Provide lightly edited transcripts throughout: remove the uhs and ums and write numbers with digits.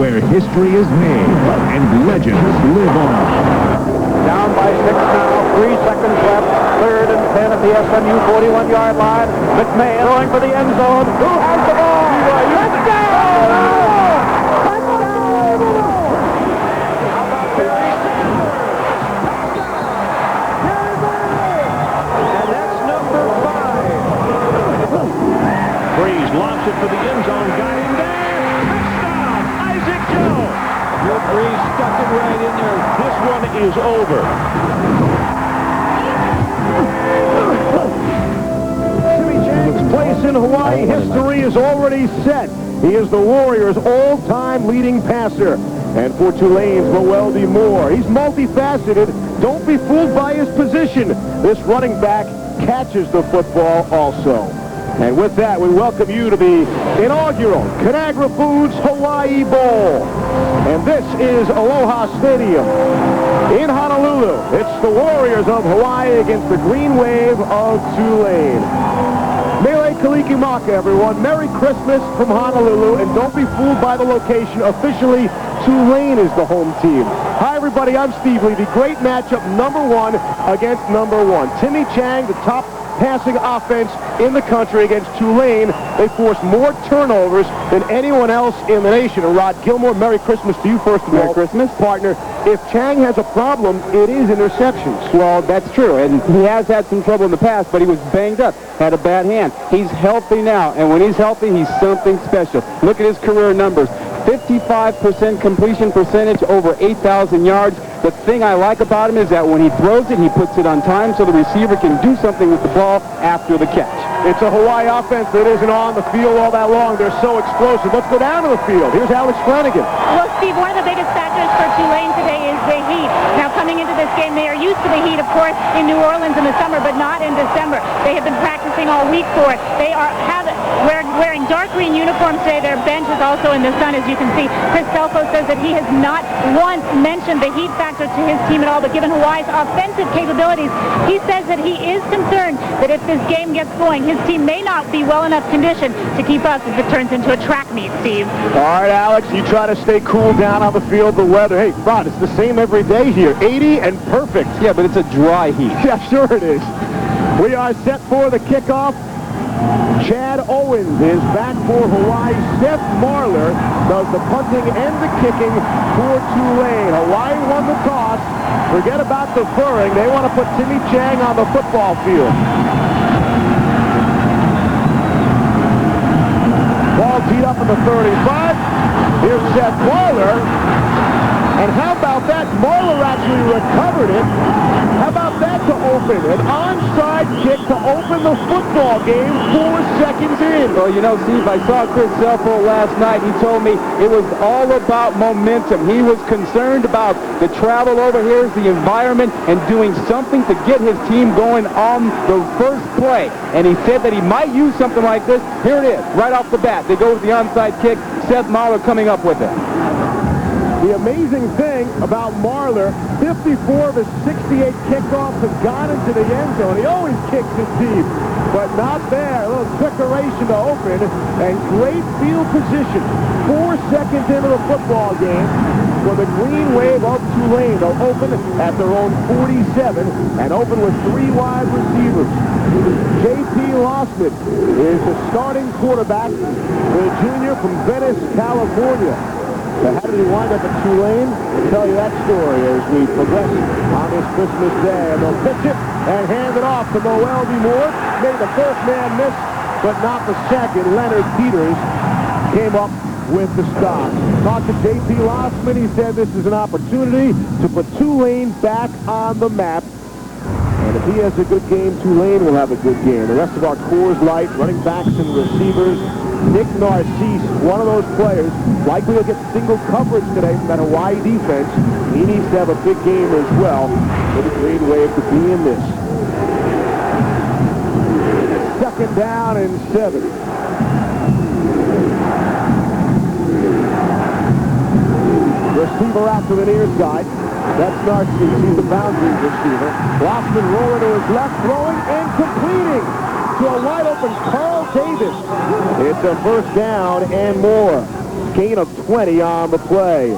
where history is made and legends live on. Down by 6 now, 3 seconds left. 3rd and 10 at the SMU 41-yard line. McMahon throwing for the end zone. Who has the ball? Touchdown! And that's number 5. Breeze lobs it for the end zone. Got him there. Touchdown! Isaac Joe. Your Breeze stuck it right in there. This one is over. His place in Hawaii history is already set. He is the Warriors' all-time leading passer. And for Tulane's Moeldy Moore, he's multifaceted. Don't be fooled by his position. This running back catches the football also. And with that, we welcome you to the inaugural Conagra Foods Hawaii Bowl. And this is Aloha Stadium in Honolulu. It's the Warriors of Hawaii against the Green Wave of Tulane. Mele Kalikimaka, everyone. Merry Christmas from Honolulu, and don't be fooled by the location. Officially, Tulane is the home team. Hi, everybody. I'm Steve Lee. The great matchup, number 1 against number 1. Timmy Chang, the top passing offense in the country against Tulane. They forced more turnovers than anyone else in the nation. And Rod Gilmore, Merry Christmas to you first of all. Merry Christmas. Partner, if Chang has a problem, it is interceptions. Well, that's true, and he has had some trouble in the past, but he was banged up, had a bad hand. He's healthy now, and when he's healthy, he's something special. Look at his career numbers. 55% completion percentage, over 8,000 yards. The thing I like about him is that when he throws it, he puts it on time so the receiver can do something with the ball after the catch. It's a Hawaii offense that isn't on the field all that long. They're so explosive. Let's go down to the field. Here's Alex Flanagan. Well, Steve, one of the biggest factors for Tulane today is the heat. Now, coming into this game, they are used to the heat, of course, in New Orleans in the summer, but not in December. They have been practicing all week for it. They are wearing dark green uniforms today. Their bench is also in the sun, as you can see. Chris Selfo says that he has not once mentioned the heat factor to his team at all, but given Hawaii's offensive capabilities, he says that he is concerned that if this game gets going, his team may not be well enough conditioned to keep up if it turns into a track meet, Steve. All right, Alex, you try to stay cool down on the field. The weather, hey, Rod, it's the same every day here. 80 and perfect. Yeah, but it's a dry heat. Yeah, sure it is. We are set for the kickoff. Chad Owens is back for Hawaii. Seth Marler does the punting and the kicking for Tulane. Hawaii won the toss. Forget about deferring. They want to put Timmy Chang on the football field. Ball teed up in the 35. Here's Seth Marler. And how about that? Marler actually recovered it. How about that to open? An onside kick to open the football game 4 seconds in. Well, you know, Steve, I saw Chris Selfo last night. He told me it was all about momentum. He was concerned about the travel over here, the environment, and doing something to get his team going on the first play. And he said that he might use something like this. Here it is, right off the bat. They go with the onside kick. Seth Marler coming up with it. The amazing thing about Marler, 54 of his 68 kickoffs have gone into the end zone. He always kicks it deep, but not there. A little trickeration to open, and great field position. 4 seconds into the football game for the Green Wave of Tulane. They'll open at their own 47 and open with 3 wide receivers. J.P. Lossman is the starting quarterback, the junior from Venice, California. So how did he wind up at Tulane? We'll tell you that story as we progress on this Christmas Day. And they'll pitch it and hand it off to Moeldy Moore. Made the first man miss, but not the second. Leonard Peters came up with the stop. Talked to J.P. Lossman. He said this is an opportunity to put Tulane back on the map. And if he has a good game, Tulane will have a good game. The rest of our Coors Light, running backs and receivers, Nick Narcisse, one of those players, likely will get single coverage today from that Hawaii defense. He needs to have a big game as well for the Green Wave to be in this. 2nd down and 7. Receiver out to the near side. That's Narcisse. He's the boundary receiver. Lossman rolling to his left, throwing and completing to a wide open Carl Davis. It's a 1st down and more. Gain of 20 on the play.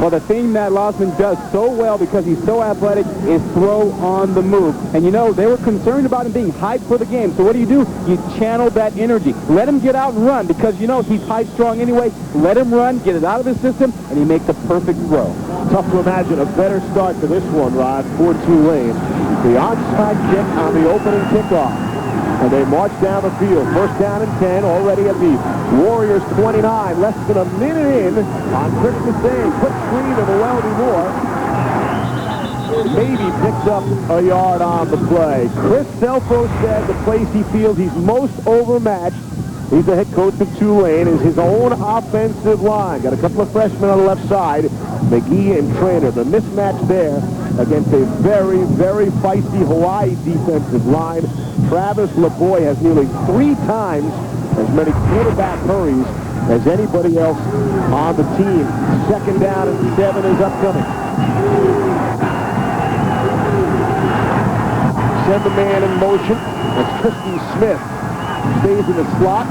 Well, the thing that Lossman does so well because he's so athletic is throw on the move. And, you know, they were concerned about him being hyped for the game. So what do? You channel that energy. Let him get out and run because, you know, he's high strong anyway. Let him run, get it out of his system, and he makes a perfect throw. Tough to imagine a better start to this one, Rod, for Tulane. The onside kick on the opening kickoff. And they march down the field. First down and 10, already at the Warriors 29. Less than a minute in on Christmas Day. Quick screen of Weldy Moore. Maybe picks up a yard on the play. Chris Selfo said the place he feels he's most overmatched, he's the head coach of Tulane, is his own offensive line. Got a couple of freshmen on the left side, McGee and Trainer. The mismatch there against a very, very feisty Hawaii defensive line. Travis LeBoy has nearly 3 times as many quarterback hurries as anybody else on the team. Second down and 7 is upcoming. Send the man in motion. That's Tristan Smith. Stays in the slot.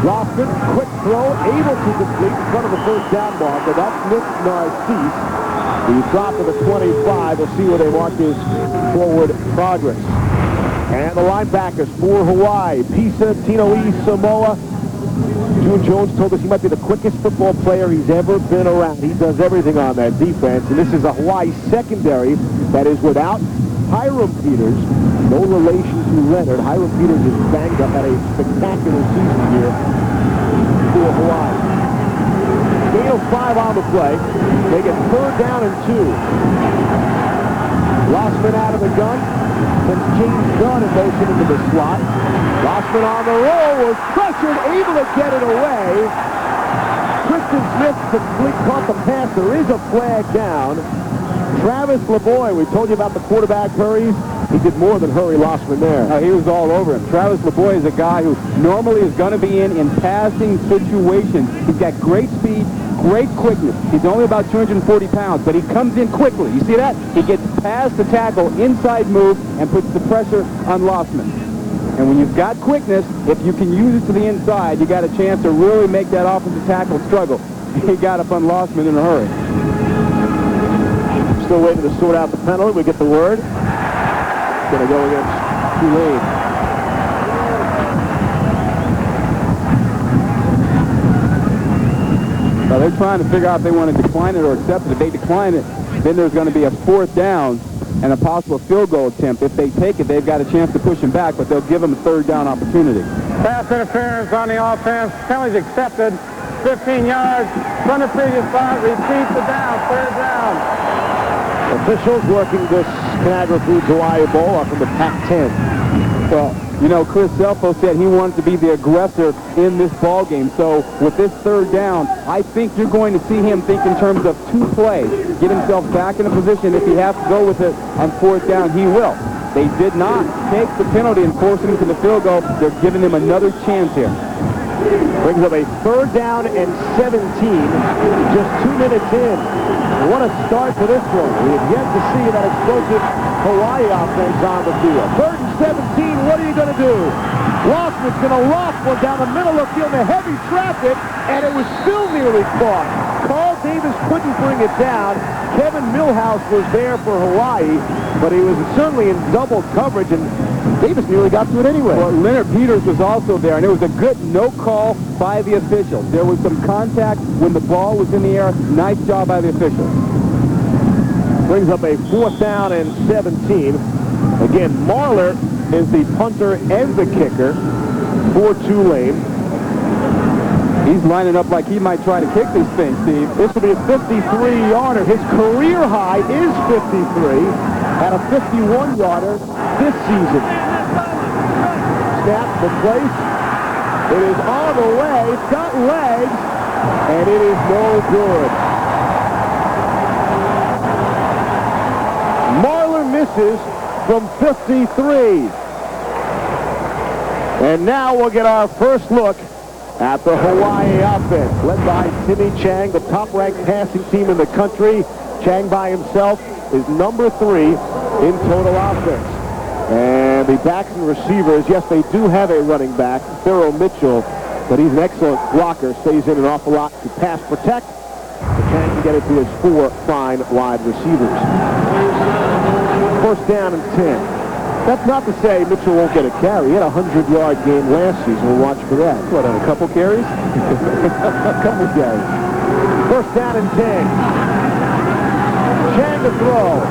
Lofton, quick throw, able to complete in front of the first down marker. That's Nick Narcisse. He's dropped to the 25. We'll see where they mark his forward progress. And the linebackers for Hawaii, Pisa, Tinoe, Samoa. June Jones told us he might be the quickest football player he's ever been around. He does everything on that defense. And this is a Hawaii secondary that is without Hiram Peters. No relation to Leonard. Hiram Peters is banged up, had a spectacular season here for Hawaii. Gain of 5 on the play. They get third down and 2. Lossman out of the gun. Sends James Gunn in motion into the slot. Lossman on the roll, was pressured, able to get it away. Tristan Smith complete caught the pass. There is a flag down. Travis LeBoy, we told you about the quarterback hurries. He did more than hurry Lossman there. He was all over him. Travis LeBoy is a guy who normally is going to be in passing situations. He's got great speed, great quickness. He's only about 240 pounds, but he comes in quickly. You see that? He gets past the tackle, inside move, and puts the pressure on Lossman. And when you've got quickness, if you can use it to the inside, you got a chance to really make that offensive tackle struggle. He got up on Lossman in a hurry. Still waiting to sort out the penalty. We get the word. Going to go against Tulane. Well, they're trying to figure out if they want to decline it or accept it. If they decline it, then there's going to be a 4th down and a possible field goal attempt. If they take it, they've got a chance to push him back, but they'll give him a 3rd down opportunity. Pass interference on the offense. Penalty accepted. 15 yards from the previous spot. Repeat the down. 3rd down. Officials working this Conagra Foods Hawaii Bowl off of the Pac-10. Well, you know, Chris Selfo said he wanted to be the aggressor in this ball game. So with this 3rd down, I think you're going to see him think in terms of 2 plays. Get himself back in a position. If he has to go with it on 4th down, he will. They did not take the penalty and force him to the field goal. They're giving him another chance here. Brings up a 3rd down and 17. Just 2 minutes in. What a start to this one. We have yet to see that explosive Hawaii offense on the field. 3rd and 17, what are you going to do? Lossman's going to loft one down the middle of the field in heavy traffic, and it was still nearly caught. Carl Davis couldn't bring it down. Kevin Milhouse was there for Hawaii, but he was certainly in double coverage, and Davis nearly got to it anyway. Well, Leonard Peters was also there, and it was a good no call by the officials. There was some contact when the ball was in the air. Nice job by the officials. Brings up a 4th down and 17. Again, Marler is the punter and the kicker for Tulane. He's lining up like he might try to kick this thing, Steve. This will be a 53-yarder. His career high is 53 at a 51-yarder this season. Snap the place. It is on the way. It's got legs, and it is no good. Marler misses from 53. And now we'll get our first look at the Hawaii offense, led by Timmy Chang, the top-ranked passing team in the country. Chang by himself is number 3 in total offense. And the backs and receivers, yes, they do have a running back, Thurl Mitchell, but he's an excellent blocker. Stays in an awful lot to pass protect. But can get it to his 4 fine wide receivers. First down and 10. That's not to say Mitchell won't get a carry. He had a 100-yard game last season. We'll watch for that. What, on a couple carries? A couple carries. First down and 10. Chang to throw.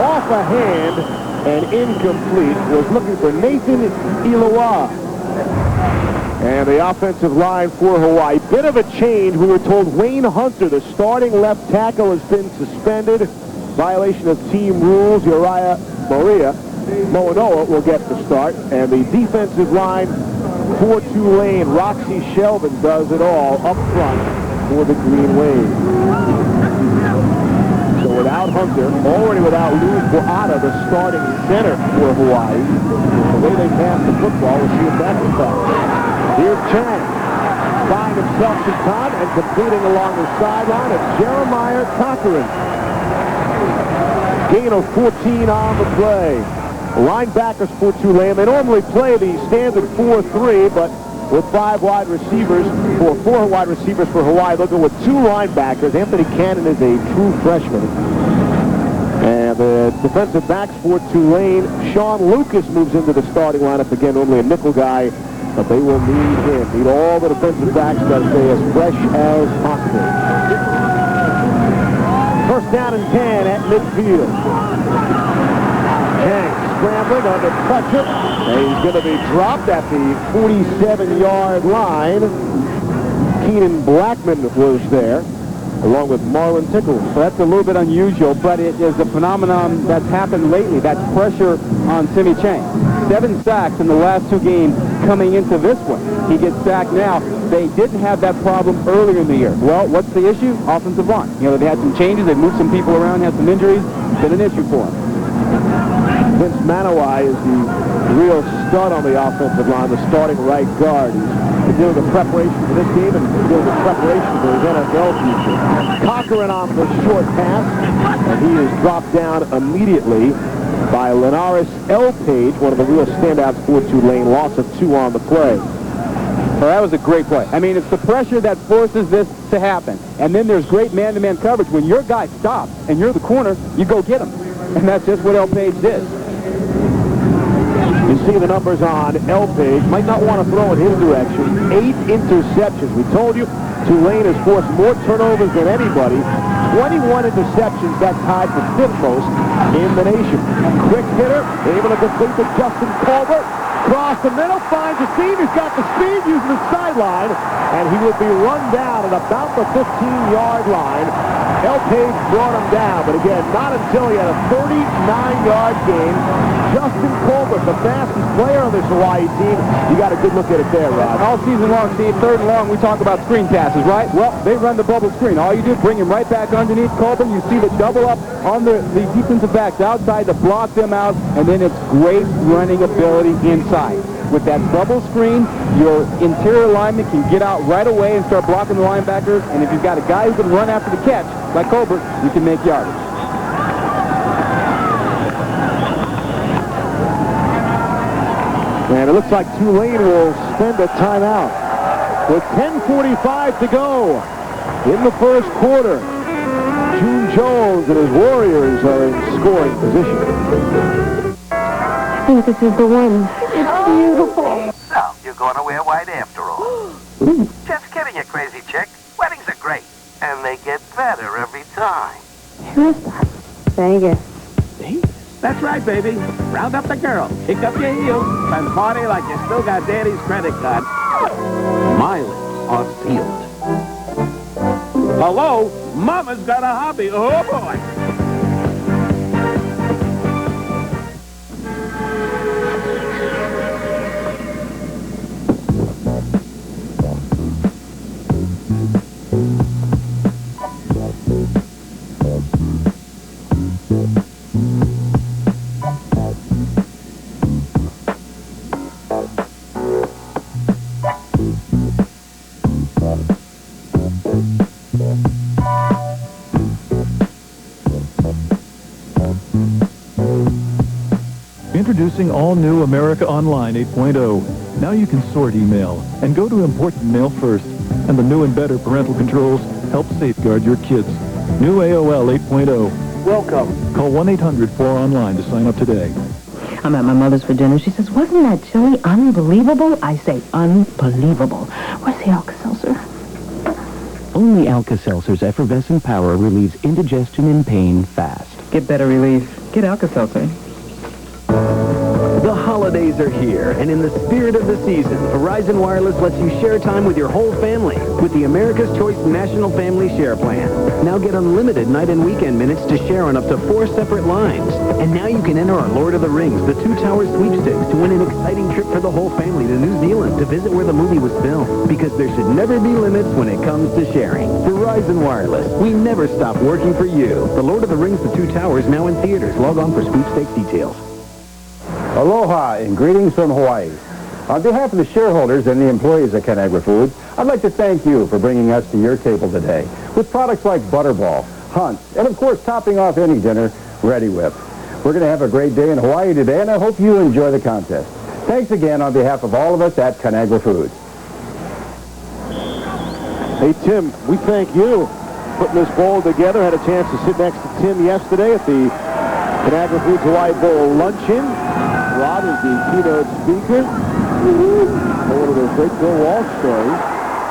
Off a hand and incomplete. Was looking for Nathan Ilawa. And the offensive line for Hawaii. Bit of a change. We were told Wayne Hunter, the starting left tackle, has been suspended. Violation of team rules. Uriah Moanoa will get the start. And the defensive line for Tulane, Roxy Shelvin, does it all up front for the Green Wave. So without Hunter, already without Lou Boata, the starting center for Hawaii. The way they pass the football, we'll see if that's a problem. Here's Chang, buying himself some time and completing along the sideline of Jeremiah Cochran. Gain of 14 on the play. Linebackers for Tulane. They normally play the standard 4-3, but with 4 wide receivers for Hawaii, they'll go with 2 linebackers. Anthony Cannon is a true freshman. And the defensive backs for Tulane, Sean Lucas moves into the starting lineup again, normally a nickel guy, but they will need him. Need all the defensive backs to stay as fresh as possible. First down and 10 at midfield. Chang scrambling under pressure. And he's going to be dropped at the 47-yard line. Keenan Blackman was there, along with Marlon Tickles. So that's a little bit unusual, but it is a phenomenon that's happened lately. That's pressure on Simi Chang. 7 sacks in the last 2 games coming into this one. He gets sacked now. They didn't have that problem earlier in the year. Well, what's the issue? Offensive line. You know, they had some changes. They moved some people around, had some injuries. It's been an issue for them. Vince Manawai is the real stud on the offensive line, the starting right guard. He's doing the preparation for this game and doing the preparation for his NFL future. Cochran on the short pass, and he is dropped down immediately by Linares L. Page, one of the real standouts for Tulane. Loss of 2 on the play. Well, that was a great play. I mean, it's the pressure that forces this to happen. And then there's great man-to-man coverage. When your guy stops and you're the corner, you go get him. And that's just what L. Page did. You see the numbers on L. Page. Might not want to throw in his direction. 8 interceptions. We told you Tulane has forced more turnovers than anybody. 21 interceptions. That's tied for 5th most in the nation. Quick hitter, able to complete to Justin Colbert. Across the middle, finds a seam. He's got the speed using the sideline, and he will be run down at about the 15-yard line. L. Page brought him down, but again, not until he had a 39-yard game. Justin Colbert, the fastest player on this Hawaii team. You got a good look at it there, Rod. All season long, Steve, 3rd and long, we talk about screen passes, right? Well, they run the bubble screen. All you do is bring him right back underneath Colbert. You see the double up on the defensive backs outside to block them out, and then it's great running ability inside. With that bubble screen, your interior lineman can get out right away and start blocking the linebackers, and if you've got a guy who can run after the catch, like Colbert, you can make yardage. And it looks like Tulane will spend a timeout with 10:45 to go in the first quarter. June Jones and his Warriors are in scoring position. I think this is the one. It's beautiful. So, you're going to wear white after all. Just kidding, you crazy chick. Weddings are great, and they get better every time. Who is that? Vegas. That's right, baby. Round up the girls, kick up your heels, and party like you still got Daddy's credit card. My lips are sealed. Hello? Mama's got a hobby. Oh, boy. Introducing all-new America Online 8.0. Now you can sort email and go to important mail first. And the new and better parental controls help safeguard your kids. New AOL 8.0. Welcome. Call 1-800-4ONLINE to sign up today. I'm at my mother's for dinner. She says, wasn't that chili unbelievable? I say, unbelievable. Where's the Alka-Seltzer? Only Alka-Seltzer's effervescent power relieves indigestion and pain fast. Get better relief. Get Alka-Seltzer. The holidays are here, and in the spirit of the season, Verizon Wireless lets you share time with your whole family with the America's Choice National Family Share Plan. Now get unlimited night and weekend minutes to share on up to 4 separate lines. And now you can enter our Lord of the Rings, the Two Towers sweepstakes to win an exciting trip for the whole family to New Zealand to visit where the movie was filmed. Because there should never be limits when it comes to sharing. Verizon Wireless, we never stop working for you. The Lord of the Rings, the Two Towers, now in theaters. Log on for sweepstakes details. Aloha and greetings from Hawaii. On behalf of the shareholders and the employees at Conagra Foods, I'd like to thank you for bringing us to your table today with products like Butterball, Hunt's, and of course topping off any dinner, Ready Whip. We're going to have a great day in Hawaii today, and I hope you enjoy the contest. Thanks again on behalf of all of us at Conagra Foods. Hey, Tim, we thank you for putting this bowl together. Had a chance to sit next to Tim yesterday at the Conagra Foods Hawaii Bowl luncheon. Rod is the keynote speaker. One of those great Bill Walsh stories.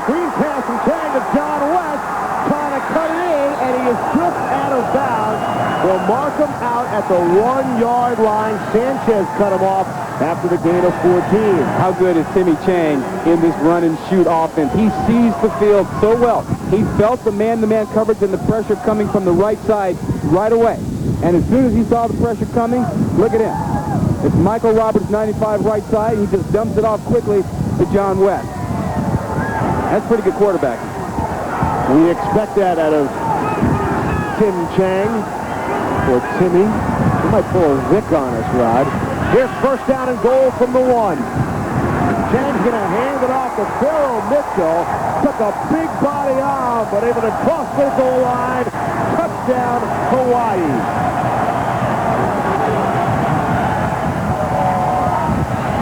Screen pass from Chang to John West. Trying to cut it in, and he is just out of bounds. They'll mark him out at the 1-yard line. Sanchez cut him off after the gain of 14. How good is Timmy Chang in this run-and-shoot offense? He sees the field so well. He felt the man-to-man coverage and the pressure coming from the right side right away. And as soon as he saw the pressure coming, look at him. It's Michael Roberts, 95 right side. He just dumps it off quickly to John West. That's pretty good quarterbacking. We expect that out of Tim Chang, or Timmy. He might pull a Vic on us, Rod. Here's first down and goal from the 1. Chang's going to hand it off to Pharaoh Mitchell. Took a big body on, but able to cross the goal line. Touchdown, Hawaii.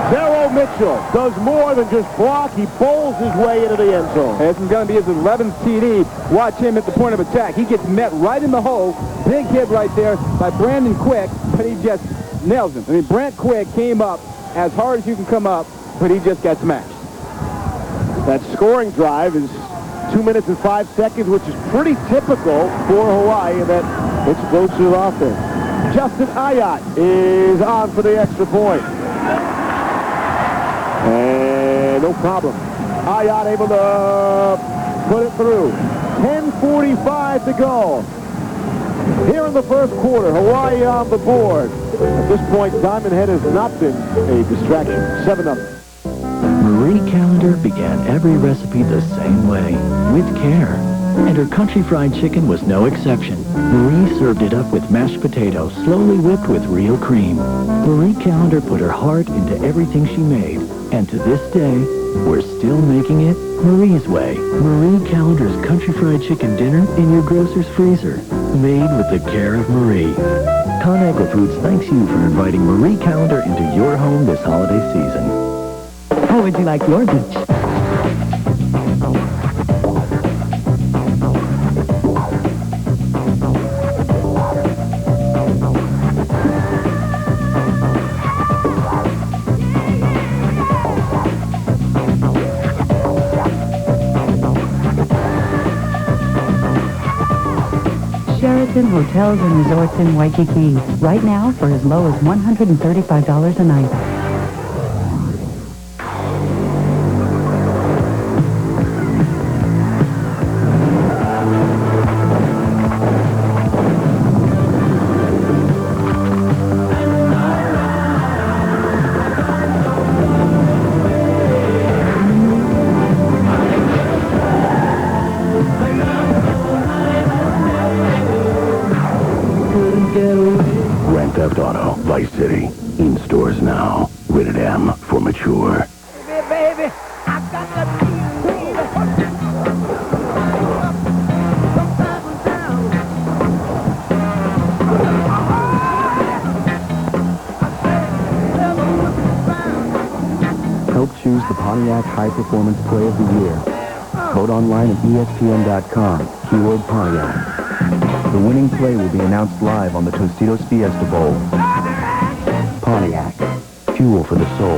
Pharaoh Mitchell does more than just block. He bowls his way into the end zone. This is going to be his 11th TD. Watch him at the point of attack. He gets met right in the hole. Big hit right there by Brandon Quick, but he just nails him. I mean, Brant Quick came up as hard as you can come up, but he just got smashed. That scoring drive is 2 minutes and 5 seconds, which is pretty typical for Hawaii in that explosive offense. Justin Ayotte is on for the extra point. And no problem. Ayotte able to put it through. 10:45 to go. Here in the first quarter, Hawaii on the board. At this point, Diamond Head has not been a distraction. 7-0. Marie Callender began every recipe the same way, with care. And her country fried chicken was no exception. Marie served it up with mashed potatoes, slowly whipped with real cream. Marie Callender put her heart into everything she made. And to this day, we're still making it Marie's way. Marie Callender's country fried chicken dinner in your grocer's freezer. Made with the care of Marie. Conagra Foods thanks you for inviting Marie Callender into your home this holiday season. How would you like your beach? Sheraton Hotels and Resorts in Waikiki. Right now for as low as $135 a night. Grand Theft Auto, Vice City. In stores now. Rated M for mature. Baby, I got the beat, baby. the Pontiac High Performance Play of the Year. Vote online at ESPN.com, keyword Pontiac. The winning play will be announced live on the Tostitos Fiesta Bowl. Pontiac, fuel for the soul.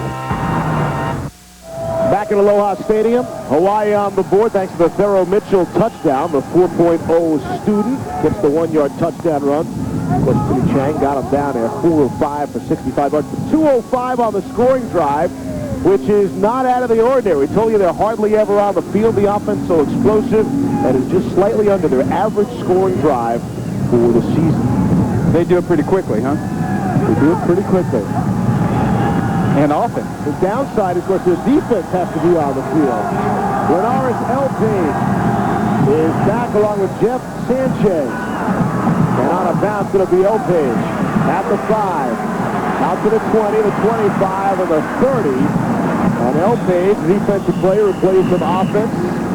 Back in Aloha Stadium, Hawaii on the board thanks to the Thero Mitchell touchdown. The 4.0 student gets the 1-yard touchdown run. Of course, Timmy Chang got him down there, 405 for 65 yards. 205 on the scoring drive, which is not out of the ordinary. We told you they're hardly ever on the field. The offense so explosive that is just slightly under their average scoring drive for the season. They do it pretty quickly, huh? They do it pretty quickly. And often. The downside, of course, the defense has to be on the field. Lenaris Elpage is back along with Jeff Sanchez. And on a bounce, it'll be Elpage at the 5. Out to the 20, the 25, and the 30. And Elpage, defensive player who plays some offense,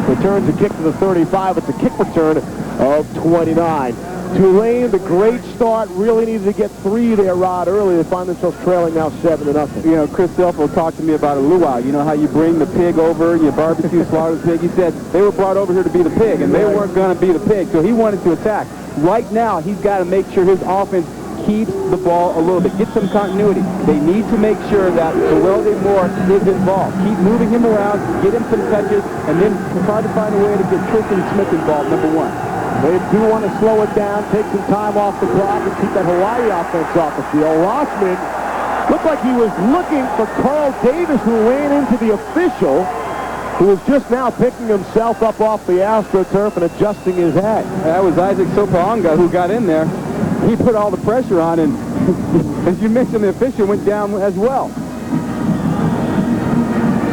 returns a kick to the 35. It's a kick return of 29. Tulane, the great start, really needed to get 3 there, Rod, early. They find themselves trailing now 7-0. You know, Chris Selfo talked to me about a luau. You know how you bring the pig over, you barbecue, slaughter the pig. He said they were brought over here to be the pig, and they weren't going to be the pig, so he wanted to attack. Right now, he's got to make sure his offense keeps the ball a little bit, get some continuity. They need to make sure that Terrell Moore is involved. Keep moving him around, get him some touches, and then try to find a way to get Tristan Smith involved, number 1. They do want to slow it down, take some time off the clock, and keep that Hawaii offense off the field. Rossman looked like he was looking for Carl Davis, who ran into the official, who was just now picking himself up off the AstroTurf and adjusting his head. That was Isaac Sopaonga who got in there. He put all the pressure on, and as you mentioned, the official went down as well.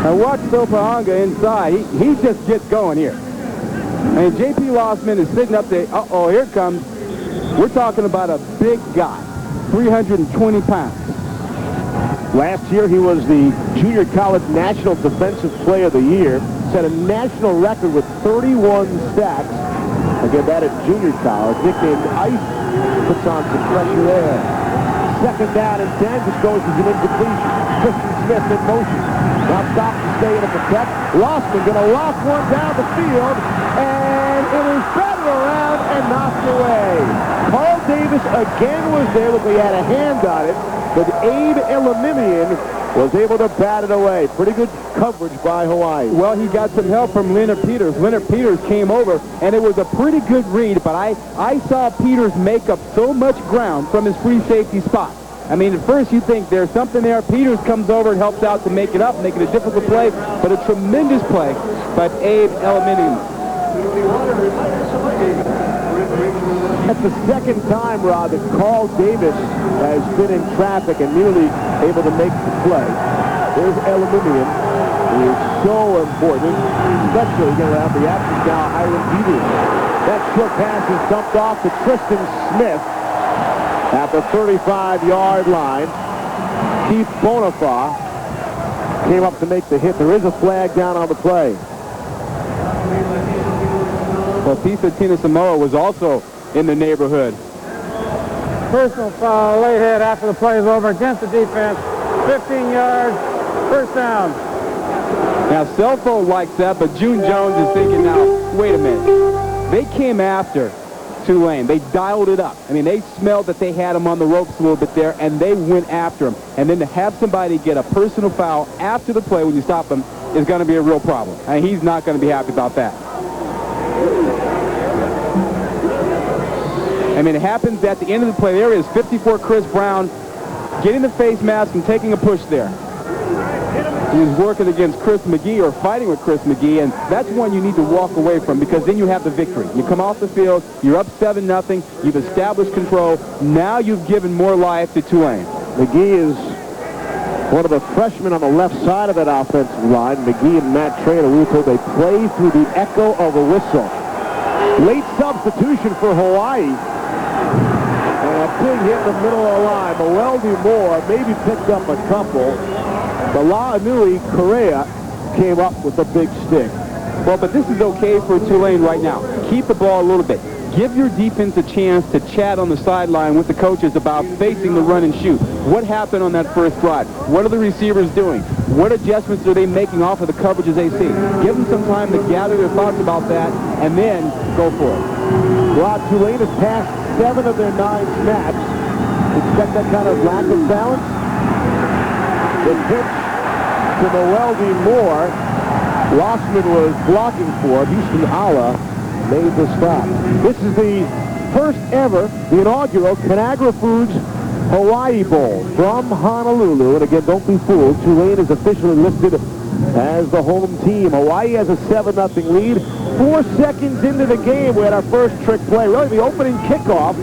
Now watch Sopaonga inside. He just gets going here. And J.P. Lossman is sitting up there. Uh-oh, here it comes. We're talking about a big guy, 320 pounds. Last year, he was the Junior College National Defensive Player of the Year. Set a national record with 31 sacks. Again, that at junior college. Nicknamed Ice puts on some pressure there. Second down and 10. Just goes as an incompletion. Tristan Smith in motion. Now stops to stay in a protect. Lossman going to lock one down the field. And it is batted around and knocked away. Carl Davis again was there, but he had a hand on it. But Abe Elimimian was able to bat it away. Pretty good coverage by Hawaii. Well, he got some help from Leonard Peters. Leonard Peters came over, and it was a pretty good read, but I saw Peters make up so much ground from his free safety spot. I mean, at first you think there's something there. Peters comes over and helps out to make it up, make it a difficult play, but a tremendous play by Abe Elimimian. That's the second time, Rod, that Carl Davis has been in traffic and nearly able to make the play. There's Elimimian, who is so important, especially again around the action now, Hiram Peters. That short pass is dumped off to Tristan Smith at the 35-yard line. Keith Bonifaz came up to make the hit. There is a flag down on the play. Well, Pisa Tina Samoa was also in the neighborhood. Personal foul, late hit after the play is over against the defense. 15 yards, first down. Now, Selfo likes that, but June Jones is thinking now, wait a minute. They came after Tulane. They dialed it up. I mean, they smelled that they had him on the ropes a little bit there, and they went after him. And then to have somebody get a personal foul after the play when you stop him is going to be a real problem. And he's not going to be happy about that. I mean, it happens at the end of the play. There is 54 Chris Brown getting the face mask and taking a push there. He was working against Chris McGee or fighting with Chris McGee, and that's one you need to walk away from because then you have the victory. You come off the field, you're up 7-0, you've established control. Now you've given more life to Tulane. McGee is one of the freshmen on the left side of that offensive line. McGee and Matt Traynor, we were told they play through the echo of a whistle. Late substitution for Hawaii. And a big hit in the middle of the line. Moeldy Moore maybe picked up a couple. The La'anui Correa came up with a big stick. Well, but this is okay for Tulane right now. Keep the ball a little bit. Give your defense a chance to chat on the sideline with the coaches about facing the run and shoot. What happened on that first drive? What are the receivers doing? What adjustments are they making off of the coverages they see? Give them some time to gather their thoughts about that, and then go for it. Rod, Tulane has passed 7 of their 9 snaps. Expect that kind of lack of balance? The pitch to Noeldi Moore. Rossman was blocking for it. Houston Ala made the stop. This is the first ever, the inaugural Conagra Foods Hawaii Bowl from Honolulu. And again, don't be fooled. Tulane is officially listed as the home team. Hawaii has a 7-0 lead. 4 seconds into the game, we had our first trick play. Really, the opening kickoff.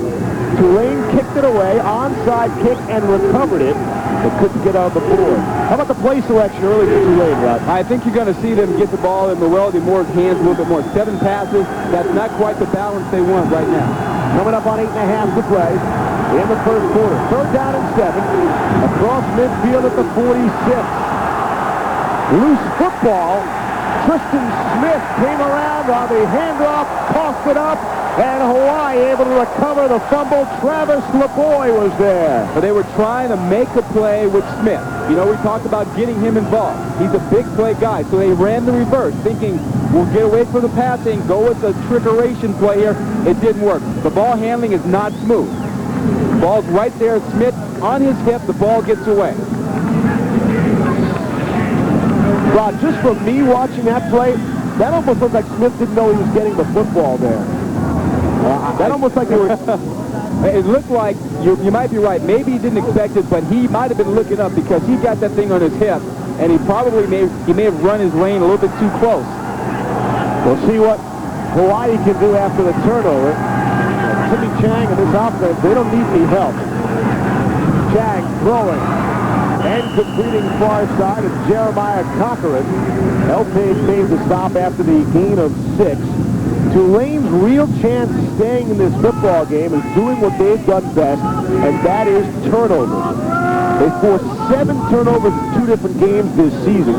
Tulane kicked it away, onside kick, and recovered it, but couldn't get on the board. How about the play selection early for Tulane, Rod? I think you're going to see them get the ball in Noeldi Moore's hands a little bit more. 7 passes. That's not quite the balance they want right now. Coming up on 8.5 to play in the first quarter. 3rd down and 7. Across midfield at the 46. Loose football. Tristan Smith came around on the handoff, tossed it up, and Hawaii able to recover the fumble. Travis LeBoy was there. But they were trying to make a play with Smith. You know, we talked about getting him involved. He's a big play guy, so they ran the reverse, thinking we'll get away from the passing, go with the trickeration play here. It didn't work. The ball handling is not smooth. The ball's right there. Smith on his hip. The ball gets away. Rod, just from me watching that play, that almost looked like Smith didn't know he was getting the football there. That almost like they were... It looked like, you might be right, maybe he didn't expect it, but he might have been looking up because he got that thing on his hip, and he may have run his lane a little bit too close. We'll see what Hawaii can do after the turnover. Timmy Chang and this offense, they don't need any help. Chang throwing. And completing far side is Jeremiah Cochran. Elpage made the stop after the gain of 6. Tulane's real chance of staying in this football game is doing what they've done best, and that is turnovers. They forced 7 turnovers in 2 different games this season.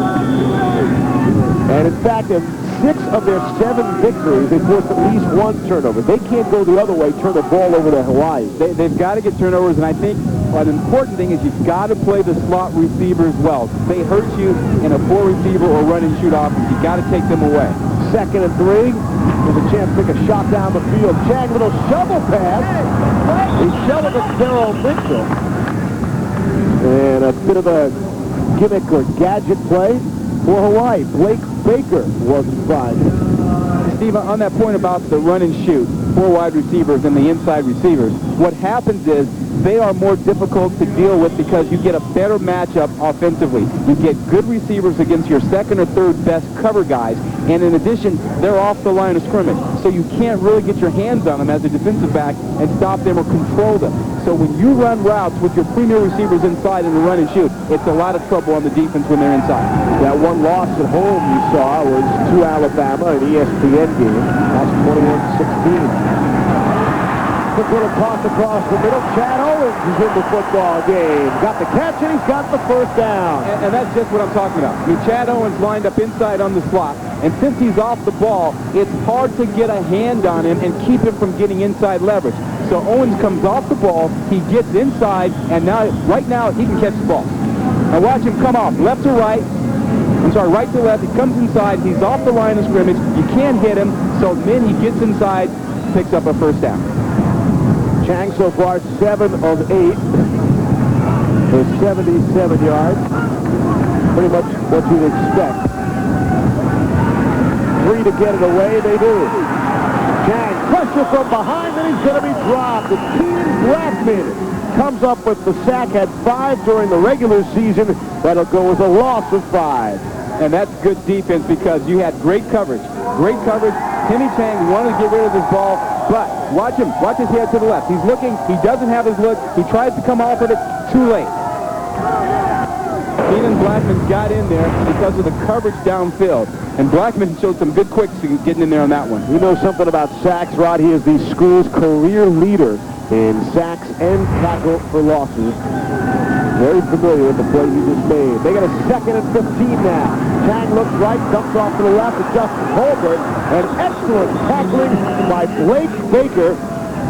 And in fact, in 6 of their 7 victories, they forced at least 1 turnover. They can't go the other way, turn the ball over to Hawaii. They've got to get turnovers, and I think an important thing is you've got to play the slot receivers well. They hurt you in a 4-receiver or run-and-shoot offense. You've got to take them away. 2nd and 3. There's a chance to take a shot down the field. Chang, little shovel pass. He shoveled it to Darrell Mitchell. And a bit of a gimmick or gadget play for Hawaii. Blake Baker wasn't fine. Steve, on that point about the run and shoot, 4 wide receivers and the inside receivers, what happens is they are more difficult to deal with because you get a better matchup offensively. You get good receivers against your 2nd or 3rd best cover guys, and in addition, they're off the line of scrimmage. So you can't really get your hands on them as a defensive back and stop them or control them. So when you run routes with your premier receivers inside in the run and shoot, it's a lot of trouble on the defense when they're inside. That one loss at home you saw was to Alabama, an ESPN game. Lost 21-16. Quick little toss across the middle. Chad Owens is in the football game. Got the catch and he's got the 1st down. And that's just what I'm talking about. I mean, Chad Owens lined up inside on the slot, and since he's off the ball, it's hard to get a hand on him and keep him from getting inside leverage. So Owens comes off the ball, he gets inside, and right now he can catch the ball. Now watch him come off, left to right. I'm sorry, right to left. He comes inside, he's off the line of scrimmage. You can't hit him, so then he gets inside, picks up a 1st down. Chang so far 7 of 8 for 77 yards. Pretty much what you'd expect. 3 to get it away, they do. Chang, pressure from behind, and he's going to be dropped. And Keenan Blackman comes up with the sack, had 5 during the regular season. That'll go with a loss of 5. And that's good defense because you had great coverage. Great coverage. Timmy Chang wanted to get rid of this ball, but watch him. Watch his head to the left. He's looking. He doesn't have his look. He tries to come off of it. Too late. Keenan Blackman got in there because of the coverage downfield. And Blackman showed some good quicks getting in there on that one. You know something about sacks, Rod. He is the school's career leader in sacks and tackle for losses. Very familiar with the play he just made. They got a 2nd and 15 now. Chang looks right, dumps off to the left to Justin Holbert. And excellent tackling by Blake Baker.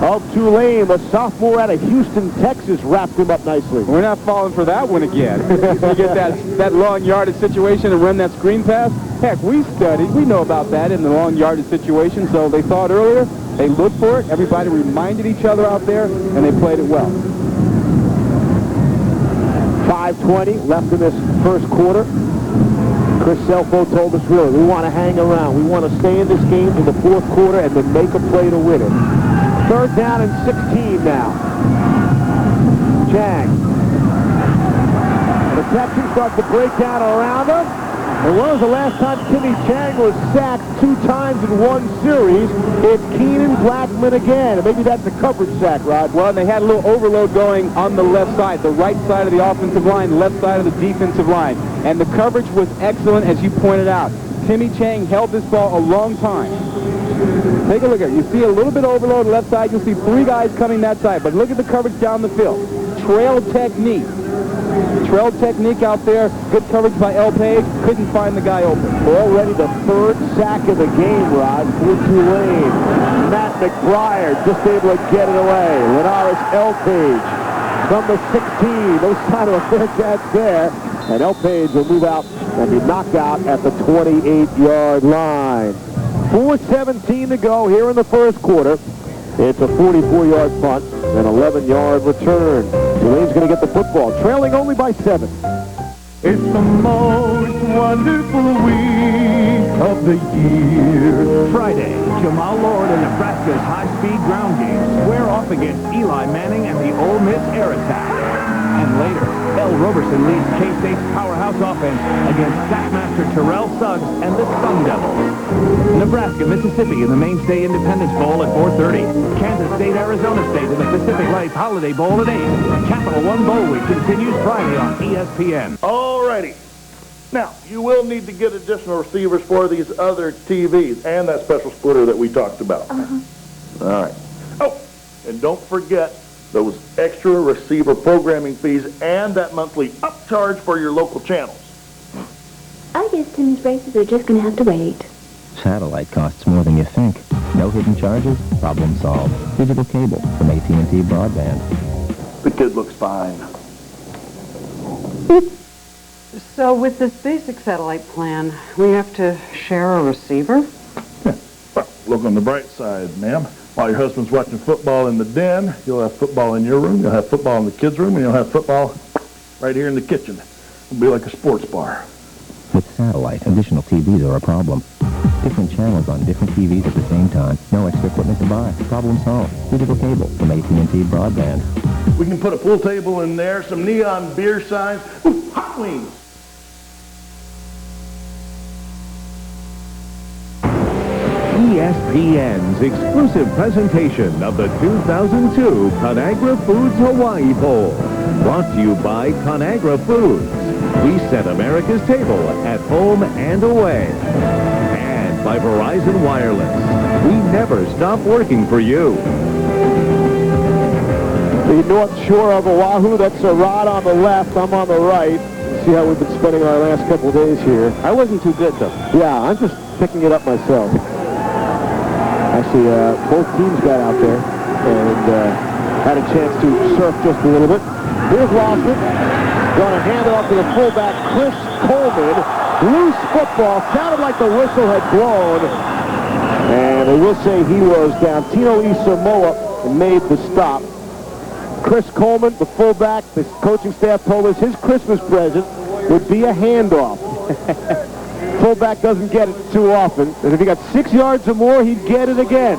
of Tulane. The sophomore out of Houston, Texas, wrapped him up nicely. We're not falling for that one again. You get that long yardage situation and run that screen pass. Heck, we studied. We know about that in the long yardage situation, so they thought earlier. They looked for it. Everybody reminded each other out there, and they played it well. 5:20 left in this first quarter. Chris Selfo told us, really, we want to hang around. We want to stay in this game in the fourth quarter and then make a play to win it. Third down and 16 now. Chang. The Texans start to break down around him. And when was the last time Timmy Chang was sacked 2 times in one series? It's Keenan Blackman again. And maybe that's a coverage sack, Rod. Well, they had a little overload going on the left side, the right side of the offensive line, left side of the defensive line. And the coverage was excellent, as you pointed out. Timmy Chang held this ball a long time. Take a look at it. You see a little bit of overload left side. You'll see 3 guys coming that side. But look at the coverage down the field. Trail technique. Trail technique out there. Good coverage by L. Page. Couldn't find the guy open. Already the 3rd sack of the game, Rod, for Tulane. Matt McBride just able to get it away. Linares L. Page from the 16. No sign of a fair catch there. And L. Page will move out and be knocked out at the 28-yard line. 4:17 to go here in the first quarter. It's a 44-yard punt, an 11-yard return. Tulane's going to get the football, trailing only by 7. It's the most wonderful week of the year. Friday, Jamal Lord and Nebraska's high-speed ground game square off against Eli Manning and the Ole Miss air attack. And later, L. Roberson leads K-State's powerhouse offense against Sackmaster Terrell Suggs and the Sun Devils. Nebraska, Mississippi in the Mainstay Independence Bowl at 4:30. Kansas State, Arizona State in the Pacific Life Holiday Bowl at 8. Capital One Bowl Week continues Friday on ESPN. Alrighty. Now, you will need to get additional receivers for these other TVs and that special splitter that we talked about. All right. Oh, and don't forget those extra receiver programming fees and that monthly upcharge for your local channels. I guess Timmy's braces are just going to have to wait. Satellite costs more than you think. No hidden charges, problem solved. Digital cable from AT&T Broadband. The kid looks fine. So with this basic satellite plan, we have to share a receiver? Well, look on the bright side, ma'am. While your husband's watching football in the den, you'll have football in your room, you'll have football in the kids' room, and you'll have football right here in the kitchen. It'll be like a sports bar. With satellite, additional TVs are a problem. Different channels on different TVs at the same time. No extra equipment to buy. Problem solved. Digital cable from AT&T Broadband. We can put a pool table in there, some neon beer signs. Ooh, hot wings. ESPN's exclusive presentation of the 2002 ConAgra Foods Hawaii Bowl. Brought to you by ConAgra Foods. We set America's table at home and away. And by Verizon Wireless. We never stop working for you. The North Shore of Oahu, that's a Rod on the left, I'm on the right. See how we've been spending our last couple of days here. I wasn't too good, though. Yeah, I'm just picking it up myself. Actually, both teams got out there and had a chance to surf just a little bit. Here's Lawson. Going to hand it off to the fullback, Chris Coleman. Loose football. Sounded like the whistle had blown. And they will say he was down. Tino Isamoa made the stop. Chris Coleman, the fullback, the coaching staff told us his Christmas present would be a handoff. Fullback doesn't get it too often. And if he got 6 yards or more, he'd get it again.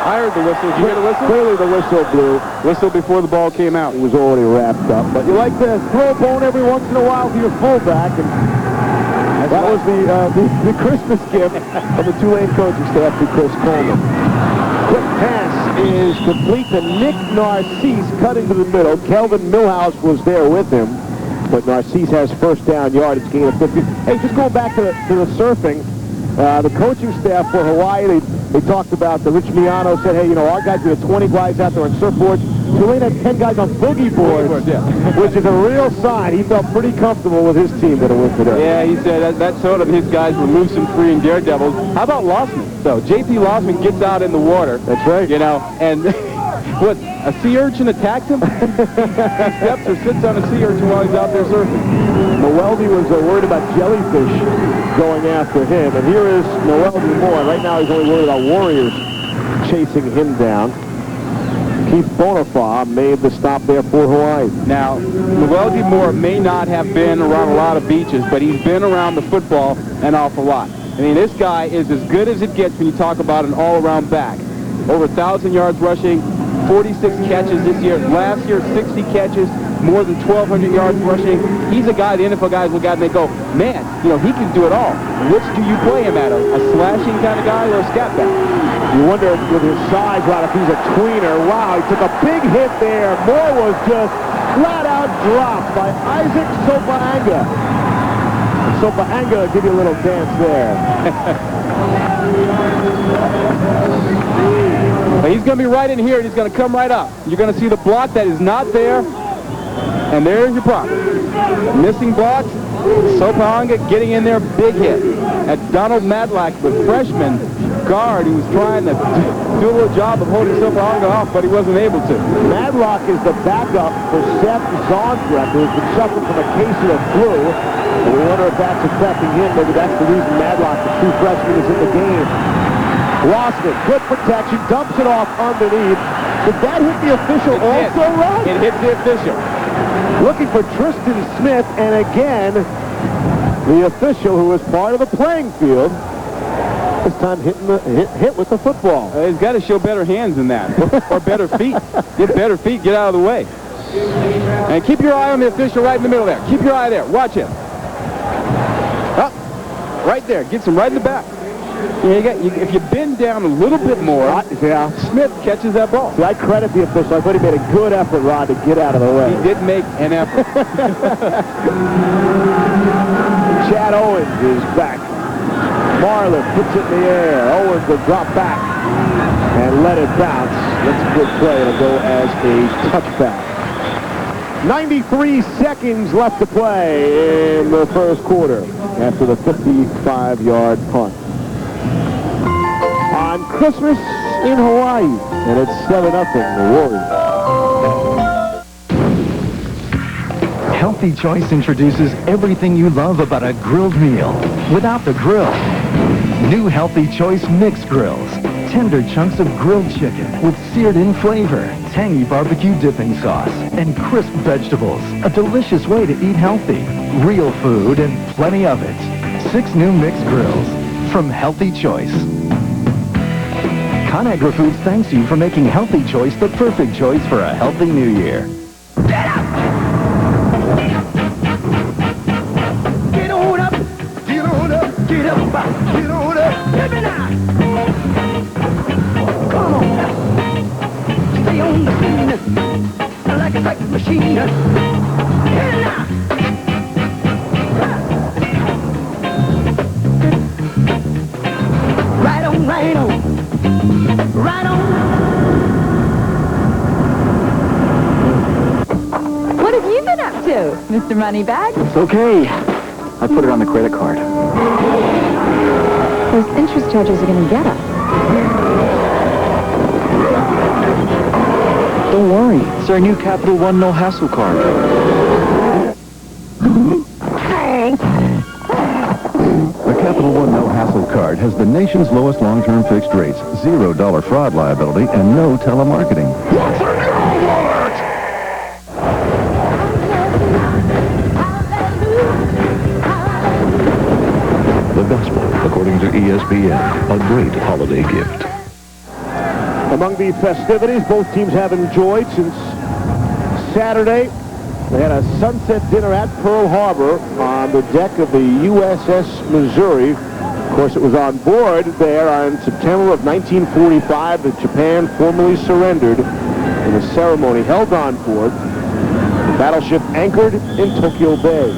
I heard the whistle. Did you hear the whistle? Clearly the whistle blew. Whistle before the ball came out. It was already wrapped up. But you like to throw a bone every once in a while to your fullback. And that was the Christmas gift of the Tulane coaching staff to Chris Coleman. Quick pass is complete to Nick Narcisse cutting to the middle. Kelvin Millhouse was there with him. But Narcisse has first down yardage, gain of 50. Hey, just going back to the surfing, the coaching staff for Hawaii, they talked about Rich Miano said, hey, you know, our guys, we have 20 guys out there on surfboards. Tulane had 10 guys on boogie boards, which is a real sign. He felt pretty comfortable with his team that win today. Yeah, he said that sort of his guys were loose and free and daredevils. How about Lossman? So J.P. Lossman gets out in the water. That's right. You know, and what, a sea urchin attacked him? He steps or sits on a sea urchin while he's out there surfing. Noeldy was worried about jellyfish going after him, and here is Noeldy Moore. Right now he's only worried about Warriors chasing him down. Keith Bonifaz made the stop there for Hawaii. Now, Noeldy Moore may not have been around a lot of beaches, but he's been around the football an awful lot. I mean, this guy is as good as it gets when you talk about an all-around back. Over 1,000 yards rushing, 46 catches this year. Last year, 60 catches, more than 1,200 yards rushing. He's a guy the NFL guys look at and they go, man, you know, he can do it all. Which do you play him at, a slashing kind of guy or a scat back? You wonder with his size, Rod, if he's a tweener. Wow, he took a big hit there. Moore was just flat out dropped by Isaac Sopaanga. Sopaanga will give you a little dance there. But he's going to be right in here, and he's going to come right up. You're going to see the block that is not there, and there's your problem. Missing blocks, Sopaanga getting in there, big hit. At Donald Madlack, the freshman guard, who was trying to do a little job of holding Sopaanga off, but he wasn't able to. Madlock is the backup for Seth Zondrek, who has been suffering from a case of the flu. And we wonder if that's affecting him. Maybe that's the reason Madlock, the true freshman, is in the game. Lossman, good protection, dumps it off underneath. Did that hit the official also, Rod? It hit the official. Looking for Tristan Smith, and again, the official who is part of the playing field, this time hit with the football. He's got to show better hands than that, or better feet. Get better feet, get out of the way. And keep your eye on the official right in the middle there. Keep your eye there. Watch him. Up, right there. Gets him right in the back. If you bend down a little bit more, Smith catches that ball. See, I credit the official. I thought he made a good effort, Rod, to get out of the way. He did make an effort. Chad Owens is back. Marlin puts it in the air. Owens will drop back and let it bounce. That's a good play. It'll go as a touchback. 93 seconds left to play in the first quarter after the 55-yard punt. On Christmas in Hawaii, and it's 7-0, the Warriors. Healthy Choice introduces everything you love about a grilled meal without the grill. New Healthy Choice Mixed Grills. Tender chunks of grilled chicken with seared-in flavor, tangy barbecue dipping sauce, and crisp vegetables. A delicious way to eat healthy. Real food and plenty of it. 6 new mixed grills from Healthy Choice. ConAgra Foods thanks you for making Healthy Choice the perfect choice for a healthy new year. Get up! Get on up! Get on up! Get up! Get on up! Let me now! Come on now! Stay on the scene like a sex machine. Get now! Right on, right on. Right on. What have you been up to, Mr. Moneybag? It's okay. I put it on the credit card. Those interest charges are going to get us. Don't worry. It's our new Capital One No Hassle card. The Capital One No Hassle card has the nation's lowest long-term fixed rates, $0 fraud liability, and no telemarketing. What's in your wallet? The gospel, according to ESPN, a great holiday gift. Among the festivities both teams have enjoyed since Saturday, they had a sunset dinner at Pearl Harbor on the deck of the USS Missouri. Of course, it was on board there on September of 1945 that Japan formally surrendered in a ceremony held on board. The battleship anchored in Tokyo Bay.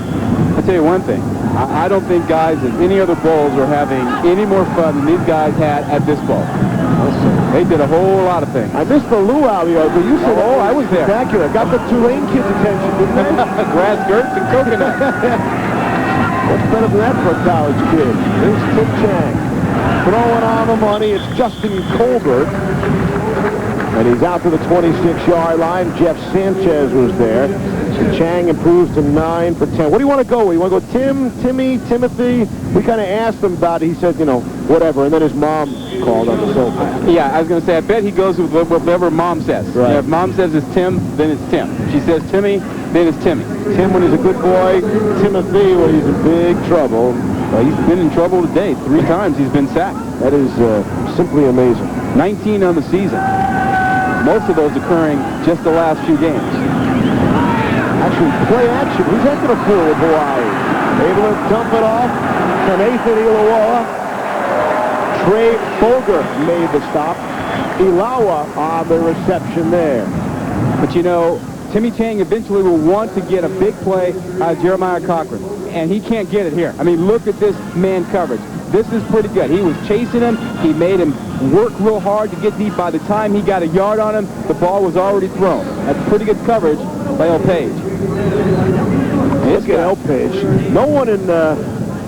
I'll tell you one thing. I don't think guys at any other bowls are having any more fun than these guys had at this bowl. They did a whole lot of things. I missed the luau the other day. You said, oh, I was there. Spectacular. Got the Tulane kids' attention, didn't they? Grass skirts and coconut. What's better than that for a college kid? Here's Tim Chang. Throwing on the money. It's Justin Colbert. And he's out to the 26-yard line. Jeff Sanchez was there. So Chang improves to 9 for 10. What do you want to go with? You want to go Tim, Timmy, Timothy? We kind of asked him about it. He said, you know, whatever. And then his mom called on the sofa. Yeah, I was going to say, I bet he goes with whatever mom says. Right. If mom says it's Tim, then it's Tim. If she says Timmy, then it's Timmy. Tim when he's a good boy. Timothy when he's in big trouble. Well, he's been in trouble today. 3 times he's been sacked. That is simply amazing. 19 on the season. Most of those occurring just the last few games. Actually, play action. Who's that going to pull with Hawaii? Able to dump it off to Nathan Ilawa. Trey Foger made the stop. Ilawa on the reception there. But you know, Timmy Chang eventually will want to get a big play out of Jeremiah Cochran. And he can't get it here. I mean, look at this man coverage. This is pretty good. He was chasing him. He made him work real hard to get deep. By the time he got a yard on him, the ball was already thrown. That's pretty good coverage by El Page. Look at El Page. No one in the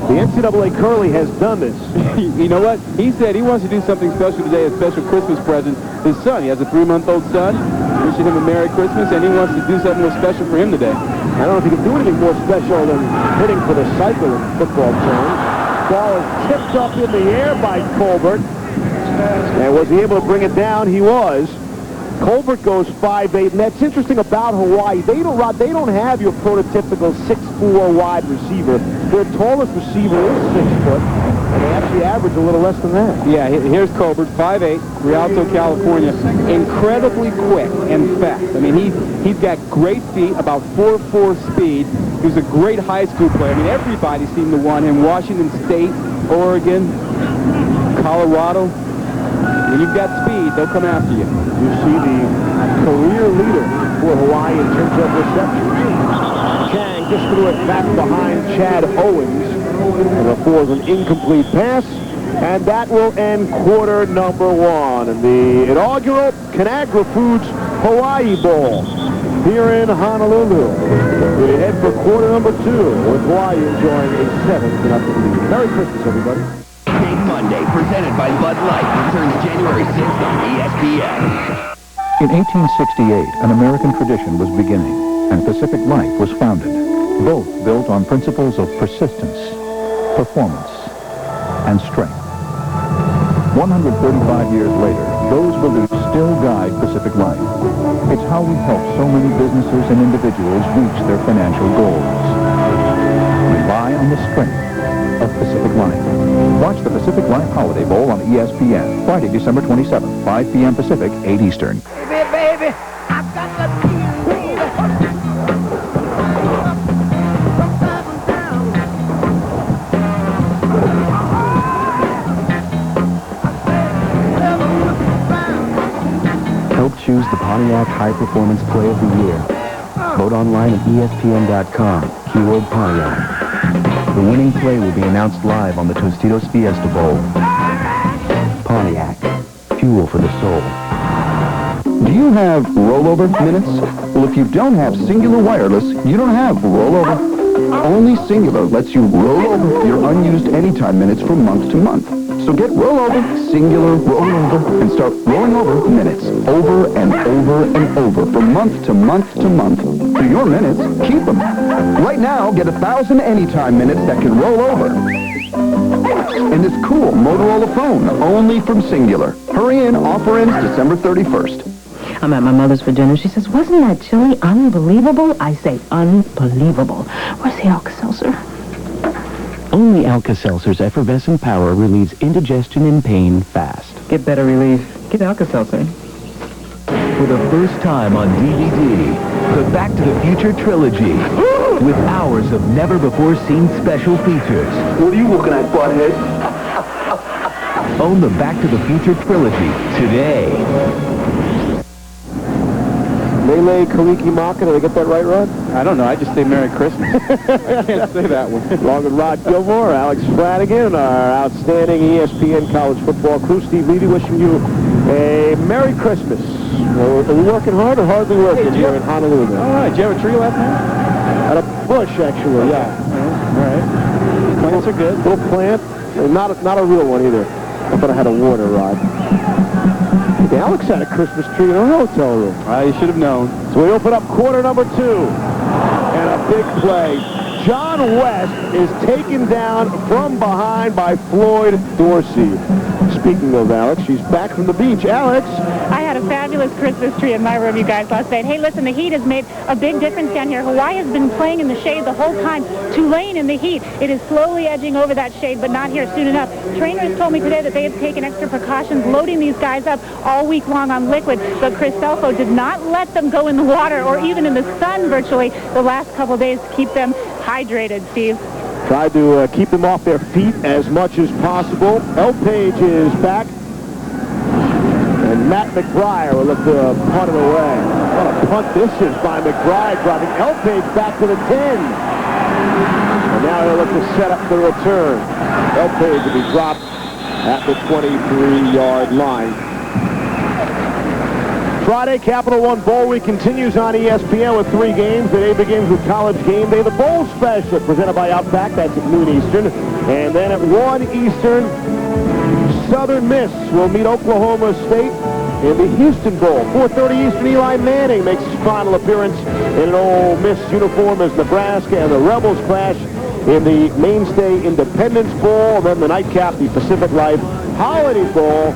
NCAA curling has done this. You know what? He said he wants to do something special today, a special Christmas present. His son, he has a 3-month-old son. Wishing him a Merry Christmas, and he wants to do something real special for him today. I don't know if he can do anything more special than hitting for the cycle in football terms. Ball is tipped up in the air by Colbert. And was he able to bring it down? He was. Colbert goes 5'8", and that's interesting about Hawaii. They don't have your prototypical 6'4" wide receiver. Their tallest receiver is 6 foot, and they actually average a little less than that. Yeah, here's Colbert, 5'8", Rialto, California. Incredibly quick and fast. I mean, he's got great feet, about 4.4 speed. He was a great high school player. I mean, everybody seemed to want him. Washington State, Oregon, Colorado. When you've got speed, they'll come after you. You see the career leader for Hawaii in terms of receptions. Chang just threw it back behind Chad Owens. And the four is an incomplete pass. And that will end quarter number 1 in the inaugural Conagra Foods Hawaii Bowl here in Honolulu. We head for quarter number 2 with Hawaii enjoying a 7-0 lead. Merry Christmas, everybody. Big Monday, presented by Bud Light, returns January 6th on ESPN. In 1868, an American tradition was beginning, and Pacific Life was founded, both built on principles of persistence, performance, and strength. 135 years later, those beliefs still guide Pacific Life. It's how we help so many businesses and individuals reach their financial goals. Rely on the strength of Pacific Life. Watch the Pacific Life Holiday Bowl on ESPN, Friday, December 27th, 5 p.m. Pacific, 8 Eastern. Baby, I've got the feeling, baby. Help choose the Pontiac High Performance Play of the Year. Vote online at ESPN.com, keyword Pontiac. The winning play will be announced live on the Tostitos Fiesta Bowl. Pontiac, fuel for the soul. Do you have rollover minutes? Well, if you don't have Singular Wireless, you don't have rollover. Only Singular lets you roll over your unused anytime minutes from month to month. So get rollover, Singular rollover, and start rolling over minutes over and over and over from month to month to month. For your minutes, keep them. Right now, get 1,000 anytime minutes that can roll over. And this cool Motorola phone, only from Singular. Hurry in, offer ends December 31st. I'm at my mother's for dinner. She says, wasn't that chili unbelievable? I say, unbelievable. Where's the Alka-Seltzer? Only Alka-Seltzer's effervescent power relieves indigestion and pain fast. Get better relief. Get Alka-Seltzer. For the first time on DVD, the Back to the Future trilogy, with hours of never-before-seen special features. What are you looking at, butthead? Own the Back to the Future trilogy today. Lele Kalikimaka. Did I get that right, Rod? I don't know. I just say Merry Christmas. I can't say that one. Along with Rod Gilmore, Alex Flanagan, our outstanding ESPN college football crew, Steve Levy, wishing you a Merry Christmas. Are we working hard or hardly working here in Honolulu? All right. Did you have a tree last night? At a bush, actually, yeah. All right. Plants are good. Little plant. Not a real one either. I thought I had a water rod. Alex had a Christmas tree in our hotel room. You should have known. So we open up quarter number 2. And a big play. John West is taken down from behind by Floyd Dorsey. Speaking of Alex, she's back from the beach. Alex. I had a fabulous Christmas tree in my room, you guys, last night. Hey, listen, the heat has made a big difference down here. Hawaii has been playing in the shade the whole time. Tulane in the heat. It is slowly edging over that shade, but not here soon enough. Trainers told me today that they have taken extra precautions loading these guys up all week long on liquid, but Chris Selfo did not let them go in the water or even in the sun virtually the last couple days to keep them hydrated, Steve. Tried to keep them off their feet as much as possible. El Page is back. And Matt McBride will look to punt it away. What a punt this is by McBride, driving El Page back to the 10. And now he'll look to set up the return. El Page will be dropped at the 23-yard line. Friday, Capital One Bowl Week continues on ESPN with 3 games. The day begins with College Game Day, the Bowl Special, presented by Outback. That's at noon Eastern. And then at 1 Eastern, Southern Miss will meet Oklahoma State in the Houston Bowl. 4:30 Eastern, Eli Manning makes his final appearance in an Ole Miss uniform as Nebraska and the Rebels clash in the Mainstay Independence Bowl. And then the nightcap, the Pacific Life Holiday Bowl.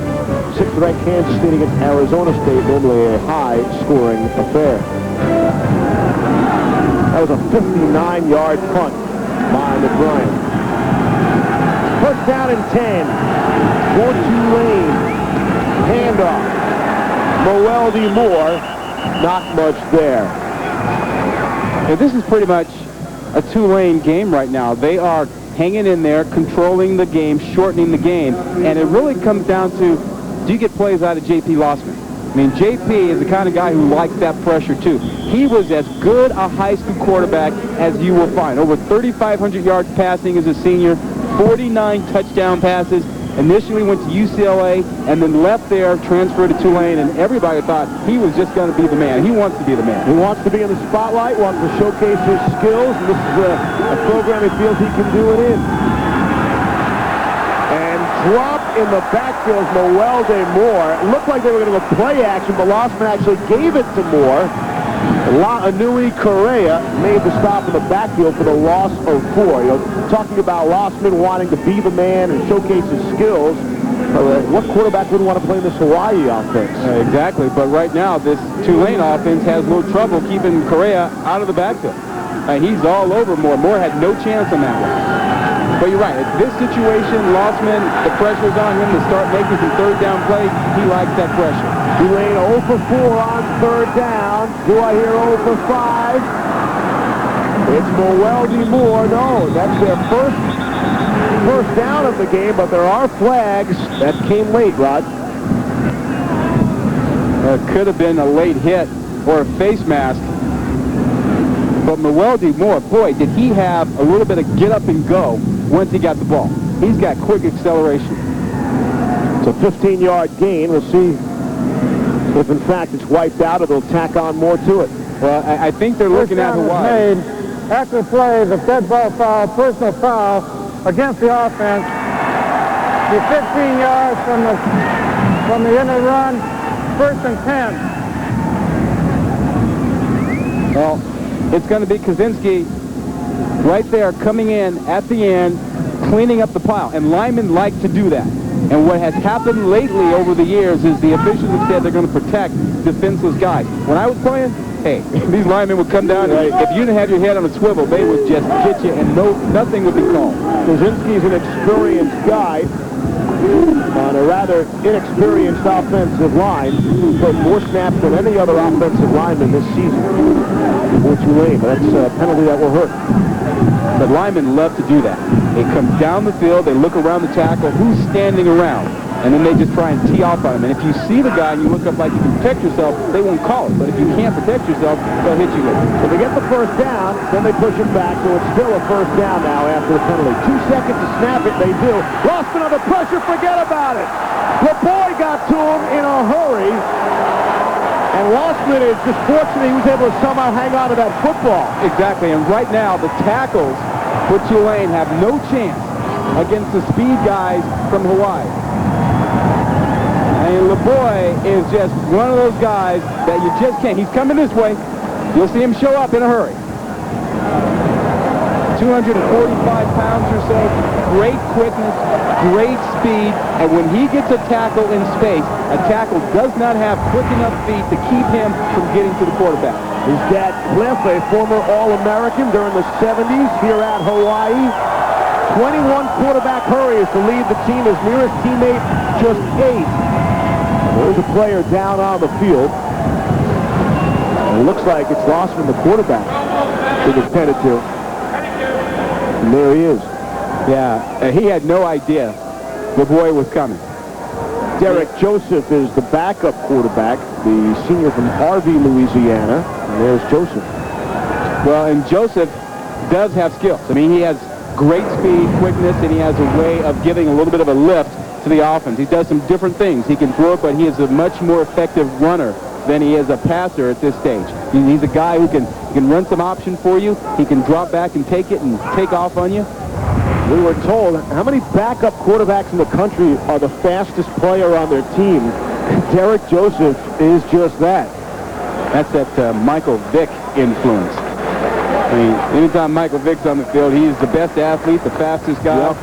6th-ranked Kansas State against Arizona State, normally a high-scoring affair. That was a 59-yard punt by McBride. First down and 10 for Tulane. Handoff. Moeldy Moore, not much there. And this is pretty much a Tulane game right now. They are hanging in there, controlling the game, shortening the game, and it really comes down to, do you get plays out of J.P. Lossman? I mean, J.P. is the kind of guy who likes that pressure, too. He was as good a high school quarterback as you will find. Over 3,500 yards passing as a senior, 49 touchdown passes. Initially went to UCLA and then left there, transferred to Tulane, and everybody thought he was just going to be the man. He wants to be the man. He wants to be in the spotlight, wants to showcase his skills, and this is a program he feels he can do it in. And drop in the backfield, Moeldy Moore. It looked like they were going to go play action, but Lossman actually gave it to Moore. Anui Correa made the stop in the backfield for the loss of 4. You know, talking about Lossman wanting to be the man and showcase his skills. What quarterback would want to play in this Hawaii offense? Exactly, but right now this Tulane offense has a little trouble keeping Correa out of the backfield. He's all over Moore. Moore had no chance on that one. But you're right. At this situation, Lossman, the pressure's on him to start making some third down plays. He likes that pressure. Tulane 0 for 4 on third down. Do I hear 0 for 5? It's Moeldy Moore. No, that's their first down of the game, but there are flags that came late, Rod. It could have been a late hit or a face mask. But Moeldy Moore, boy, did he have a little bit of get up and go once he got the ball. He's got quick acceleration. It's a 15-yard gain. We'll see if, in fact, it's wiped out or they'll tack on more to it. Well, I think they're looking at Hawaii. Made after the play, the dead ball foul, personal foul against the offense. The 15 yards from the end of the run, 1st and 10. Well, it's going to be Kaczynski right there coming in at the end, cleaning up the pile. And linemen like to do that. And what has happened lately over the years is the officials have said they're going to protect defenseless guys. When I was playing, hey, these linemen would come down, and if you didn't have your head on a swivel, they would just get you, and nothing would be called. Kaczynski's an experienced guy on a rather inexperienced offensive line. He's played more snaps than any other offensive lineman this season for Tulane, but that's a penalty that will hurt. But linemen love to do that. They come down the field, they look around the tackle, who's standing around. and then they just try and tee off on him. And if you see the guy and you look up like you can protect yourself, they won't call it. But if you can't protect yourself, they'll hit you with it. So they get the first down, then they push it back, so it's still a first down now after the penalty. 2 seconds to snap it, they do. Lossman under pressure, forget about it. LeBoy got to him in a hurry, and Lossman is just fortunate he was able to somehow hang on to that football. Exactly, and right now the tackles for Tulane have no chance against the speed guys from Hawaii. And LeBoy is just one of those guys that you just can't. He's coming this way. You'll see him show up in a hurry. 245 pounds or so, great quickness, great speed, and when he gets a tackle in space, a tackle does not have quick enough feet to keep him from getting to the quarterback. His dad, Cliff, a former All-American during the 70s here at Hawaii. 21 quarterback hurries to lead the team. His nearest teammate, just 8. There's a player down on the field. And it looks like it's Lossman, the quarterback, who was headed to. And there he is. Yeah, he had no idea LeBoy was coming. Derek Joseph is the backup quarterback, the senior from Harvey, Louisiana. And there's Joseph. Well, and Joseph does have skills. I mean, he has great speed, quickness, and he has a way of giving a little bit of a lift to the offense. He does some different things. He can throw it, but he is a much more effective runner than he is a passer at this stage. He's a guy who can run some option for you. He can drop back and take it and take off on you. We were told how many backup quarterbacks in the country are the fastest player on their team. Derek Joseph is just that. That's that Michael Vick influence. I mean, anytime Michael Vick's on the field, he's the best athlete, the fastest guy. Yep.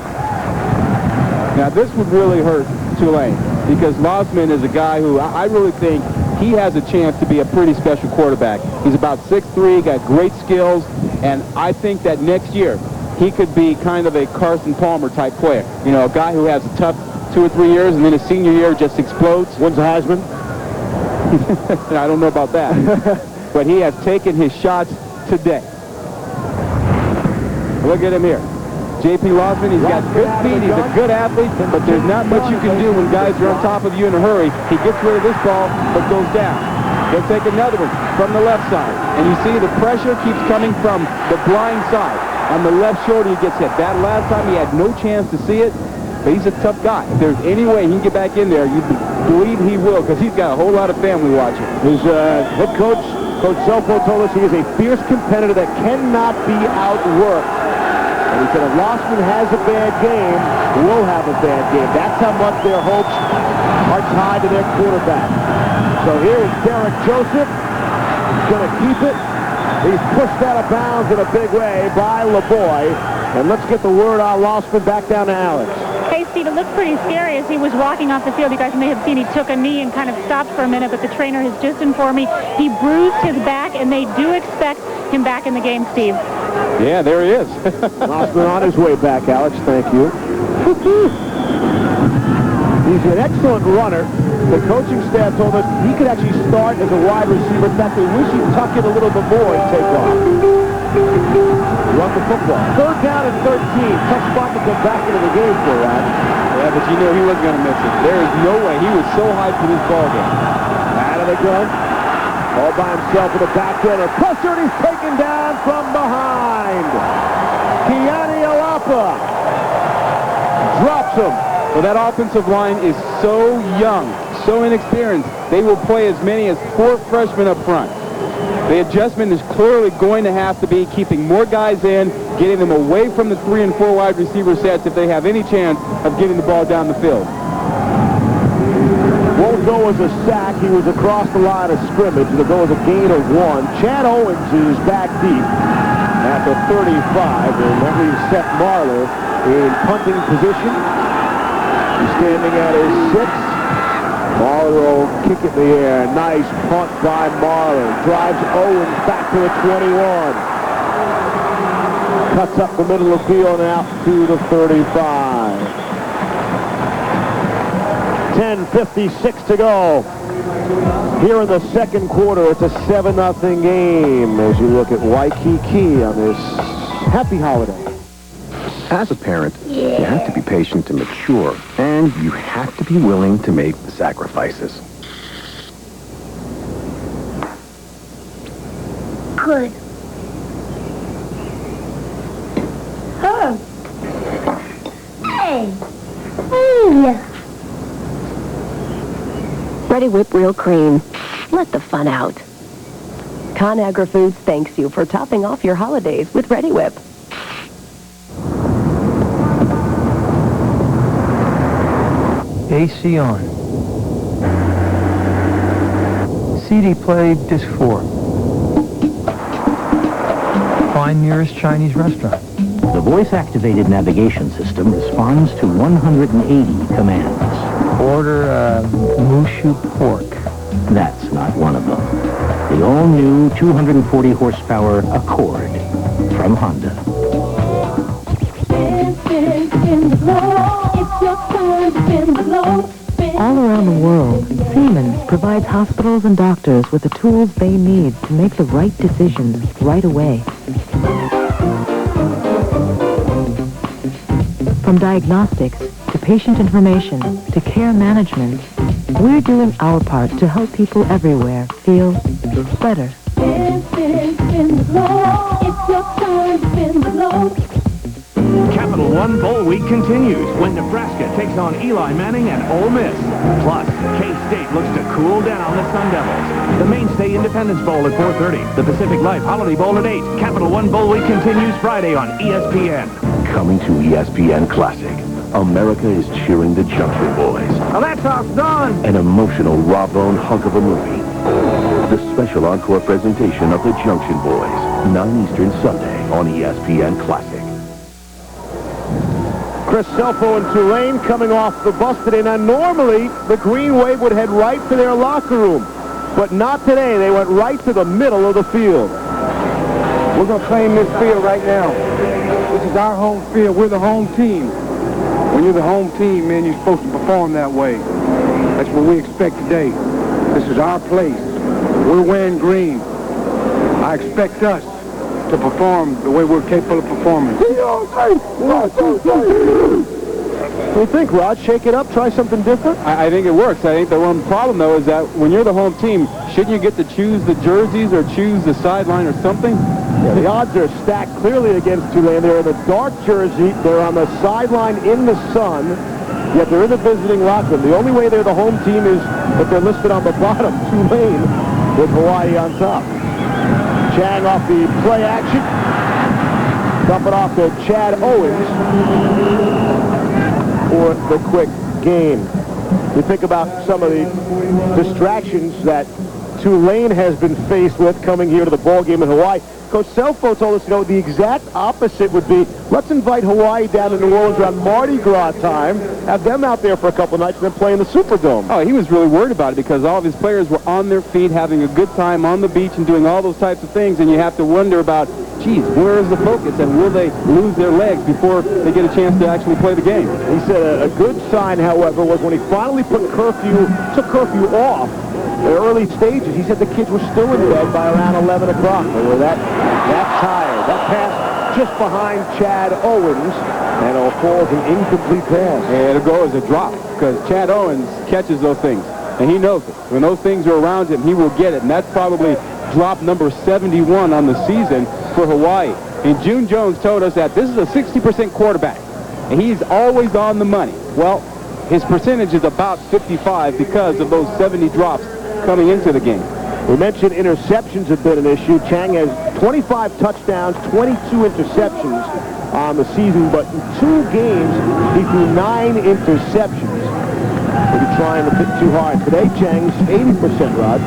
Now, this would really hurt Tulane because Lossman is a guy who I really think he has a chance to be a pretty special quarterback. He's about 6'3", got great skills, and I think that next year he could be kind of a Carson Palmer type player. You know, a guy who has a tough 2 or 3 years, and then his senior year just explodes. Wins the Heisman? I don't know about that. But he has taken his shots today. Look at him here. J.P. Lossman, he's got good speed, he's a good athlete, but there's not much you can do when guys are on top of you in a hurry. He gets rid of this ball, but goes down. He'll take another one from the left side. And you see the pressure keeps coming from the blind side. On the left shoulder, he gets hit. That last time, he had no chance to see it, but he's a tough guy. If there's any way he can get back in there, you believe he will, because he's got a whole lot of family watching. His head coach, Coach Zelfo, told us he is a fierce competitor that cannot be outworked. And he said if Lossman has a bad game, we'll have a bad game. That's how much their hopes are tied to their quarterback. So here is Derek Joseph. He's going to keep it. He's pushed out of bounds in a big way by LeBoy. And let's get the word on Lossman back down to Alex. Hey, Steve, it looked pretty scary as he was walking off the field. You guys may have seen he took a knee and kind of stopped for a minute, but the trainer has just informed me he bruised his back, and they do expect him back in the game, Steve. Yeah, there he is. Lossman on his way back, Alex. Thank you. He's an excellent runner. The coaching staff told us he could actually start as a wide receiver. In fact, they wish he'd tuck it a little bit more and take off. Run the football. 3rd down and 13. Tough spot to get back into the game for that. Yeah, but you know he wasn't going to miss it. There is no way. He was so hyped for this ball game. Out of the gun. All by himself in the back end. Pressure, and he's taken down from behind. Keani Alapa drops him. Well, that offensive line is so young, so inexperienced. They will play as many as 4 freshmen up front. The adjustment is clearly going to have to be keeping more guys in, getting them away from the 3 and 4 wide receiver sets if they have any chance of getting the ball down the field. Won't go as a sack. He was across the line of scrimmage. It'll go as a gain of 1. Chad Owens is back deep at the 35, and that leaves Seth Marler in punting position. He's standing at his 6. Marler will kick it in the air. Nice punt by Marler. Drives Owens back to the 21. Cuts up the middle of the field and out to the 35. 10:56 to go. Here in the second quarter, it's a 7-0 game as you look at Waikiki on this happy holiday. As a parent, you have to be patient and mature and And you have to be willing to make sacrifices. Good. Oh. Hey. Hey. Ready Whip Real Cream. Let the fun out. ConAgra Foods thanks you for topping off your holidays with Ready Whip. AC on. CD play, disc 4. Find nearest Chinese restaurant. The voice-activated navigation system responds to 180 commands. Order Mushu pork. That's not one of them. The all-new 240 horsepower Accord from Honda. All around the world, Siemens provides hospitals and doctors with the tools they need to make the right decisions right away. From diagnostics to patient information to care management, we're doing our part to help people everywhere feel better. Capital One Bowl Week continues when Nebraska takes on Eli Manning and Ole Miss. Plus, K-State looks to cool down the Sun Devils. The Mainstay Independence Bowl at 4:30. The Pacific Life Holiday Bowl at 8. Capital One Bowl Week continues Friday on ESPN. Coming to ESPN Classic, America is cheering the Junction Boys. Now that's how it's done. An emotional raw-bone hunk of a movie. The special encore presentation of the Junction Boys, 9 Eastern Sunday on ESPN Classic. Chris Selfo and Tulane coming off the bus today. Now, normally, the Green Wave would head right to their locker room, but not today. They went right to the middle of the field. We're going to claim this field right now. This is our home field. We're the home team. When you're the home team, man, you're supposed to perform that way. That's what we expect today. This is our place. We're wearing green. I expect us to perform the way we're capable of performing. What do you think, Rod? Shake it up? Try something different? I think it works. I think the one problem, though, is that when you're the home team, shouldn't you get to choose the jerseys or choose the sideline or something? Yeah, the odds are stacked clearly against Tulane. They're in the dark jersey. They're on the sideline in the sun, yet they're in the visiting locker room. The only way they're the home team is if they're listed on the bottom, Tulane, with Hawaii on top. Chang off the play action. Dump it off to Chad Owens for the quick game. You think about some of the distractions that Tulane has been faced with coming here to the ball game in Hawaii. Coach Selfo told us, the exact opposite would be, let's invite Hawaii down to New Orleans around Mardi Gras time, have them out there for a couple nights, and then play in the Superdome. Oh, he was really worried about it because all of his players were on their feet, having a good time on the beach and doing all those types of things, and you have to wonder about, geez, where is the focus, and will they lose their legs before they get a chance to actually play the game? He said a good sign, however, was when he finally took curfew off in the early stages. He said the kids were still in bed by around 11 o'clock. They were that tired. That pass just behind Chad Owens, and it'll fall as an incomplete pass. And it'll go as a drop because Chad Owens catches those things, and he knows it. When those things are around him, he will get it, and that's probably drop number 71 on the season for Hawaii. And June Jones told us that this is a 60% quarterback, and he's always on the money. Well, his percentage is about 55 because of those 70 drops coming into the game. We mentioned interceptions have been an issue. Chang has 25 touchdowns, 22 interceptions on the season, but in 2 games, he threw 9 interceptions. Maybe trying to hit too hard. Today, Chang's 80%, Rod.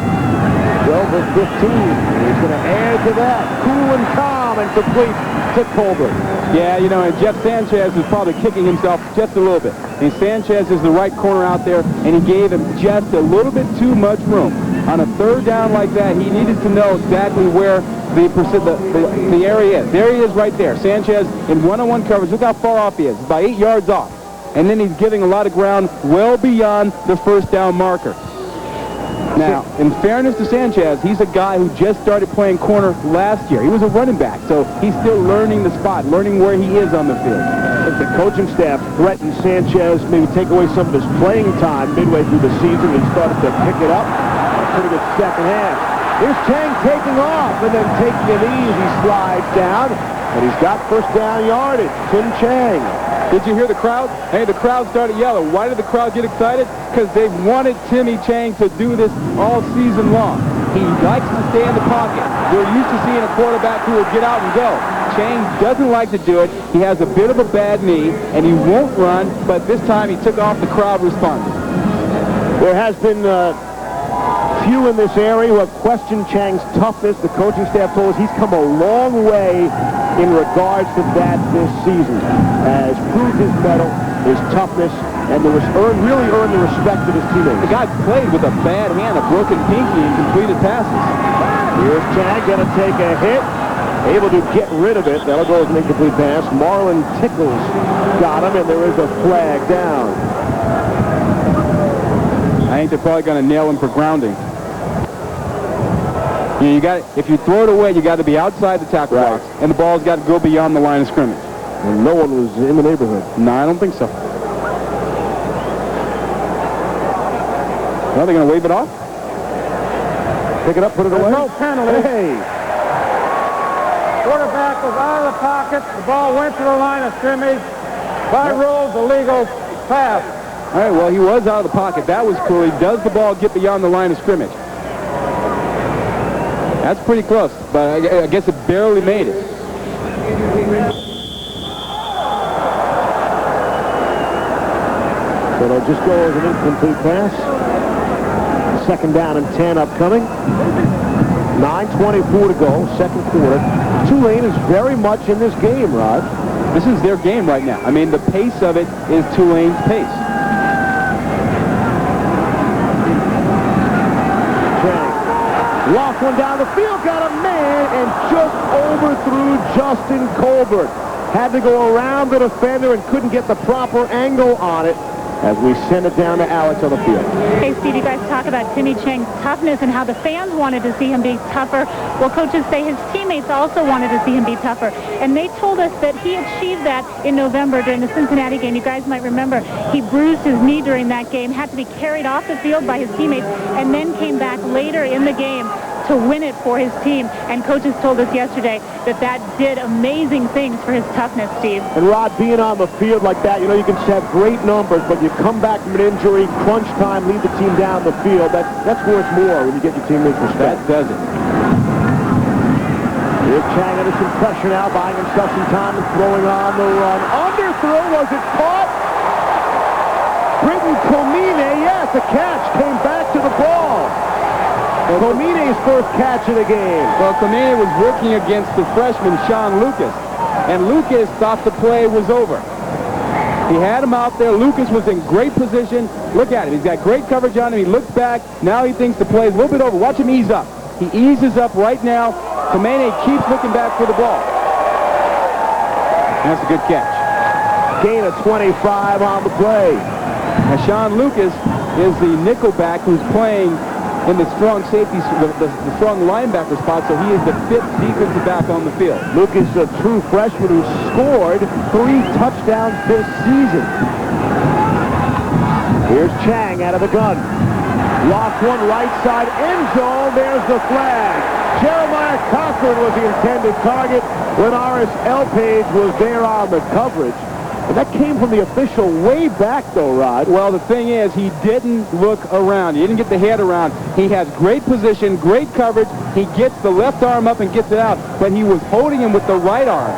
12 of 15. And he's going to add to that. Cool and calm and complete to Colbert. Yeah, and Jeff Sanchez is probably kicking himself just a little bit. And Sanchez is the right corner out there, and he gave him just a little bit too much room. On a 3rd down like that, he needed to know exactly where the area is. There he is right there. Sanchez in one-on-one coverage. Look how far off he is. About 8 yards off. And then he's giving a lot of ground well beyond the 1st down marker. Now, in fairness to Sanchez, he's a guy who just started playing corner last year. He was a running back, so he's still learning the spot, learning where he is on the field. If the coaching staff threatened Sanchez, maybe take away some of his playing time midway through the season, he started to pick it up. A pretty good second half. Here's Chang taking off and then taking an easy slide down. And he's got first down yardage. Tim Chang. Did you hear the crowd? Hey, the crowd started yelling. Why did the crowd get excited? Because they've wanted Timmy Chang to do this all season long. He likes to stay in the pocket. We're used to seeing a quarterback who will get out and go. Chang doesn't like to do it. He has a bit of a bad knee, and he won't run, but this time he took off. The crowd responded. There has been few in this area who have questioned Chang's toughness. The coaching staff told us he's come a long way in regards to that this season. Has proved his mettle, his toughness, and really earned the respect of his teammates. The guy played with a bad hand, a broken pinky, and completed passes. Here's Chang going to take a hit. Able to get rid of it. That'll go as an incomplete pass. Marlon Tickles got him, and there is a flag down. I think they're probably going to nail him for grounding. You got, if you throw it away, you got to be outside the tackle box, and the ball's got to go beyond the line of scrimmage. And no one was in the neighborhood. No, I don't think so. Well, they're going to wave it off. Pick it up, put it away. No penalty. Hey. Quarterback was out of the pocket. The ball went to the line of scrimmage. By rule, the legal pass. All right, well, he was out of the pocket. That was cool. Does the ball get beyond the line of scrimmage? That's pretty close, but I guess it barely made it. So it'll just go as an incomplete pass. Second down and 10 upcoming. 9:24 to go, second quarter. Tulane is very much in this game, Rod. This is their game right now. I mean, the pace of it is Tulane's pace. Lost one down the field, got a man, and just overthrew Justin Colbert. Had to go around the defender and couldn't get the proper angle on it as we send it down to Alex on the field. Hey, Steve, you guys talk about Timmy Chang's toughness and how the fans wanted to see him be tougher. Well, coaches say his teammates also wanted to see him be tougher. And they told us that he achieved that in November during the Cincinnati game. You guys might remember he bruised his knee during that game, had to be carried off the field by his teammates, and then came back later in the game to win it for his team. And coaches told us yesterday that that did amazing things for his toughness, Steve. And Rod, being on the field like that, you know, you can have great numbers, but you come back from an injury, crunch time, lead the team down the field. That's worth more when you get your teammates respect. That does it. Here's Chang under some pressure now, buying himself some time and throwing on the run. Underthrow, was it caught? Britton Comine, yes, a catch, came back to the ball. Comine's first catch of the game. Well, Comine was working against the freshman, Sean Lucas, and Lucas thought the play was over. He had him out there. Lucas was in great position. Look at him. He's got great coverage on him. He looks back. Now he thinks the play is a little bit over. Watch him ease up. He eases up right now. Comine keeps looking back for the ball. That's a good catch. Gain of 25 on the play. Now, Sean Lucas is the nickelback who's playing in the strong safety, the strong linebacker spot, so he is the fifth defensive back on the field. Lucas, a true freshman who scored 3 touchdowns this season. Here's Chang out of the gun. Lost one right side end zone. There's the flag. Jeremiah Cochran was the intended target when Horace Elpage was there on the coverage. And that came from the official way back, though, Rod. Well, the thing is, he didn't look around. He didn't get the head around. He has great position, great coverage. He gets the left arm up and gets it out, but he was holding him with the right arm.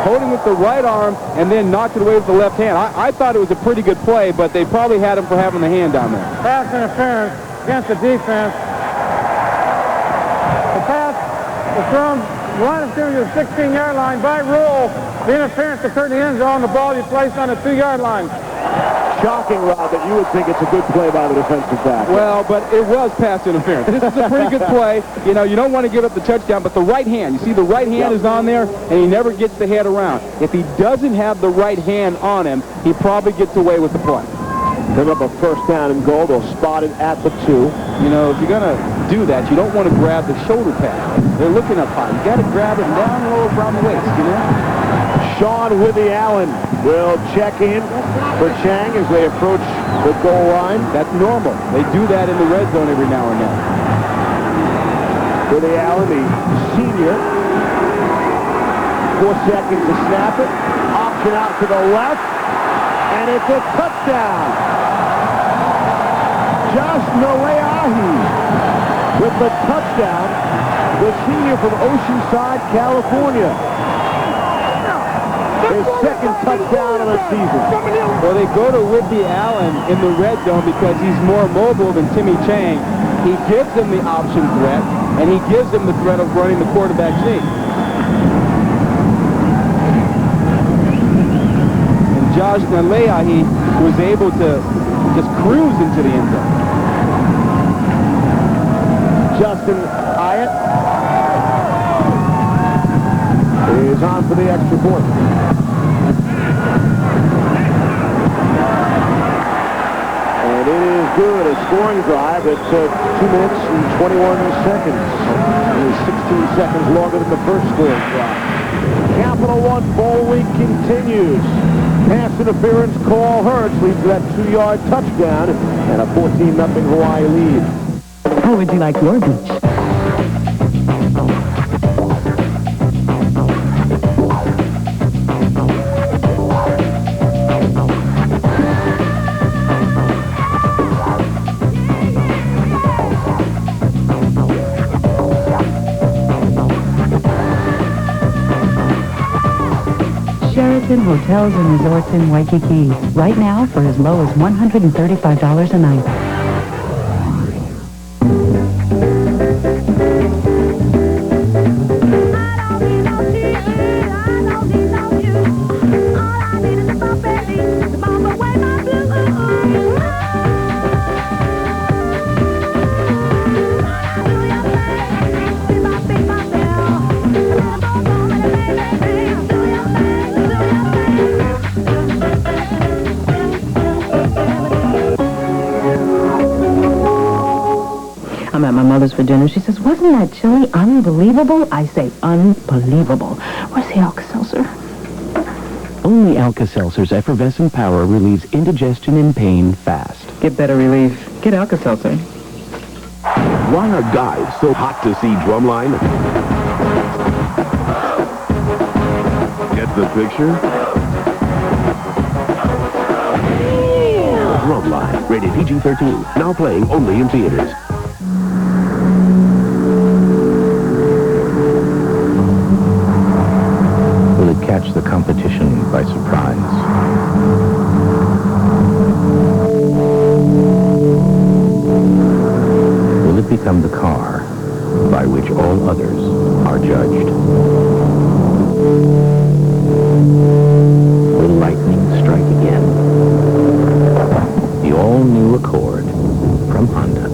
Holding with the right arm and then knocked it away with the left hand. I thought it was a pretty good play, but they probably had him for having the hand down there. Pass interference against the defense. The pass was thrown line of scrimmage to the 16-yard line. By rule, the interference occurred in the end zone. The ball you placed on the 2-yard line. Shocking, Rob, that you would think it's a good play by the defensive back. Well, but it was pass interference. This is a pretty good play. You know, you don't want to give up the touchdown, but the right hand, you see the right hand is on there, and he never gets the head around. If he doesn't have the right hand on him, he probably gets away with the play. Pick up a first down and goal. They'll spot it at the 2. You know, if you're going to do that, you don't want to grab the shoulder pad. They're looking up high. You got to grab it down low around the waist, you know? Sean Withy Allen will check in for Chang as they approach the goal line. That's normal. They do that in the red zone every now and then. Withy Allen, the senior. 4 seconds to snap it. Option out to the left. And it's a touchdown. Josh Noleahi with the touchdown. The senior from Oceanside, California. His second touchdown of the season. Well, they go to Whitby Allen in the red zone because he's more mobile than Timmy Chang. He gives him the option threat, and he gives him the threat of running the quarterback sneak. And Josh Noleahi was able to just cruise into the end zone. Justin Hyatt is on for the extra point. And it is good. A scoring drive. It's 2 minutes and 21 seconds. It is 16 seconds longer than the first scoring drive. Capital One Bowl Week continues. Pass interference call hurts, leads to that 2-yard touchdown and a 14-0 Hawaii lead. How would you like your beach? Sheraton Hotels and Resorts in Waikiki. Right now for as low as $135 a night. I'm at my mother's for dinner. She says, wasn't that chili unbelievable? I say, unbelievable. Where's the Alka-Seltzer? Only Alka-Seltzer's effervescent power relieves indigestion and pain fast. Get better relief. Get Alka-Seltzer. Why are guys so hot to see Drumline? Get the picture? Drumline, rated PG-13, now playing only in theaters. Will it catch the competition by surprise? Will it become the car by which all others are judged? Will lightning strike again? The all-new Accord from Honda.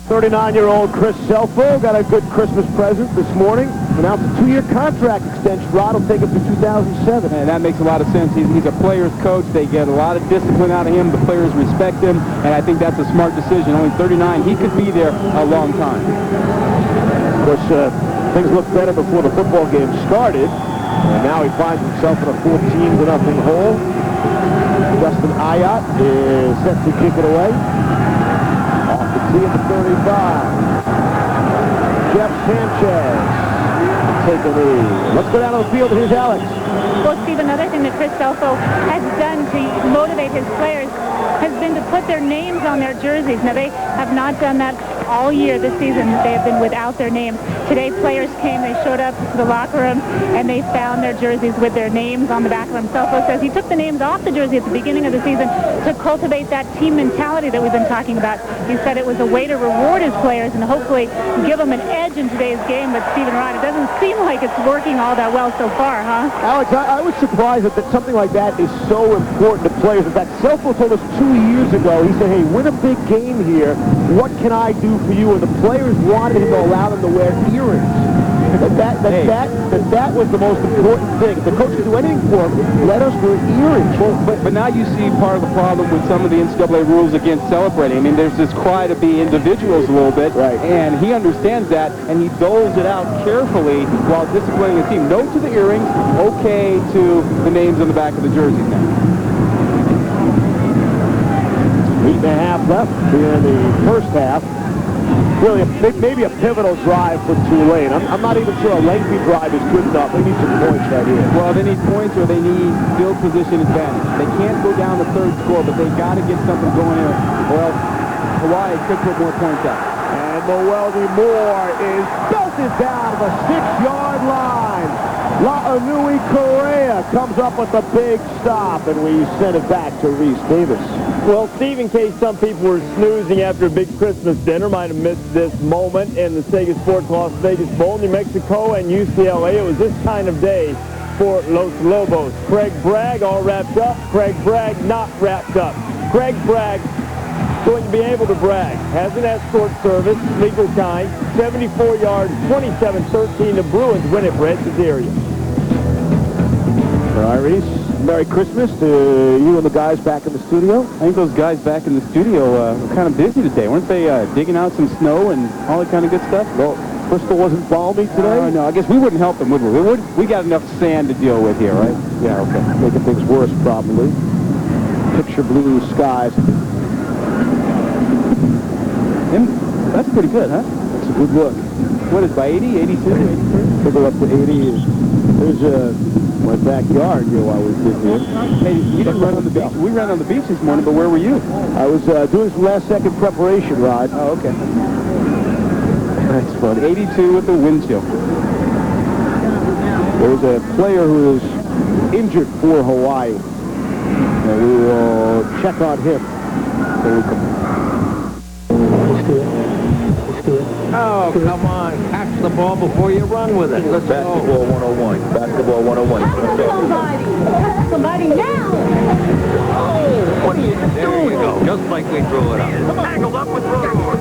39-year-old Chris Selfo got a good Christmas present this morning. Announced a 2-year contract extension. Rod will take him through 2007. And that makes a lot of sense. He's a player's coach. They get a lot of discipline out of him. The players respect him. And I think that's a smart decision. Only 39. He could be there a long time. Of course, things looked better before the football game started. And now he finds himself in a 14-0 hole. Justin Ayat is set to kick it away. Off the tee at the 35. Jeff Sanchez take a lead. Let's go down to the field. Here's Alex. Well, Steve, another thing that Chris Selfo has done to motivate his players has been to put their names on their jerseys. Now, they have not done that all year this season. They have been without their names. Today, players came, they showed up to the locker room, and they found their jerseys with their names on the back of them. Selfo says he took the names off the jersey at the beginning of the season to cultivate that team mentality that we've been talking about. He said it was a way to reward his players and hopefully give them an edge in today's game. But Stephen Ryan, it doesn't seem like it's working all that well so far, huh? Alex, I was surprised that something like that is so important to players. In fact, Selfo told us 2 years ago, he said, hey, win a big game here. What can I do for you? And the players wanted him to allow them to wear earrings. That was the most important thing. If the coach could do anything for him, let us wear earrings. Well, but now you see part of the problem with some of the NCAA rules against celebrating. I mean, there's this cry to be individuals a little bit, right? And he understands that, and he doles it out carefully while disciplining the team. No to the earrings, okay to the names on the back of the jerseys now. 8.5 left here in the first half. Really, maybe a pivotal drive for Tulane. I'm not even sure a lengthy drive is good enough. They need some points right here. Well, they need points or they need field position advantage. They can't go down the third score, but they've got to get something going here, or else Hawaii could put more points up. And Moeldy Moore is belted down the 6-yard line. La'anui Correa comes up with a big stop, and we send it back to Reese Davis. Well, Steve, in case some people were snoozing after a big Christmas dinner, might have missed this moment in the Sega Sports Las Vegas Bowl, New Mexico and UCLA. It was this kind of day for Los Lobos. Craig Bragg all wrapped up. Craig Bragg not wrapped up. Craig Bragg going to be able to brag. Has an escort service, legal kind, 74 yards, 27-13. The Bruins win it, Brett Cesario. All right, Reese. Merry Christmas to you and the guys back in the studio. I think those guys back in the studio were kind of busy today. Weren't they digging out some snow and all that kind of good stuff? Well, Bristol wasn't balmy today? No, I guess we wouldn't help them, would we? We got enough sand to deal with here, right? Yeah, okay. Making things worse, probably. Picture blue skies. And that's pretty good, huh? It's a good look. What is it, by 80, 82, 83? We'll go up to 80. There's my backyard here while we've been here. Hey, you didn't run on the beach. We ran on the beach this morning, but where were you? I was doing some last-second preparation, Rod. Oh, okay. That's fun. 82 with the wind chill. There's a player who is injured for Hawaii. And we will check on him. Oh, come on. Catch the ball before you run with it. Let's Basketball 101. Basketball 101. Somebody now! Oh, what are you doing? There you go. Just like we threw it up. Tangled up with Rotor.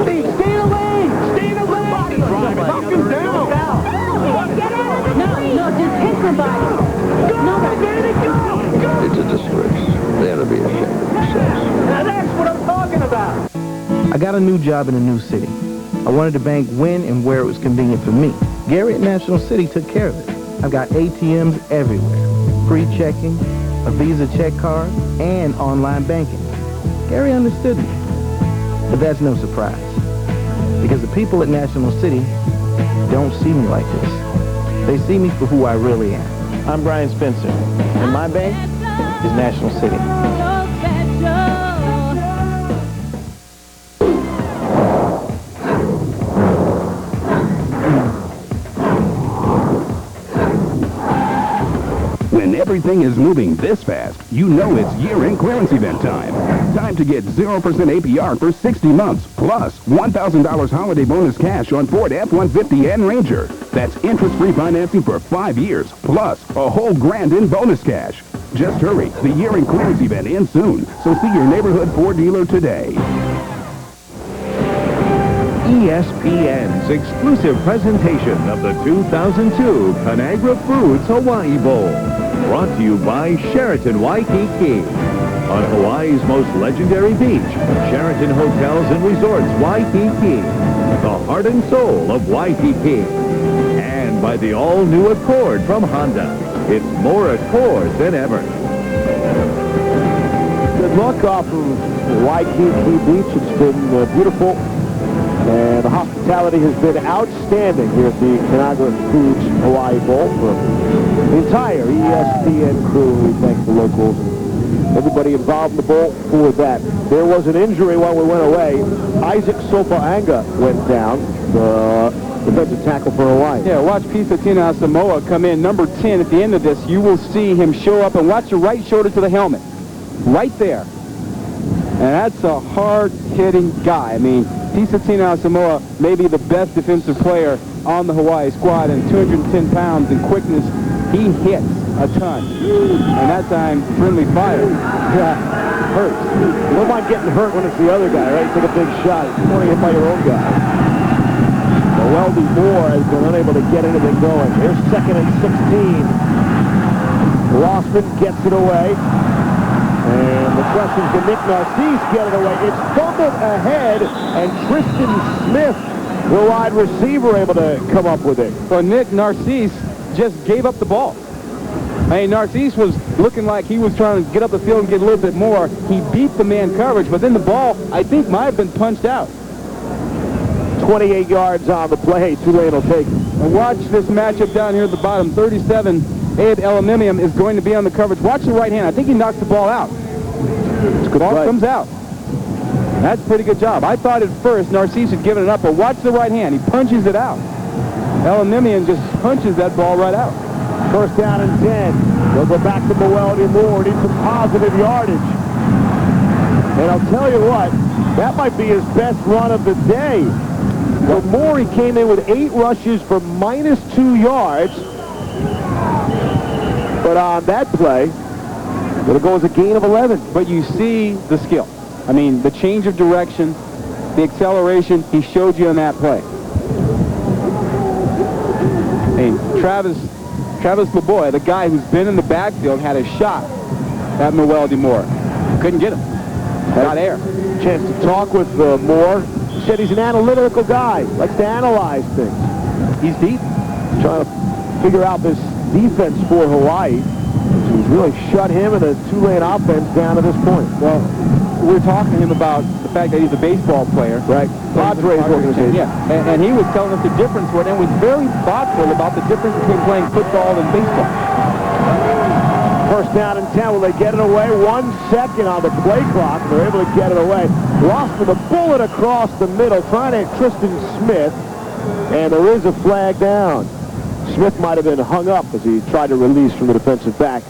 Stay in the lane! Stay in the lane! Knock him down! Get out of the lane! No, just hit somebody. Go, baby, go! It's a disgrace. They ought to be ashamed of themselves. Now that's what I'm talking about! I got a new job in a new city. I wanted to bank when and where it was convenient for me. Gary at National City took care of it. I've got ATMs everywhere, free checking, a Visa check card, and online banking. Gary understood me. But that's no surprise, because the people at National City don't see me like this. They see me for who I really am. I'm Brian Spencer, and my bank is National City. When everything is moving this fast, you know it's year-end clearance event time. Time to get 0% APR for 60 months, plus $1,000 holiday bonus cash on Ford F-150 and Ranger. That's interest-free financing for 5 years, plus a whole grand in bonus cash. Just hurry, the year-end clearance event ends soon, so see your neighborhood Ford dealer today. ESPN's exclusive presentation of the 2002 Conagra Foods Hawaii Bowl. Brought to you by Sheraton Waikiki. On Hawaii's most legendary beach, Sheraton Hotels and Resorts Waikiki. The heart and soul of Waikiki. And by the all-new Accord from Honda. It's more Accord than ever. Good luck off of Waikiki Beach. It's been beautiful. And the hospitality has been outstanding here at the Conagra Foods Hawaii Bowl. For the entire ESPN crew, we thank the locals and everybody involved in the bowl for that. There was an injury while we went away. Isaac Sopaanga went down, the defensive tackle for Hawaii. Yeah, watch Pisatina Samoa come in, number 10 at the end of this. You will see him show up, and watch the right shoulder to the helmet. Right there. And that's a hard-hitting guy. I mean, Pisatina Samoa may be the best defensive player on the Hawaii squad, and 210 pounds in quickness. He hits a ton. And that time, friendly fire. Yeah, hurts. You don't mind getting hurt when it's the other guy, right? You took a big shot. You want to hit by your own guy. Weldy Moore has been unable to get anything going. Here's 2nd and 16. Rossman gets it away. And the question is, can Nick Narcisse get it away? It's fumbled ahead, and Tristan Smith, the wide receiver, able to come up with it. Well, Nick Narcisse just gave up the ball. I mean, Narcisse was looking like he was trying to get up the field and get a little bit more. He beat the man coverage, but then the ball, I think, might have been punched out. 28 yards on the play. Tulane will take it. And watch this matchup down here at the bottom. 37, Abe Elamimium is going to be on the coverage. Watch the right hand. I think he knocks the ball out. The ball comes out. That's a pretty good job. I thought at first Narcisse had given it up, but watch the right hand. He punches it out. Elamimium just punches that ball right out. 1st down and 10. They'll go back to Weldy Moore. Need some positive yardage. And I'll tell you what, that might be his best run of the day. But Moore, he came in with 8 rushes for -2 yards. But on that play, it'll go as a gain of 11. But you see the skill. I mean, the change of direction, the acceleration, he showed you on that play. Hey, Travis Baboy, the guy who's been in the backfield, had a shot at Weldy Moore. Couldn't get him. Got air. Chance to talk with Moore. He said he's an analytical guy. Likes to analyze things. He's deep. Trying to figure out this defense for Hawaii. He's really shut him and the Tulane offense down to this point. Well, we were talking to him about the fact that he's a baseball player. Right. Padres organization. Yeah. And he was telling us the difference, and was very thoughtful about the difference between playing football and baseball. 1st down and 10. Will they get it away? 1 second on the play clock. They're able to get it away. Lost with a bullet across the middle, trying to hit Tristan Smith. And there is a flag down. Smith might have been hung up as he tried to release from the defensive back.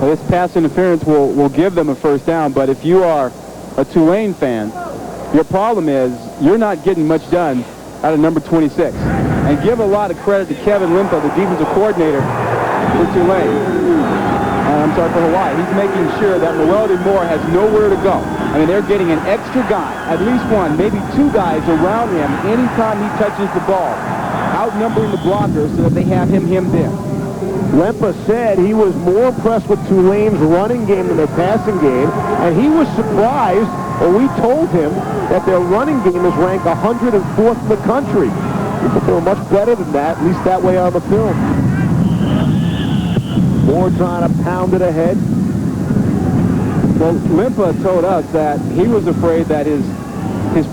Well, this pass interference will give them a 1st down, but if you are a Tulane fan, your problem is you're not getting much done out of number 26. And give a lot of credit to Kevin Limpa, the defensive coordinator for Tulane. I'm sorry, for Hawaii. He's making sure that Weldy Moore has nowhere to go. I mean, they're getting an extra guy, at least 1, maybe 2 guys around him anytime he touches the ball, outnumbering the blockers so that they have him hemmed in. Lempa said he was more impressed with Tulane's running game than their passing game, and he was surprised, or we told him, that their running game is ranked 104th in the country. But they were much better than that, at least that way on the film. Moore trying to pound it ahead. Well, Limpa told us that he was afraid that his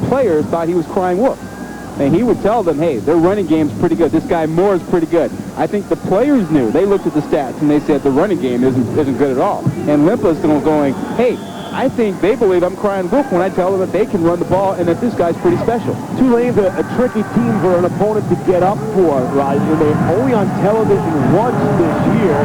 players thought he was crying wolf. And he would tell them, hey, their running game's pretty good. This guy Moore is pretty good. I think the players knew. They looked at the stats and they said the running game isn't good at all. And Limpa's going, hey, I think they believe I'm crying wolf when I tell them that they can run the ball and that this guy's pretty special. Tulane's a tricky team for an opponent to get up for, right? They're only on television once this year.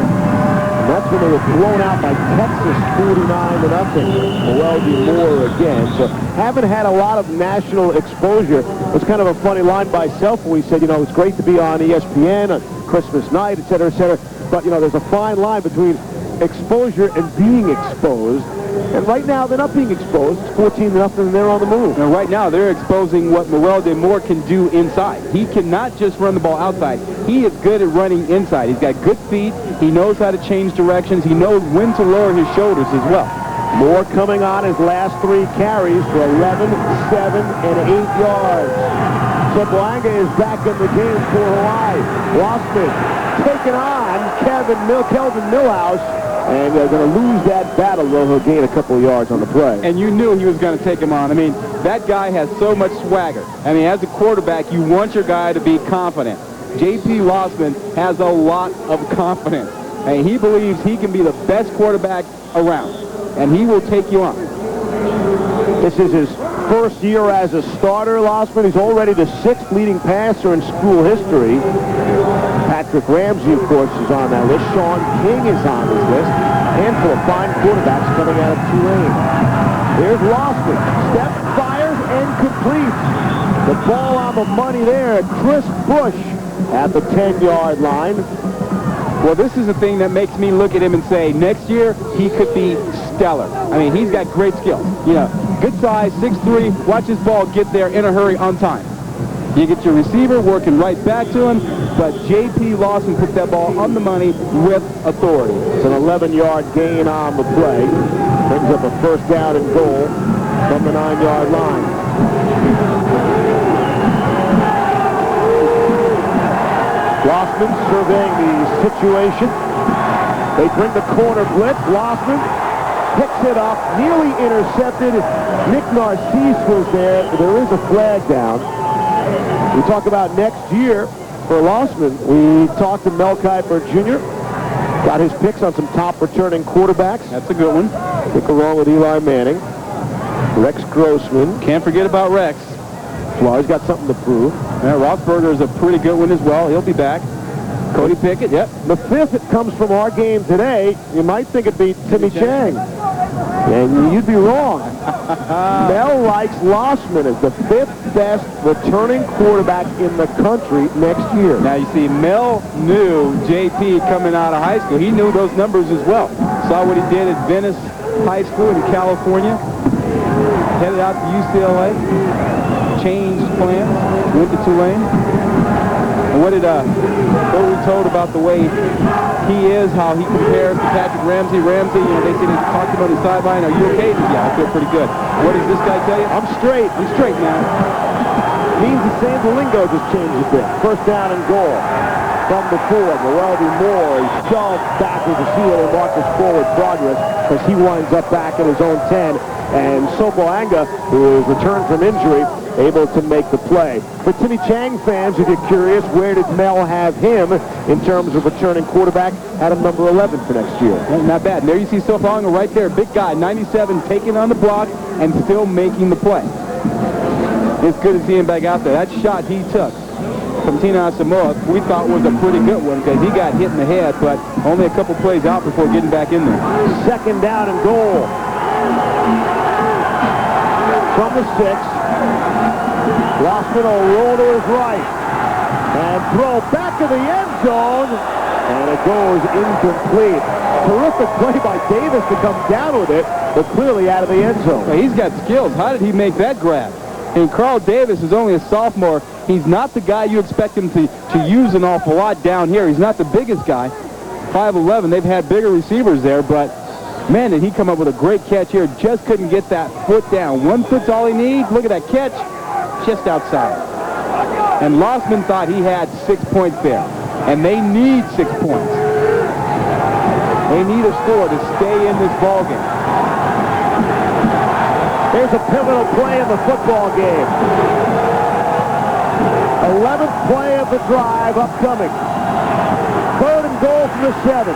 And that's when they were blown out by Texas 49-0. Weldy Moore again. So haven't had a lot of national exposure. It was kind of a funny line by Self when we said, it's great to be on ESPN on Christmas night, et cetera, et cetera. But, there's a fine line between exposure and being exposed. And right now, they're not being exposed. It's 14-0, and they're on the move. Now, right now, they're exposing what Weldy Moore can do inside. He cannot just run the ball outside. He is good at running inside. He's got good feet. He knows how to change directions. He knows when to lower his shoulders as well. Moore coming on his last 3 carries for 11, 7, and 8 yards. Zablanga is back in the game for Hawaii. Rossman taking on Kelvin Millhouse. And they're going to lose that battle, though he'll gain a couple of yards on the play. And you knew he was going to take him on. I mean, that guy has so much swagger. I mean, as a quarterback, you want your guy to be confident. J.P. Lossman has a lot of confidence. And he believes he can be the best quarterback around. And he will take you on. This is his first year as a starter, Lossman. He's already the 6th leading passer in school history. Patrick Ramsey, of course, is on that list. Sean King is on this list. A handful of fine quarterbacks coming out of Tulane. Here's Lossman. Step, fires, and completes. The ball on the money there. Chris Bush at the 10-yard line. Well, this is the thing that makes me look at him and say, next year, he could be stellar. I mean, he's got great skills. You know, good size, 6'3", watch his ball get there in a hurry on time. You get your receiver working right back to him, but J.P. Lawson put that ball on the money with authority. It's an 11-yard gain on the play. Brings up a first down and goal from the 9-yard line. Lossman surveying the situation. They bring the corner blitz. Lossman picks it up, nearly intercepted. Nick Narcisse was there. There is a flag down. We talk about next year for Lossman. We talked to Mel Kiper Jr. Got his picks on some top returning quarterbacks. That's a good one. Pick along with Eli Manning. Rex Grossman. Can't forget about Rex. Flores got something to prove. Yeah, Roethlisberger is a pretty good one as well. He'll be back. Cody Pickett, yep. The fifth that comes from our game today, you might think it'd be Timmy Chang. And you'd be wrong. Mel likes Lossman as the fifth best returning quarterback in the country next year. Now, you see, Mel knew J.P. coming out of high school. He knew those numbers as well. Saw what he did at Venice High School in California. Headed out to UCLA. Changed plans. Went to Tulane. And what were we told about the way he is, how he compares to Patrick Ramsey? Ramsey, you know, they say they talked about his sideline. Are you okay? Yeah, I feel pretty good. What does this guy tell you? I'm straight. I'm straight now. Means the same. The lingo just changed a bit. First down and goal from the 4. Morelby Moore is shoved backwards to see whether he marches forward progress because he winds up back at his own 10. And Sopoanga, who is returned from injury, able to make the play. For Timmy Chang fans who get curious, where did Mel have him in terms of returning quarterback? Had him number 11 for next year. Well, not bad. And there you see Sopoanga right there, big guy, 97, taking on the block and still making the play. It's good to see him back out there. That shot he took from Tina Samoa, we thought was a pretty good one because he got hit in the head, but only a couple plays out before getting back in there. Second down and goal. From the 6. Lossman will roll to his right and throw back to the end zone, and it goes incomplete. Terrific play by Davis to come down with it, but clearly out of the end zone. Well, he's got skills. How did he make that grab? And Carl Davis is only a sophomore. He's not the guy you expect him to use an awful lot down here. He's not the biggest guy, 5'11". They've had bigger receivers there, but man, did he come up with a great catch here. Just couldn't get that foot down. 1 foot's all he needs. Look at that catch. Just outside. And Lossman thought he had 6 points there. And they need 6 points. They need a score to stay in this ball game. Here's a pivotal play in the football game. 11th play of the drive upcoming. 3rd and goal from the 7.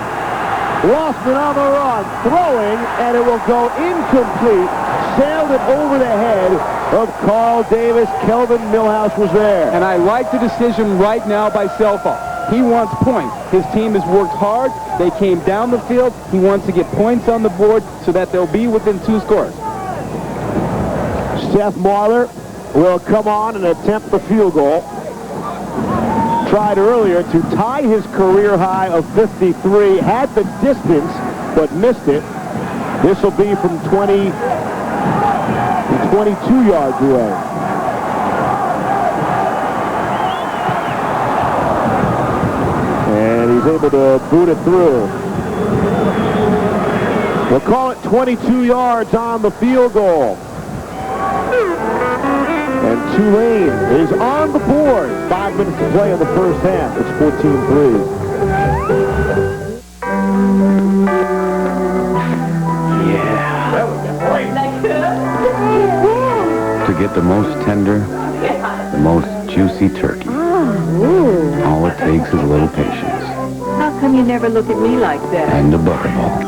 Lossman on the run, throwing, and it will go incomplete. Sailed it over the head of Carl Davis. Kelvin Millhouse was there. And I like the decision right now by Selfa. He wants points. His team has worked hard. They came down the field. He wants to get points on the board so that they'll be within 2 scores. Seth Marler will come on and attempt the field goal. Tried earlier to tie his career high of 53. Had the distance, but missed it. This will be from 22 yards away. And he's able to boot it through. We'll call it 22 yards on the field goal. And Tulane is on the board. 5 minutes to play in the first half. It's 14-3. To get the most tender, the most juicy turkey, all it takes is a little patience. How come you never look at me like that? And a butterball.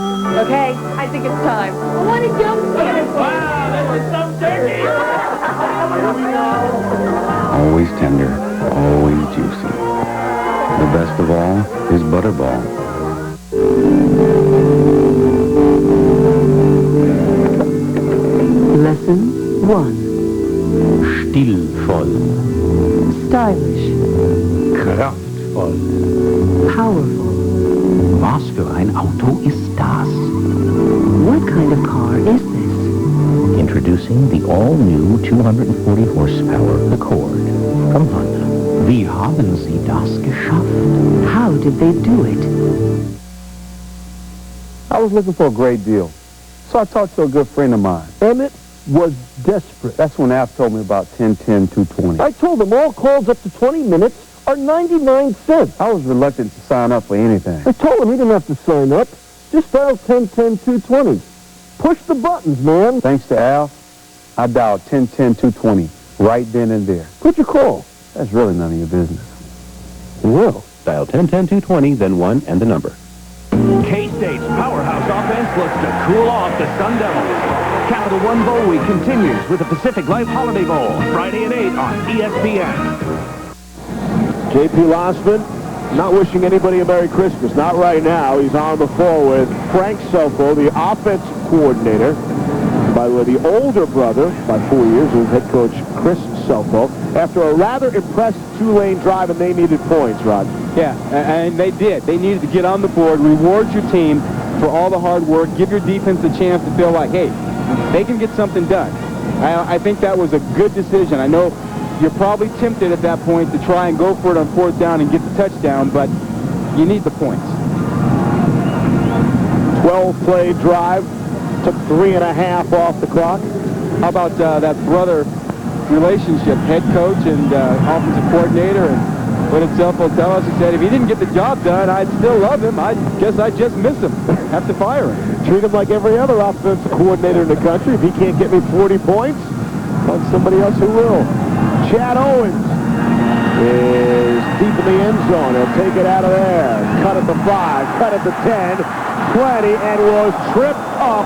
Okay, I think it's time. I want to jump in. Wow, this is some turkey. Always tender, always juicy. The best of all is butterball. Lesson 1. Stilvoll. Stylish. Kraftvoll. Powerful. Was für ein Auto ist das? What kind of car is this? Introducing the all-new 240 horsepower Accord from Honda. Wie haben Sie das geschafft? How did they do it? I was looking for a great deal, so I talked to a good friend of mine. Emmett was desperate. That's when Alf told me about 10-10-220. I told him all calls up to 20 minutes are 99 cents. I was reluctant to sign up for anything. I told him he didn't have to sign up. Just dial 10-10-220. Push the buttons, man. Thanks to Alf, I dialed 10-10-220 right then and there. What'd you call? That's really none of your business. Well, dial 10-10-220, then 1 and the number. K-State's powerhouse offense looks to cool off the Sun Devils. Capital One Bowl Week continues with the Pacific Life Holiday Bowl, Friday at 8 on ESPN. J.P. Lossman, not wishing anybody a Merry Christmas. Not right now. He's on the floor with Frank Selfo, the offensive coordinator. By the way, the older brother, by 4 years, of head coach Chris Selfo, after a rather impressive two-lane drive, and they needed points, Rod. Yeah, and they did. They needed to get on the board, reward your team for all the hard work, give your defense a chance to feel like, hey, they can get something done. I think that was a good decision. I know you're probably tempted at that point to try and go for it on 4th down and get the touchdown, but you need the points. 12-play drive. Took 3.5 off the clock. How about that brother relationship, head coach and offensive coordinator? And what did Selfo tell us? He said, if he didn't get the job done, I'd still love him. I guess I'd just miss him. Have to fire him. Treat him like every other offensive coordinator in the country. If he can't get me 40 points, find somebody else who will. Chad Owens is deep in the end zone. He'll take it out of there. Cut at the 5, cut at the 10, 20, and was tripped up.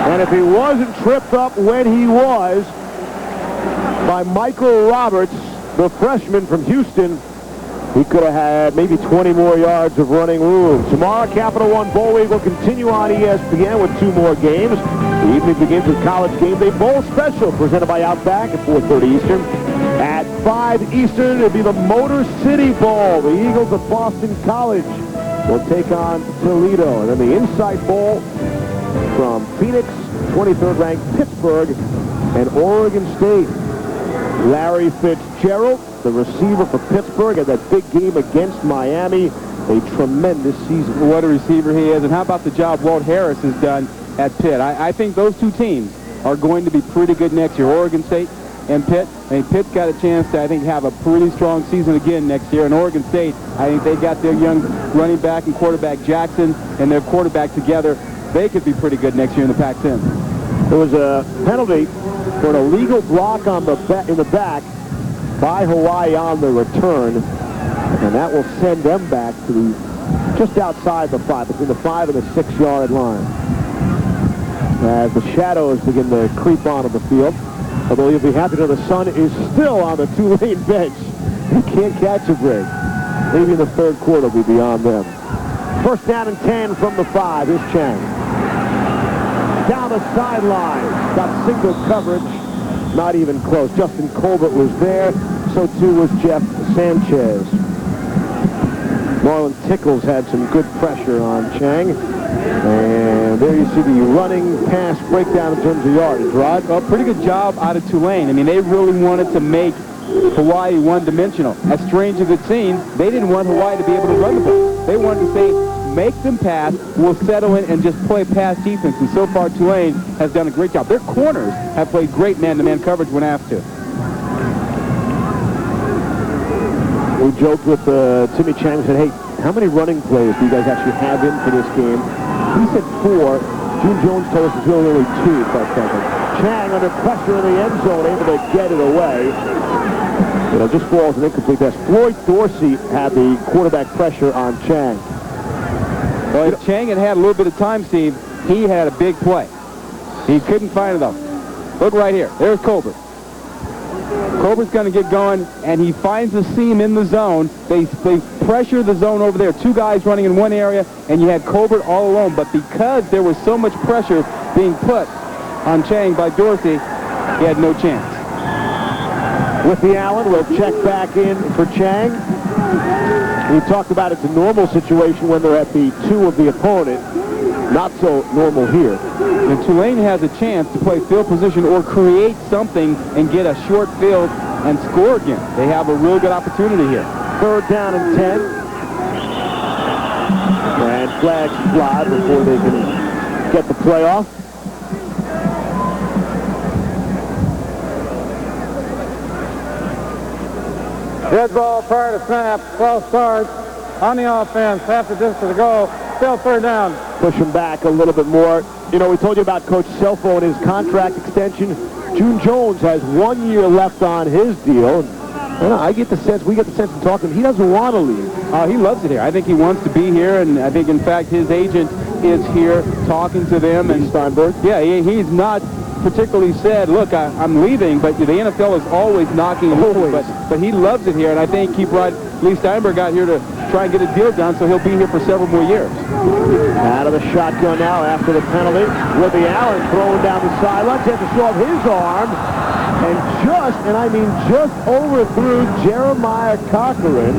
And if he wasn't tripped up when he was by Michael Roberts, the freshman from Houston, he could have had maybe 20 more yards of running room. Tomorrow, Capital One Bowl Week will continue on ESPN with 2 more games. The evening begins with College Game Day Bowl Special, presented by Outback at 4:30 Eastern. At 5 Eastern, it'll be the Motor City Bowl. The Eagles of Boston College will take on Toledo. And then the Insight Bowl from Phoenix, 23rd ranked Pittsburgh, and Oregon State. Larry Fitzgerald, the receiver for Pittsburgh, had that big game against Miami. A tremendous season. What a receiver he is. And how about the job Walt Harris has done at Pitt? I think those two teams are going to be pretty good next year. Oregon State and Pitt. I mean, Pitt's got a chance to, I think, have a pretty strong season again next year. And Oregon State, I think they got their young running back and quarterback Jackson and their quarterback together. They could be pretty good next year in the Pac-10. There was a penalty for an illegal block on the in the back by Hawaii on the return, and that will send them back to the just outside the 5, between the 5 and the 6-yard line. As the shadows begin to creep onto the field, although you'll be happy to know the sun is still on the Tulane bench. He can't catch a break. Maybe in the 3rd quarter will be beyond them. 1st down and 10 from the 5. Here's Chang. Down the sideline. Got single coverage. Not even close. Justin Colbert was there. So too was Jeff Sanchez. Marlon Tickles had some good pressure on Chang. And there you see the running pass breakdown in terms of yardage. Rod? Well, pretty good job out of Tulane. I mean, they really wanted to make Hawaii one-dimensional. As strange as it seems, they didn't want Hawaii to be able to run the ball. They wanted to say, make them pass, we'll settle in and just play pass defense. And so far, Tulane has done a great job. Their corners have played great man-to-man coverage when asked to. We joked with Timmy Chang and said, hey, how many running plays do you guys actually have in for this game? He said 4. June Jones told us it's really only 2, quite frankly. Chang under pressure in the end zone, able to get it away. It just falls an incomplete pass. Floyd Dorsey had the quarterback pressure on Chang. Well, if Chang had a little bit of time, Steve, he had a big play. He couldn't find it, though. Look right here. There's Colbert. Colbert's going to get going, and he finds the seam in the zone. They pressure the zone over there. 2 guys running in one area, and you had Colbert all alone. But because there was so much pressure being put on Chang by Dorsey, he had no chance. With the Allen, we'll check back in for Chang. We talked about it's a normal situation when they're at the 2 of the opponent. Not so normal here. And Tulane has a chance to play field position or create something and get a short field and score again. They have a real good opportunity here. 3rd down and 10. And flags fly before they can get the play off. Dead ball prior to snap. 12 starts on the offense. Half the distance to go. Still 3rd down. Push him back a little bit more. You know, we told you about Coach Selfo and his contract extension. June Jones has 1 year left on his deal. And I get the sense, we get the sense in talking, he doesn't want to leave. He loves it here. I think he wants to be here, and I think, in fact, his agent is here talking to them. And Steinberg? Yeah, he's not particularly said, look, I'm leaving, but the NFL is always knocking him over. But he loves it here, and I think he brought Lee Steinberg out here to try and get a deal done, so he'll be here for several more years. Out of the shotgun now after the penalty. Woody Allen throwing down the sideline. Has to show off his arm. And I mean just overthrew Jeremiah Cochran.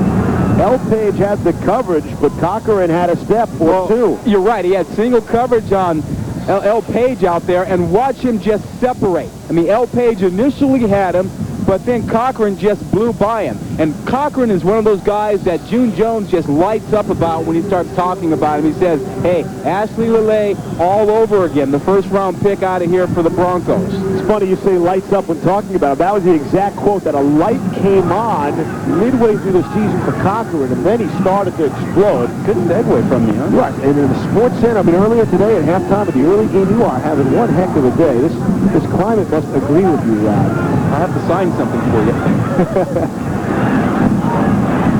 L. Page had the coverage, but Cochran had a step or two. You're right. He had single coverage on L. Page out there, and watch him just separate. I mean, L. Page initially had him, but then Cochran just blew by him. And Cochran is one of those guys that June Jones just lights up about when he starts talking about him. He says, hey, Ashley Lele all over again, the first-round pick out of here for the Broncos. It's funny you say lights up when talking about him. That was the exact quote, that a light came on midway through the season for Cochran, and then he started to explode. Good segue from me, huh? Right, and in the Sports Center, I mean, earlier today at halftime of the early game, you are having one heck of a day. This climate must agree with you, Rod. I have to sign something for you.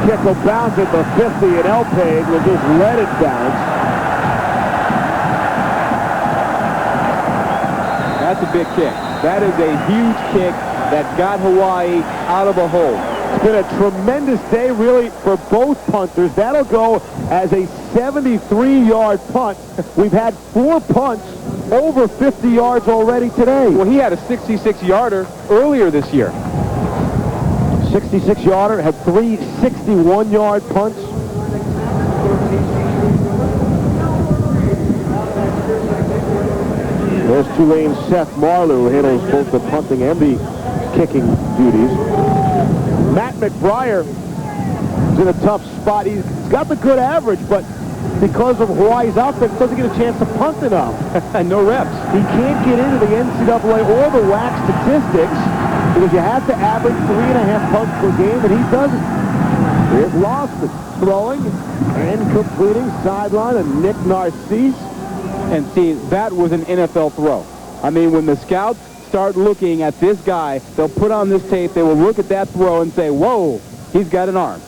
Kick will bounce at the 50, and El Page will just let it bounce. That's a big kick. That is a huge kick that got Hawaii out of a hole. It's been a tremendous day, really, for both punters. That'll go as a 73-yard punt. We've had 4 punts over 50 yards already today. Well, he had a 66-yarder earlier this year. 66-yarder, had 3 61-yard punts. There's Tulane's Seth Marler, who handles both the punting and the kicking duties. Matt McBriar is in a tough spot. He's got the good average, but because of Hawaii's offense, doesn't get a chance to punt enough. No reps. He can't get into the NCAA or the WAC statistics because you have to average 3.5 punts per game, and he doesn't. Here's Lawson throwing and completing sideline, and Nick Narcisse. And see, that was an NFL throw. I mean, when the scouts start looking at this guy, they'll put on this tape, they will look at that throw and say, whoa, he's got an arm.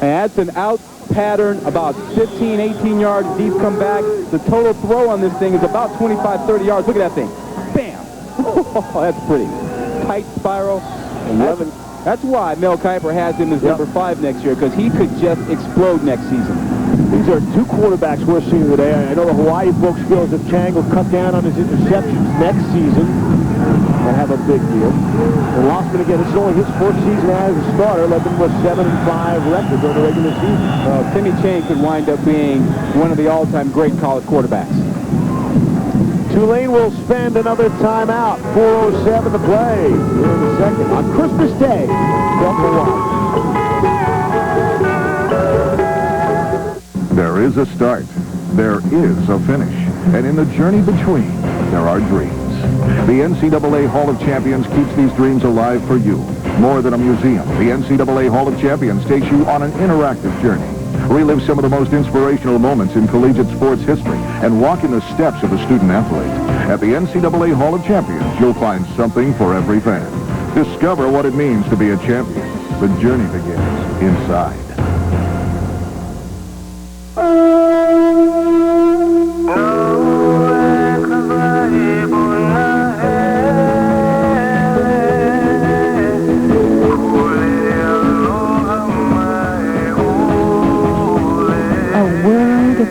And that's an out pattern, about 15, 18 yards deep, come back. The total throw on this thing is about 25, 30 yards. Look at that thing. Bam! Oh, that's pretty. Tight spiral. 11. That's why Mel Kiper has him as number 5 next year, because he could just explode next season. These are 2 quarterbacks we're seeing today. I know the Hawaii folks feel as if Chang will cut down on his interceptions next season and have a big year. And Lossman, again, this is only his 4th season as a starter, led them with 7-5 record during the regular season. Timmy Chang could wind up being one of the all-time great college quarterbacks. Tulane will spend another timeout. 4:07 to play here in the second on Christmas Day from Hawaii. There is a start. There is a finish. And in the journey between, there are dreams. The NCAA Hall of Champions keeps these dreams alive for you. More than a museum, the NCAA Hall of Champions takes you on an interactive journey. Relive some of the most inspirational moments in collegiate sports history and walk in the steps of a student athlete. At the NCAA Hall of Champions, you'll find something for every fan. Discover what it means to be a champion. The journey begins inside.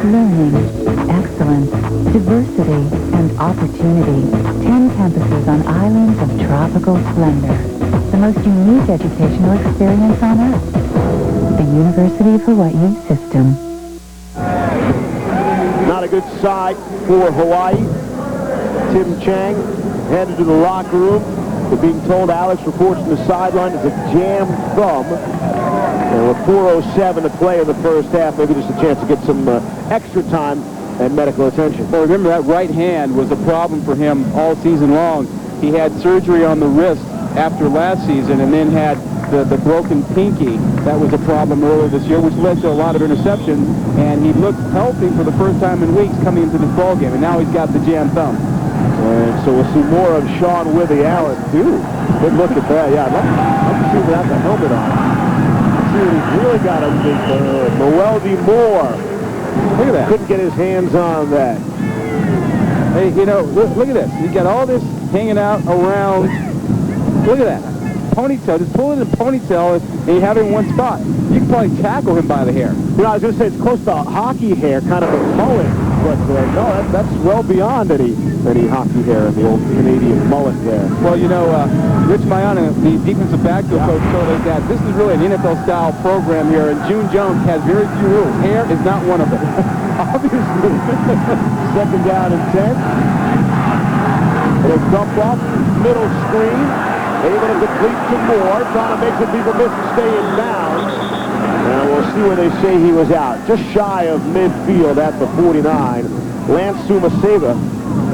Learning, excellence, diversity, and opportunity. 10 campuses on islands of tropical splendor. The most unique educational experience on earth. The University of Hawaii system. Not a good side for Hawaii. Tim Chang headed to the locker room. They're being told Alex reports from the sideline is a jammed thumb. And with 4:07 to play in the first half, maybe just a chance to get some extra time and medical attention. Well, remember that right hand was a problem for him all season long. He had surgery on the wrist after last season and then had the broken pinky. That was a problem earlier this year, which led to a lot of interceptions. And he looked healthy for the first time in weeks coming into this ball game. And now he's got the jammed thumb. And so we'll see more of Sean Withy Allen, too. Good look at that. Yeah, I'd like to see him without the helmet on. See what he's really got underneath. Moeldy Moore. Look at that. Couldn't get his hands on that. Hey, you know, look at this. He's got all this hanging out around. Look at that. Ponytail. Just pull it in a ponytail and you have it in one spot. You can probably tackle him by the hair. You know, I was going to say it's close to hockey hair, kind of a mullet. But no, that's well beyond any hockey hair in the old Canadian mullet there. Well, you know, Rich Mayana, the defensive backfield coach, told us that this is really an NFL-style program here, and June Jones has very few rules. Hair is not one of them. Obviously. Second down and 10. It'll dump off middle screen. Able to complete to Moore, trying to make some people miss and stay in bounds. And we'll see where they say he was out. Just shy of midfield at the 49. Lance Sumaseva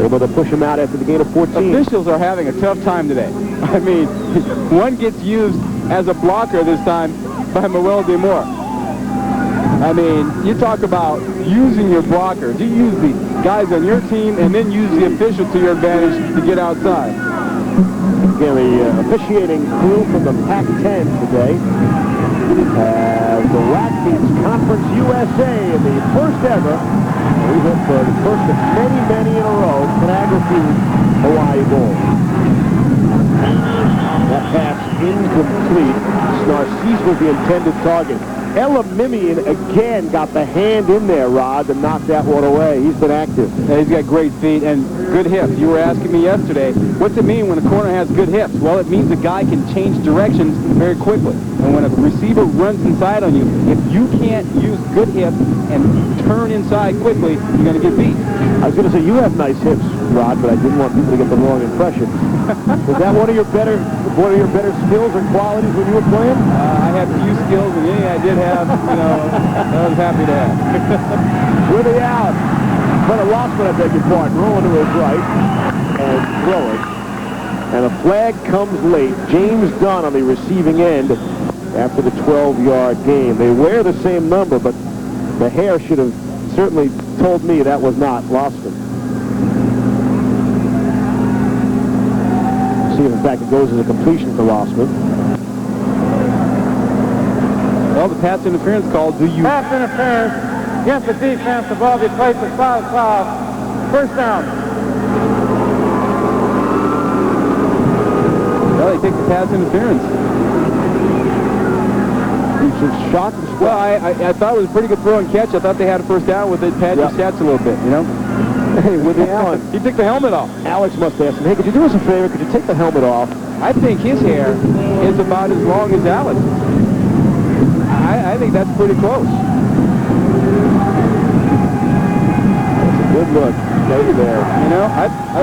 able to push him out after the gain of 14. Officials are having a tough time today. I mean, one gets used as a blocker this time by Moeldy Moore. I mean, you talk about using your blockers. You use the guys on your team and then use the official to your advantage to get outside. Again, the officiating crew from the Pac-10 today. The WAC beats Conference USA in the first ever, we hope for the first of many in a row, Conagra Foods Hawaii Bowl. That pass incomplete. Narcisse was the intended target. Elamimian again got the hand in there, Rod, to knock that one away. He's been active. Yeah, he's got great feet and good hips. You were asking me yesterday, what's it mean when a corner has good hips? Well, it means the guy can change directions very quickly. And when a receiver runs inside on you, if you can't use good hips and turn inside quickly, you're going to get beat. I was going to say, you have nice hips, Rod, but I didn't want people to get the wrong impression. Was that one of your better skills or qualities when you were playing? I had few skills, and anything I did have, you know, I was happy to have. Withy out. But a Lossman, I beg your pardon, rolling to his right and throwing. And a flag comes late. James Dunn on the receiving end after the 12-yard gain. They wear the same number, but the hair should have certainly told me that was not Lossman. See if, in fact, it goes as a completion for Lossman. Well, the pass interference call, do you... Pass interference against the defense. The ball be placed at 5-5. First down. Well, they take the pass interference. He's just shocked. Well, I thought it was a pretty good throw and catch. I thought they had a first down with it. Pad your stats a little bit, you know? Hey, Withy Allen. He took the helmet off. Alex must ask him, hey, could you do us a favor? Could you take the helmet off? I think his hair is about as long as Alex. I think that's pretty close. That's a good look. Maybe there. You know,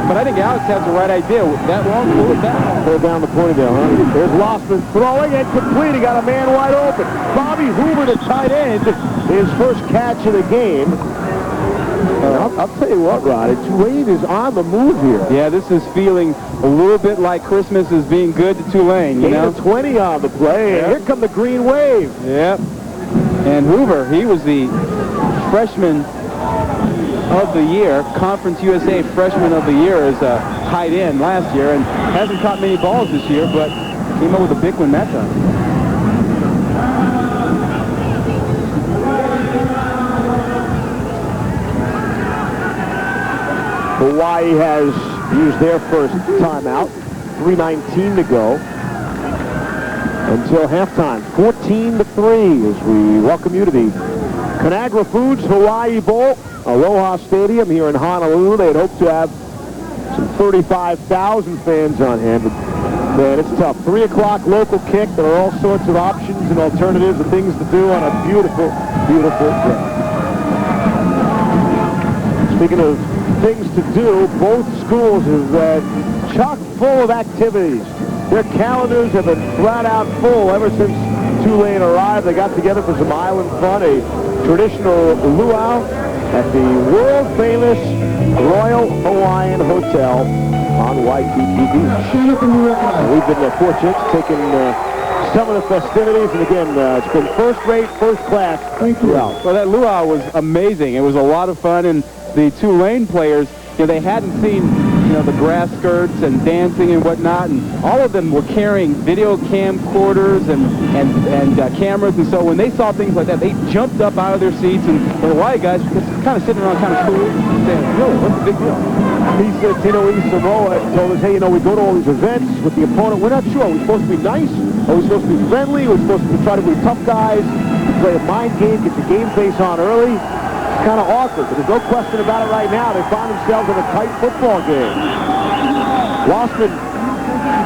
but I think Alex has the right idea. That long, pull it down. Pull down the Ponytail, huh? There's Lossman throwing and complete. He got a man wide open. Bobby Hoover, the tight end, his first catch of the game. I'll tell you what, Rod, Tulane is on the move here. Yeah, this is feeling a little bit like Christmas is being good to Tulane, you know? 20 on the play, and here come the green wave. Yep. And Hoover, he was the freshman of the year, Conference USA freshman of the year as a tight end last year, and hasn't caught many balls this year, but came up with a big one that time. Hawaii has used their first timeout. 3:19 to go until halftime. 14-3 as we welcome you to the Conagra Foods Hawaii Bowl, Aloha Stadium here in Honolulu. They'd hoped to have some 35,000 fans on hand, but Man, it's tough. 3 o'clock local kick. There are all sorts of options and alternatives and things to do on a beautiful, beautiful day. Speaking of things to do, both schools have chock full of activities. Their calendars have been flat out full ever since Tulane arrived. They got together for some island fun, a traditional luau at the world-famous Royal Hawaiian Hotel on Waikiki Beach. We've been fortunate to take in some of the festivities, and again, it's been first-rate, first-class throughout. Well, that luau was amazing. It was a lot of fun, and the Tulane players, they hadn't seen, the grass skirts and dancing and whatnot, and all of them were carrying video camcorders and cameras, and so when they saw things like that, they jumped up out of their seats, and the Hawaii guys just kind of sitting around kind of cool, saying, really, what's the big deal? He said, Tino Samoa told us, hey, we go to all these events with the opponent. We're not sure. Are we supposed to be nice? Are we supposed to be friendly? Are we supposed to try to be tough guys? Play a mind game, get your game face on early? It's kind of awkward, but there's no question about it right now. They find themselves in a tight football game. Lossman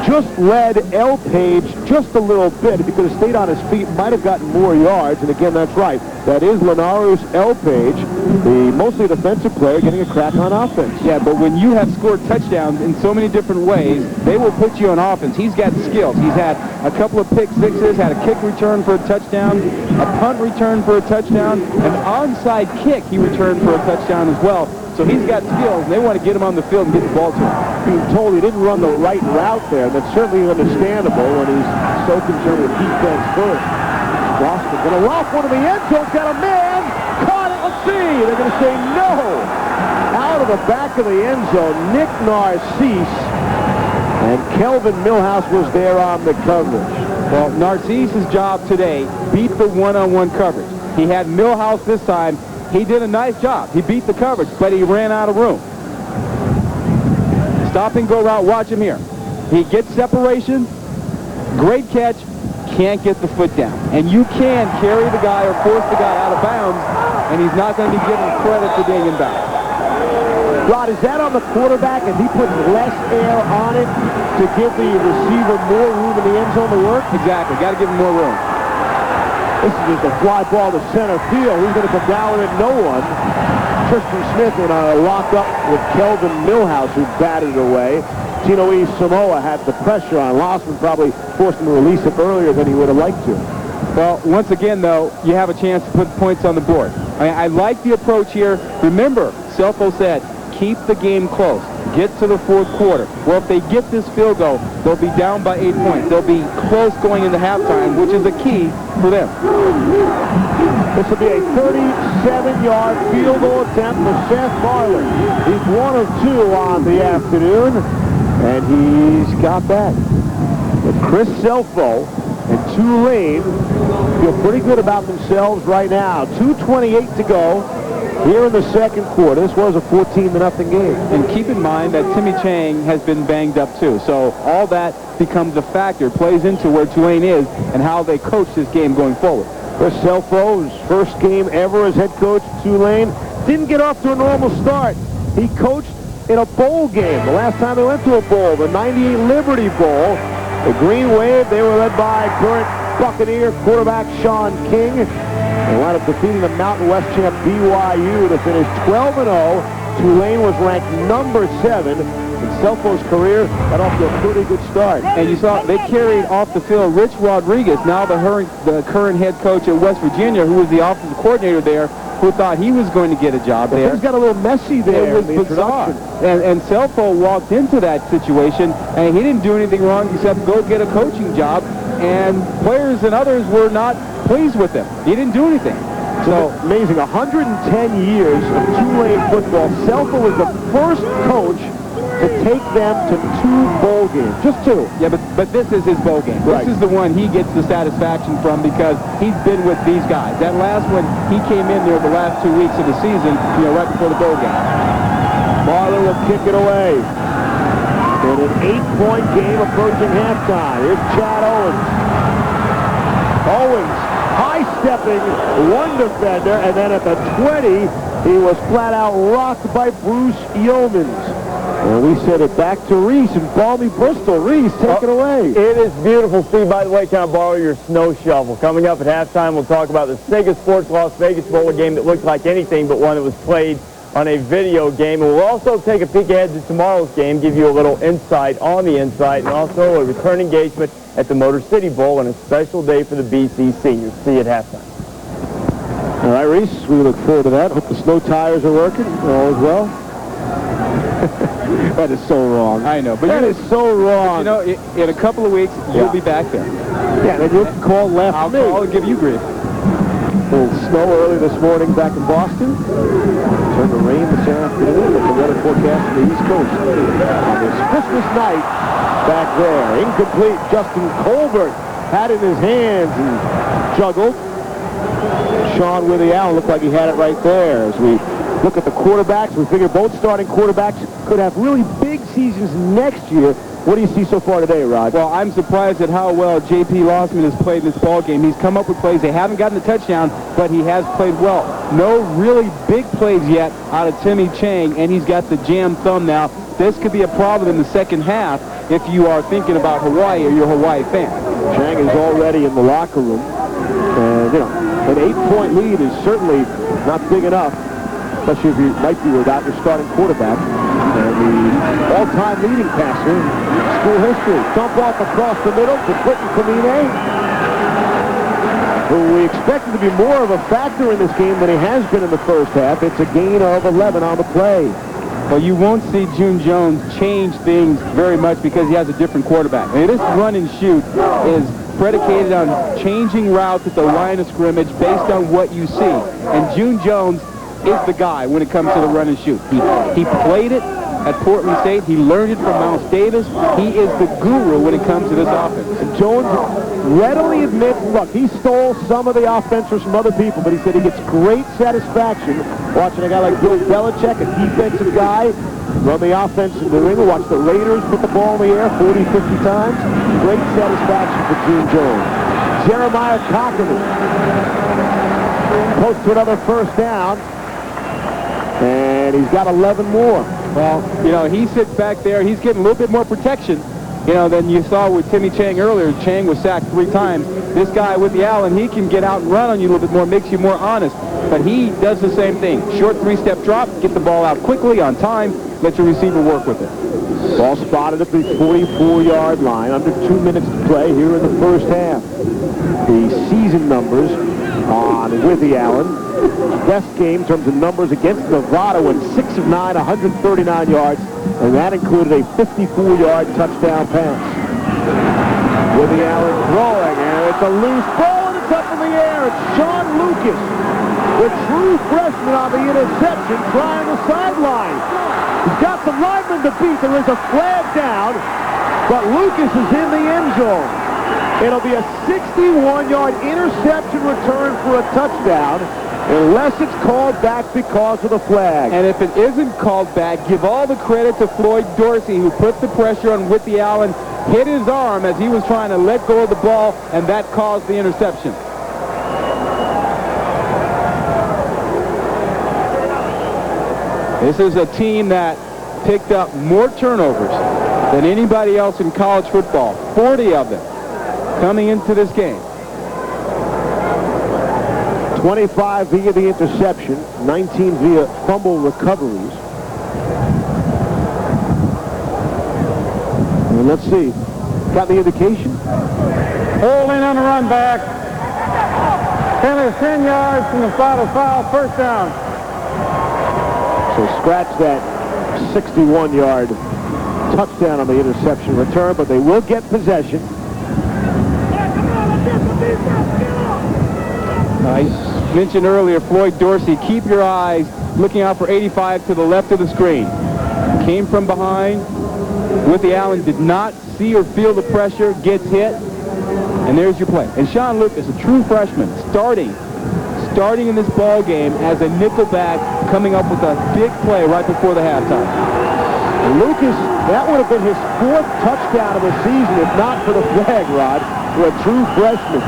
just led L. Page just a little bit. If he could have stayed on his feet, might have gotten more yards. And again, that's right. That is Lenarus L. Page, the mostly defensive player, getting a crack on offense. Yeah, but when you have scored touchdowns in so many different ways, they will put you on offense. He's got skills. He's had a couple of pick sixes, had a kick return for a touchdown, a punt return for a touchdown, an onside kick he returned for a touchdown as well. So he's got skills, and they want to get him on the field and get the ball to him. Being told he didn't run the right route there, and that's certainly understandable when he's so concerned with defense first. Lossman going to lock one of the end zone, got a man, caught it, let's see. They're going to say no. Out of the back of the end zone, Nick Narcisse, and Kelvin Millhouse was there on the coverage. Well, Narcisse's job today beat the one-on-one coverage. He had Millhouse this time. He did a nice job. He beat the coverage, but he ran out of room. Stop and go route. Watch him here. He gets separation. Great catch. Can't get the foot down. And you can carry the guy or force the guy out of bounds, and he's not going to be given credit for being in bounds. Rod, is that on the quarterback, and he put less air on it to give the receiver more room in the end zone to work? Exactly. Got to give him more room. This is just a fly ball to center field. He's going to come down with it, no one. Tristan Smith in a lock-up with Kelvin Millhouse, who batted it away. Tino Samoa had the pressure on. Lossman probably forced him to release it earlier than he would have liked to. Well, once again, though, you have a chance to put points on the board. I like the approach here. Remember, Selfo said, keep the game close. Get to the fourth quarter. Well, if they get this field goal, they'll be down by 8 points. They'll be close going into halftime, which is a key for them. This will be a 37-yard field goal attempt for Seth Marler. He's 1 of 2 on the afternoon, and he's got that. But Chris Selfo and Tulane feel pretty good about themselves right now. 2:28 to go here in the second quarter. This was a 14-0 game. And keep in mind that Timmy Chang has been banged up too. So all that becomes a factor, plays into where Tulane is and how they coach this game going forward. Chris Selfo, his first game ever as head coach at Tulane, didn't get off to a normal start. He coached in a bowl game. The last time they went to a bowl, the 98 Liberty Bowl. The Green Wave, they were led by current Buccaneer quarterback Sean King. They wound up defeating the Mountain West champ BYU to finish 12-0. Tulane was ranked number 7. In Selfo's career, got off to a pretty good start. And you saw they carried off the field Rich Rodriguez, now the current head coach at West Virginia, who was the offensive coordinator there, who thought he was going to get a job there. Things got a little messy there. It was bizarre. And Selfo walked into that situation, and he didn't do anything wrong except go get a coaching job, and players and others were not pleased with him. He didn't do anything. So amazing, 110 years of Tulane football. Selfo was the first coach to take them to 2 bowl games. Just 2. Yeah, but this is his bowl game. Right. This is the one he gets the satisfaction from because he's been with these guys. That last one, he came in there the last 2 weeks of the season, right before the bowl game. Marler will kick it away. In an 8-point game approaching halftime. Here's Chad Owens. Owens high-stepping one defender, and then at the 20, he was flat out rocked by Bruce Yeomans. And we send it back to Reese in balmy Bristol. Reese, take it away. It is beautiful. Steve, by the way, can I borrow your snow shovel? Coming up at halftime, we'll talk about the Sega Sports Las Vegas Bowl, a game that looked like anything but one that was played on a video game. And we'll also take a peek ahead to tomorrow's game, give you a little insight on the insight, and also a return engagement at the Motor City Bowl and a special day for the BC seniors. See you at halftime. All right, Reese, we look forward to that. Hope the snow tires are working. All is well. That is so wrong. I know, but that is so wrong. You know, in a couple of weeks, you'll be back there. Yeah, then you can call left. I'll call and give you grief. A little snow early this morning back in Boston. Turn to rain this afternoon with the weather forecast from the East Coast. On this Christmas night back there. Incomplete. Justin Colbert had it in his hands and juggled. Sean Willie Allen looked like he had it right there. As we look at the quarterbacks, we figure both starting quarterbacks could have really big seasons next year. What do you see so far today, Rod? Well, I'm surprised at how well J.P. Lossman has played in this ball game. He's come up with plays. They haven't gotten the touchdown, but he has played well. No really big plays yet out of Timmy Chang, and he's got the jam thumb now. This could be a problem in the second half if you are thinking about Hawaii or you're a Hawaii fan. Chang is already in the locker room. And, you know, an 8-point lead is certainly not big enough, especially if you might be without your starting quarterback. And the all-time leading passer in school history. Dump off across the middle to Clinton Kamine, who we expected to be more of a factor in this game than he has been in the first half. It's a gain of 11 on the play. Well, you won't see June Jones change things very much because he has a different quarterback. And this run and shoot is predicated on changing routes at the line of scrimmage based on what you see. And June Jones is the guy when it comes to the run and shoot. He played it at Portland State. He learned it from Mouse Davis. He is the guru when it comes to this offense. And Jones readily admits, look, he stole some of the offense from other people, but he said he gets great satisfaction watching a guy like Bill Belichick, a defensive guy, run the offense in New England, watch the Raiders put the ball in the air 40, 50 times. Great satisfaction for June Jones. Jeremiah Cochran close to another first down. And he's got 11 more. Well, you know, he sits back there. He's getting a little bit more protection, you know, than you saw with Timmy Chang earlier. Chang was sacked 3 times. This guy with the Allen, he can get out and run on you a little bit more, makes you more honest. But he does the same thing. Short 3-step drop, get the ball out quickly, on time, let your receiver work with it. Ball spotted at the 44-yard line. Under 2 minutes to play here in the first half. The season numbers on Withy Allen. Best game in terms of numbers against Nevada, went 6 of 9, 139 yards, and that included a 54-yard touchdown pass. Withy Allen throwing, and it's a loose ball, and it's up in the air. It's Sean Lucas, the true freshman on the interception, trying the sideline. He's got some linemen to beat. There is a flag down, but Lucas is in the end zone. It'll be a 61-yard interception return for a touchdown, unless it's called back because of the flag. And if it isn't called back, give all the credit to Floyd Dorsey, who put the pressure on Withy Allen, hit his arm as he was trying to let go of the ball, and that caused the interception. This is a team that picked up more turnovers than anybody else in college football, 40 of them coming into this game. 25 via the interception, 19 via fumble recoveries. And let's see, got the indication? Holding on the run back. 10 yards from the final foul, first down. So scratch that 61-yard touchdown on the interception return, but they will get possession. I mentioned earlier, Floyd Dorsey, keep your eyes looking out for 85 to the left of the screen. Came from behind. Withy Allen did not see or feel the pressure, gets hit, and there's your play. And Sean Lucas, a true freshman, starting in this ball game as a nickelback, coming up with a big play right before the halftime. And Lucas, that would have been his 4th touchdown of the season if not for the flag, Rod, for a true freshman.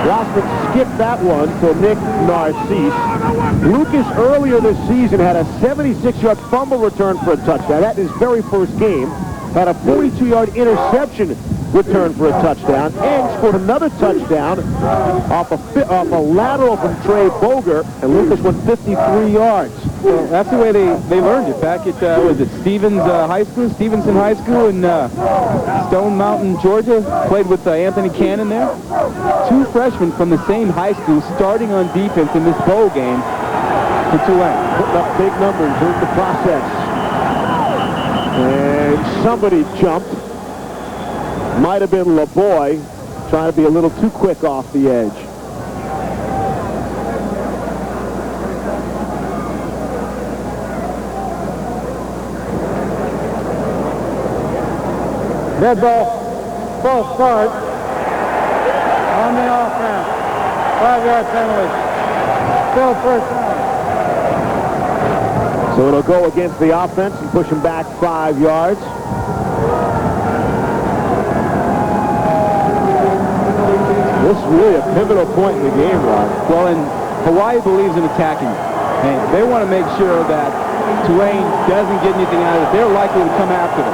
Rossman skipped that one to Nick Narcisse. Lucas earlier this season had a 76-yard fumble return for a touchdown. That in his very first game. Had a 42-yard interception return for a touchdown, and scored another touchdown off a lateral from Trey Boger, and Lucas went 53 yards. Well, that's the way they learned it back at, was it Stevenson High School in Stone Mountain, Georgia. Played with Anthony Cannon there. Two freshmen from the same high school starting on defense in this bowl game for Tulane. Putting up big numbers in the process. And somebody jumped. Might have been LeBoy, trying to be a little too quick off the edge. Dead ball, false start on the offense. 5-yard penalty. Still first down. So it'll go against the offense and push him back 5 yards. This is really a pivotal point in the game, Rod. Well, and Hawaii believes in attacking. And they want to make sure that Tulane doesn't get anything out of it. They're likely to come after them.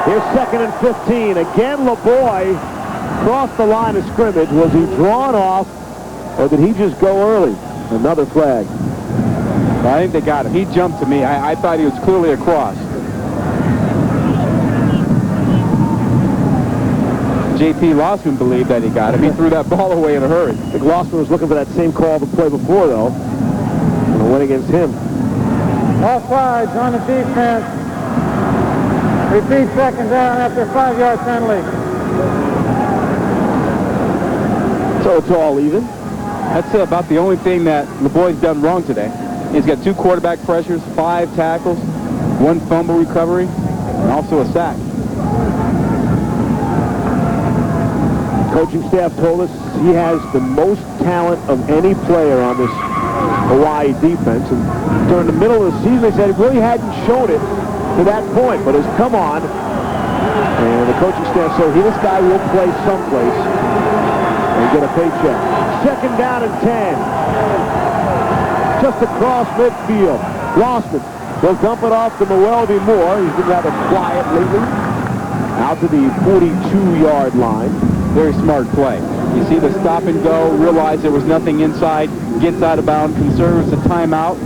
Here's 2nd and 15. Again, LeBoy crossed the line of scrimmage. Was he drawn off, or did he just go early? Another flag. Well, I think they got him. He jumped to me. I thought he was clearly across. J.P. Lossman believed that he got him. He threw that ball away in a hurry. I think Lossman was looking for that same call the play before, though. And it went against him. Offsides on the defense. Repeat 2nd down after 5-yard penalty. So it's all even. That's about the only thing that LeBoy's done wrong today. He's got 2 quarterback pressures, 5 tackles, 1 fumble recovery, and also a sack. Coaching staff told us he has the most talent of any player on this Hawaii defense. And during the middle of the season, they said he really hadn't shown it to that point, but has come on. And the coaching staff said, this guy will play someplace and get a paycheck. 2nd down and 10. Just across midfield. Lossman will dump it off to Mweldy Moore. He's been rather quiet lately. Out to the 42-yard line. Very smart play. You see the stop and go, realize there was nothing inside, gets out of bounds, conserves the timeout,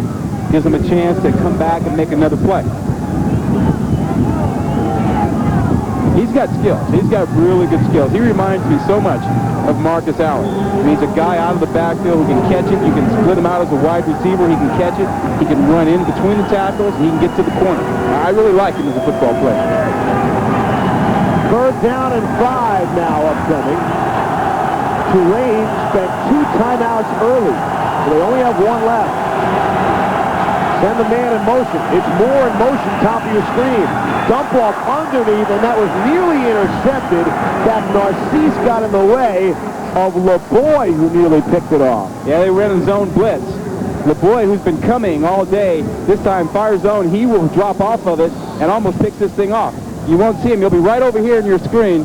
gives him a chance to come back and make another play. He's got skills. He's got really good skills. He reminds me so much of Marcus Allen. I mean, he's a guy out of the backfield who can catch it. You can split him out as a wide receiver. He can catch it. He can run in between the tackles. He can get to the corner. I really like him as a football player. 3rd down and 5 now upcoming. Tulane spent 2 timeouts early. So they only have 1 left. Send the man in motion. It's Moore in motion, top of your screen. Dump off underneath, and that was nearly intercepted. That Narcisse got in the way of LeBoy, who nearly picked it off. Yeah, they ran a zone blitz. LeBoy, who's been coming all day, this time fire zone, he will drop off of it and almost picks this thing off. You won't see him. He'll be right over here in your screen.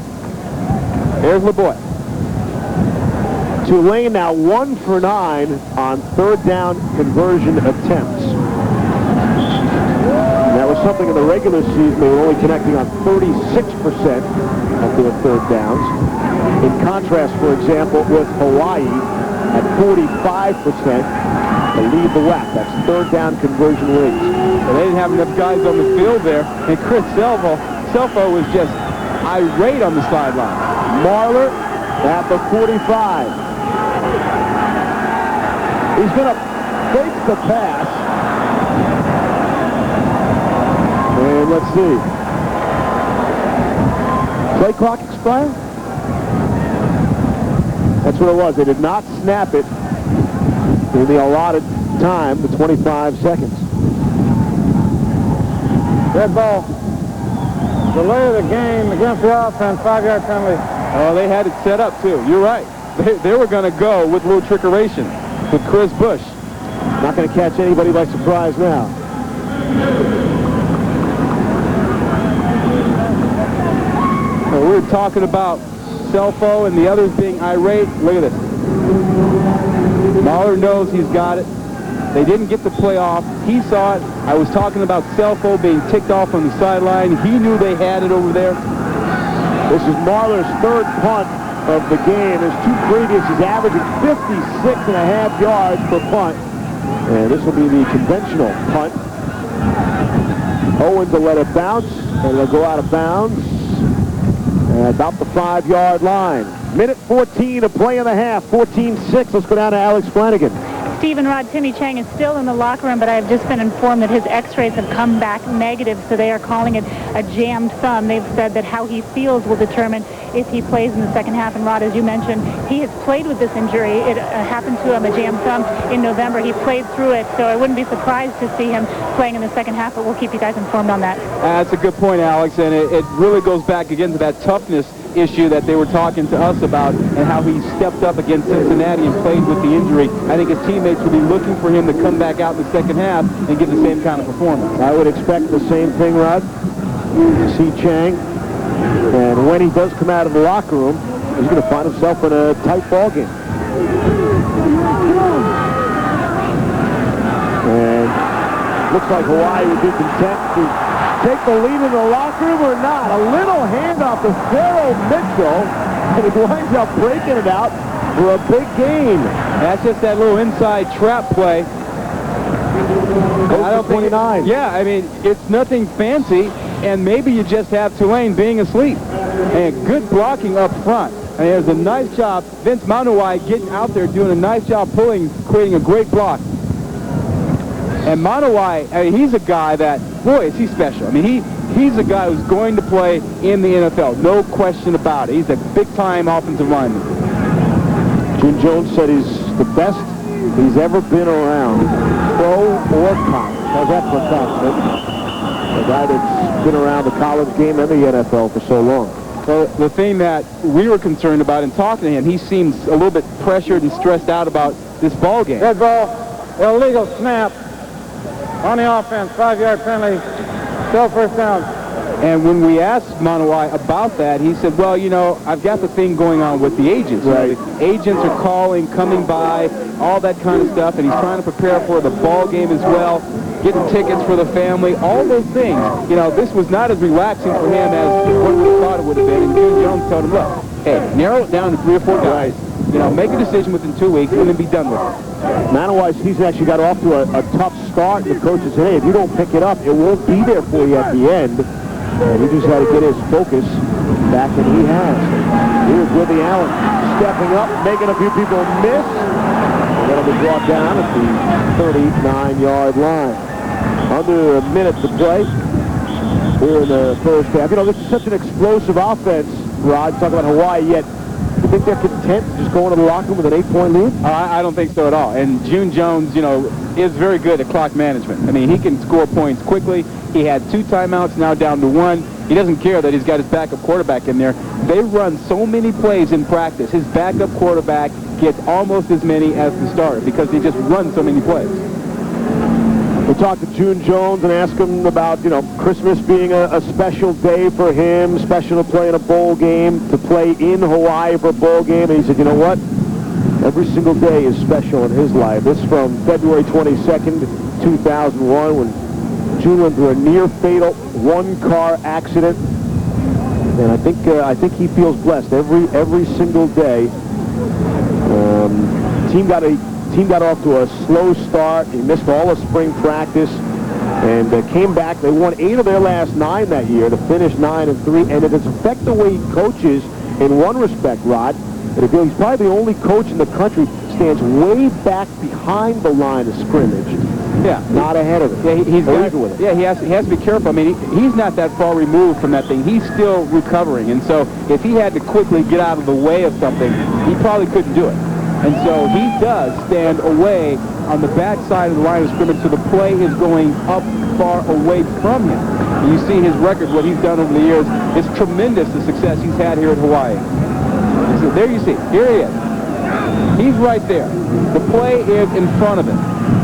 There's LeBoy. Tulane now 1 for 9 on 3rd down conversion attempts. That was something in the regular season. They were only connecting on 36% of their 3rd downs. In contrast, for example, with Hawaii at 45% to lead the WAC. That's 3rd down conversion rates. So they didn't have enough guys on the field there. And Chris Selfo was just irate on the sideline. Marler at the 45. He's going to fake the pass. And let's see. Play clock expire? That's what it was. They did not snap it in the allotted time, the 25 seconds. Red ball. Delay of the game against the offense, 5-yard penalty. Oh, they had it set up, too. You're right. They were going to go with a little trickeration with Chris Bush. Not going to catch anybody by surprise now. Well, we were talking about Selfo and the others being irate. Look at this. Mahler knows he's got it. They didn't get the play off. He saw it. I was talking about Selfo being ticked off on the sideline. He knew they had it over there. This is Marler's third punt of the game. His two previous, he's averaging 56.5 yards per punt. And this will be the conventional punt. Owens will let it bounce, and they'll go out of bounds at about the 5-yard line. Minute 14 to play in the half. 14-6. Let's go down to Alex Flanagan. Stephen Rod, Timmy Chang is still in the locker room, but I have just been informed that his x-rays have come back negative, so they are calling it a jammed thumb. They've said that how he feels will determine if he plays in the second half. And Rod, as you mentioned, he has played with this injury. It happened to him, a jammed thumb, in November. He played through it, so I wouldn't be surprised to see him playing in the second half, but we'll keep you guys informed on that. That's a good point, Alex, and it really goes back again to that toughness issue that they were talking to us about and how he stepped up against Cincinnati and played with the injury. I think his teammates will be looking for him to come back out in the second half and give the same kind of performance. I would expect the same thing, Rod. See Chang, and when he does come out of the locker room, he's going to find himself in a tight ball game. And looks like Hawaii would be content to take the lead in the locker room or not. A little handoff to Pharaoh Mitchell, and he winds up breaking it out for a big gain. That's just that little inside trap play. I don't think 29. Yeah, I mean, it's nothing fancy, and maybe you just have Tulane being asleep. And good blocking up front. And there's a nice job. Vince Manawai getting out there doing a nice job pulling, creating a great block. And Manawai, I mean, he's a guy that, boy, is he special. I mean, he's a guy who's going to play in the NFL. No question about it. He's a big-time offensive lineman. Jim Jones said he's the best he's ever been around, pro or college. How's that for a compliment? A guy that's been around the college game and the NFL for so long. Well, the thing that we were concerned about in talking to him, he seems a little bit pressured and stressed out about this ball game. Red ball, illegal snap on the offense, 5-yard penalty, still first down. And when we asked Manawai about that, he said, well, you know, I've got the thing going on with the agents. Right. You know, the agents are calling, coming by, all that kind of stuff, and he's trying to prepare for the ball game as well, getting tickets for the family, all those things. You know, this was not as relaxing for him as one would have thought it would have been. And June Jones told him, look, hey, narrow it down to 3 or 4 guys. You know, make a decision within 2 weeks and then be done with it. Manawai's season actually got off to a tough start. The coach said, hey, if you don't pick it up, it won't be there for you at the end. And he just had to get his focus back, and he has. Here's Willie Allen stepping up, making a few people miss. And that'll be brought down at the 39-yard line. Under a minute to play here in the first half. You know, this is such an explosive offense, Rod. Talking about Hawaii, yet you think they're content just going to the locker room with an 8-point lead? I don't think so at all. And June Jones, you know, is very good at clock management. I mean, he can score points quickly. He had 2 timeouts, now down to 1. He doesn't care that he's got his backup quarterback in there. They run so many plays in practice. His backup quarterback gets almost as many as the starter because he just runs so many plays. We'll talk to June Jones and ask him about, you know, Christmas being a special day for him, special to play in a bowl game, to play in Hawaii for a bowl game. And he said, you know what? Every single day is special in his life. This is from February 22nd, 2001, when June went through a near-fatal 1-car accident. And I think he feels blessed every single day. Team got off to a slow start. He missed all of spring practice and came back. They won 8 of their last 9 that year to finish 9-3. And it has affected the way he coaches in one respect, Rod. And he's probably the only coach in the country stands way back behind the line of scrimmage. Yeah, not ahead of it. Yeah, he has to be careful. I mean, he's not that far removed from that thing. He's still recovering, and so if he had to quickly get out of the way of something, he probably couldn't do it. And so he does stand away on the back side of the line of scrimmage, so the play is going up far away from him. And you see his record, what he's done over the years. It's tremendous, the success he's had here at Hawaii. So there you see, here he is. He's right there. The play is in front of him.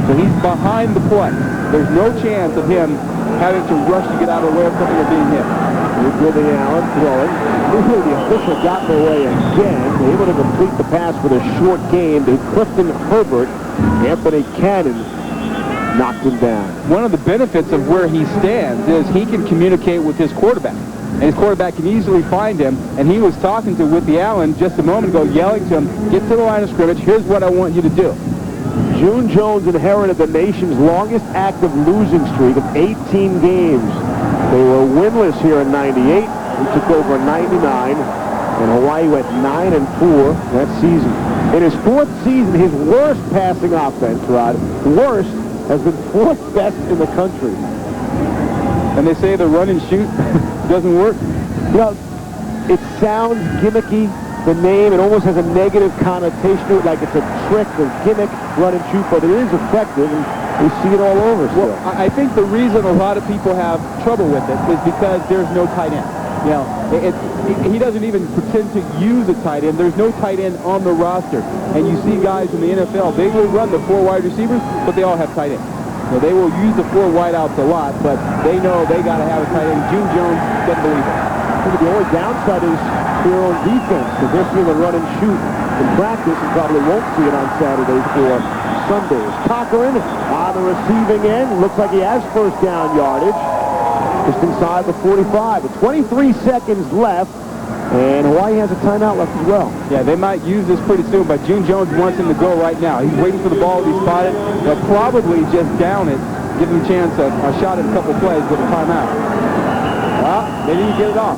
So he's behind the play. There's no chance of him having to rush to get out of the way of something or being hit. Here's Willie Allen throwing. Nearly the official got in the way again. They're able to complete the pass with a short gain to Clifton Herbert. Anthony Cannon knocked him down. One of the benefits of where he stands is he can communicate with his quarterback. And his quarterback can easily find him. And he was talking to Whitney Allen just a moment ago, yelling to him, get to the line of scrimmage. Here's what I want you to do. June Jones inherited the nation's longest active losing streak of 18 games. They were winless here in 98. He took over in 99. And Hawaii went 9-4 that season. In his fourth season, his worst passing offense, Rod, worst, has been fourth best in the country. And they say the run and shoot doesn't work? You know, it sounds gimmicky, the name. It almost has a negative connotation to it, like it's a trick or gimmick, run and shoot, but it is effective, and we see it all over still. Well, I think the reason a lot of people have trouble with it is because there's no tight end. You know, he doesn't even pretend to use a tight end. There's no tight end on the roster. And you see guys in the NFL, they will run the 4 wide receivers, but they all have tight ends. So they will use the 4 wideouts a lot, but they know they got to have a tight end. June Jones doesn't believe it. I think the only downside is here on defense, because they're seeing a run and shoot in practice and probably won't see it on Saturdays or Sundays. Cochran on the receiving end. Looks like he has first down yardage. Just inside the 45. With 23 seconds left, and Hawaii has a timeout left as well. Yeah, they might use this pretty soon, but June Jones wants him to go right now. He's waiting for the ball to be spotted. They'll probably just down it, give him a chance, a shot at a couple plays with a timeout. Well, they didn't get it off.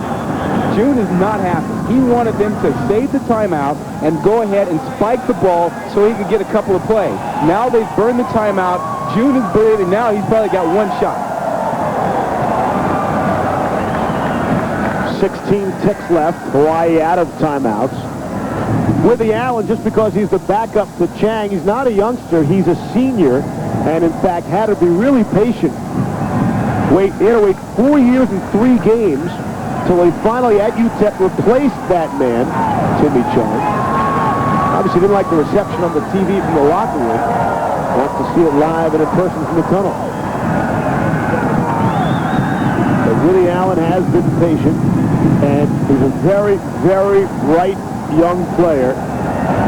June is not happy. He wanted them to save the timeout and go ahead and spike the ball so he could get a couple of plays. Now they've burned the timeout. June is bleeding. Now he's probably got one shot. 16 ticks left. Hawaii out of timeouts. Willie Allen, just because he's the backup to Chang, he's not a youngster. He's a senior, and in fact had to be really patient. He had to wait 4 years and 3 games till he finally at UTEP replaced that man, Timmy Chang. Obviously didn't like the reception on the TV from the locker room. Wants to see it live and in person from the tunnel. But Willie Allen has been patient, and he's a very, very bright young player.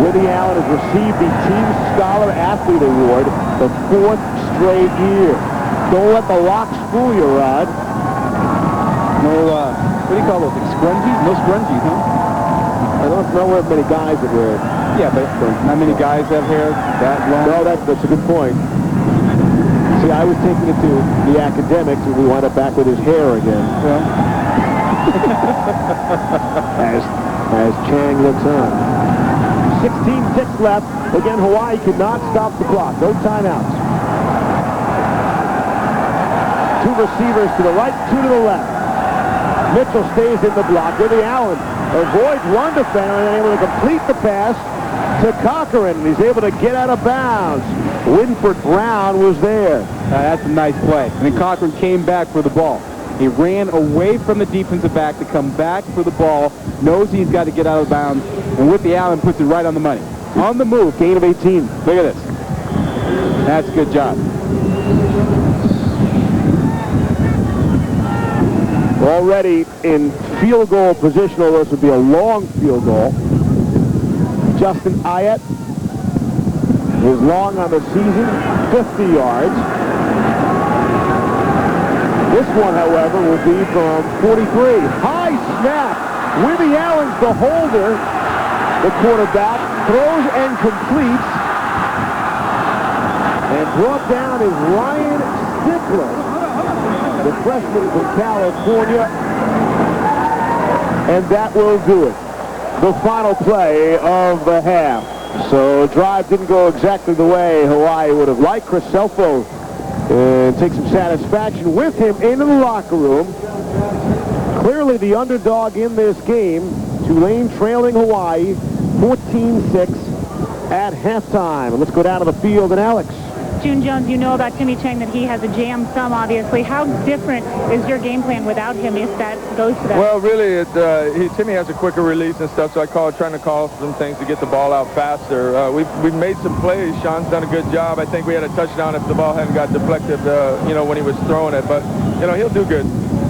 Willie Allen has received the Team Scholar Athlete Award the 4th straight year. Don't let the locks fool you, Rod. No, what do you call those? Like scrunchies? No scrunchies, huh? I don't know where many guys that wear it. Yeah, but not many guys have hair that long. No, that's a good point. See, I was taking it to the academics, and we wound up back with his hair again. Well. as Chang looks on. 16 ticks left. Again, Hawaii cannot stop the clock. No timeouts. 2 receivers to the right, 2 to the left. Mitchell stays in the block. Willie Allen avoids one defender and able to complete the pass to Cochran. He's able to get out of bounds. Winford Brown was there. That's a nice play. And then Cochran came back for the ball. He ran away from the defensive back to come back for the ball. Knows he's got to get out of bounds. And Whitney Allen puts it right on the money. On the move. Gain of 18. Look at this. That's a good job. Already in field goal position, although this would be a long field goal. Justin Ayat is long on the season, 50 yards. This one, however, will be from 43. High snap. Willie Allen's the holder. The quarterback throws and completes. And brought down is Ryan Stickler, the freshman from California. And that will do it. The final play of the half. So drive didn't go exactly the way Hawaii would have liked. Chris Selfo takes some satisfaction with him into the locker room. Clearly the underdog in this game. Tulane trailing Hawaii 14-6 at halftime. And let's go down to the field and Alex. June Jones, you know about Timmy Chang that he has a jam thumb, obviously. How different is your game plan without him if that goes to that? Well, really, Timmy has a quicker release and stuff, so trying to call some things to get the ball out faster. We've made some plays. Sean's done a good job. I think we had a touchdown if the ball hadn't got deflected, when he was throwing it. But, he'll do good.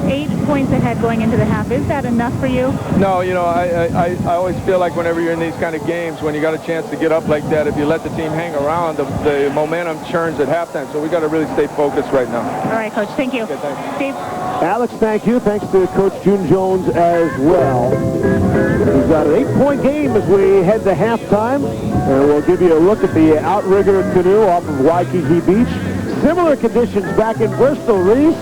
8 points ahead going into the half. Is that enough for you? No, you know, I always feel like whenever you're in these kind of games, when you got a chance to get up like that, if you let the team hang around, the momentum churns at halftime. So we got to really stay focused right now. All right, Coach. Thank you. Okay, thanks. Steve? Alex, thank you. Thanks to Coach June Jones as well. We've got an 8-point game as we head to halftime. And we'll give you a look at the outrigger canoe off of Waikiki Beach. Similar conditions back in Bristol, Reese.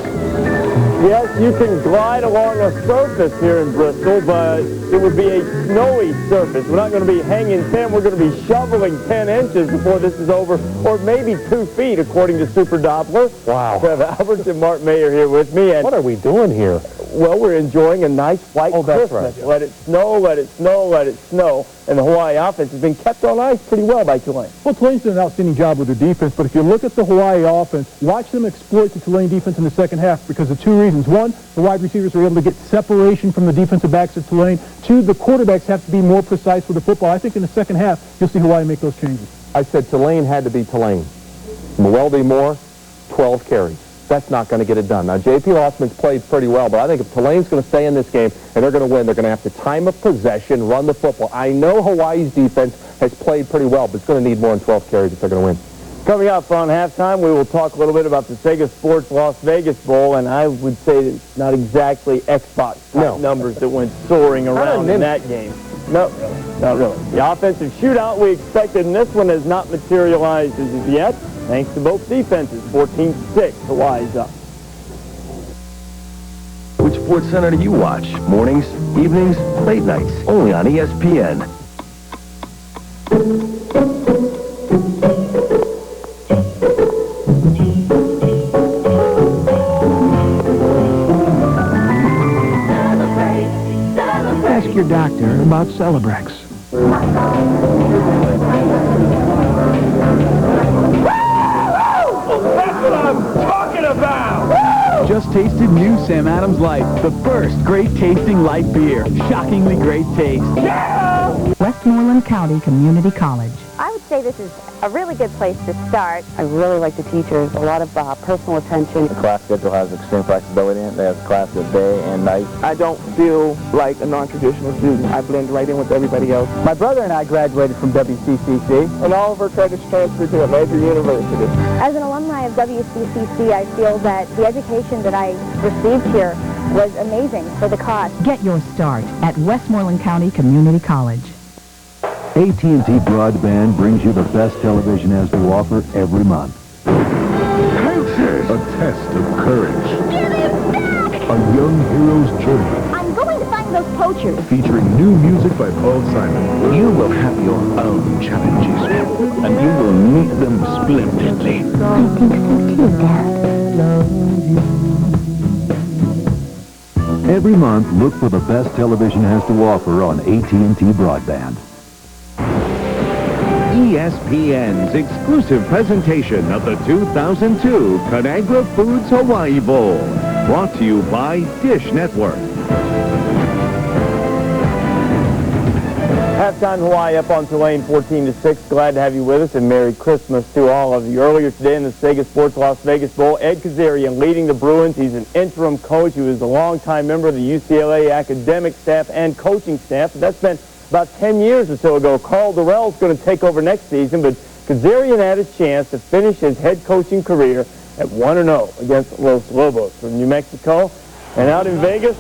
Yes, you can glide along a surface here in Bristol, but it would be a snowy surface. We're not going to be hanging 10. We're going to be shoveling 10 inches before this is over, or maybe 2 feet, according to Super Doppler. Wow. We have Albert and Mark Mayer here with me. And what are we doing here? Well, we're enjoying a nice white Christmas. Right. Let it snow, let it snow, let it snow. And the Hawaii offense has been kept on ice pretty well by Tulane. Well, Tulane's done an outstanding job with their defense, but if you look at the Hawaii offense, watch them exploit the Tulane defense in the second half because of 2 reasons. One, the wide receivers are able to get separation from the defensive backs of Tulane. 2, the quarterbacks have to be more precise with the football. I think in the second half, you'll see Hawaii make those changes. I said Tulane had to be Tulane. Mwelde Moore, 12 carries. That's not going to get it done. Now, J.P. Lossman's played pretty well, but I think if Tulane's going to stay in this game and they're going to win, they're going to have to time of possession, run the football. I know Hawaii's defense has played pretty well, but it's going to need more than 12 carries if they're going to win. Coming up on halftime, we will talk a little bit about the Sega Sports Las Vegas Bowl, and I would say that it's not exactly Xbox-type numbers that went soaring around in that game. No, not really. The offensive shootout we expected in this one has not materialized as of yet, thanks to both defenses. 14-6, Hawaii's up. Which sports center do you watch? Mornings, evenings, late nights? Only on ESPN. Ask your doctor about Celebrex. That's what I'm talking about! Just tasted new Sam Adams Light, the first great-tasting light beer. Shockingly great taste. Yeah! Westmoreland County Community College. I would say this is a really good place to start. I really like the teachers, a lot of personal attention. The class schedule has extreme flexibility in it. They have classes day and night. I don't feel like a non-traditional student. I blend right in with everybody else. My brother and I graduated from WCCC, and all of our credits transferred to a major university. As an alumni of WCCC, I feel that the education that I received here was amazing for the cause. Get your start at Westmoreland County Community College. AT&T Broadband brings you the best television has to offer every month. A test of courage. Give him back! A young hero's journey. I'm going to find those poachers. Featuring new music by Paul Simon. You will have your own challenges, and you will meet them splendidly. I think so too, Dad. Every month, look for the best television has to offer on AT&T Broadband. ESPN's exclusive presentation of the 2002 Conagra Foods Hawaii Bowl. Brought to you by Dish Network. Halftime Hawaii up on Tulane 14-6. Glad to have you with us, and Merry Christmas to all of you. Earlier today in the Sega Sports Las Vegas Bowl, Ed Kazarian leading the Bruins. He's an interim coach who is a longtime member of the UCLA academic staff and coaching staff. That's been about 10 years or so ago. Carl Durrell's going to take over next season, but Kazarian had his chance to finish his head coaching career at 1-0 against Los Lobos from New Mexico. And out in Vegas,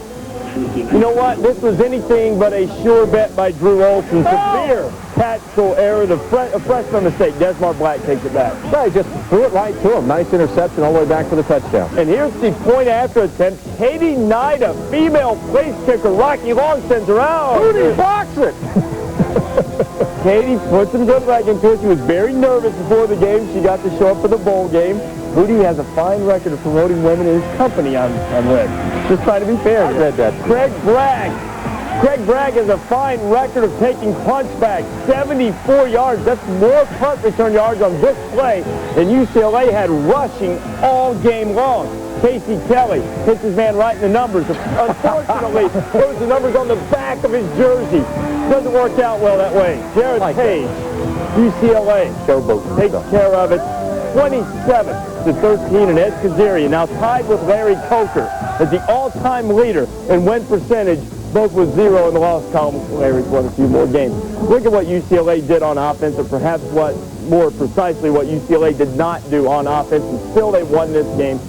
you know what? This was anything but a sure bet by Drew Olson. Severe tactical error, a freshman mistake. Desmar Black takes it back. They just threw it right to him. Nice interception all the way back for the touchdown. And here's the point after attempt. Katie Knight, a female place kicker. Rocky Long sends her out. Rudy blocks it. Katie puts himself back into it. She was very nervous before the game. She got to show up for the bowl game. Rudy has a fine record of promoting women in his company on Red. Just trying to be fair. I read that. Craig Bragg has a fine record of taking punchbacks, 74 yards. That's more punt return yards on this play than UCLA had rushing all game long. Casey Kelly hits his man right in the numbers. Unfortunately, those the numbers on the back of his jersey. Doesn't work out well that way. Jared Page, UCLA, takes care of it. 27-13, and Ed Kazarian now tied with Larry Coker as the all-time leader in win percentage, both with 0 in the loss column. Larry's won a few more games. Look at what UCLA did on offense, or perhaps more precisely what UCLA did not do on offense, and still they won this game.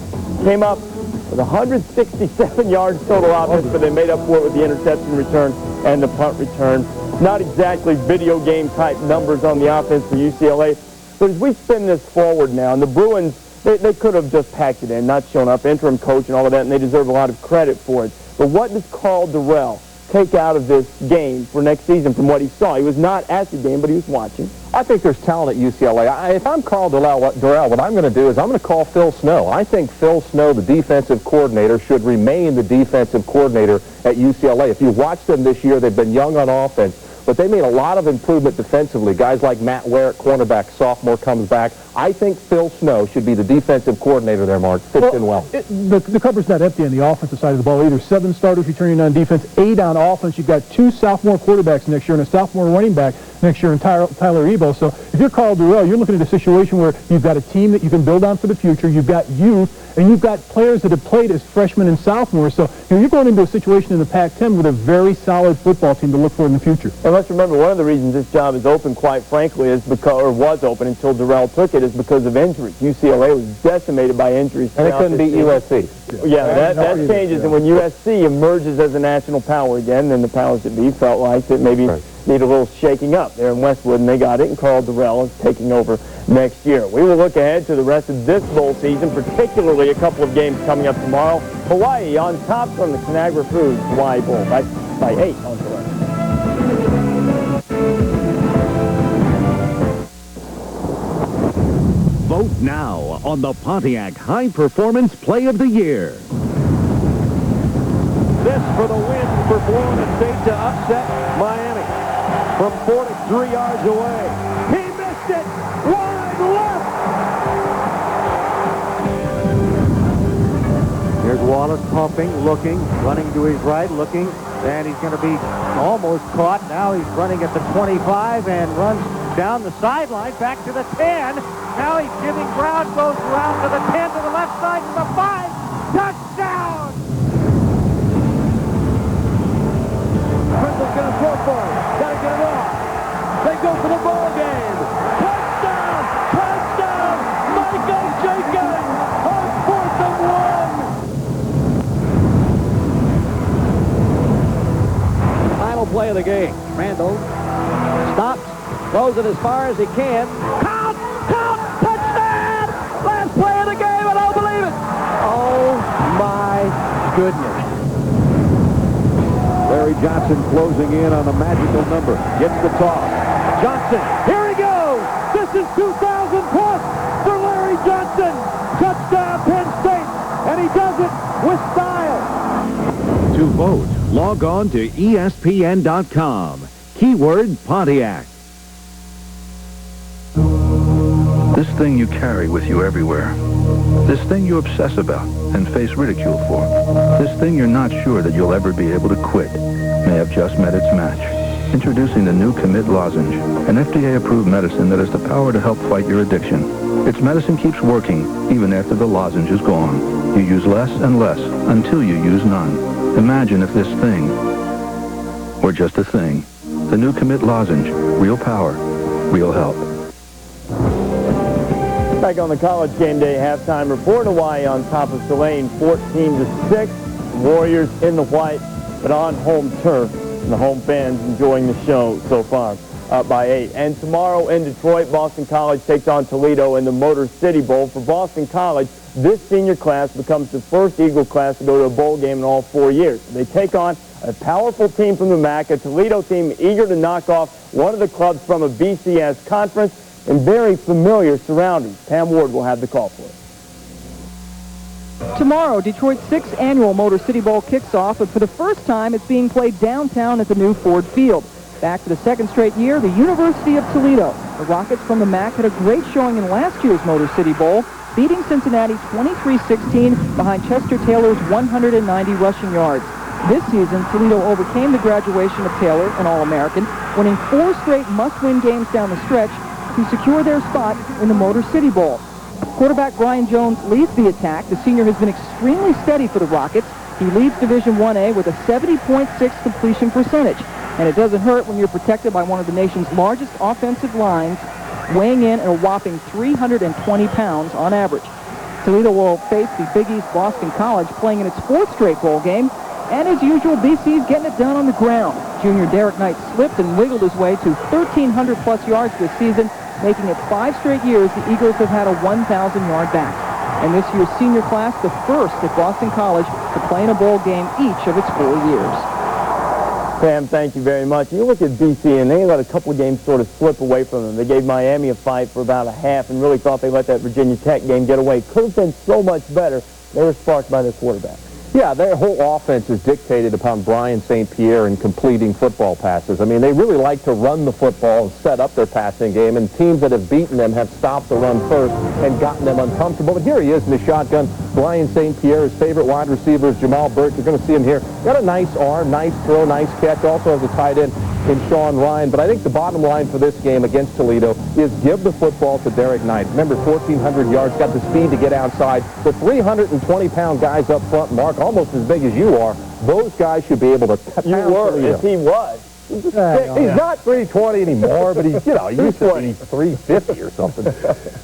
Came up with 167 yards total offense, but they made up for it with the interception return and the punt return. Not exactly video game type numbers on the offense for UCLA, but as we spin this forward now, and the Bruins, they could have just packed it in, not shown up, interim coach and all of that, and they deserve a lot of credit for it. But what does Carl Durrell take out of this game for next season from what he saw? He was not at the game, but he was watching. I think there's talent at UCLA. If I'm Carl Durrell, what I'm going to do is I'm going to call Phil Snow. I think Phil Snow, the defensive coordinator, should remain the defensive coordinator at UCLA. If you watch them this year, they've been young on offense, but they made a lot of improvement defensively. Guys like Matt Ware at cornerback, sophomore, comes back. I think Phil Snow should be the defensive coordinator there, Mark. Fits in well. The cupboard's not empty on the offensive side of the ball either. 7 starters returning on defense, 8 on offense. You've got 2 sophomore quarterbacks next year and a sophomore running back next year in Tyler Ebo. So if you're Carl Durrell, you're looking at a situation where you've got a team that you can build on for the future. You've got youth, and you've got players that have played as freshmen and sophomores. So you're going into a situation in the Pac-10 with a very solid football team to look for in the future. And let's remember, one of the reasons this job is open, quite frankly, is because, or was open until Durrell took it, is because of injuries. UCLA was decimated by injuries. And they couldn't beat USC. Yeah, that changes, and when USC emerges as a national power again, then the powers that be felt like that maybe need a little shaking up there in Westwood, and they got it, and Carl Durrell is taking over next year. We will look ahead to the rest of this bowl season, particularly a couple of games coming up tomorrow. Hawaii on top from the Conagra Foods Hawaii Bowl by 8 on Tulane. Vote now on the Pontiac High Performance Play of the Year. This for the win for Florida State to upset Miami from 43 yards away. He missed it! Wide left! Here's Wallace pumping, looking, running to his right, looking, and he's going to be almost caught. Now he's running at the 25 and runs down the sideline, back to the 10. Now he's giving ground, goes around to the 10, to the left side, to the 5. Touchdown! Prince's going to throw for it. Got to get it off. They go for the ball game. Touchdown! Touchdown! Michael Jenkins on 4th and 1. Final play of the game. Randall stops, throws it as far as he can. Count! Count! Touchdown! Last play of the game, and I'll believe it. Oh, my goodness. Larry Johnson closing in on the magical number. Gets the toss. Johnson, here he goes. This is 2,000 plus for Larry Johnson. Touchdown, Penn State. And he does it with style. To vote, log on to ESPN.com. Keyword Pontiac. This thing you carry with you everywhere. This thing you obsess about and face ridicule for. This thing you're not sure that you'll ever be able to quit may have just met its match. Introducing the new Commit Lozenge, an FDA-approved medicine that has the power to help fight your addiction. Its medicine keeps working even after the lozenge is gone. You use less and less until you use none. Imagine if this thing were just a thing. The new Commit Lozenge. Real power. Real help. Back on the College Game Day halftime report. Hawaii on top of Tulane 14-6. Warriors in the white, but on home turf. And the home fans enjoying the show so far, up by 8. And tomorrow in Detroit, Boston College takes on Toledo in the Motor City Bowl. For Boston College, this senior class becomes the first Eagle class to go to a bowl game in all 4 years. They take on a powerful team from the MAC, a Toledo team eager to knock off one of the clubs from a BCS conference, and very familiar surroundings. Pam Ward will have the call for it. Tomorrow, Detroit's 6th annual Motor City Bowl kicks off, but for the first time, it's being played downtown at the new Ford Field. Back for the second straight year, the University of Toledo. The Rockets from the MAC had a great showing in last year's Motor City Bowl, beating Cincinnati 23-16 behind Chester Taylor's 190 rushing yards. This season, Toledo overcame the graduation of Taylor, an All-American, winning 4 straight must-win games down the stretch to secure their spot in the Motor City Bowl. Quarterback Brian Jones leads the attack. The senior has been extremely steady for the Rockets. He leads Division 1A with a 70.6 completion percentage. And it doesn't hurt when you're protected by one of the nation's largest offensive lines, weighing in at a whopping 320 pounds on average. Toledo will face the Big East Boston College, playing in its 4th straight bowl game. And as usual, BC's getting it done on the ground. Junior Derek Knight slipped and wiggled his way to 1,300-plus yards this season, making it 5 straight years the Eagles have had a 1,000-yard back. And this year's senior class, the first at Boston College to play in a bowl game each of its 4 years. Sam, thank you very much. You look at BC, and they let a couple of games sort of slip away from them. They gave Miami a fight for about a half and really thought they let that Virginia Tech game get away. Could have been so much better. They were sparked by their quarterback. Yeah, their whole offense is dictated upon Brian St. Pierre and completing football passes. I mean, they really like to run the football and set up their passing game, and teams that have beaten them have stopped the run first and gotten them uncomfortable. But here he is in the shotgun. Brian St. Pierre, his favorite wide receiver is Jamal Burke. You're going to see him here. Got a nice arm, nice throw, nice catch. Also has a tight end in Sean Ryan. But I think the bottom line for this game against Toledo is give the football to Derek Knight. Remember, 1,400 yards, got the speed to get outside. The 320-pound guys up front, Mark, almost as big as you are, those guys should be able to pound Toledo. Yes, he was. He's not 320 anymore, but he's, he used to be 350 or something.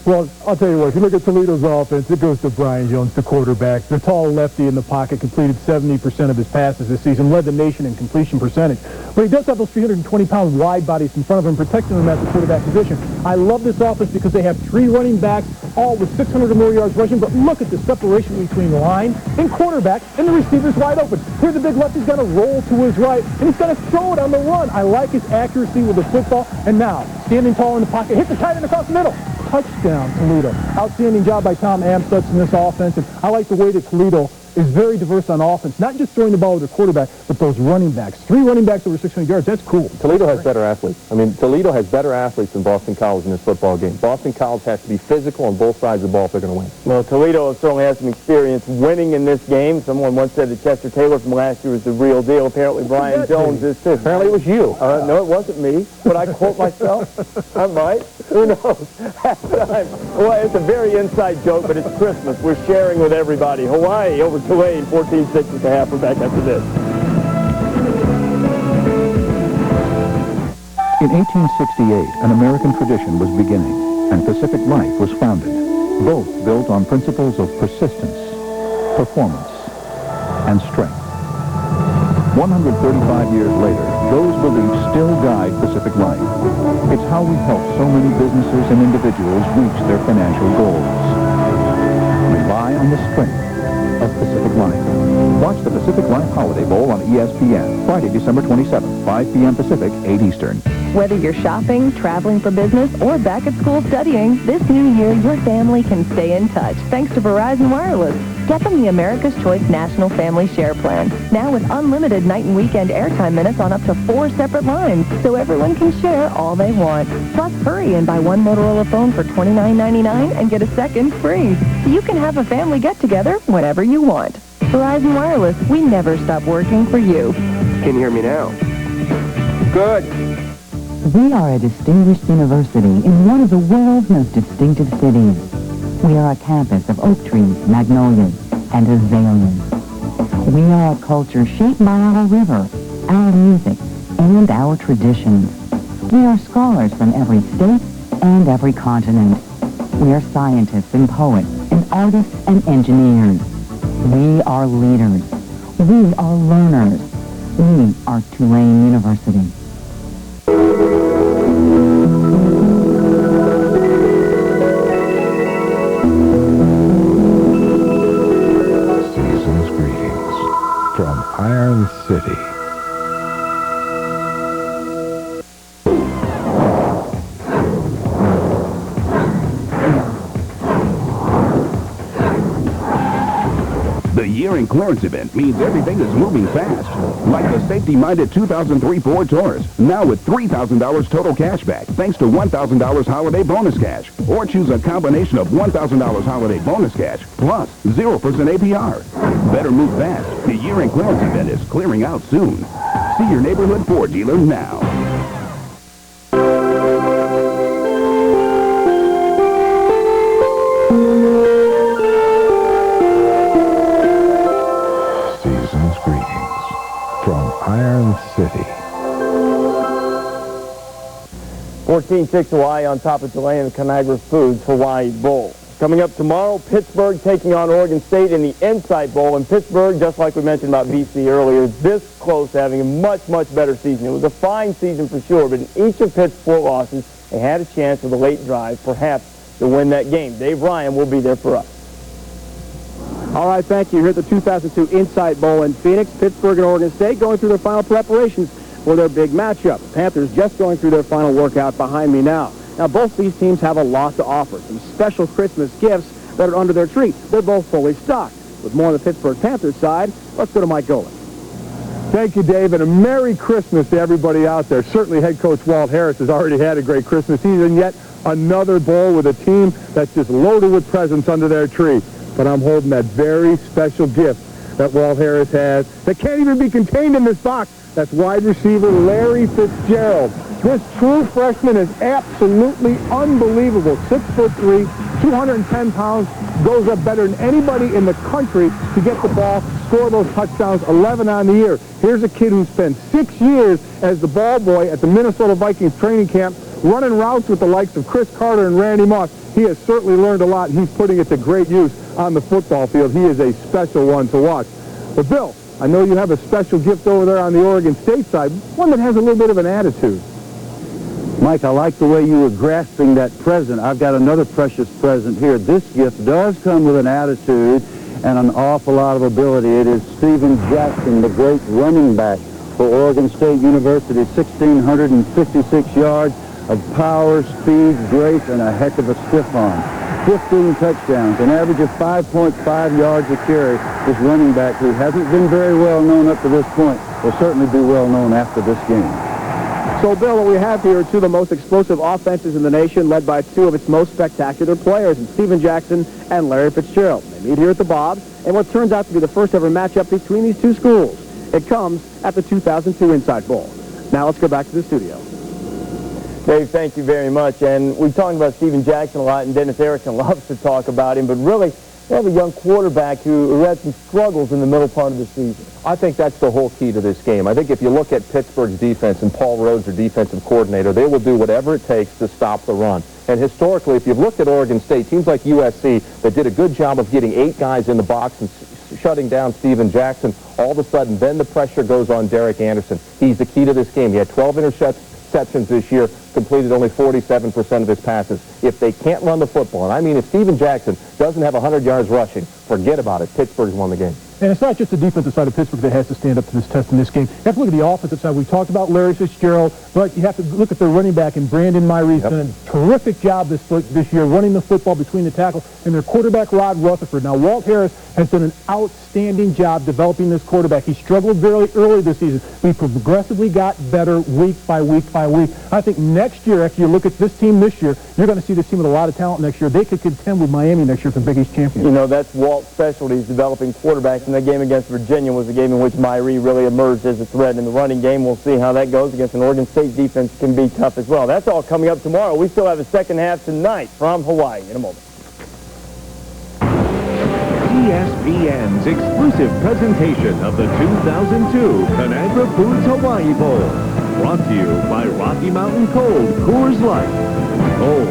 Well, I'll tell you what, if you look at Toledo's offense, it goes to Brian Jones, the quarterback. The tall lefty in the pocket completed 70% of his passes this season, led the nation in completion percentage. But he does have those 320-pound wide bodies in front of him, protecting him at the quarterback position. I love this offense because they have 3 running backs, all with 600 or more yards rushing, but look at the separation between the line and quarterback, and the receiver's wide open. Here the big lefty's got to roll to his right, and he's going to throw it on the run. I like his accuracy with the football, and now, standing tall in the pocket, hit the tight end across the middle. Touchdown, Toledo. Outstanding job by Tom Amstutz in this offense, and I like the way that Toledo is very diverse on offense, not just throwing the ball with their quarterback, but those running backs. 3 running backs over 600 yards, that's cool. Toledo has better athletes. I mean, Toledo has better athletes than Boston College in this football game. Boston College has to be physical on both sides of the ball if they're going to win. Well, Toledo certainly has some experience winning in this game. Someone once said that Chester Taylor from last year was the real deal. Apparently, Brian Jones is too. Apparently, it was you. No, it wasn't me. Would I quote myself? I might. Who knows? Well, it's a very inside joke, but it's Christmas. We're sharing with everybody. Hawaii over Tulane, 14-6 at the half. We're back after this. In 1868, an American tradition was beginning, and Pacific Life was founded, both built on principles of persistence, performance, and strength. 135 years later, those beliefs still guide Pacific Life. It's how we help so many businesses and individuals reach their financial goals. Rely on the strength of Pacific Life. Watch the Pacific Life Holiday Bowl on ESPN, Friday, December 27th, 5 p.m. Pacific, 8 Eastern. Whether you're shopping, traveling for business, or back at school studying, this new year your family can stay in touch thanks to Verizon Wireless. Get them the America's Choice National Family Share Plan, now with unlimited night and weekend airtime minutes on up to 4 separate lines, so everyone can share all they want. Plus, hurry and buy 1 Motorola phone for $29.99 and get a second free, so you can have a family get-together whenever you want. Verizon Wireless, we never stop working for you. Can you hear me now? Good. We are a distinguished university in one of the world's most distinctive cities. We are a campus of oak trees, magnolias, and azaleas. We are a culture shaped by our river, our music, and our traditions. We are scholars from every state and every continent. We are scientists and poets and artists and engineers. We are leaders. We are learners. We are Tulane University. Season's greetings from Iron City. The year-end clearance event means everything is moving fast. Like the safety-minded 2003 Ford Taurus, now with $3,000 total cash back, thanks to $1,000 holiday bonus cash. Or choose a combination of $1,000 holiday bonus cash plus 0% APR. Better move fast. The year-end clearance event is clearing out soon. See your neighborhood Ford dealer now. 14-6 Hawaii on top of Tulane and Conagra Foods Hawaii Bowl. Coming up tomorrow, Pittsburgh taking on Oregon State in the Insight Bowl. And Pittsburgh, just like we mentioned about BC earlier, this close to having a much, much better season. It was a fine season for sure, but in each of Pitt's 4 losses, they had a chance with a late drive, perhaps, to win that game. Dave Ryan will be there for us. All right, thank you. Here at the 2002 Insight Bowl in Phoenix, Pittsburgh and Oregon State going through their final preparations for their big matchup. The Panthers just going through their final workout behind me now. Now, both these teams have a lot to offer, some special Christmas gifts that are under their tree. They're both fully stocked. With more on the Pittsburgh Panthers side, let's go to Mike Golan. Thank you, Dave, and a Merry Christmas to everybody out there. Certainly head coach Walt Harris has already had a great Christmas season, yet another bowl with a team that's just loaded with presents under their tree. But I'm holding that very special gift that Walt Harris has that can't even be contained in this box. That's wide receiver Larry Fitzgerald. This true freshman is absolutely unbelievable. 6'3", 210 pounds, goes up better than anybody in the country to get the ball, score those touchdowns, 11 on the year. Here's a kid who spent 6 years as the ball boy at the Minnesota Vikings training camp, running routes with the likes of Chris Carter and Randy Moss. He has certainly learned a lot, and he's putting it to great use on the football field. He is a special one to watch. But, Bill, I know you have a special gift over there on the Oregon State side, one that has a little bit of an attitude. Mike, I like the way you were grasping that present. I've got another precious present here. This gift does come with an attitude and an awful lot of ability. It is Steven Jackson, the great running back for Oregon State University. 1,656 yards of power, speed, grace, and a heck of a stiff arm. 15 touchdowns, an average of 5.5 yards a carry. This running back, who hasn't been very well known up to this point, will certainly be well known after this game. So, Bill, what we have here are two of the most explosive offenses in the nation, led by two of its most spectacular players, in Steven Jackson and Larry Fitzgerald. They meet here at the Bob's, and what turns out to be the first ever matchup between these two schools. It comes at the 2002 Insight Bowl. Now let's go back to the studio. Dave, thank you very much. And we've talked about Steven Jackson a lot, and Dennis Erickson loves to talk about him, but really, they have a young quarterback who had some struggles in the middle part of the season. I think that's the whole key to this game. I think if you look at Pittsburgh's defense and Paul Rhodes, their defensive coordinator, they will do whatever it takes to stop the run. And historically, if you've looked at Oregon State, teams like USC that did a good job of getting 8 guys in the box and shutting down Steven Jackson, all of a sudden, then the pressure goes on Derek Anderson. He's the key to this game. He had 12 interceptions this year, completed only 47% of his passes. If they can't run the football, and I mean if Steven Jackson doesn't have 100 yards rushing, forget about it. Pittsburgh's won the game. And it's not just the defensive side of Pittsburgh that has to stand up to this test in this game. You have to look at the offensive side. We talked about Larry Fitzgerald, but you have to look at their running back, and Brandon Myrie's done a terrific job this year running the football between the tackles, and their quarterback, Rod Rutherford. Now, Walt Harris has done an outstanding job developing this quarterback. He struggled very early this season. We progressively got better week by week by week. I think next year, after you look at this team this year, you're going to see this team with a lot of talent next year. They could contend with Miami next year for the Big East champion. You know, that's Walt's specialty, is developing quarterbacks. And that game against Virginia was a game in which Myrie really emerged as a threat in the running game. We'll see how that goes against an Oregon State defense can be tough as well. That's all coming up tomorrow. We still have a second half tonight from Hawaii in a moment. ESPN's exclusive presentation of the 2002 Conagra Foods Hawaii Bowl. Brought to you by Rocky Mountain Cold Coors Light. Cold,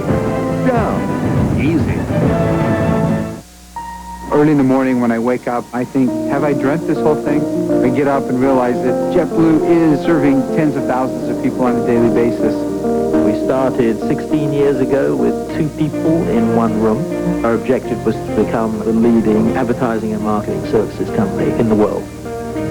down, easy. Early in the morning when I wake up, I think, have I dreamt this whole thing? I get up and realize that JetBlue is serving tens of thousands of people on a daily basis. We started 16 years ago with 2 people in 1 room. Our objective was to become the leading advertising and marketing services company in the world.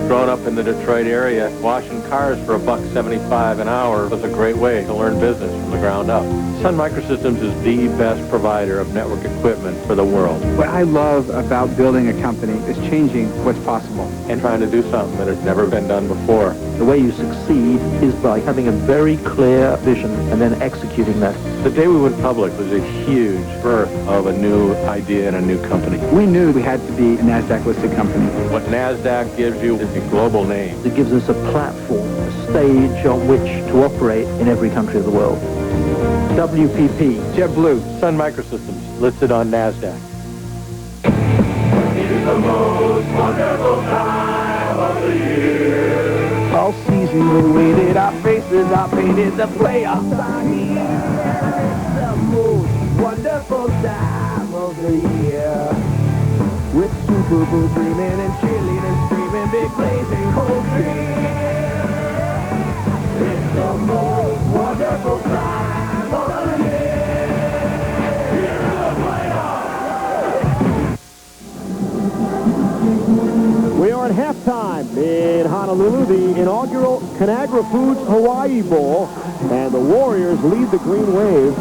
Growing up in the Detroit area, washing cars for $1.75 an hour was a great way to learn business from the ground up. Sun Microsystems is the best provider of network equipment for the world. What I love about building a company is changing what's possible. And trying to do something that has never been done before. The way you succeed is by having a very clear vision and then executing that. The day we went public was a huge birth of a new idea and a new company. We knew we had to be a NASDAQ-listed company. What NASDAQ gives you is a global name. It gives us a platform, a stage on which to operate in every country of the world. WPP. JetBlue. Sun Microsystems. Listed on NASDAQ. It is the most wonderful time of the year. All season we waited our faces, I painted the playoffs. wonderful time of the year. With Super Bowl dreaming and cheerleading, screaming, big blazing cold beer. It's the most wonderful time of the year. Here's the playoffs. We are at halftime in Honolulu, the inaugural Conagra Foods Hawaii Bowl, and the Warriors lead the Green Wave.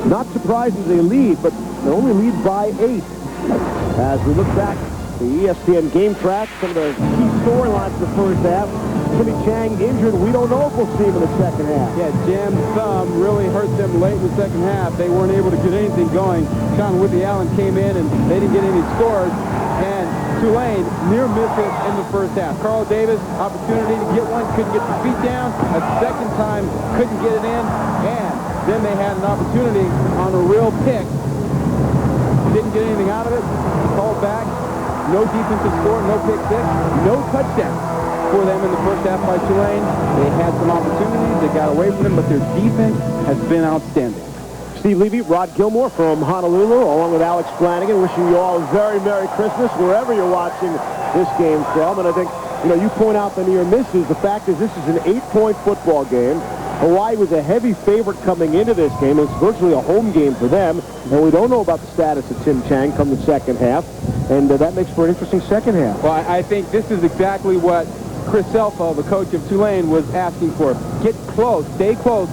Not surprising they lead, but they only lead by 8. As we look back, the ESPN game track, some of the key storylines for the first half. Timmy Chang injured. We don't know if we'll see him in the second half. Yeah, jammed thumb really hurt them late in the second half. They weren't able to get anything going. Sean Whippy Allen came in, and they didn't get any scores. And Tulane near misses in the first half. Carl Davis, opportunity to get one, couldn't get the feet down. A second time, couldn't get it in. And then they had an opportunity on a real pick. Didn't get anything out of it. Called back. No defensive score, no pick six, no touchdown for them in the first half by Tulane. They had some opportunities. They got away from them, but their defense has been outstanding. Steve Levy, Rod Gilmore from Honolulu, along with Alex Flanagan, wishing you all a very Merry Christmas wherever you're watching this game from. And I think, you point out the near misses. The fact is this is an 8-point football game. Hawaii was a heavy favorite coming into this game. It's virtually a home game for them. And we don't know about the status of Tim Chang come the second half. And that makes for an interesting second half. Well, I think this is exactly what Chris Selfo, the coach of Tulane, was asking for. Get close, stay close.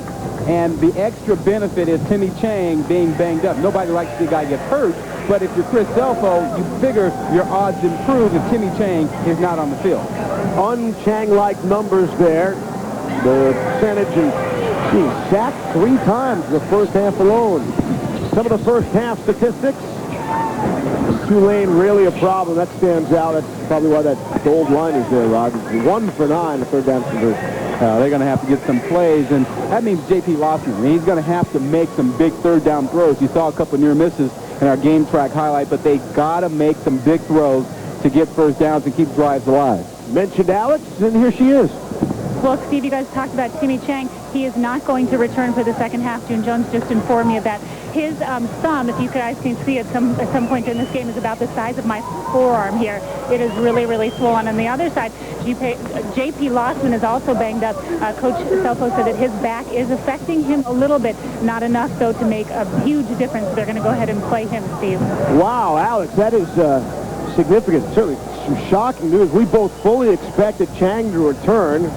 And the extra benefit is Timmy Chang being banged up. Nobody likes to see a guy get hurt. But if you're Chris Selfo, you figure your odds improve if Timmy Chang is not on the field. Un-Chang-like numbers there. The percentage, and he sacked 3 times in the first half alone. Some of the first half statistics. Tulane really a problem. That stands out. That's probably why that gold line is there, Rod. 1 for 9, the third down conversion. They're going to have to get some plays, and that means J.P. Losman. He's going to have to make some big third down throws. You saw a couple near misses in our game track highlight, but they got to make some big throws to get first downs and keep drives alive. Mentioned Alex, and here she is. Well, Steve, you guys talked about Timmy Chang. He is not going to return for the second half. June Jones just informed me of that. His thumb, if you guys can see at some point in this game, is about the size of my forearm here. It is really, really swollen. On the other side, J.P. Losman is also banged up. Coach Selfo said that his back is affecting him a little bit. Not enough, though, to make a huge difference. They're going to go ahead and play him, Steve. Wow, Alex, that is significant. Certainly some shocking news. We both fully expected Chang to return.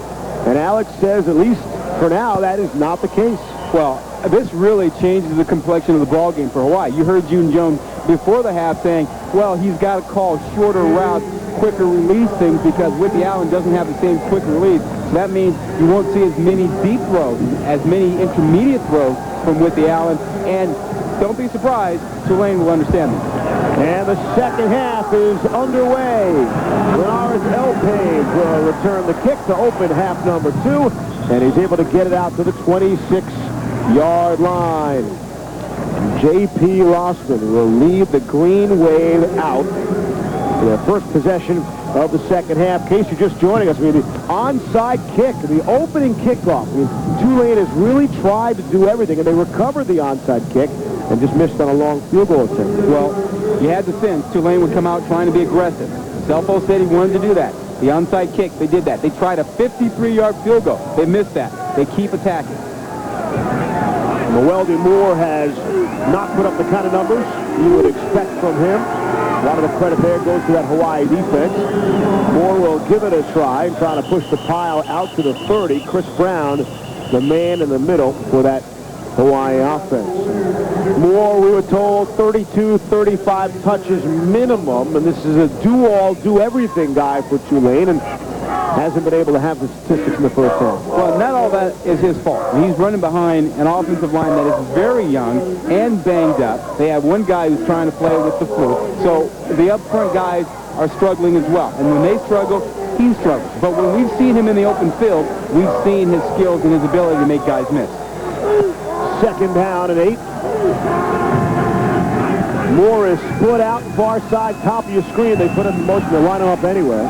And Alex says, at least for now, that is not the case. Well, this really changes the complexion of the ball game for Hawaii. You heard June Jones before the half saying, well, he's got to call shorter routes, quicker release things because Whippy Allen doesn't have the same quick release. So that means you won't see as many deep throws, as many intermediate throws from Whippy Allen. And don't be surprised, Tulane will understand this. And the second half is underway. Linares Elpage will return the kick to open half number 2, and he's able to get it out to the 26-yard line. J.P. Losman will lead the Green Wave out for their first possession of the second half. In case you're just joining us, the onside kick, the opening kickoff. Tulane has really tried to do everything, and they recovered the onside kick and just missed on a long field goal attempt. Well, you had the sense Tulane would come out trying to be aggressive. Selfo said he wanted to do that. The onside kick, they did that. They tried a 53-yard field goal. They missed that. They keep attacking. Weldy Moore has not put up the kind of numbers you would expect from him. A lot of the credit there goes to that Hawaii defense. Moore will give it a try, trying to push the pile out to the 30. Chris Brown, the man in the middle for that Hawaii offense. Moore, we were told, 32, 35 touches minimum, and this is a do-all, do-everything guy for Tulane, and hasn't been able to have the statistics in the first half. Well, not all that is his fault. He's running behind an offensive line that is very young and banged up. They have one guy who's trying to play with the flu. So the up-front guys are struggling as well. And when they struggle, he struggles. But when we've seen him in the open field, we've seen his skills and his ability to make guys miss. Second down and 8. Moore is split out, far side, top of your screen. They put him in motion to line him up anywhere.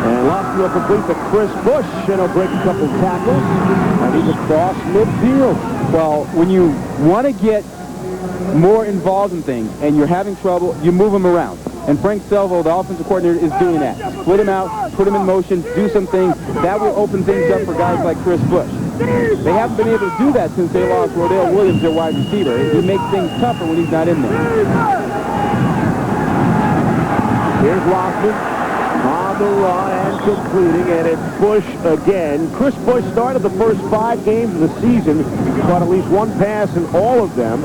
And lost it complete to Chris Bush, and he'll break a couple tackles, and he's across midfield. Well, when you want to get more involved in things and you're having trouble, you move him around. And Frank Selvo, the offensive coordinator, is doing that. Split him out, put him in motion, do some things. That will open things up for guys like Chris Bush. They haven't been able to do that since they lost Rodale Williams, their wide receiver. He makes things tougher when he's not in there. Here's Lossman on the run and completing, and it's Bush again. Chris Bush started the first 5 games of the season, caught at least one pass in all of them,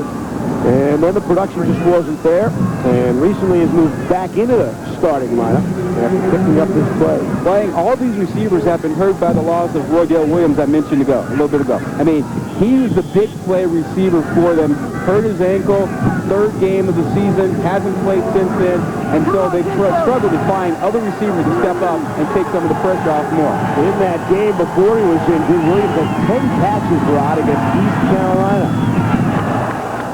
and then the production just wasn't there, and recently has moved back into the starting lineup after picking up this play. Playing, all these receivers have been hurt by the loss of Rodale Williams I mentioned a little bit ago. I mean, he was the big play receiver for them, hurt his ankle, 3rd game of the season, hasn't played since then, and so they've struggled to find other receivers to step up and take some of the pressure off more. In that game before he was injured, Williams had 10 catches brought against East Carolina.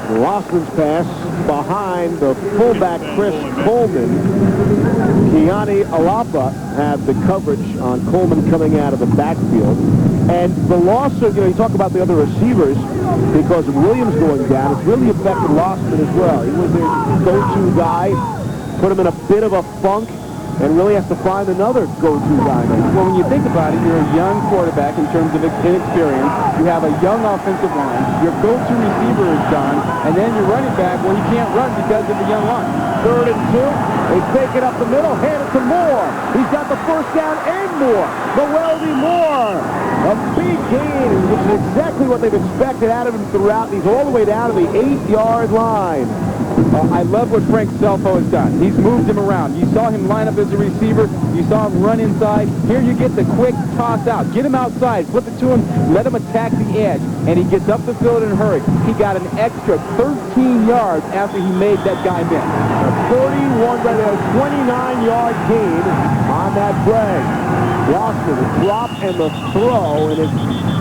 Lossman's pass behind the fullback Chris Coleman. Kiani Alapa had the coverage on Coleman coming out of the backfield. And the loss of, you talk about the other receivers, because of Williams going down, it's really affected Lossman as well. He was their go-to guy, put him in a bit of a funk, and really has to find another go-to guy now. Well, when you think about it, you're a young quarterback in terms of inexperience. You have a young offensive line. Your go-to receiver is gone, and then your running back, well, he can't run because of the young line. 3rd and 2. They take it up the middle, hand it to Moore. He's got the first down and more. Noeldy Moore. A big gain, which is exactly what they've expected out of him throughout. He's all the way down to the 8-yard line. I love what Frank Selfo has done. He's moved him around. You saw him line up as a receiver. You saw him run inside. Here you get the quick toss out. Get him outside. Flip it to him. Let him attack the edge. And he gets up the field in a hurry. He got an extra 13 yards after he made that guy miss. A 29-yard gain on that play. Lossman, the drop and the throw, and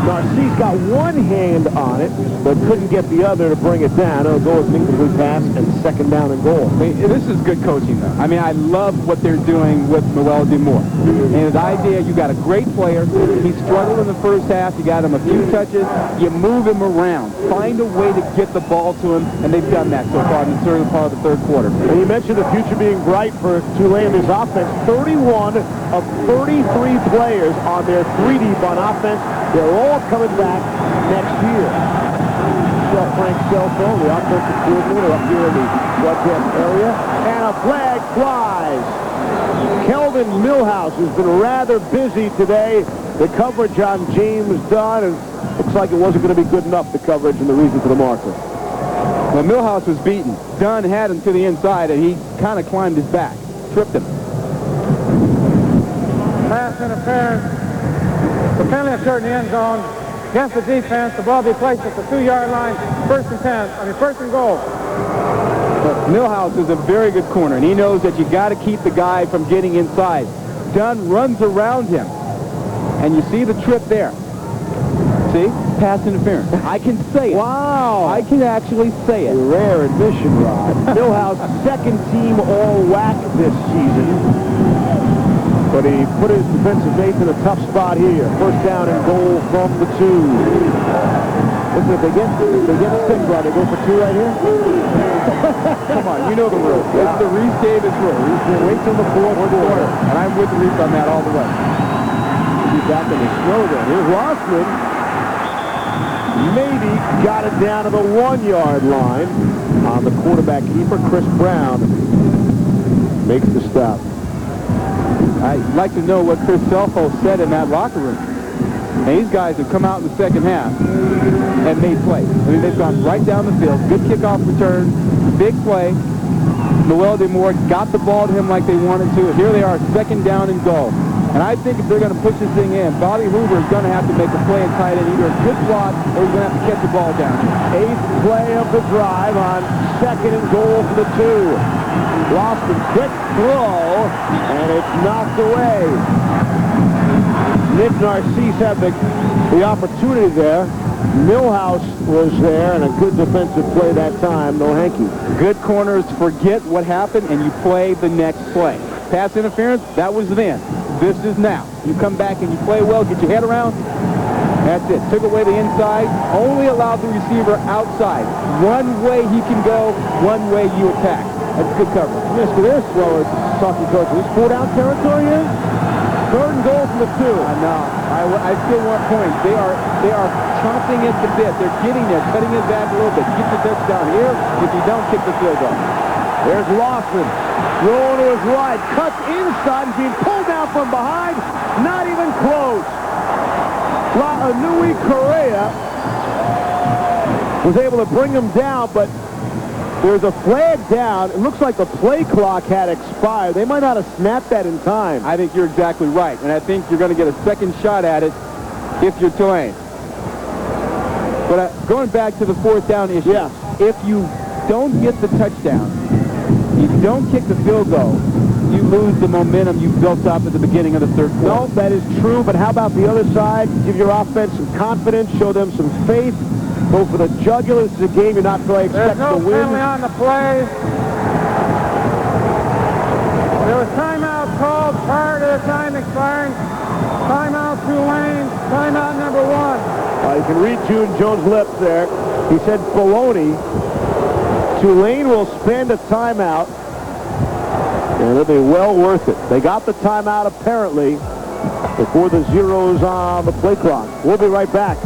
Narcisse got one hand on it, but couldn't get the other to bring it down. It'll go with an incomplete pass and 2nd down and goal. I mean, this is good coaching, though. I mean, I love what they're doing with Noeldy Moore. And his idea, you got a great player. He struggled in the first half. You got him a few touches. You move him around. Find a way to get the ball to him, and they've done that so far in the early part of the 3rd quarter. And you mentioned the future being bright for Tulane, this offense. 31 of 33 players on their 3 deep on offense. They're all coming back next year. Frank Selfo, the offensive coordinator, up here in the broadcast area. And a flag flies. Kelvin Millhouse has been rather busy today. The coverage on James Dunn, and looks like it wasn't going to be good enough, the coverage, and the reason for the marker. Well, Millhouse was beaten. Dunn had him to the inside, and he kind of climbed his back, tripped him. Pass interference. The penalty occurred in the end zone. Against the defense, the ball be placed at the 2-yard line. 1st and goal. But Millhouse is a very good corner, and he knows that you got to keep the guy from getting inside. Dunn runs around him, and you see the trip there. See? Pass interference. I can say it. Wow. I can actually say it. A rare admission, Rod. Millhouse, 2nd team all-WAC this season. But he put his defensive base in a tough spot here. 1st down and goal from the 2. Listen, if they get 6, Rod, they go for 2 right here? Come on, you know the rules. This is the Reese Davis rule. Wait till the 4th quarter. And I'm with Reese on that all the way. He'll be back in the snow then. Here's Lossman. Maybe got it down to the 1-yard line on the quarterback keeper. Chris Brown makes the stop. I'd like to know what Chris Selfo said in that locker room. And these guys have come out in the 2nd half and made plays. I mean, they've gone right down the field. Good kickoff return, big play. Noeldy Moore got the ball to him like they wanted to. Here they are, 2nd down and goal. And I think if they're going to push this thing in, Bobby Hoover is going to have to make a play and tight end, either a good block or he's going to have to catch the ball down here. 8th play of the drive on 2nd and goal for the 2. Lossman, quick throw, and it's knocked away. Nick Narcisse had the opportunity there. Millhouse was there, and a good defensive play that time. No hanky. Good corners forget what happened, and you play the next play. Pass interference, that was then. This is now. You come back and you play well, get your head around. That's it. Took away the inside, only allowed the receiver outside. One way he can go, one way you attack. That's good coverage. Mister, they're slow as talking coach. Is this 4-down territory here? 3rd and goal from the 2. No, I still want points. They are chomping at the bit. They're getting there, cutting it back a little bit. Get the touchdown here. If you don't, kick the field goal. There's Lawson. Rolling to his right. Cuts inside. He's being pulled down from behind. Not even close. Laanui Correa was able to bring him down, but there's a flag down. It looks like the play clock had expired. They might not have snapped that in time. I think you're exactly right, and I think you're going to get a second shot at it if you're Tulane. But going back to the 4th down issue, if you don't get the touchdown, you don't kick the field goal, you lose the momentum you built up at the beginning of the 3rd quarter. No, that is true, but how about the other side? Give your offense some confidence, show them some faith, go for the jugular. This is a game you're not really expecting to win. There's no penalty on the play. There was timeout called prior to the time expiring. Timeout Tulane, timeout number 1. You can read June Jones' lips there. He said baloney. Tulane will spend a timeout, and it'll be well worth it. They got the timeout, apparently, before the zeros on the play clock. We'll be right back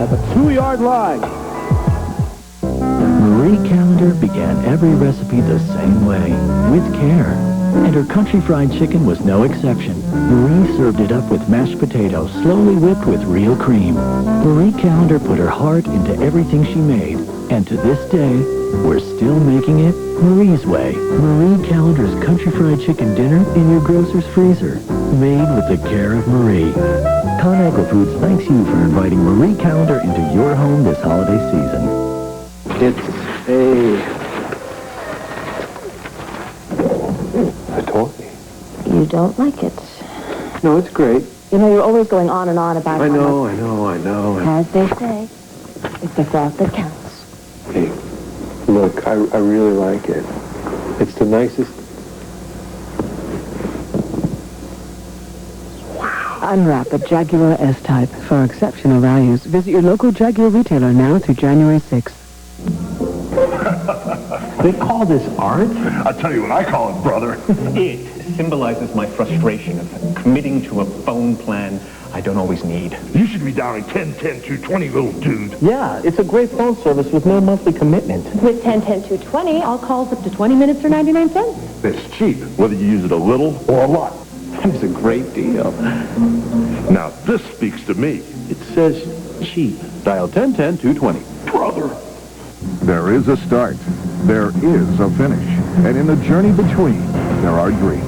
at the 2-yard line. Marie Callender began every recipe the same way, with care. And her country fried chicken was no exception. Marie served it up with mashed potatoes, slowly whipped with real cream. Marie Callender put her heart into everything she made. And to this day, we're still making it Marie's way. Marie Callender's country fried chicken dinner in your grocer's freezer. Made with the care of Marie. ConAgra Foods thanks you for inviting Marie Callender into your home this holiday season. It's a toy. You don't like it. No, it's great. You know, you're always going on and on about I how know. much- As they say, it's the thought that counts. Hey, look, I really like it. It's the nicest. Unwrap a Jaguar S-Type for exceptional values. Visit your local Jaguar retailer now through January 6th. They call this art? I'll tell you what I call it, brother. It symbolizes my frustration of committing to a phone plan I don't always need. You should be down at 10-10-220, little dude. Yeah, it's a great phone service with no monthly commitment. With 10-10-220, all calls up to 20 minutes for 99 cents. It's cheap, whether you use it a little or a lot. That is a great deal. Now, this speaks to me. It says cheap. Dial 10-10-220. Brother. There is a start. There is a finish. And in the journey between, there are dreams.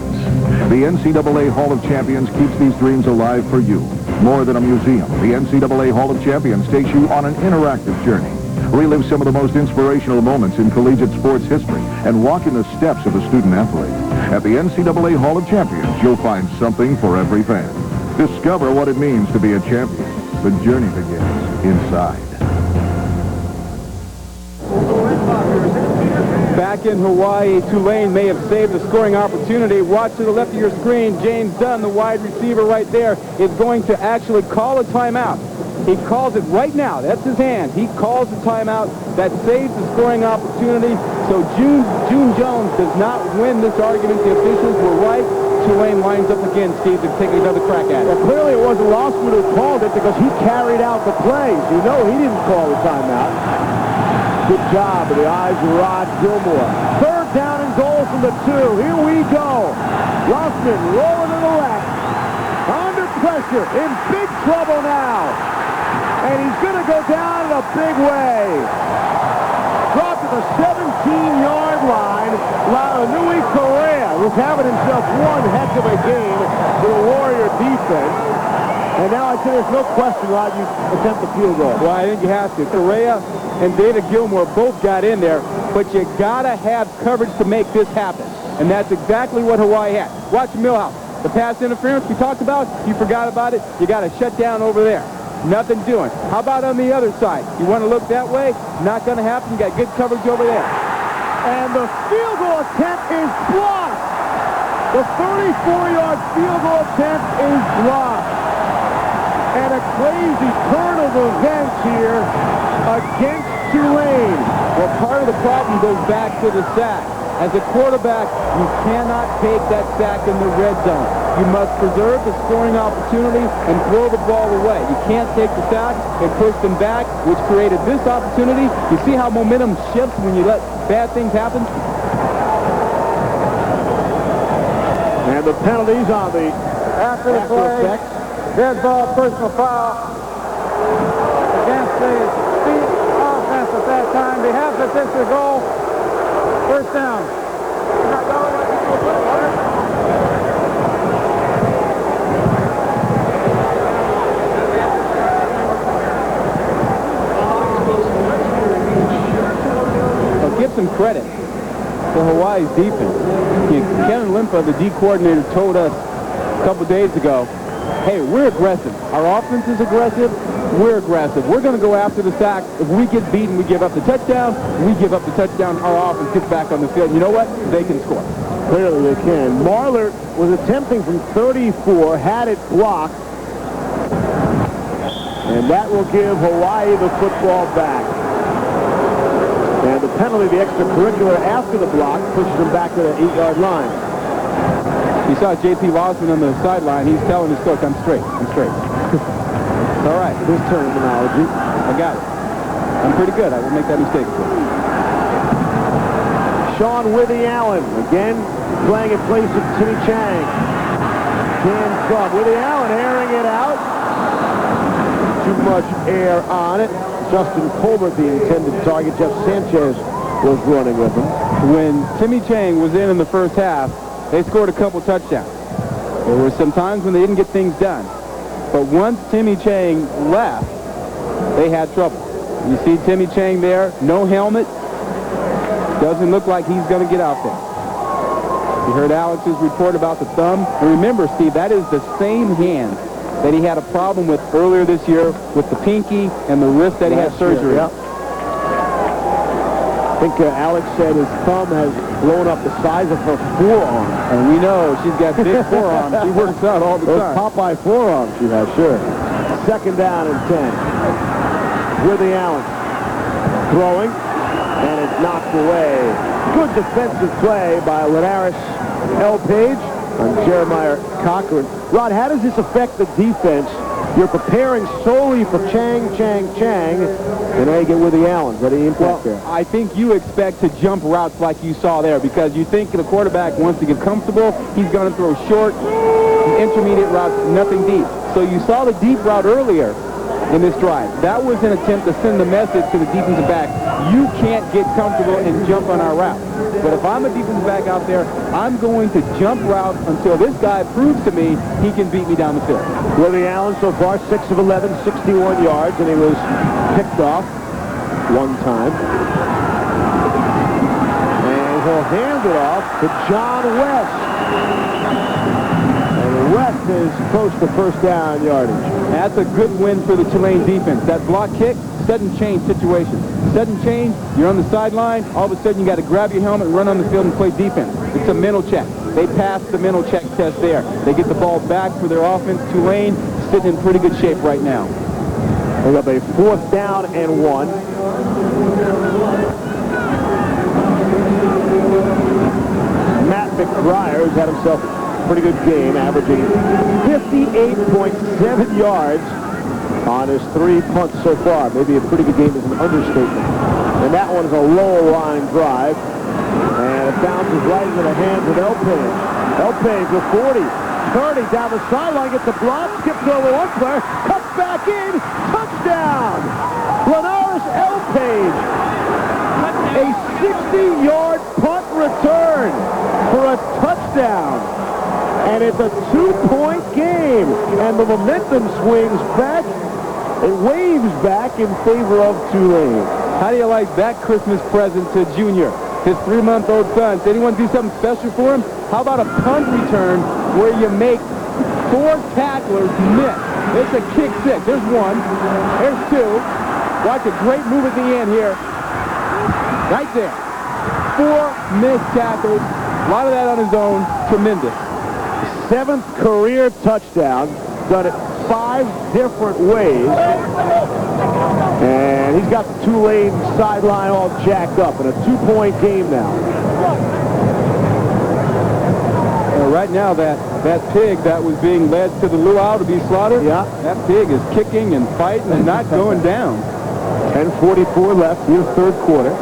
The NCAA Hall of Champions keeps these dreams alive for you. More than a museum, the NCAA Hall of Champions takes you on an interactive journey. Relive some of the most inspirational moments in collegiate sports history and walk in the steps of a student athlete. At the NCAA Hall of Champions, you'll find something for every fan. Discover what it means to be a champion. The journey begins inside. Back in Hawaii, Tulane may have saved the scoring opportunity. Watch to the left of your screen. James Dunn, the wide receiver right there, is going to actually call a timeout. He calls it right now. That's his hand. He calls the timeout. That saves the scoring opportunity. So June Jones does not win this argument. The officials were right. Tulane lines up again, Steve, to take another crack at it. Well, clearly it wasn't Lawson who called it because he carried out the plays. You know he didn't call the timeout. Good job of the eyes of Rod Gilmore. 3rd down and goal from the 2. Here we go. Lussman rolling to the left. Under pressure. In big trouble now. And he's going to go down in a big way. Dropped to the 17-yard line. Laanui Correa was having himself one heck of a game for the Warrior defense. And now I say there's no question, Rod, you attempt the field goal. Well, I think you have to. Correa and David Gilmore both got in there, but you got to have coverage to make this happen. And that's exactly what Hawaii had. Watch Millhouse. The pass interference we talked about, you forgot about it. You got to shut down over there. Nothing doing. How about on the other side? You want to look that way? Not going to happen. You got good coverage over there. And the field goal attempt is blocked. The 34-yard field goal attempt is blocked. And a crazy turn of events here against Tulane. Well, part of the problem goes back to the sack. As a quarterback, you cannot take that sack in the red zone. You must preserve the scoring opportunity and throw the ball away. You can't take the sack and push them back, which created this opportunity. You see how momentum shifts when you let bad things happen? And the penalties on the After the play, dead ball, personal foul against the Speed offense at that time. They have to take their goal. First down. I'll give some credit to Hawaii's defense. Kevin Limpa, the D coordinator, told us a couple days ago, hey, we're aggressive. Our offense is aggressive. We're aggressive. We're going to go after the sack. If we get beaten, we give up the touchdown. We give up the touchdown. Our offense gets back on the field. You know what? They can score. Clearly they can. Marler was attempting from 34, had it blocked. And that will give Hawaii the football back. And the penalty, the extracurricular after the block, pushes them back to the 8-yard line. You saw J.P. Lawson on the sideline. He's telling his coach, I'm straight. I'm straight. All right. This terminology. I got it. I'm pretty good. I will make that mistake. Sean Withy Allen, again, playing in place of Timmy Chang. Hands up. Withy Allen airing it out. Too much air on it. Justin Colbert, the intended target. Jeff Sanchez was running with him. When Timmy Chang was in the first half, they scored a couple touchdowns. There were some times when they didn't get things done. But once Timmy Chang left, they had trouble. You see Timmy Chang there, no helmet. Doesn't look like he's going to get out there. You heard Alex's report about the thumb. And remember, Steve, that is the same hand that he had a problem with earlier this year with the pinky and the wrist that he had surgery. Yep. I think Alex said his thumb has blown up the size of her forearm. And we know she's got big forearms. She works out all the time. Those Popeye forearms she has, sure. Second down and 10. Withy Allen throwing, and it's knocked away. Good defensive play by Linares L. Page on Jeremiah Cochran. Rod, how does this affect the defense? You're preparing solely for Chang, and now you get Withy Allen. What do you impact there? I think you expect to jump routes like you saw there because you think the quarterback wants to get comfortable. He's going to throw short, intermediate routes, nothing deep. So you saw the deep route earlier in this drive. That was an attempt to send the message to the defensive back, you can't get comfortable and jump on our route. But if I'm a defensive back out there, I'm going to jump route until this guy proves to me he can beat me down the field. Withy Allen so far 6 of 11, 61 yards, and he was picked off one time. And he'll hand it off to John West. And West is close to first down yardage. That's a good win for the Tulane defense. That block kick, sudden change situation. Sudden change, you're on the sideline, all of a sudden you got to grab your helmet and run on the field and play defense. It's a mental check. They passed the mental check test there. They get the ball back for their offense. Tulane sitting in pretty good shape right now. They got a 4th down and 1. Matt McBriar has had himself a pretty good game, averaging 58.7 yards on his 3 punts so far. Maybe a pretty good game is an understatement. And that one's a low line drive. And it bounces right into the hands of El Page. El Page with 40. 30 down the sideline, gets a block, skips over one player, cuts back in, touchdown! Linares L. Page. A 60-yard punt return for a touchdown. And it's a 2-point game. And the momentum swings back. It waves back in favor of Tulane. How do you like that Christmas present to Junior? His 3-month-old son. Did anyone do something special for him? How about a punt return where you make 4 tacklers miss? It's a kick 6. There's 1. There's 2. Watch a great move at the end here. Right there. 4 missed tackles. A lot of that on his own. Tremendous. 7th career touchdown. Done it 5 different ways. And he's got the Tulane sideline all jacked up in a 2-point game now. Right now, that pig that was being led to the luau to be slaughtered, that pig is kicking and fighting and not going down. 10:44 left here, 3rd quarter.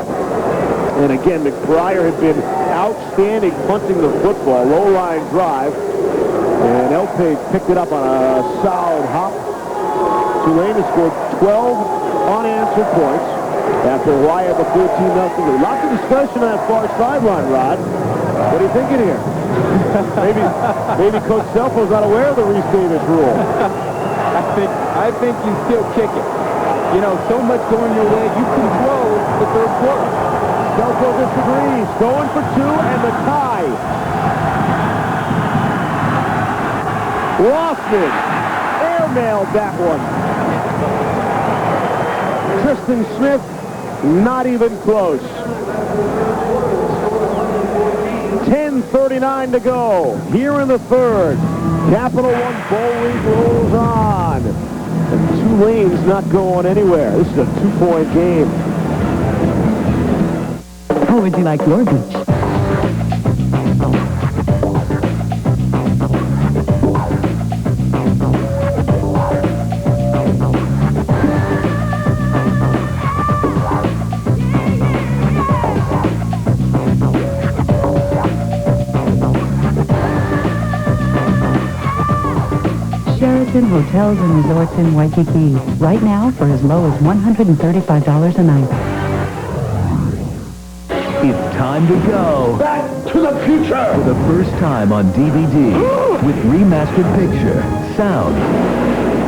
And again, McBriar had been outstanding punting the football. Low-line drive. And Elpage picked it up on a solid hop. Tulane has scored 12 unanswered points after Hawaii had the 14-0 lead. Lots of discussion on that far sideline, Rod. What are you thinking here? maybe Coach Selfo's not aware of the Reese Davis rule. I think you still kick it. You know, so much going your way, you control the 3rd quarter. Selfo disagrees. Going for 2 and the tie. Rossman airmailed that one. Tristan Smith, not even close. 10:39 to go. Here in the 3rd. Capital One Bowl Week rolls on. And Tulane's not going anywhere. This is a 2-point game. How would you like your beach? Sheraton Hotels and Resorts in Waikiki. Right now for as low as $135 a night. It's time to go. Back to the future! For the first time on DVD with remastered picture, sound,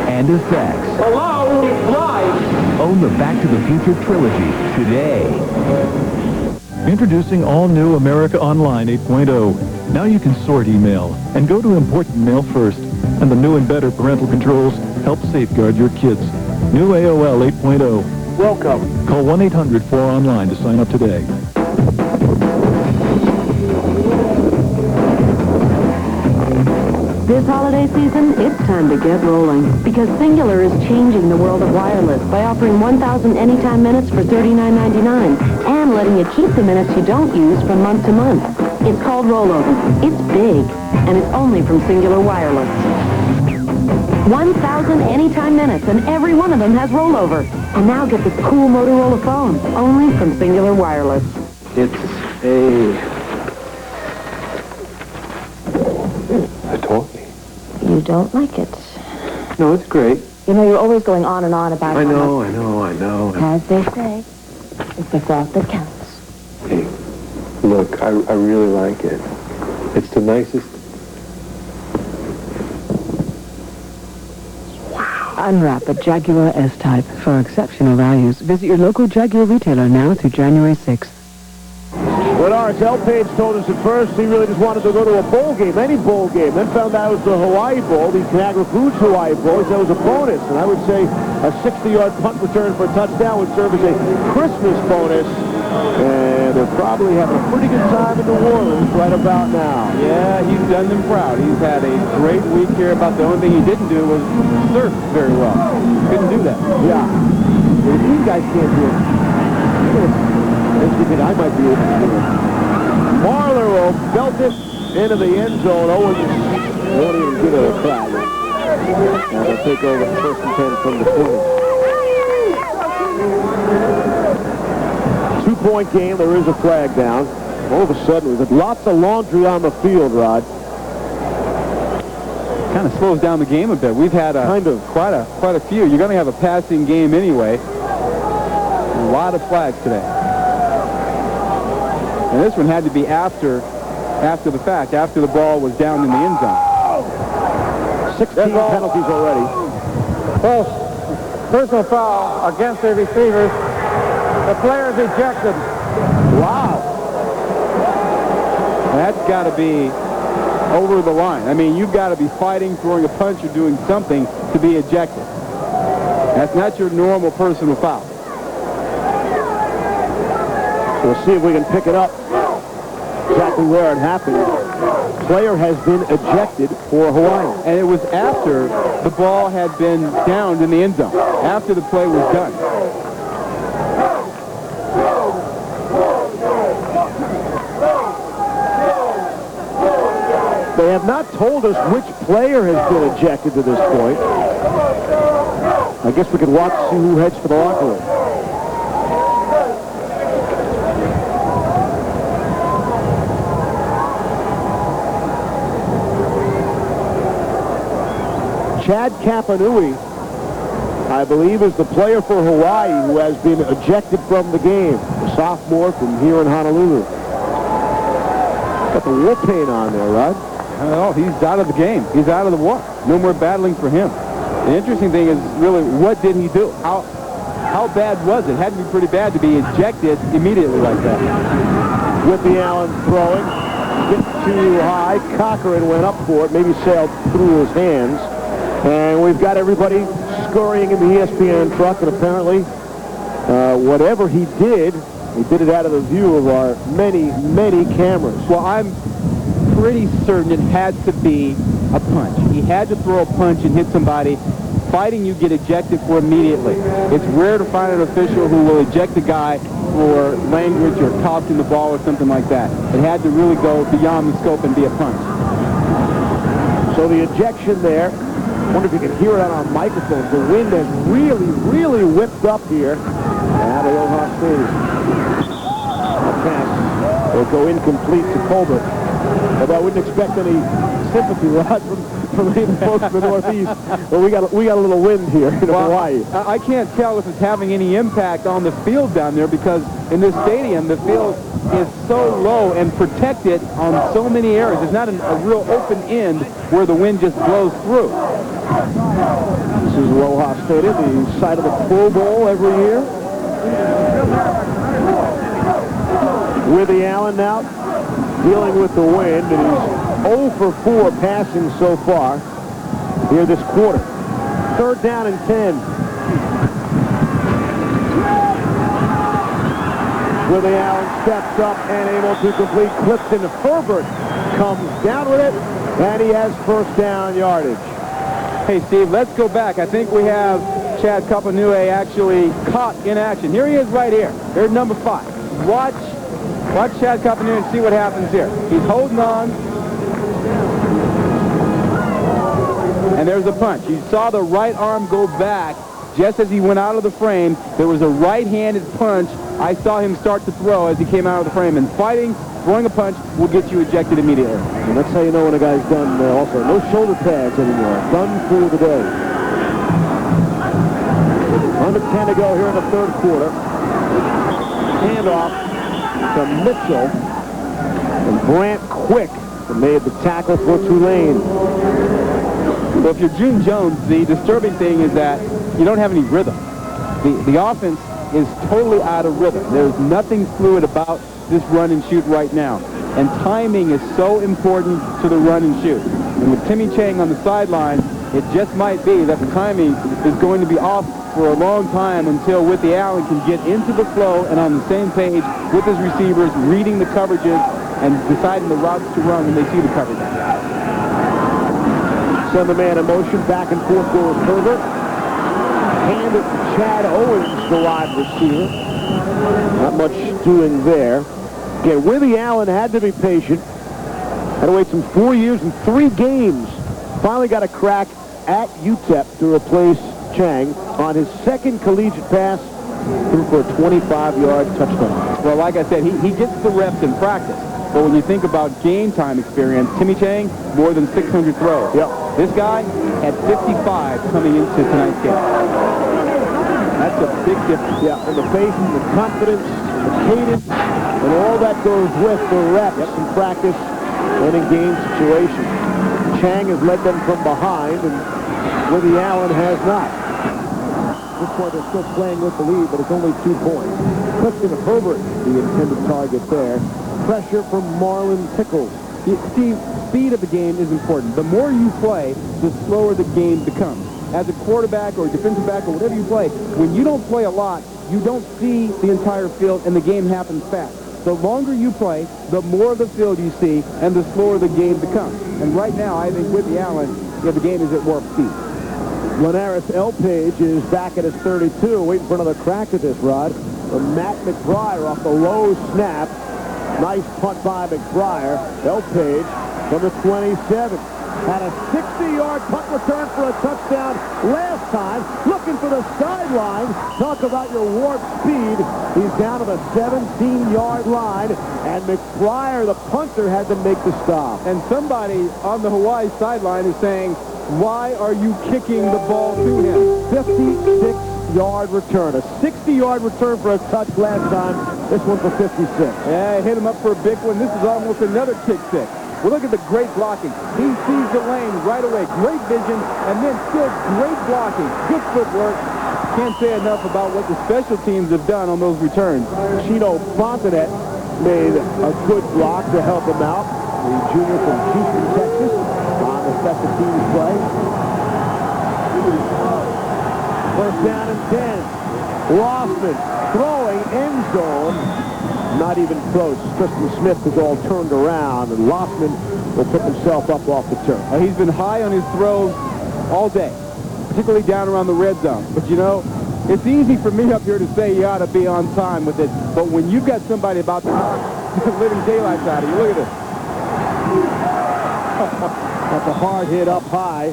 and effects. Hello, live! Own the Back to the Future trilogy today. Introducing all-new America Online 8.0. Now you can sort email and go to important mail first. And the new and better parental controls help safeguard your kids. New AOL 8.0. Welcome. Call 1-800-4ONLINE to sign up today. This holiday season, it's time to get rolling. Because Singular is changing the world of wireless by offering 1,000 anytime minutes for $39.99 and letting you keep the minutes you don't use from month to month. It's called Rollover. It's big, and it's only from Singular Wireless. 1,000 anytime minutes, and every one of them has rollover. And now get this cool Motorola phone, only from Singular Wireless. It's a... I told you. You don't like it. No, it's great. You know, you're always going on and on about I know. As they say, it's the thought that counts. Hey, look, I really like it. It's the nicest... Unwrap a Jaguar S-Type for exceptional values. Visit your local Jaguar retailer now through January 6th. Lars Elpage told us at first he really just wanted to go to a bowl game, any bowl game. Then found out it was the Hawaii Bowl, the Conagra Foods Hawaii Bowl. He said it was a bonus. And I would say a 60-yard punt return for a touchdown would serve as a Christmas bonus. And they're probably having a pretty good time in New Orleans right about now. Yeah, he's done them proud. He's had a great week here. About the only thing he didn't do was surf very well. Couldn't do that. Yeah. If these guys can't do it, makes me think I might be able to do it. Marler will belt it into the end zone. Owens won't even give it a try. Now they'll take over first and 10 from the 20. 2-point game. There is a flag down. All of a sudden, there's lots of laundry on the field, Rod. Kind of slows down the game a bit. We've had quite a few. You're going to have a passing game anyway. A lot of flags today. And this one had to be after the fact, after the ball was down in the end zone. 16 penalties already. Well, personal foul against the receivers. The player is ejected. Wow. That's got to be over the line. I mean, you've got to be fighting, throwing a punch, or doing something to be ejected. That's not your normal personal foul. We'll see if we can pick it up. exactly where it happened. Player has been ejected for Hawaii. And it was after the ball had been downed in the end zone, after the play was done. They have not told us which player has been ejected to this point. I guess we could watch to see who heads for the locker room. Chad Kapanui, I believe, is the player for Hawaii who has been ejected from the game. A sophomore from here in Honolulu. Got the war paint on there, Rod. Oh, he's out of the game. He's out of the war. No more battling for him. The interesting thing is really, what did he do? How bad was it? Had to be pretty bad to be ejected immediately like that. Whippy Allen throwing. Hit too high. Cochran went up for it. Maybe sailed through his hands. And we've got everybody scurrying in the ESPN truck. And apparently, whatever he did it out of the view of our many, many cameras. Well, I'm pretty certain it had to be a punch. He had to throw a punch and hit somebody. Fighting, you get ejected for immediately. It's rare to find an official who will eject a guy for language or tossing the ball or something like that. It had to really go beyond the scope and be a punch. So the ejection there, I wonder if you can hear it on our microphones. The wind has really, really whipped up here at Aloha Stadium. The pass will go incomplete to Colbert. Although I wouldn't expect any sympathy, Rod, from the folks in the Northeast. But we got a little wind here in Hawaii. I can't tell if it's having any impact on the field down there, because in this stadium, the field is so low and protected on so many areas. There's not a real open end where the wind just blows through. This is Aloha Stadium, the site of the Pro Bowl every year. Whippy Allen now dealing with the wind, and he's 0 for 4 passing so far here this quarter. 3rd down and 10. Whippy Allen steps up and able to complete. Clifton Herbert comes down with it, and he has 1st down yardage. Hey, Steve, let's go back. I think we have Chad Kapanui actually caught in action. Here he is right here. Here's number 5. Watch Chad Kapanui and see what happens here. He's holding on. And there's a punch. You saw the right arm go back just as he went out of the frame. There was a right-handed punch. I saw him start to throw as he came out of the frame. And fighting, throwing a punch will get you ejected immediately. And that's how you know when a guy's done also. No shoulder pads anymore. Done for the day. Under 10 to go here in the 3rd quarter. Handoff to Mitchell. And Brant Quick made the tackle for Tulane. Well, if you're June Jones, the disturbing thing is that you don't have any rhythm. The offense is totally out of rhythm. There's nothing fluid about this run and shoot right now. And timing is so important to the run and shoot. And with Timmy Chang on the sideline, it just might be that the timing is going to be off for a long time until Whippy Allen can get into the flow and on the same page with his receivers, reading the coverages and deciding the routes to run when they see the coverage. Send the man in motion, back and forth goes Herbert. Hand it to Chad Owens, the wide receiver. Not much doing there. Again, Whippy Allen had to be patient. Had to wait some 4 years and 3 games. Finally got a crack at UTEP to replace Chang on his 2nd collegiate pass, threw for a 25-yard touchdown. Well, like I said, he gets the reps in practice. But when you think about game time experience, Timmy Chang, more than 600 throws. Yep. This guy had 55 coming into tonight's game. That's a big difference. Yeah, and the pace and the confidence, and the cadence, and all that goes with the reps in practice and in game situations. Chang has led them from behind, and Whippy Allen has not. At this point, they're still playing with the lead, but it's only 2 points. Clifton Herbert, the intended target there. Pressure from Marlon Pickles. Steve, speed of the game is important. The more you play, the slower the game becomes. As a quarterback or a defensive back or whatever you play, when you don't play a lot, you don't see the entire field and the game happens fast. The longer you play, the more of the field you see, and the slower the game becomes. And right now, I think with the Allen, the game is at warp speed. Lanaris Elpage is back at his 32, waiting for another crack at this, Rod. From Matt McBriar off the low snap. Nice punt by McBriar. Elpage from the 27. Had a 60-yard punt return for a touchdown last time. Looking for the sideline. Talk about your warp speed. He's down to the 17-yard line. And McBriar, the punter, had to make the stop. And somebody on the Hawaii sideline is saying, why are you kicking the ball to him? 56-yard return. A 60-yard return for a touch last time. This one for 56. Yeah, hit him up for a big one. This is almost another kick six. Well, look at the great blocking. He sees the lane right away. Great vision, and then still great blocking. Good footwork. Can't say enough about what the special teams have done on those returns. Chino Fontanet made a good block to help him out. The junior from Houston, Texas, on the special teams play. First down and 10. Rossman throwing end zone. Not even close. Tristan Smith is all turned around, and Lossman will pick himself up off the turf. He's been high on his throws all day, particularly down around the red zone. But, you know, it's easy for me up here to say you ought to be on time with it. But when you've got somebody about to knock the living daylights out of you, look at this. That's a hard hit up high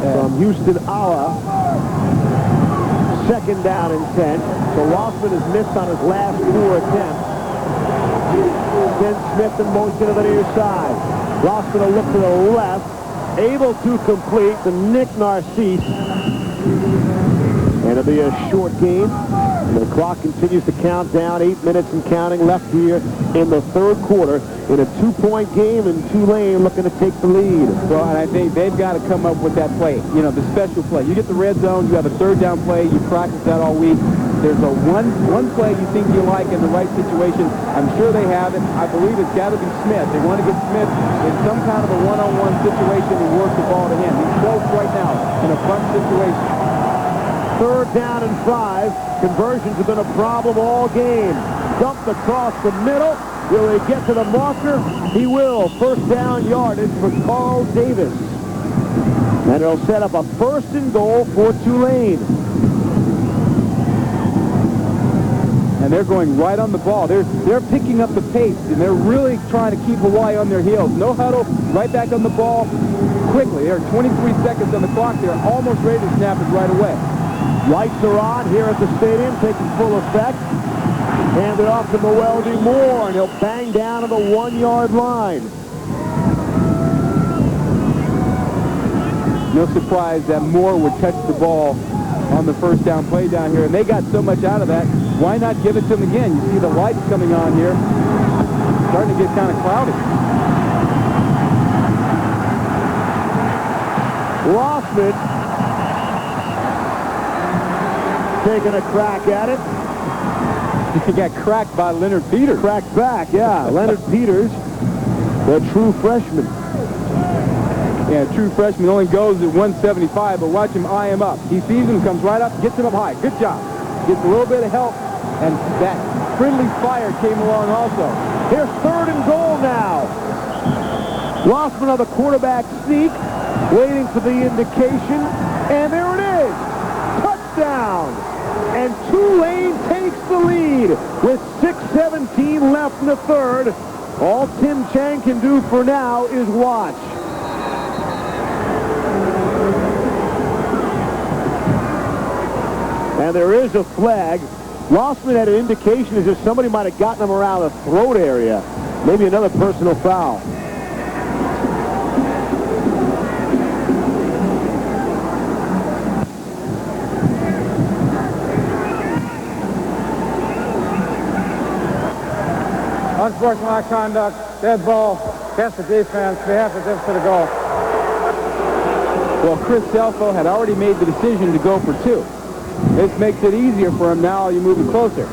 from Houston Awa. Second down and 10. So Rossman has missed on his last 4 attempts. Then Smith in motion to the near side. Rossman will look to the left. Able to complete to Nick Narcisse. And it'll be a short game. The clock continues to count down. 8 minutes and counting left here in the third quarter in a 2-point game, and Tulane looking to take the lead. Well, and I think they've got to come up with that play, you know, the special play. You get the red zone, you have a third down play, you practice that all week. There's a one play you think you like in the right situation. I'm sure they have it. I believe it's got to be Smith. They want to get Smith in some kind of a one-on-one situation and work the ball to him. He's close right now in a fun situation. Third down and 5. Conversions have been a problem all game. Dumped across the middle. Will he get to the marker? He will. First down yardage for Carl Davis. And it'll set up a first and goal for Tulane. And they're going right on the ball. They're picking up the pace, and they're really trying to keep Hawaii on their heels. No huddle, right back on the ball quickly. There are 23 seconds on the clock. They're almost ready to snap it right away. Lights are on here at the stadium, taking full effect. Hand it off to Mwelde Moore, and he'll bang down to the 1-yard line. No surprise that Moore would touch the ball on the first down play down here, and they got so much out of that. Why not give it to them again? You see the lights coming on here. Starting to get kind of cloudy. Rossman taking a crack at it. He got cracked by Leonard Peters. Cracked back, yeah. Leonard Peters, the true freshman. Yeah, true freshman only goes at 175, but watch him eye him up. He sees him, comes right up, gets him up high. Good job. Gets a little bit of help, and that friendly fire came along also. Here's third and goal now. Rossman on the quarterback sneak, waiting for the indication, and there it is. Touchdown. And Tulane takes the lead with 6:17 left in the third. All Tim Chang can do for now is watch. And there is a flag. Rossman had an indication as if somebody might have gotten him around the throat area. Maybe another personal foul. Unsportsmanlike conduct, dead ball, against the defense, they have to dip to the goal. Well, Chris Selfo had already made the decision to go for 2. This makes it easier for him now. You're moving closer.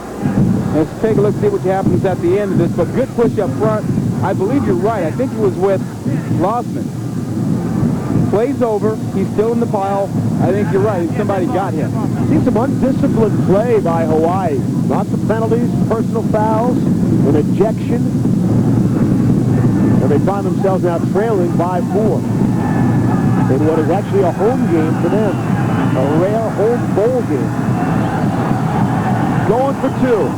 Let's take a look, see what happens at the end of this. But good push up front. I believe you're right. I think it was with Lossman. Plays over. He's still in the pile. I think you're right. Somebody got him. See some undisciplined play by Hawaii. Lots of penalties, personal fouls. an ejection, and they find themselves now trailing by 4 in what is actually a home game for them, a rare home bowl game. Going for 2.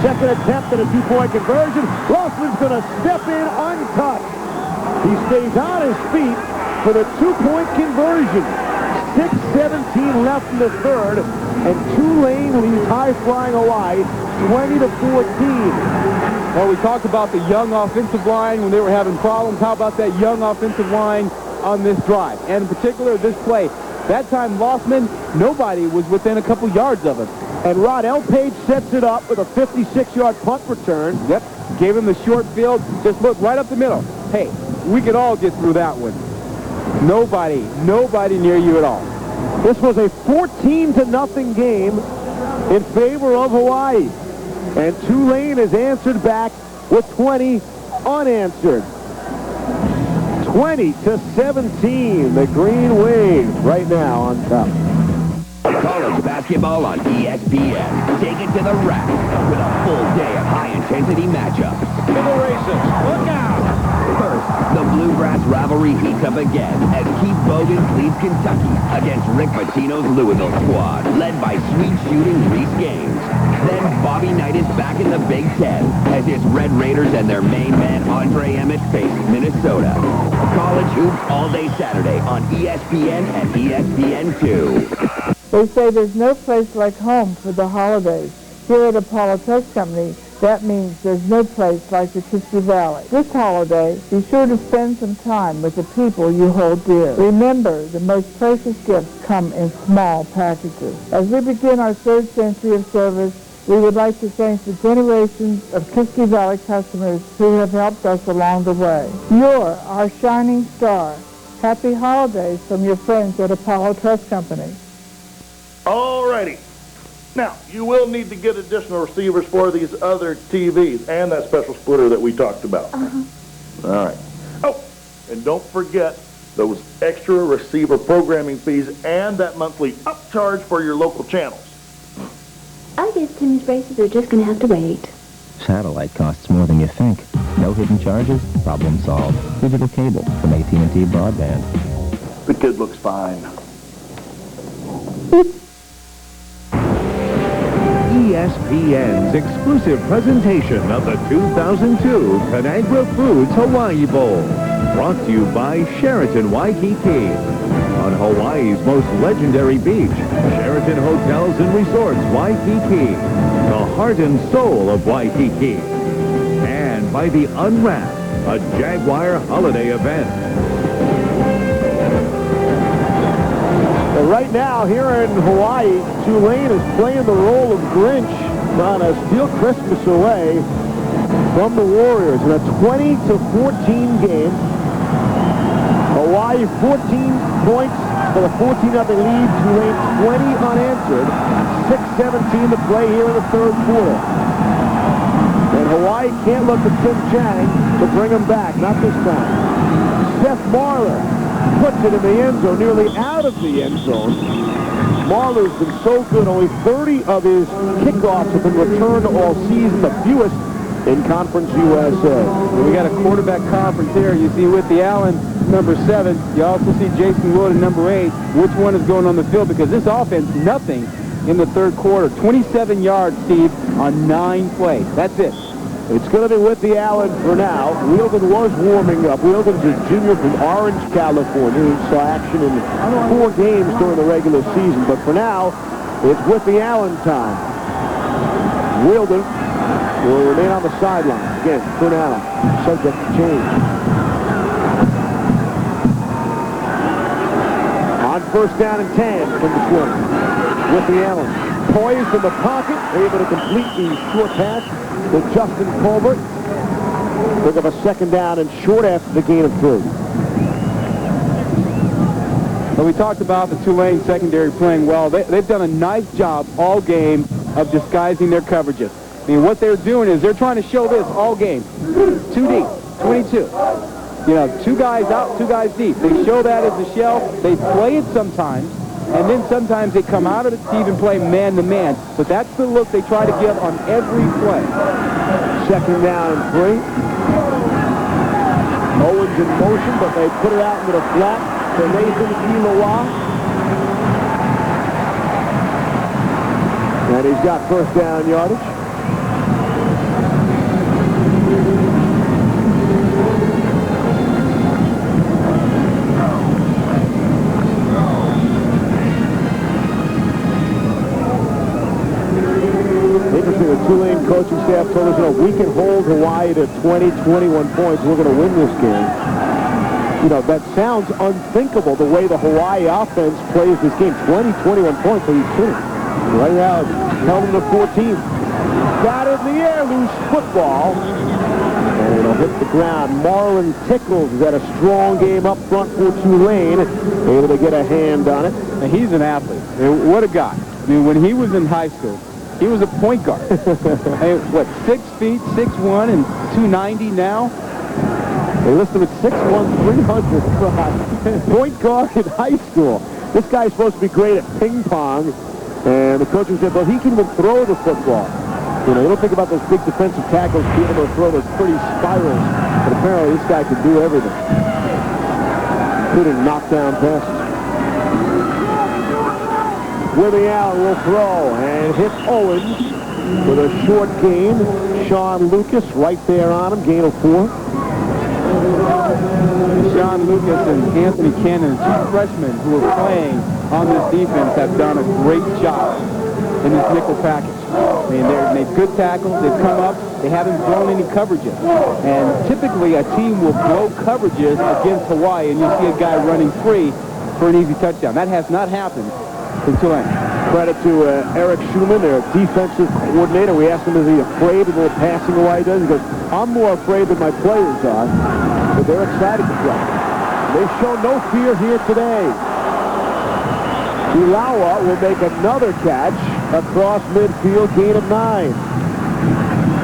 Second attempt at a 2-point conversion. Rossman's going to step in untouched. He stays on his feet for the 2-point conversion. 6:17 left in the third, and Tulane leads high-flying Hawaii 20-14. Well, we talked about the young offensive line when they were having problems. How about that young offensive line on this drive? And in particular, this play. That time, Lossman, nobody was within a couple yards of him. And Rod Elpage sets it up with a 56-yard punt return. Yep, gave him the short field. Just look right up the middle. Hey, we could all get through that one. Nobody near you at all. This was a 14-0 game in favor of Hawaii. And Tulane has answered back with 20 unanswered. 20-17, the Green Wave right now on top. College basketball on ESPN. Take it to the rack with a full day of high-intensity matchups. To the races. Look out! First, the Bluegrass rivalry heats up again as Keith Bogans leads Kentucky against Rick Pitino's Louisville squad, led by sweet-shooting Reese Gaines. Then Bobby Knight is back in the Big Ten as his Red Raiders and their main man Andre Emmett face Minnesota. College hoops all day Saturday on ESPN and ESPN2. They say there's no place like home for the holidays. Here at Apollo Trust Company, that means there's no place like the Kiski Valley. This holiday, be sure to spend some time with the people you hold dear. Remember, the most precious gifts come in small packages. As we begin our 3rd century of service, we would like to thank the generations of Kiski Valley customers who have helped us along the way. You're our shining star. Happy holidays from your friends at Apollo Trust Company. Alrighty. Now, you will need to get additional receivers for these other TVs and that special splitter that we talked about. All right. Oh, and don't forget those extra receiver programming fees and that monthly upcharge for your local channels. I guess Timmy's braces are just going to have to wait. Satellite costs more than you think. No hidden charges, problem solved. Digital cable from AT&T Broadband. The kid looks fine. ESPN's exclusive presentation of the 2002 Conagra Foods Hawaii Bowl. Brought to you by Sheraton Waikiki. On Hawaii's most legendary beach, Sheraton Hotels and Resorts Waikiki. The heart and soul of Waikiki. And by the Unwrap, a Jaguar holiday event. Well, right now, here in Hawaii, Tulane is playing the role of Grinch on a Steal Christmas away from the Warriors in a 20-14 game. Hawaii 14 points for the 14-0 lead. Tulane 20 unanswered. 6:17 to play here in the 3rd quarter. And Hawaii can't look at Tim Chang to bring him back. Not this time. Seth Marler puts it in the end zone, nearly out of the end zone. Marler's been so good. Only 30 of his kickoffs have been returned all season, the fewest in Conference USA. We got a quarterback conference here. You see Whitney Allen, number 7. You also see Jason Wood at number 8. Which one is going on the field? Because this offense, nothing in the 3rd quarter. 27 yards, Steve, on 9 plays. That's it. It's going to be Whitney Allen for now. Wielden was warming up. Wielden's a junior from Orange, California, who saw action in 4 games during the regular season. But for now, it's Whitney Allen time. Wielden will remain on the sideline. Again, for now, subject to change. On 1st down and 10 from the 20. Whitney Allen poised in the pocket, able to complete the short pass to Justin Colbert. Look of a 2nd down and short after the gain of 3. Well, we talked about the Tulane secondary playing well. They've done a nice job all game of disguising their coverages. I mean, what they're doing is they're trying to show this all game. 2 deep, 22. You know, 2 guys out, 2 guys deep. They show that as a shell. They play it sometimes, and then sometimes they come out of it to even play man-to-man. But that's the look they try to give on every play. Second down and 3. Owens in motion, but they put it out into the flat for Nathan Eloy. And he's got first down yardage. Interesting, the Tulane coaching staff told us, we can hold Hawaii to 20, 21 points. We're going to win this game. That sounds unthinkable, the way the Hawaii offense plays this game. 20, 21 points, are you kidding? Right now, it's held them to 14. Got it in the air, loose football. And it'll hit the ground. Marlon Tickles has had a strong game up front for Tulane. Able to get a hand on it. And he's an athlete. What a guy. I mean, when he was in high school, he was a point guard. What, 6 feet, 6'1", and 290 now? They listed him at 6'1", 300. Point guard in high school. This guy's supposed to be great at ping pong. And the coach said, well, he can even throw the football. You don't think about those big defensive tackles being able to throw those pretty spirals. But apparently this guy can do everything, including knockdown passes. Willie Allen will throw and hit Owens with a short gain. Sean Lucas right there on him, gain of 4. Sean Lucas and Anthony Cannon, 2 freshmen who are playing on this defense, have done a great job in this nickel package. I mean, they've made good tackles. They've come up. They haven't blown any coverages. And typically, a team will blow coverages against Hawaii, and you see a guy running free for an easy touchdown. That has not happened in Tulane. Credit to Eric Schumann, their defensive coordinator. We asked him, is he afraid of the passing Hawaii does? He goes, I'm more afraid than my players are. But they're excited to play. They show no fear here today. Ulawa will make another catch across midfield, gain of 9.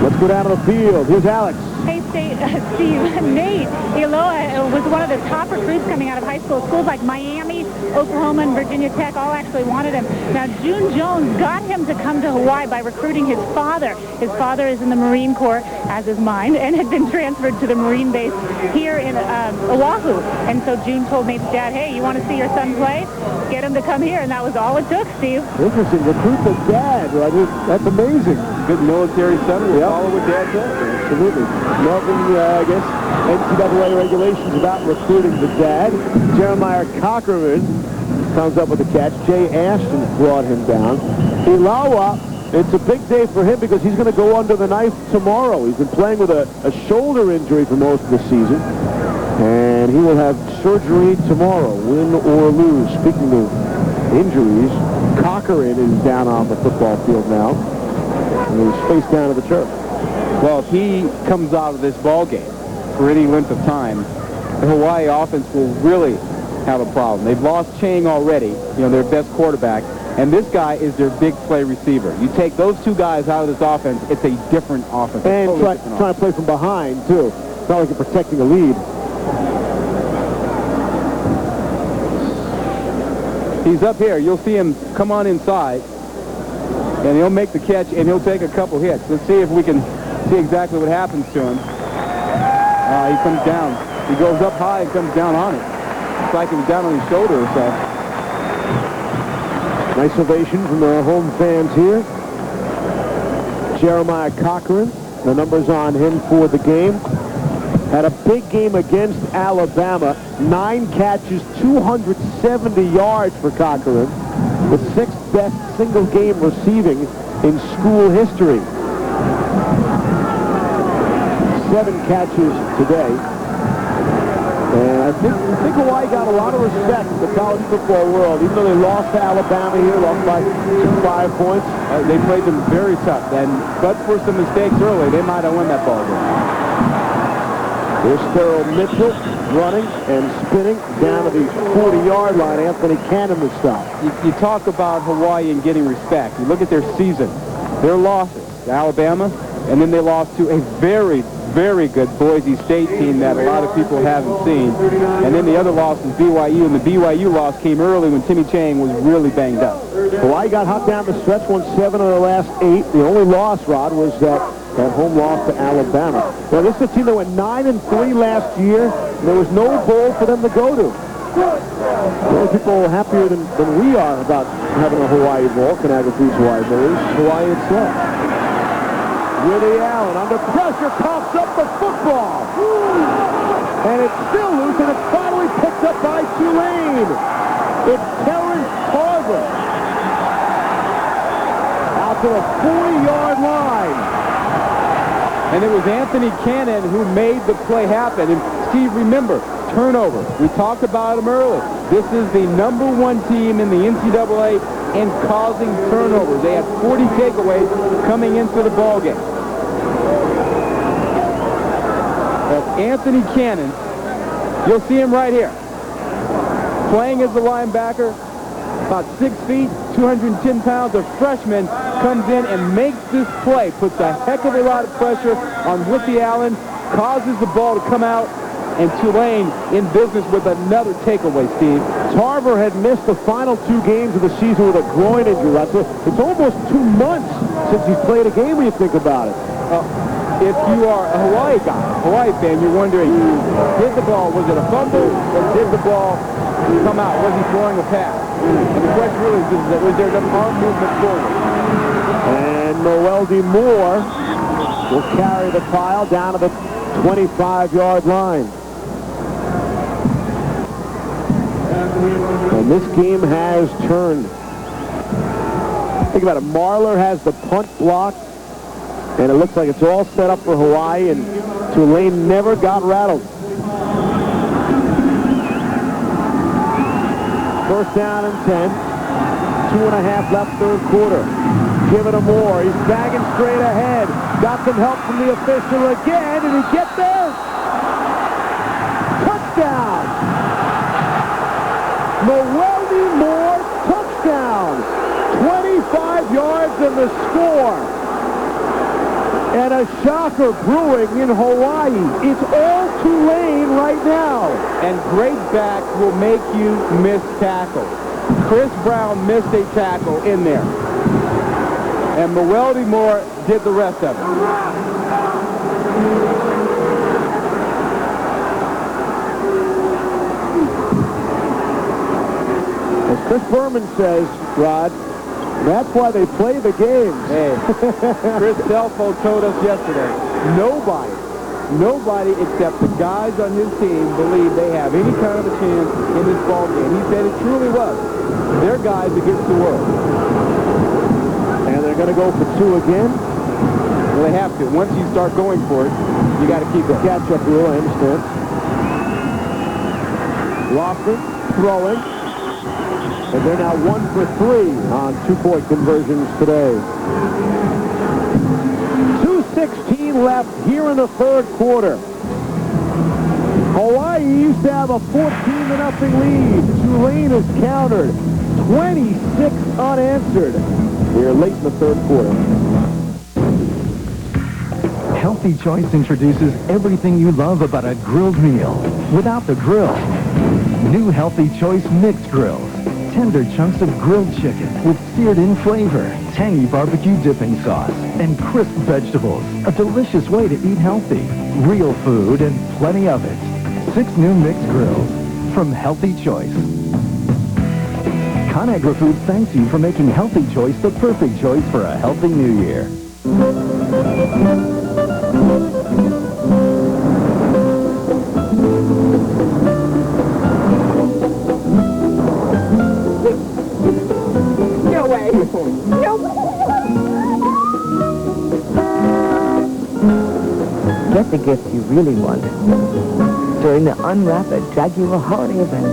Let's go down to the field. Here's Alex. Hey, Steve, Nate Eloa was one of the top recruits coming out of high school. Schools like Miami, Oklahoma, and Virginia Tech all actually wanted him. Now, June Jones got him to come to Hawaii by recruiting his father. His father is in the Marine Corps, as is mine, and had been transferred to the Marine base here in Oahu. And so June told Nate's dad, hey, you want to see your son play? Get him to come here, and that was all it took, Steve. Interesting. Recruit the dad. Right? That's amazing. Good military son. We'll follow what dad says. Absolutely. Nothing, I guess, NCAA regulations about recruiting the dad. Jeremiah Cockerman comes up with a catch. Jay Ashton brought him down. Ilawa, it's a big day for him because he's going to go under the knife tomorrow. He's been playing with a shoulder injury for most of the season. And he will have surgery tomorrow, win or lose. Speaking of injuries, Cockerman is down on the football field now. And he's face down to the turf. Well, if he comes out of this ball game for any length of time, the Hawaii offense will really have a problem. They've lost Chang already, their best quarterback, and this guy is their big play receiver. You take those 2 guys out of this offense, it's a different offense. And trying to play from behind, too. It's not like you're protecting a lead. He's up here. You'll see him come on inside, and he'll make the catch, and he'll take a couple hits. Let's see if we can see exactly what happens to him. He comes down. He goes up high and comes down on it. It's like it was down on his shoulder or so. Nice ovation from the home fans here. Jeremiah Cochran, the numbers on him for the game. Had a big game against Alabama. 9 catches, 270 yards for Cochran. The 6th best single game receiving in school history. 7 catches today. And I think Hawaii got a lot of respect in the college football world, even though they lost to Alabama here, lost by 5 points. They played them very tough, but for some mistakes early, they might have won that ball game. Here's Sterl Mitchell running and spinning down to the 40-yard line. Anthony Cannon the stop. You talk about Hawaii and getting respect. You look at their season, their losses to Alabama, and then they lost to a very, very good Boise State team that a lot of people haven't seen. And then the other loss is BYU, and the BYU loss came early when Timmy Chang was really banged up. Hawaii got hot down the stretch, won 7 of their last 8. The only loss, Rod, was that home loss to Alabama. Well, this is a team that went 9-3 last year. There was no bowl for them to go to. More people happier than we are about having a Hawaii Bowl, Conagra Foods Hawaii Bowl, Hawaii itself. Willie Allen under pressure, pops up the football. And it's still loose, and it's finally picked up by Tulane. It's Terrence Tarver out to the 40-yard line. And it was Anthony Cannon who made the play happen. And Steve, remember, turnover. We talked about him earlier. This is the #1 team in the NCAA in causing turnovers. They had 40 takeaways coming into the ballgame. Anthony Cannon, you'll see him right here, playing as the linebacker, about 6 feet, 210 pounds. A freshman comes in and makes this play, puts a heck of a lot of pressure on Whitty Allen, causes the ball to come out, and Tulane in business with another takeaway, Steve. Tarver had missed the final 2 games of the season with a groin injury. It's almost 2 months since he's played a game when you think about it. If you are a Hawaii guy, Hawaii fan, you're wondering, did the ball, was it a fumble, or did the ball come out? Was he throwing a pass? And the question really is, was there an arm movement forward? And Noeldy Moore will carry the pile down to the 25-yard line. And this game has turned. Think about it. Marler has the punt block, and it looks like it's all set up for Hawaii, and Tulane never got rattled. First down and 10. 2.5 left, third quarter. Give it to Moore. He's bagging straight ahead. Got some help from the official again. Did he get there? Touchdown! Noeldy Moore, touchdown! 25 yards in the score. And a shocker brewing in Hawaii. It's all Tulane right now. And great backs will make you miss tackles. Chris Brown missed a tackle in there. And Noeldy Moore did the rest of it. As Chris Berman says, Rod, that's why they play the games. Hey, Chris Delfo told us yesterday, nobody except the guys on his team believe they have any kind of a chance in this ball game. He said it truly was. They're guys against the world. And they're going to go for 2 again. Well, they have to. Once you start going for it, you got to keep the catch-up rule, I understand. Lofton throwing. And they're now 1 for 3 on 2-point conversions today. 2:16 left here in the third quarter. Hawaii used to have a 14-0 lead. Tulane has countered. 26 unanswered. We're late in the third quarter. Healthy Choice introduces everything you love about a grilled meal without the grill. New Healthy Choice mixed grills. Tender chunks of grilled chicken with seared-in flavor, tangy barbecue dipping sauce, and crisp vegetables. A delicious way to eat healthy. Real food and plenty of it. 6 new mixed grills from Healthy Choice. Conagra Foods thanks you for making Healthy Choice the perfect choice for a healthy new year. No way. No way. Get the gifts you really want during the Unwrap at Jaguar holiday event.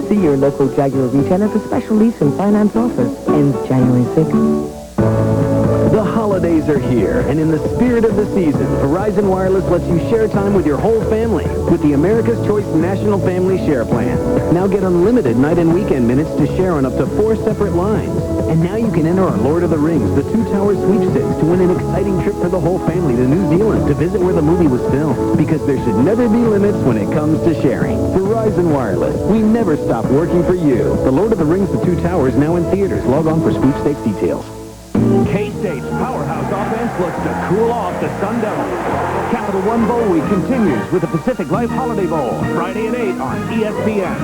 See your local Jaguar retailer for special lease and finance offers. Ends January 6th. The holiday holidays are here, and in the spirit of the season, Verizon Wireless lets you share time with your whole family with the America's Choice National Family Share Plan. Now get unlimited night and weekend minutes to share on up to 4 separate lines. And now you can enter our Lord of the Rings, the Two Towers sweepstakes to win an exciting trip for the whole family to New Zealand to visit where the movie was filmed. Because there should never be limits when it comes to sharing. Verizon Wireless, we never stop working for you. The Lord of the Rings, the Two Towers, now in theaters. Log on for sweepstakes details. K-State's powerhouse offense looks to cool off the Sun Devils. Capital One Bowl Week continues with the Pacific Life Holiday Bowl, Friday at 8 on ESPN.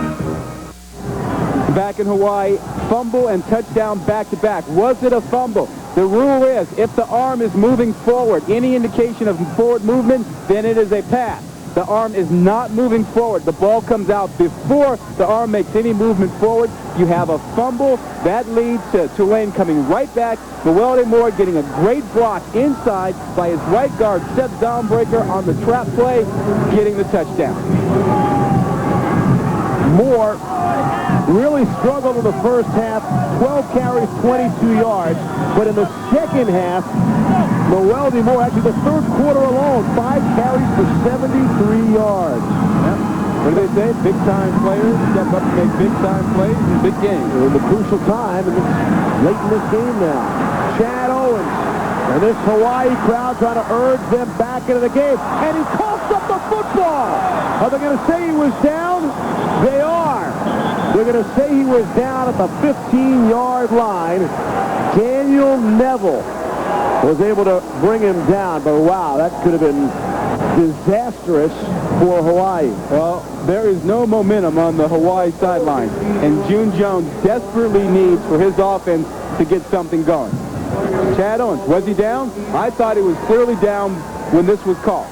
Back in Hawaii, fumble and touchdown back-to-back. Was it a fumble? The rule is if the arm is moving forward, any indication of forward movement, then it is a pass. The arm is not moving forward. The ball comes out before the arm makes any movement forward. You have a fumble. That leads to Tulane coming right back. Llewellyn Moore getting a great block inside by his right guard, Seth Downbreaker on the trap play, getting the touchdown. Moore really struggled in the first half, 12 carries, 22 yards. But in the second half, Llewellyn Moore, actually the third quarter alone, 5 carries for 73 yards. Yep. What do they say? Big-time players step up and make big-time plays in big games. In the crucial time, and it's late in this game now. Chad Owens and this Hawaii crowd trying to urge them back into the game. And he coughs up the football. Are they going to say he was down? They are. They're going to say he was down at the 15-yard line. Daniel Neville was able to bring him down, but wow, that could have been disastrous for Hawaii. Well, there is no momentum on the Hawaii sideline, and June Jones desperately needs for his offense to get something going. Chad Owens, was he down? I thought he was clearly down when this was called.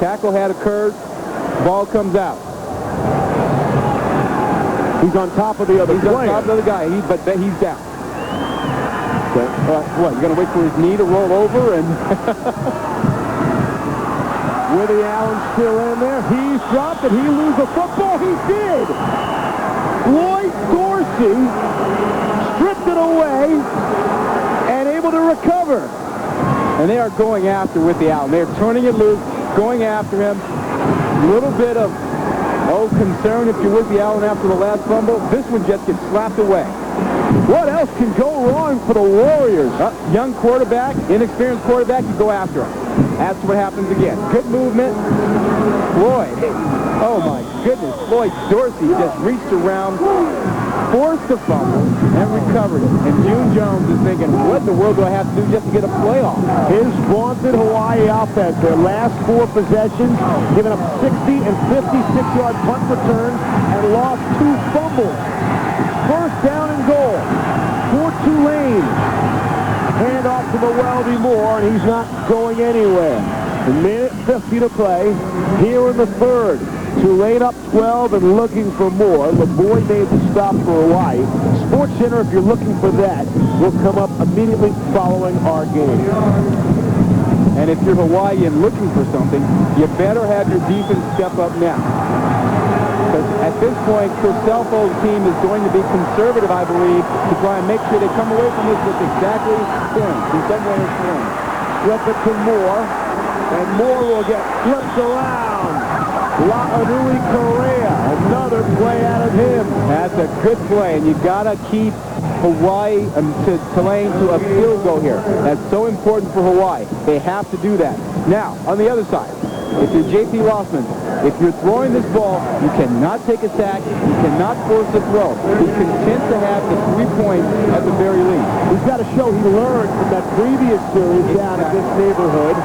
Tackle had occurred. Ball comes out. He's on top of the other player. He's on top of the other guy, but he's down. Okay. What, you're going to wait for his knee to roll over? And Woody Allen still in there. He's dropped it. He lose the football. He did. Lloyd Dorsey stripped it away and able to recover. And they are going after Whitney Allen. They're turning it loose, going after him. A little bit of, concern if you're Whitney Allen after the last fumble. This one just gets slapped away. What else can go wrong for the Warriors? Young quarterback, inexperienced quarterback, you go after him. That's what happens again. Good movement. Floyd. Oh, my goodness. Floyd Dorsey just reached around, forced the fumble, and recovered it. And June Jones is thinking, what in the world do I have to do just to get a playoff? His vaunted Hawaii offense, their last 4 possessions, giving up 60 and 56-yard punt returns and lost 2 fumbles. First down and goal for Tulane. Hand off to Llewellyn Moore, and he's not going anywhere. A minute 50 to play here in the third. Tulane up 12 and looking for more. LeBoy made the stop for Hawaii. Sports Center, if you're looking for that, will come up immediately following our game. And if you're Hawaii and looking for something, you better have your defense step up now. Because at this point, Chris Selfo's team is going to be conservative, I believe, to try and make sure they come away from this with exactly points. In some way, it's points. Flip it to Moore, and Moore will get flipped around. La'anui Correa, another play out of him. That's a good play, and you got to keep Hawaii to Tulane to a field goal here. That's so important for Hawaii. They have to do that. Now, on the other side, if you're J.P. Rossman, if you're throwing this ball, you cannot take a sack, you cannot force a throw. Be content to have the 3 points at the very least. He's got to show he learned from that previous series down in this neighborhood,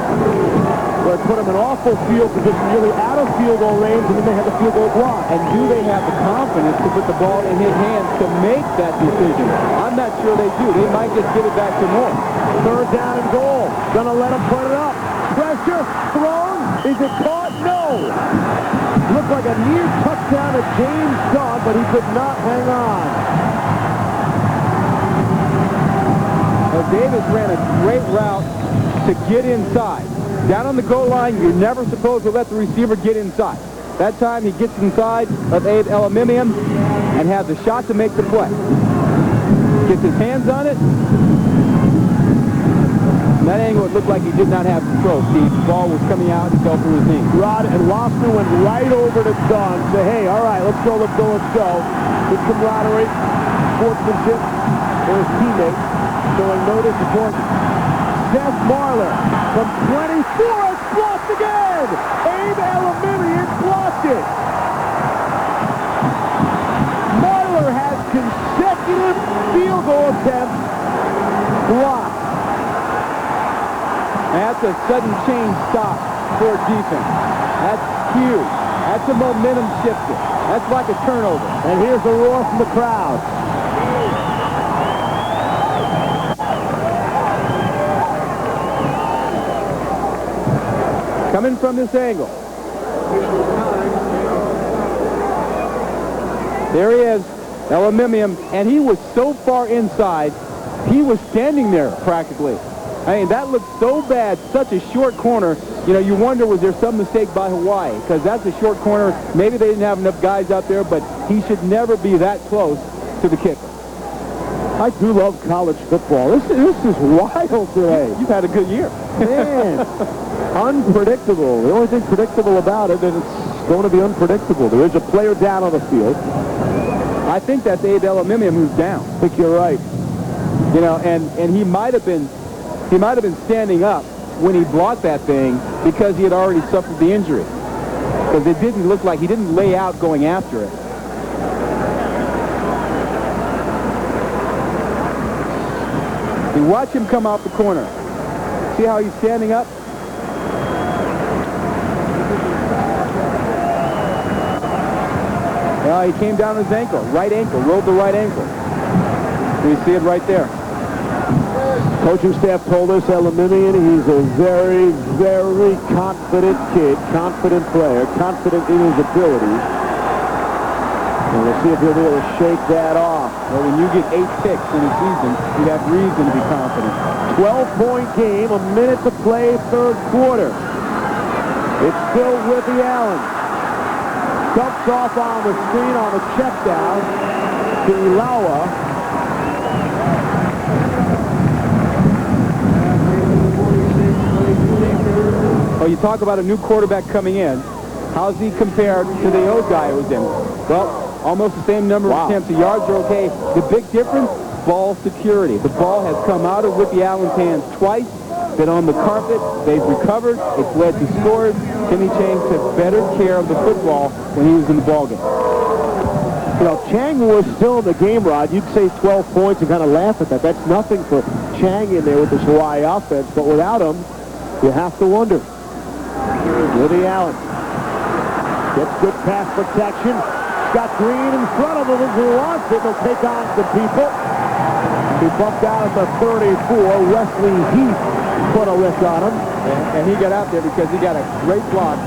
where it put him in awful field position, really out of field goal range, and then they had the field goal block. And do they have the confidence to put the ball in his hands to make that decision? I'm not sure they do. They might just give it back to Moore. Third down and goal. Gonna let him put it up. Pressure, thrown. Is it caught? No. Looked like a near touchdown to James Dunn, but he could not hang on. Well, Davis ran a great route to get inside. Down on the goal line, you're never supposed to let the receiver get inside. That time he gets inside of Abe Aluminium and has a shot to make the play. Gets his hands on it. From that angle, it looked like he did not have control, Steve. The ball was coming out and fell through his knee. Rod and Lofton went right over to Dunn. Say, hey, all right, let's go, let's go, let's go. Good camaraderie, sportsmanship for his teammates, showing no disappointment. Seth Marler from 24 is blocked again. Abe Aluminium blocked it. Marler has consecutive field goal attempts blocked. That's a sudden change stop for defense. That's huge. That's a momentum shifter. That's like a turnover. And here's the roar from the crowd. Coming from this angle. There he is, Aluminium, and he was so far inside, he was standing there practically. I mean, that looked so bad, such a short corner. You know, you wonder, was there some mistake by Hawaii? Because that's a short corner. Maybe they didn't have enough guys out there, but he should never be that close to the kicker. I do love college football. This is wild today. You've had a good year. Man, unpredictable. The only thing predictable about it is it's going to be unpredictable. There is a player down on the field. I think that's Abe Aluminium who's down. I think you're right. You know, and he might have been standing up when he blocked that thing because he had already suffered the injury. Because it didn't look like he didn't lay out going after it. You watch him come out the corner. See how he's standing up? Well, he came down his ankle, right ankle, rolled the right ankle. You see it right there. Coaching staff told us Aluminium, he's a very, very confident kid, confident player, confident in his abilities. And we'll see if he'll be able to shake that off. Well, when you get 8 picks in a season, you have reason to be confident. 12-point game, a minute to play, third quarter. It's still Whippy Allen. Dumps off on the screen on the check down to Ilawa. Well, you talk about a new quarterback coming in. How's he compared to the old guy who was in? Well, almost the same number of attempts. The yards are okay. The big difference, ball security. The ball has come out of Whippy Allen's hands twice, been on the carpet, they've recovered, it's led to scores. Timmy Chang took better care of the football when he was in the ballgame. You know, Chang was still in the game, Rod. You'd say 12 points and kind of laugh at that. That's nothing for Chang in there with this Hawaii offense, but without him, you have to wonder. Whippy Allen gets good pass protection. Got Green in front of him as he wants it. He'll take on some people. He bumped out at the 34. Wesley Heath put a lift on him. And he got out there because he got a great block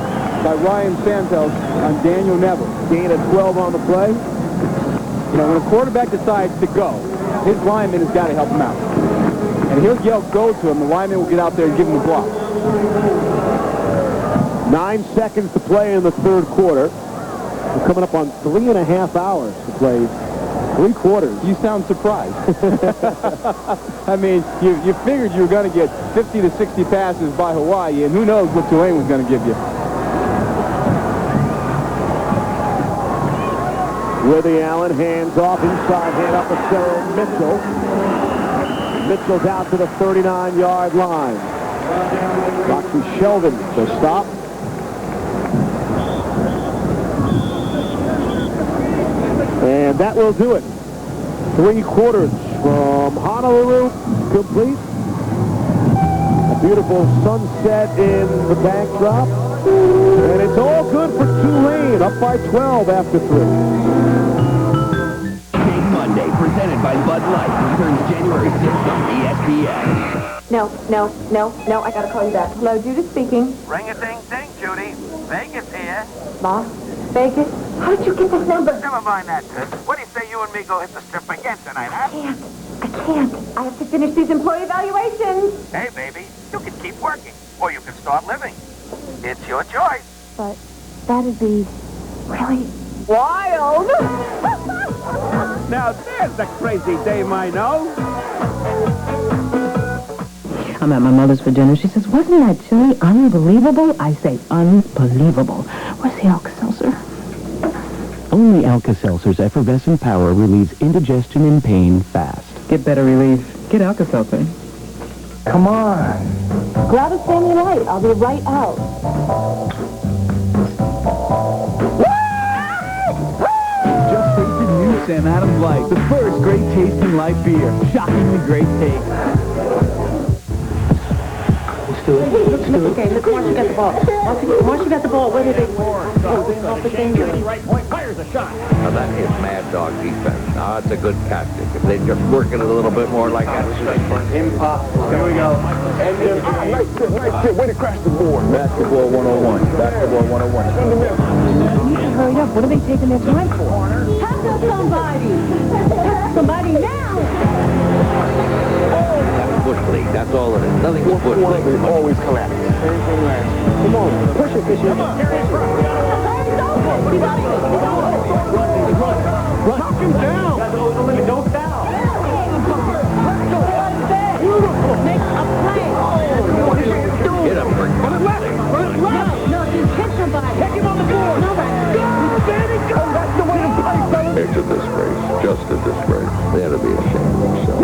by Ryan Santos on Daniel Neville. Gain of 12 on the play. You know, when a quarterback decides to go, his lineman has got to help him out. And he'll yell go to him. The lineman will get out there and give him the block. 9 seconds to play in the third quarter. We're coming up on 3.5 hours to play 3 quarters. You sound surprised. I mean, you figured you were going to get 50 to 60 passes by Hawaii, and who knows what Tulane was going to give you. Whippy Allen, hands off inside, hand up to Cyril Mitchell. Mitchell's out to the 39-yard line. Roxy Sheldon to stop. And that will do it. 3 quarters from Honolulu complete. A beautiful sunset in the backdrop. And it's all good for Tulane, up by 12 after 3. Big Monday, presented by Bud Light, returns January 6th on ESPN. No, I gotta call you back. Hello, Judith speaking. Ring-a-ding-ding, Judy. Vegas here. Ma? Vegas? How did you get this number? Never mind that, Sid. What do you say you and me go hit the strip again tonight, huh? I can't. I have to finish these employee evaluations. Hey, baby, you can keep working, or you can start living. It's your choice. But That'd be really Wild! Now there's a crazy dame I know. I'm at my mother's for dinner. She says, wasn't that chili unbelievable? I say, unbelievable. Where's the Alka-Seltzer? Only Alka-Seltzer's effervescent power relieves indigestion and pain fast. Get better relief. Get Alka-Seltzer. Come on. Grab a Sammy Light. I'll be right out. Just tasted new Sam Adams Light, the first great tasting light beer. Shockingly great taste. Okay, look, once you got the ball. Once you got the ball, where did they Right point, fires a shot. Now that is mad dog defense. Now that's a good tactic. If they just work it a little bit more like that. Impossible. Here we go. Nice hit. Way to crash the board. Basketball 101. Basketball 101. Hurry up. What are they taking their time for? Help somebody! Help somebody now! That's bush league. That's all it is. Nothing but bush league. Always collapse. Come on. Push it, Fisher. Knock him down. Don't foul. Make a play! Get him, Rick. Run it left. No, just hit somebody. Take him on the board. No, That's the way to play, fellas. It's a disgrace. Just a disgrace. They ought to be ashamed of themselves.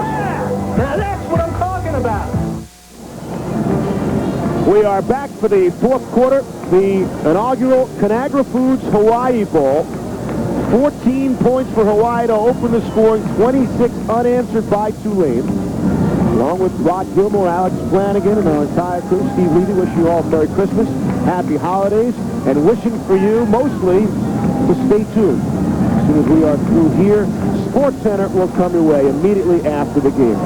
Now that's what I'm talking about. We are back for the fourth quarter, the inaugural Conagra Foods Hawaii Bowl. 14 points for Hawaii to open the scoring, 26 unanswered by Tulane. Along with Rod Gilmore, Alex Flanagan, and our entire crew, Steve Levy, wish you all Merry Christmas, Happy Holidays, and wishing for you mostly to stay tuned. As soon as we are through here, Sports Center will come your way immediately after the game.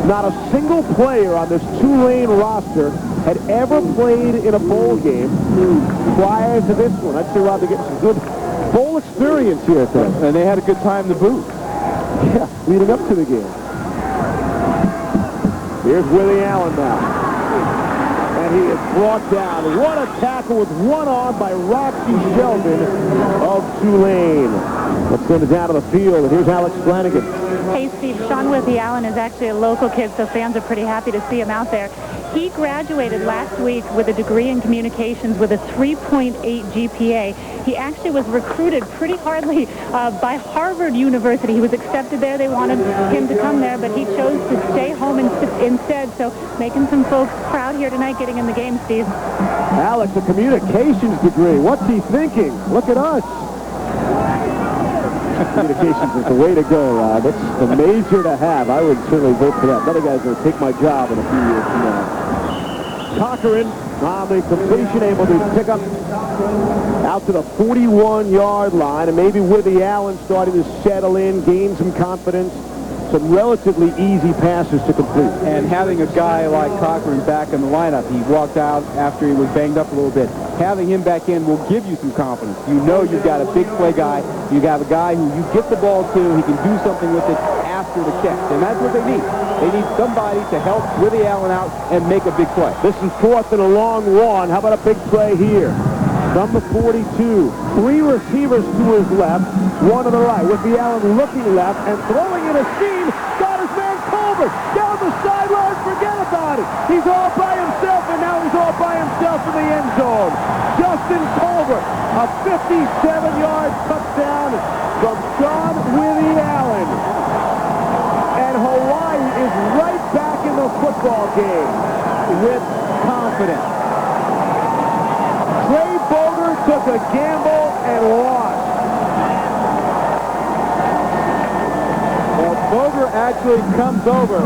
Not a single player on this Tulane roster had ever played in a bowl game prior to this one. I'd say, Rob, they're getting some good bowl experience here today. And they had a good time to boot. Yeah, leading up to the game. Here's Willie Allen now. And he is brought down. What a tackle with one arm by Roxy Sheldon of Tulane. Let's send it down to the field. And here's Alex Flanagan. Hey, Steve, Sean Withy Allen is actually a local kid, so fans are pretty happy to see him out there. He graduated last week with a degree in communications with a 3.8 GPA. He actually was recruited pretty hardly by Harvard University. He was accepted there. They wanted him to come there, but he chose to stay home instead. So making some folks proud here tonight getting in the game, Steve. Alex, a communications degree. What's he thinking? Look at us. Communications is the way to go, Rob. It's the major to have. I would certainly vote for that. Another guy's going to take my job in a few years from now. Cochran on the completion, able to pick up out to the 41-yard line, and maybe Withy Allen starting to settle in, gain some confidence, some relatively easy passes to complete. And having a guy like Cochran back in the lineup, he walked out after he was banged up a little bit. Having him back in will give you some confidence. You know you've got a big play guy. You have a guy who you get the ball to, he can do something with it after the catch. And that's what they need. They need somebody to help Withy Allen out and make a big play. This is fourth and a long one. How about a big play here? From the 42. Three receivers to his left, one to the right. Withy Allen looking left and throwing in a seam. Got his man Culver down the sideline. Forget about it. He's all by himself, and now he's all by himself in the end zone. Justin Culver, a 57-yard touchdown from Sean Withy Allen. And Hawaii is right back in the football game with confidence. Trey Boger took a gamble and lost. Well, Boger actually comes over,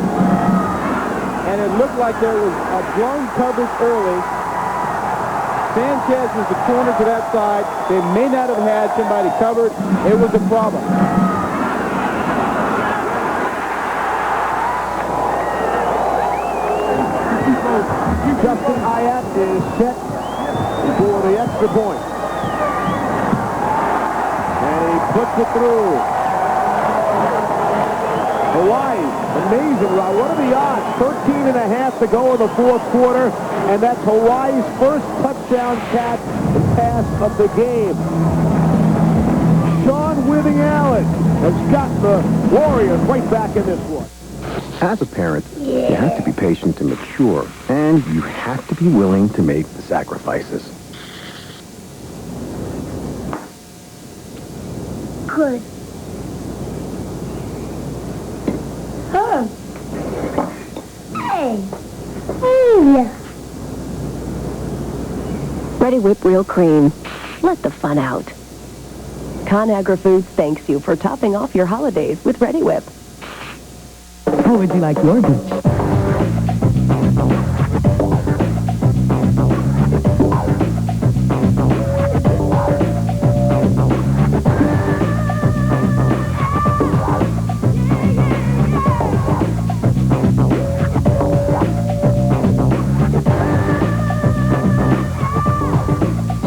and it looked like there was a blown coverage early. Sanchez was the corner to that side. They may not have had somebody covered. It was a problem. Justin Ayat is set for the extra point. And he puts it through. Hawaii, amazing, Rob. What are the odds? 13 and a half to go in the fourth quarter, and that's Hawaii's first touchdown catch in pass of the game. Sean Withing Allen has got the Warriors right back in this one. As a parent, you have to be patient and mature, and you have to be willing to make the sacrifices. Good. Oh. Hey. Hey. Ready Whip Real Cream. Let the fun out. ConAgra Foods thanks you for topping off your holidays with Ready Whip. How would you like your beach?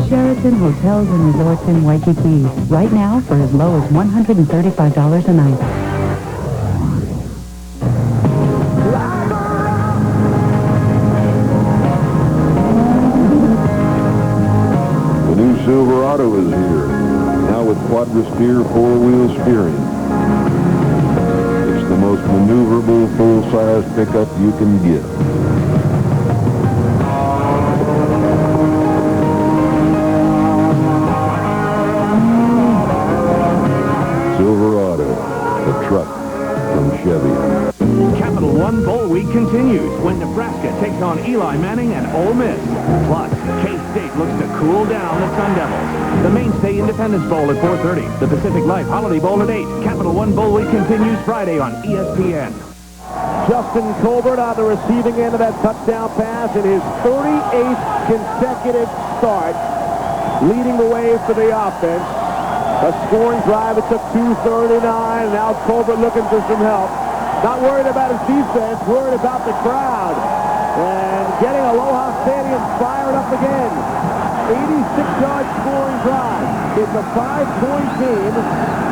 Sheraton Hotels and Resorts in Waikiki. Right now for as low as $135 a night. Silverado is here, now with quadra-steer four-wheel steering. It's the most maneuverable full-size pickup you can get. Silverado, the truck from Chevy. Capital One Bowl Week continues when Nebraska takes on Eli Manning and Ole Miss. Plus, K-State looks to cool down the Sun Devils. The Mainstay Independence Bowl at 4:30. The Pacific Life Holiday Bowl at 8. Capital One Bowl Week continues Friday on ESPN. Justin Colbert on the receiving end of that touchdown pass in his 38th consecutive start, leading the way for the offense. A scoring drive. It took 2:39. Now Colbert looking for some help. Not worried about his defense, worried about the crowd. And getting Aloha Stadium fired up again. 86-yard scoring drive. It's a 5-point game.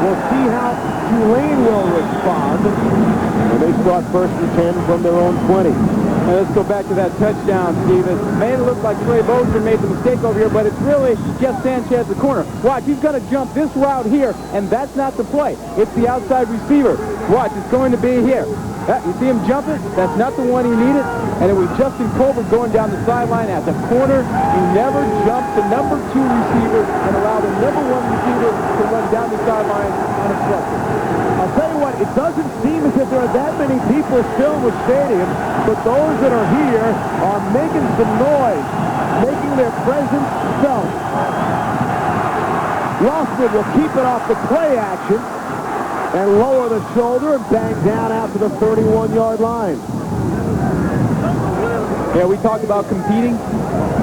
We'll see how Tulane will respond. And they start first and 10 from their own 20. And let's go back to that touchdown, Steve. It made it look like Trey Bozer made the mistake over here, but it's really Jeff Sanchez, the corner. Watch, he's going to jump this route here, and that's not the play. It's the outside receiver. Watch, it's going to be here. You see him jumping? That's not the one he needed. And it was Justin Colbert going down the sideline at the corner. He never jumped the number 2 receiver and allowed the number 1 receiver to run down the sideline unobstructed. I'll tell you what, it doesn't seem as if there are that many people still in the stadium, but those that are here are making some noise, making their presence felt. Rossman will keep it off the play action and lower the shoulder and bang down out to the 31-yard line. Yeah, we talked about competing.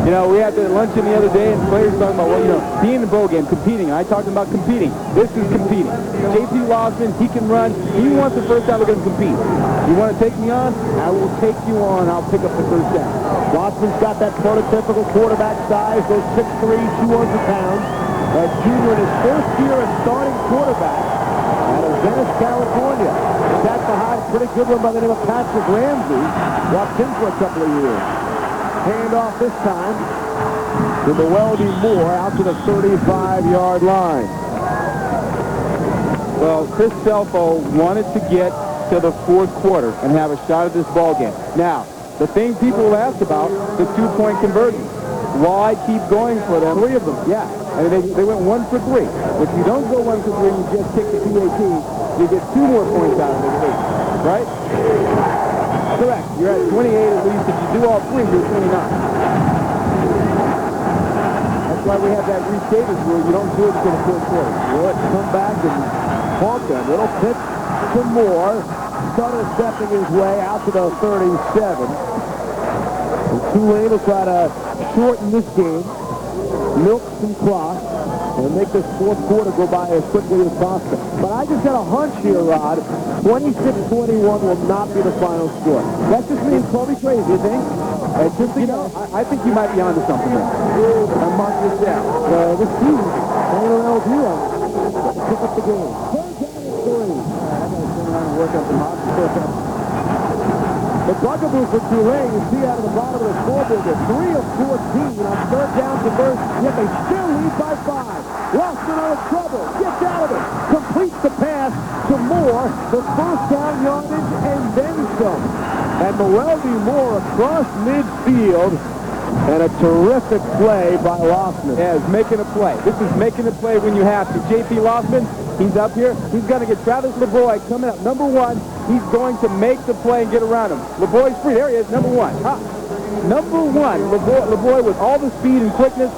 You know, we had the luncheon the other day, and players talking about, well, you know, being in the bowl game, competing. I talked about competing. This is competing. J.P. Lawson, he can run. He wants the first down. We're going to compete. You want to take me on? I will take you on. I'll pick up the first down. Watson's got that prototypical quarterback size, goes 6'3", 200 pounds. A junior in his first year as starting quarterback out of Venice, California. That's behind a pretty good one by the name of Patrick Ramsey. Watched him for a couple of years. Handoff this time to Noeldy Moore out to the 35-yard line. Well, Chris Selfo wanted to get to the fourth quarter and have a shot at this ball game. Now, the thing people will ask about, the two-point conversion. Why keep going for them? 3 of them, yeah. And they went 1 for 3. If you don't go 1 for 3, you just kick the PAT, you get 2 more points out of it, right? Correct. You're at 28 at least. If you do all 3, you're 29. That's why we have that restated rule. You don't do it until the fourth quarter. Let's come back and talk them. Little pitch to Moore. Sutter stepping his way out to the 37. And Tulane will try to shorten this game, milk some clock, and make this fourth quarter go by as quickly as possible. But I just got a hunch here, Rod. 26-21 will not be the final score. That's just me and Colby crazy, you think? Just, you know, I think you might be onto something there. I'll mark this down. This season, I don't know if you are. Pick up the game. Third down and 3. I got to turn around and work up some hops. The bugaboo for Tulane, you see out of the bottom of the scoreboard, they're 3 of 14 on third down conversion, yet they still lead by 5. Rossman out of trouble, gets out of it, completes the pass to Moore, the first down yardage, and then some. And Moelby Moore across midfield, and a terrific play by Lossman. Yeah, it's making a play. This is making a play when you have to. J.P. Lossman, he's up here. He's going to get Travis LeBoy coming up. Number 1, he's going to make the play and get around him. LeBoy's free. There he is, number 1. Number 1, LeBoy with all the speed and quickness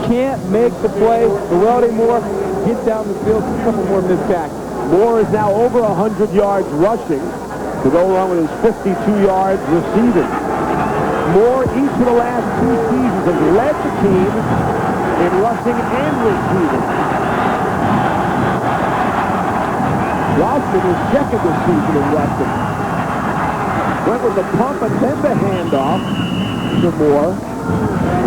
can't make the play. Moelby Moore gets down the field. A couple more missed tackles. Moore is now over 100 yards rushing to go along with his 52 yards receiving. Moore, each of the last 2 seasons, has led the team in rushing and receiving. Lossman is second this season in rushing. Went with the pump and then the handoff to Moore.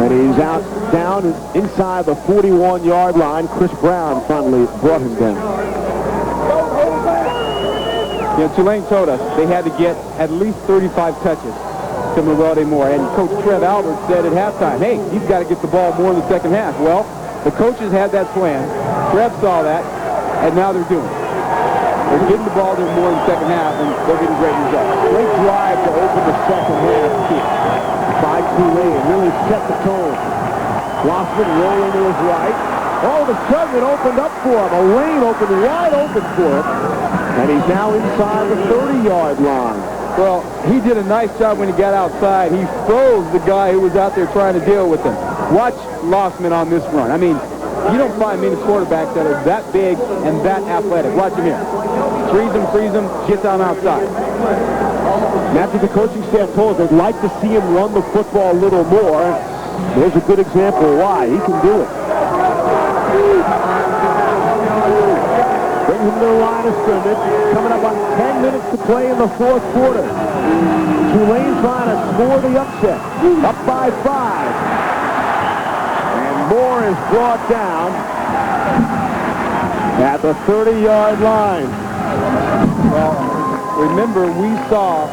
And he's out down inside the 41-yard line. Chris Brown finally brought him down. Yeah, Tulane told us they had to get at least 35 touches to Moelby Moore. And Coach Trev Albert said at halftime, hey, you've got to get the ball more in the second half. Well, the coaches had that plan. Trev saw that, and now they're doing it. They're getting the ball to him more in the second half, and they're getting great results. Great drive to open the second half by Tulane. Really set the tone. Lossman rolling to his right. All of a sudden, it opened up for him. A lane opened wide open for him. And he's now inside the 30-yard line. Well, he did a nice job when he got outside. He froze the guy who was out there trying to deal with him. Watch Lossman on this run. I mean, you don't find many quarterbacks that are that big and that athletic. Watch him here. Freeze him, gets on outside. That's what the coaching staff told us. They'd like to see him run the football a little more. There's a good example of why. He can do it. Brings him to the line of scrimmage. Coming up on 10 minutes to play in the fourth quarter. Tulane trying to score the upset. Up by 5. And Moore is brought down at the 30-yard line. Well, remember, we saw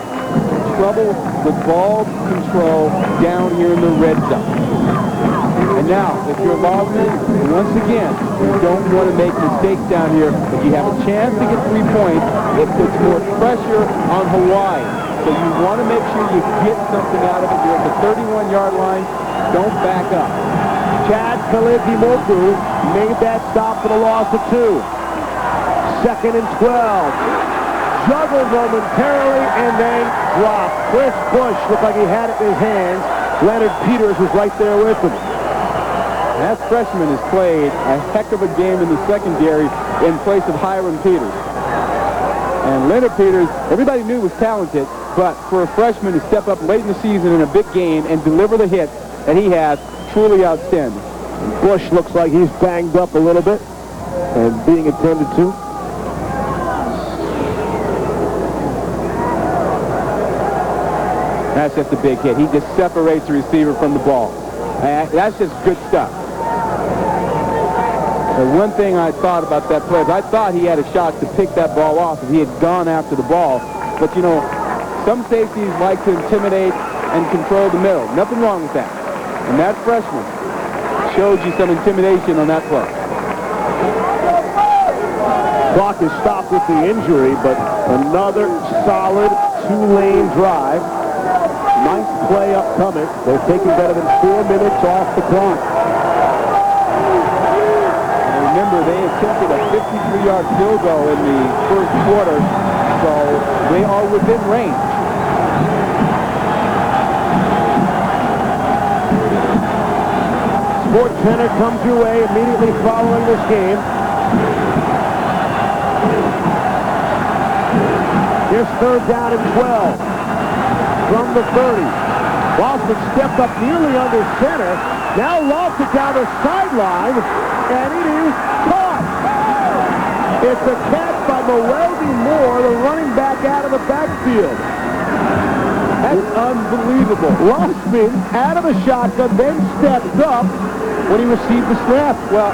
trouble with ball control down here in the red zone. And now, if you're Lossman, once again, you don't want to make mistakes down here. If you have a chance to get 3 points, it puts more pressure on Hawaii. So you want to make sure you get something out of it. You're at the 31-yard line. Don't back up. Chad Kalibimoku made that stop for the loss of 2. 2nd and 12. Juggled momentarily and then dropped. Chris Bush looked like he had it in his hands. Leonard Peters was right there with him. That freshman has played a heck of a game in the secondary in place of Hiram Peters. And Leonard Peters, everybody knew was talented, but for a freshman to step up late in the season in a big game and deliver the hit that he has, truly outstanding. Bush looks like he's banged up a little bit and being attended to. That's just a big hit. He just separates the receiver from the ball. That's just good stuff. The one thing I thought about that play is I thought he had a shot to pick that ball off if he had gone after the ball. But, you know, some safeties like to intimidate and control the middle. Nothing wrong with that. And that freshman showed you some intimidation on that play. Clock is stopped with the injury, but another solid Tulane drive. Nice play upcoming. They're taking better than 4 minutes off the clock. And remember, they attempted a 53-yard field goal in the first quarter, so they are within range. Sports Center comes your way immediately following this game. Here's 3rd down and 12. From the 30. Lossman stepped up nearly under center. Now lost it down the sideline, and it is caught. It's a catch by Moelby Moore, the running back out of the backfield. That's unbelievable. Lossman out of the shotgun, then stepped up when he received the snap. Well,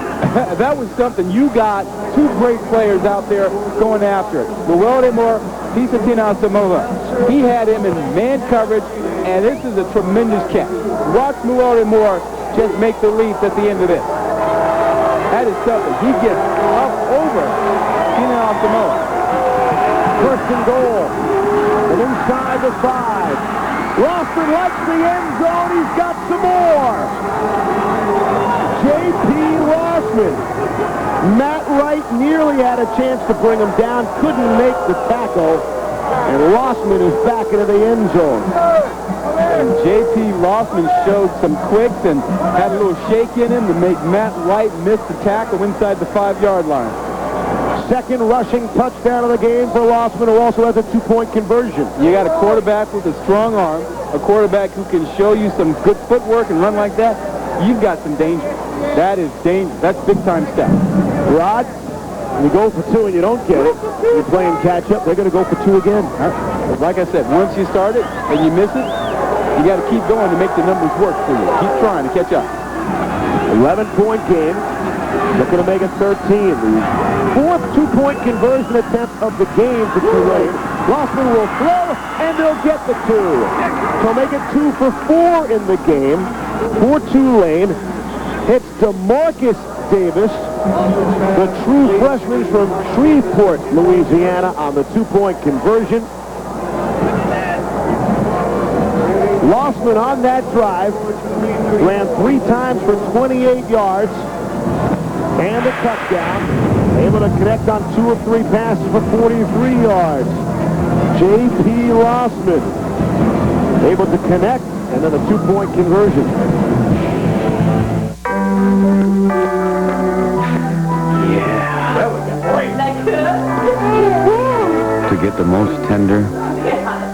that was something. You got 2 great players out there going after it. Moelby Moore piece of Tina Samoa. He had him in man coverage, and this is a tremendous catch. Watch Mallory Moore just make the leap at the end of this. That is something. He gets up over Tina Samoa. First and goal. And inside the 5. Rossman likes the end zone. He's got some more. J.P. Rossman. Matt Wright nearly had a chance to bring him down. Couldn't make the tackle. And Rossman is back into the end zone. And J.P. Rossman showed some quicks and had a little shake in him to make Matt Wright miss the tackle inside the 5-yard line. Second rushing touchdown of the game for Rossman, who also has a 2-point conversion. You got a quarterback with a strong arm, a quarterback who can show you some good footwork and run like that. You've got some danger. That is danger. That's big-time stuff. Rod, you go for 2 and you don't get it. You're playing catch-up. They're going to go for 2 again. Like I said, once you start it and you miss it, you got to keep going to make the numbers work for you. Keep trying to catch up. 11-point game. Looking to make it 13. The fourth 2-point conversion attempt of the game for Tulane. Rossman will throw, and they'll get the 2. So make it 2 for 4 in the game for Tulane. It's DeMarcus Davis, the true freshman from Shreveport, Louisiana, on the 2-point conversion. Rossman on that drive ran 3 times for 28 yards and a touchdown. Able to connect on 2 of 3 passes for 43 yards. J.P. Rossman able to connect, and then a 2-point conversion. To get the most tender,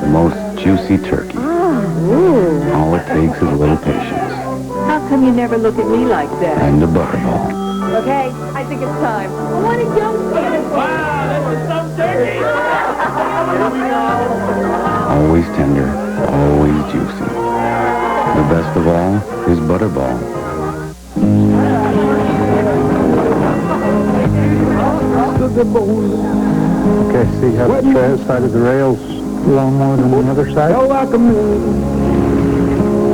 the most juicy turkey, all it takes is a little patience. How come you never look at me like that? And a butterball. Okay, I think it's time. I want to jump in. Wow, this is some turkey! Always tender, always juicy. The best of all is butterball. Okay, see how the side of the rails a lot more than the other side? Felt like a million.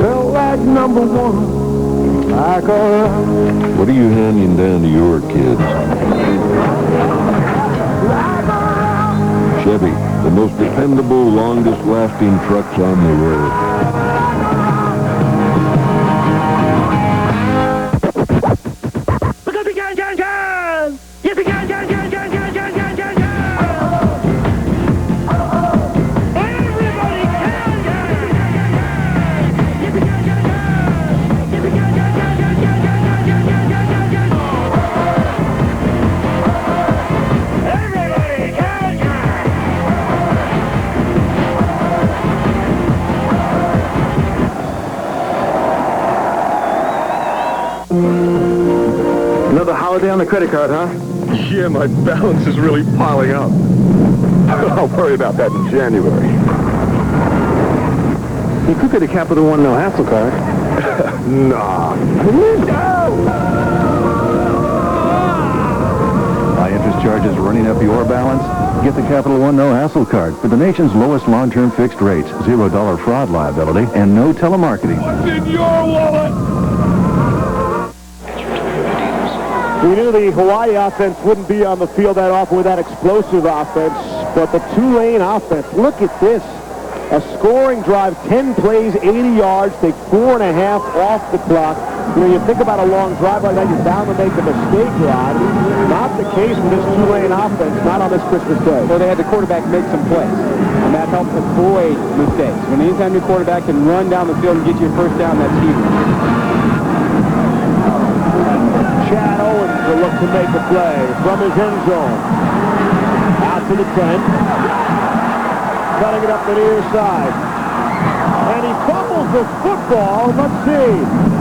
Felt like number 1. Like a... What are you handing down to your kids? Chevy, the most dependable, longest-lasting trucks on the road. Another holiday on the credit card, huh? Yeah, my balance is really piling up. I'll worry about that in January. You could get a Capital One no-hassle card. Nah. High interest charges running up your balance? Get the Capital One no-hassle card for the nation's lowest long-term fixed rates, $0 fraud liability, and no telemarketing. What's in your wallet? We knew the Hawaii offense wouldn't be on the field that often with that explosive offense, but the Tulane offense, look at this. A scoring drive, 10 plays, 80 yards, take 4.5 off the clock. You know, you think about a long drive like that, you're bound to make a mistake, Rod. Not the case with this Tulane offense, not on this Christmas Day. Well, they had the quarterback make some plays, and that helps avoid mistakes. When anytime your quarterback can run down the field and get you a first down, that's huge. Chad Owens will look to make a play from his end zone. Out to the 10. Cutting it up the near side. And he fumbles the football. Let's see.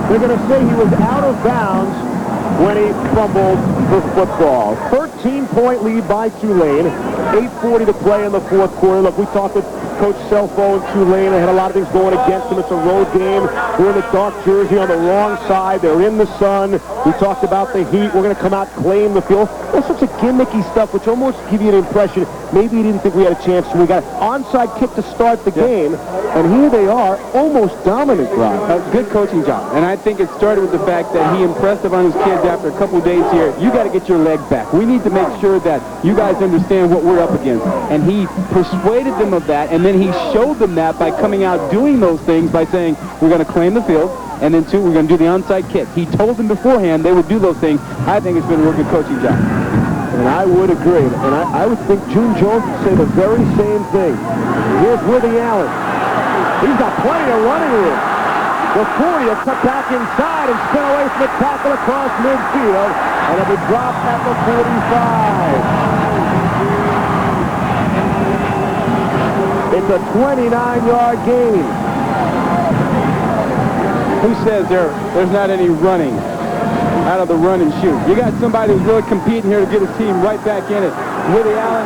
They're going to say he was out of bounds when he fumbled the football. 13-point lead by Tulane. 8:40 to play in the fourth quarter. Look, we talked with Coach Selfo in Tulane. They had a lot of things going against them. It's a road game. We're in a dark jersey on the wrong side. They're in the sun. We talked about the heat. We're going to come out, claim the field. All sorts of gimmicky stuff, which almost give you an impression maybe you didn't think we had a chance. We got an onside kick to start the game, and here they are, almost dominant, Rod. Good coaching job, and I think it started with the fact that he impressed upon his kids after a couple days here. You got to get your leg back. We need to make sure that you guys understand what we're up against. And he persuaded them of that, and then he showed them that by coming out doing those things by saying, we're going to claim the field, and then, two, we're going to do the onside kick. He told them beforehand they would do those things. I think it's been a real good coaching job. And I would agree. And I would think June Jones would say the very same thing. Here's Willie Allen. He's got plenty of running room. The 40 will cut back inside and spin away from the tackle across midfield. And it'll be dropped at the 45. It's a 29-yard gain. Who says there's not any running out of the run and shoot? You got somebody who's really competing here to get his team right back in it. Willie Allen,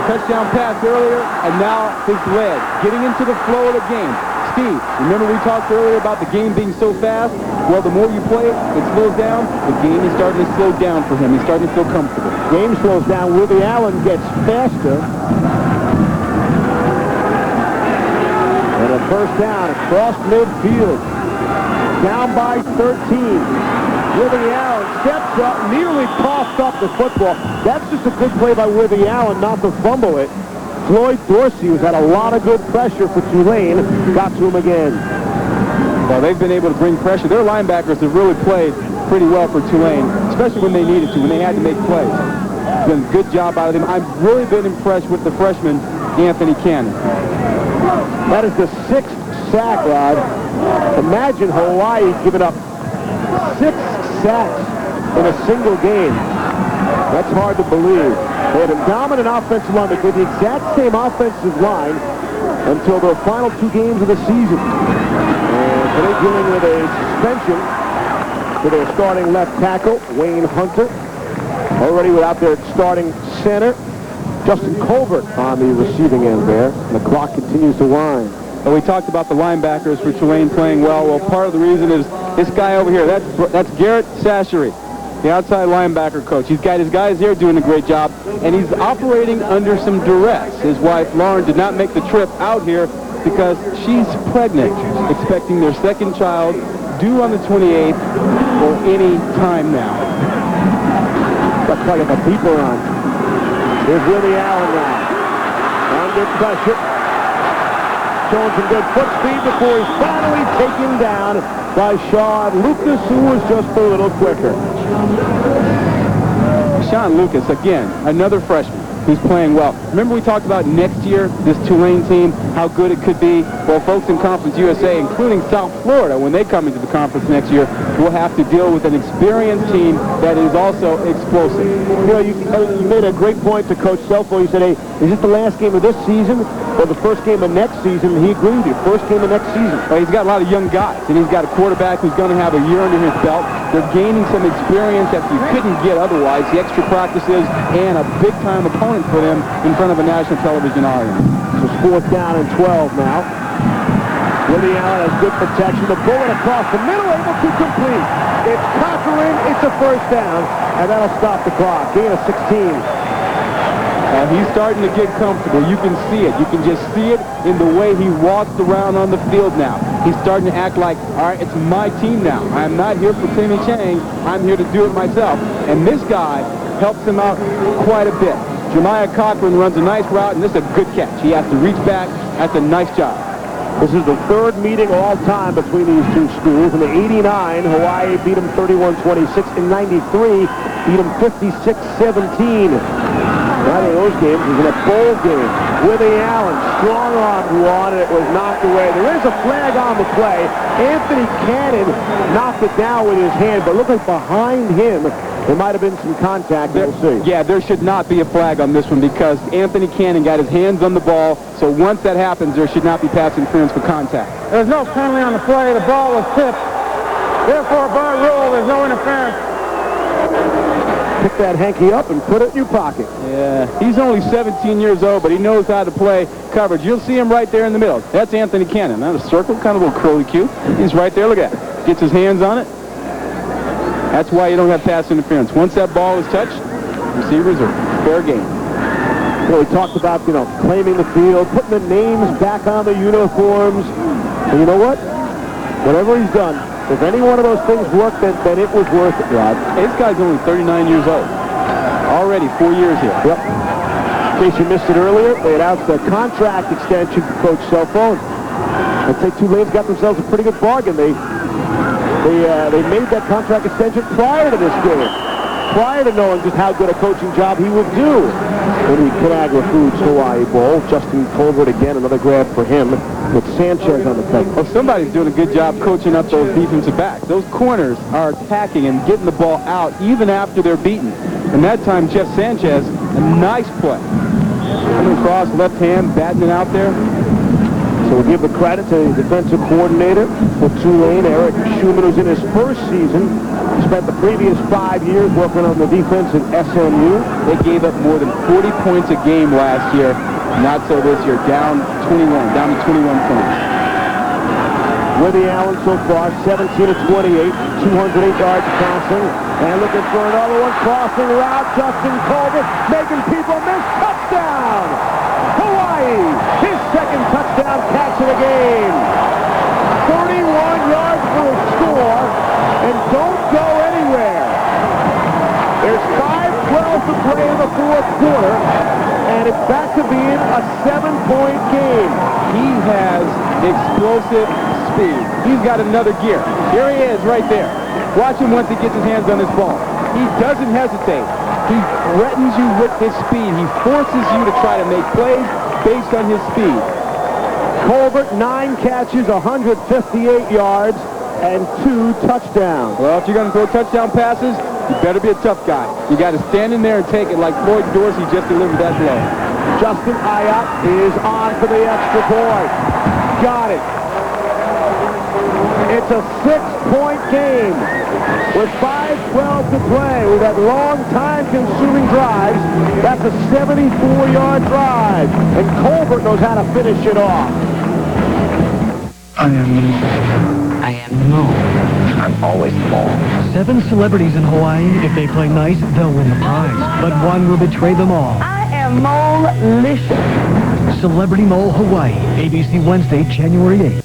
touchdown pass earlier, and now his lead, getting into the flow of the game. Steve, remember we talked earlier about the game being so fast? Well, the more you play it, it slows down. The game is starting to slow down for him. He's starting to feel comfortable. Game slows down. Willie Allen gets faster. And a first down across midfield. Down by 13. Willie Allen steps up, nearly coughs up the football. That's just a good play by Willie Allen not to fumble it. Floyd Dorsey, who's had a lot of good pressure for Tulane, got to him again. Well, they've been able to bring pressure. Their linebackers have really played pretty well for Tulane, especially when they needed to, when they had to make plays. It's been a good job out of them. I've really been impressed with the freshman, Anthony Cannon. That is the 6th sack, Rod. Imagine Hawaii giving up 6 sacks in a single game. That's hard to believe. They had a dominant offensive line. They played the exact same offensive line until the final 2 games of the season. And today dealing with a suspension for their starting left tackle, Wayne Hunter. Already without their starting center, Justin Colbert on the receiving end there. And the clock continues to wind. Well, we talked about the linebackers for Tulane playing well. Well, part of the reason is this guy over here. That's Garrett Sashery, the outside linebacker coach. He's got his guys here doing a great job, and he's operating under some duress. His wife, Lauren, did not make the trip out here because she's pregnant, expecting their second child, due on the 28th, or any time now. Looks like a beeper on. Here's Willie Allen now. Under pressure. Showing some good foot speed before he's finally taken down by Sean Lucas, who was just a little quicker. Sean Lucas, again, another freshman who's playing well. Remember we talked about next year, this Tulane team, how good it could be? Well, folks in Conference USA, including South Florida, when they come into the conference next year, will have to deal with an experienced team that is also explosive. You know, you made a great point to Coach Selfo. You said, hey, is this the last game of this season or the first game of next season? And he agreed with you. First game of next season. Well, he's got a lot of young guys, and he's got a quarterback who's going to have a year under his belt. They're gaining some experience that you couldn't get otherwise, the extra practices, and a big-time opponent for them in front of a national television audience. So it's 4th down and 12 now. Willie Allen has good protection. The bullet across the middle, able to complete. It's Cochran. It's a first down, and that'll stop the clock. Gain of 16. He's starting to get comfortable. You can see it. You can just see it in the way he walks around on the field now. He's starting to act like, all right, it's my team now. I'm not here for Timmy Chang. I'm here to do it myself. And this guy helps him out quite a bit. Jemiah Cochran runs a nice route, and this is a good catch. He has to reach back. That's a nice job. This is the 3rd meeting all time between these two schools. In the 89, Hawaii beat them 31-26. In 93, beat them 56-17. One of those games was in a bowl game. Willie Allen, strong arm one, and it was knocked away. There is a flag on the play. Anthony Cannon knocked it down with his hand, but looked like behind him there might have been some contact. We'll see. Yeah, there should not be a flag on this one because Anthony Cannon got his hands on the ball, so once that happens, there should not be pass interference for contact. There's no penalty on the play. The ball was tipped. Therefore, by rule, there's no interference. pick that hanky up and put it in your pocket. Yeah, he's only 17 years old, but he knows how to play coverage. You'll see him right there in the middle. That's Anthony Cannon. Not a circle, kind of a little curly cue. He's right there. Look at it. Gets his hands on it. That's why you don't have pass interference. Once that ball is touched, receivers are fair game. So we talked about, claiming the field, putting the names back on the uniforms. And you know what? Whatever he's done, if any one of those things worked, then it was worth it, Rod. This guy's only 39 years old. Already 4 years here. Yep. In case you missed it earlier, they announced a contract extension for Coach Cell Phone. I'd say Tulane's got themselves a pretty good bargain. They made that contract extension prior to this game, prior to knowing just how good a coaching job he would do in the Conagra Foods Hawaii Bowl. Justin Colbert again, another grab for him with Sanchez on the plate. Well, somebody's doing a good job coaching up those defensive backs. Those corners are attacking and getting the ball out even after they're beaten. And that time, Jeff Sanchez, a nice play. Coming across, left hand, batting it out there. So we'll give the credit to the defensive coordinator for Tulane, Eric Schumann, who's in his first season. He spent the previous 5 years working on the defense at SMU. They gave up more than 40 points a game last year. Not so this year. Down to 21 points. Woody Allen so far, 17 of 28, 208 yards passing. And looking for another one, crossing route, Justin Colbert, making people miss. Touchdown! Hawaii, his second touchdown catch of the game. 31 yards for a score, and don't go anywhere. There's 5:12 to play in the fourth quarter, and it's back to being a 7-point game. He has explosive speed. He's got another gear. Here he is right there. Watch him once he gets his hands on this ball. He doesn't hesitate. He threatens you with his speed. He forces you to try to make plays based on his speed. Colbert, 9 catches, 158 yards, and 2 touchdowns. Well, if you're going to throw touchdown passes, you better be a tough guy. You got to stand in there and take it like Floyd Dorsey just delivered that blow. Justin Ayotte is on for the extra point. Got it. It's a 6-point game with 5:12 to play. We've had long time-consuming drives. That's a 74-yard drive, and Colbert knows how to finish it off. I am the moon. I am the moon. I'm always the ball. 7 celebrities in Hawaii. If they play nice, they'll win the prize. But one will betray them all. I am Mole-licious. Celebrity Mole Hawaii. ABC Wednesday, January 8th.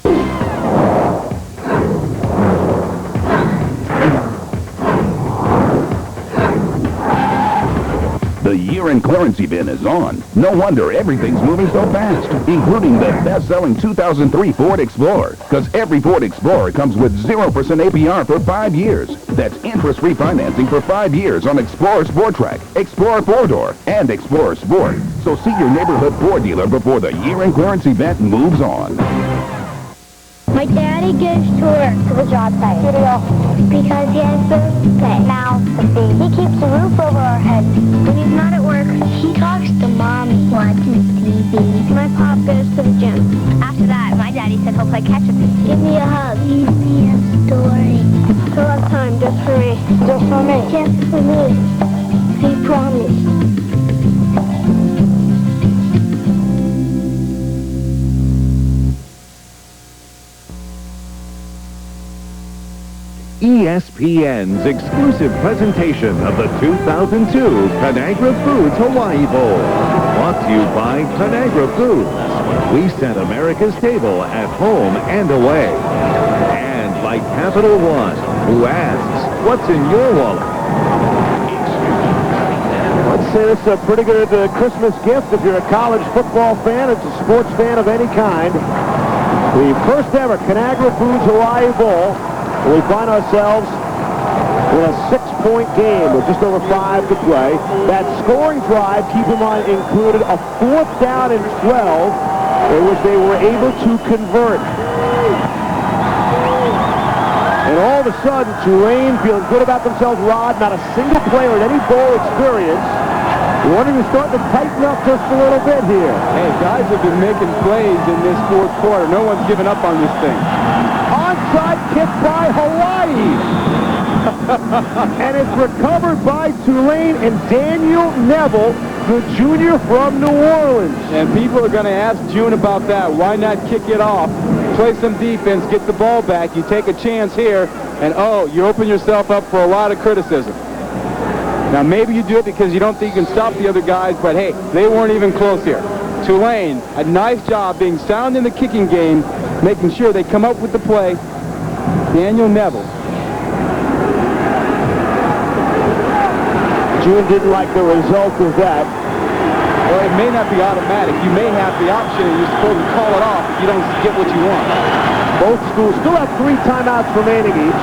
The year-end clearance event is on. No wonder everything's moving so fast, including the best-selling 2003 Ford Explorer. Because every Ford Explorer comes with 0% APR for 5 years. That's interest-free financing for 5 years on Explorer Sport Track, Explorer 4-Door, and Explorer Sport. So see your neighborhood Ford dealer before the year-end clearance event moves on. My daddy gives to work to the job site. Because he has bills to pay. Mouth to feed. He keeps a roof over our heads. When he's not at work, he talks to Mommy. Watches TV. My pop goes to the gym. After that, my daddy said he'll play catch-up. Give me a hug. Read me a story. He'll have time just for me. Just for me. Just for me. He promised. ESPN's exclusive presentation of the 2002 Conagra Foods Hawaii Bowl. Brought to you by Conagra Foods. We set America's table at home and away. And by Capital One, who asks, what's in your wallet? Let's say it's a pretty good Christmas gift if you're a college football fan, it's a sports fan of any kind. The first ever Conagra Foods Hawaii Bowl. We find ourselves in a 6-point game with just over 5 to play. That scoring drive, keep in mind, included a 4th down and 12 in which they were able to convert. And all of a sudden, Tulane feeling good about themselves. Rod, not a single player in any bowl experience. We're wondering if starting to tighten up just a little bit here. Hey, guys have been making plays in this fourth quarter. No one's given up on this thing. Onside kick by Hawaii. And it's recovered by Tulane and Daniel Neville, the junior from New Orleans. And people are going to ask June about that. Why not kick it off? Play some defense, get the ball back. You take a chance here, and you open yourself up for a lot of criticism. Now, maybe you do it because you don't think you can stop the other guys, but hey, they weren't even close here. Tulane, a nice job being sound in the kicking game, making sure they come up with the play. Daniel Neville. June didn't like the result of that. Well, it may not be automatic. You may have the option, and you're supposed to call it off if you don't get what you want. Both schools still have 3 timeouts remaining each.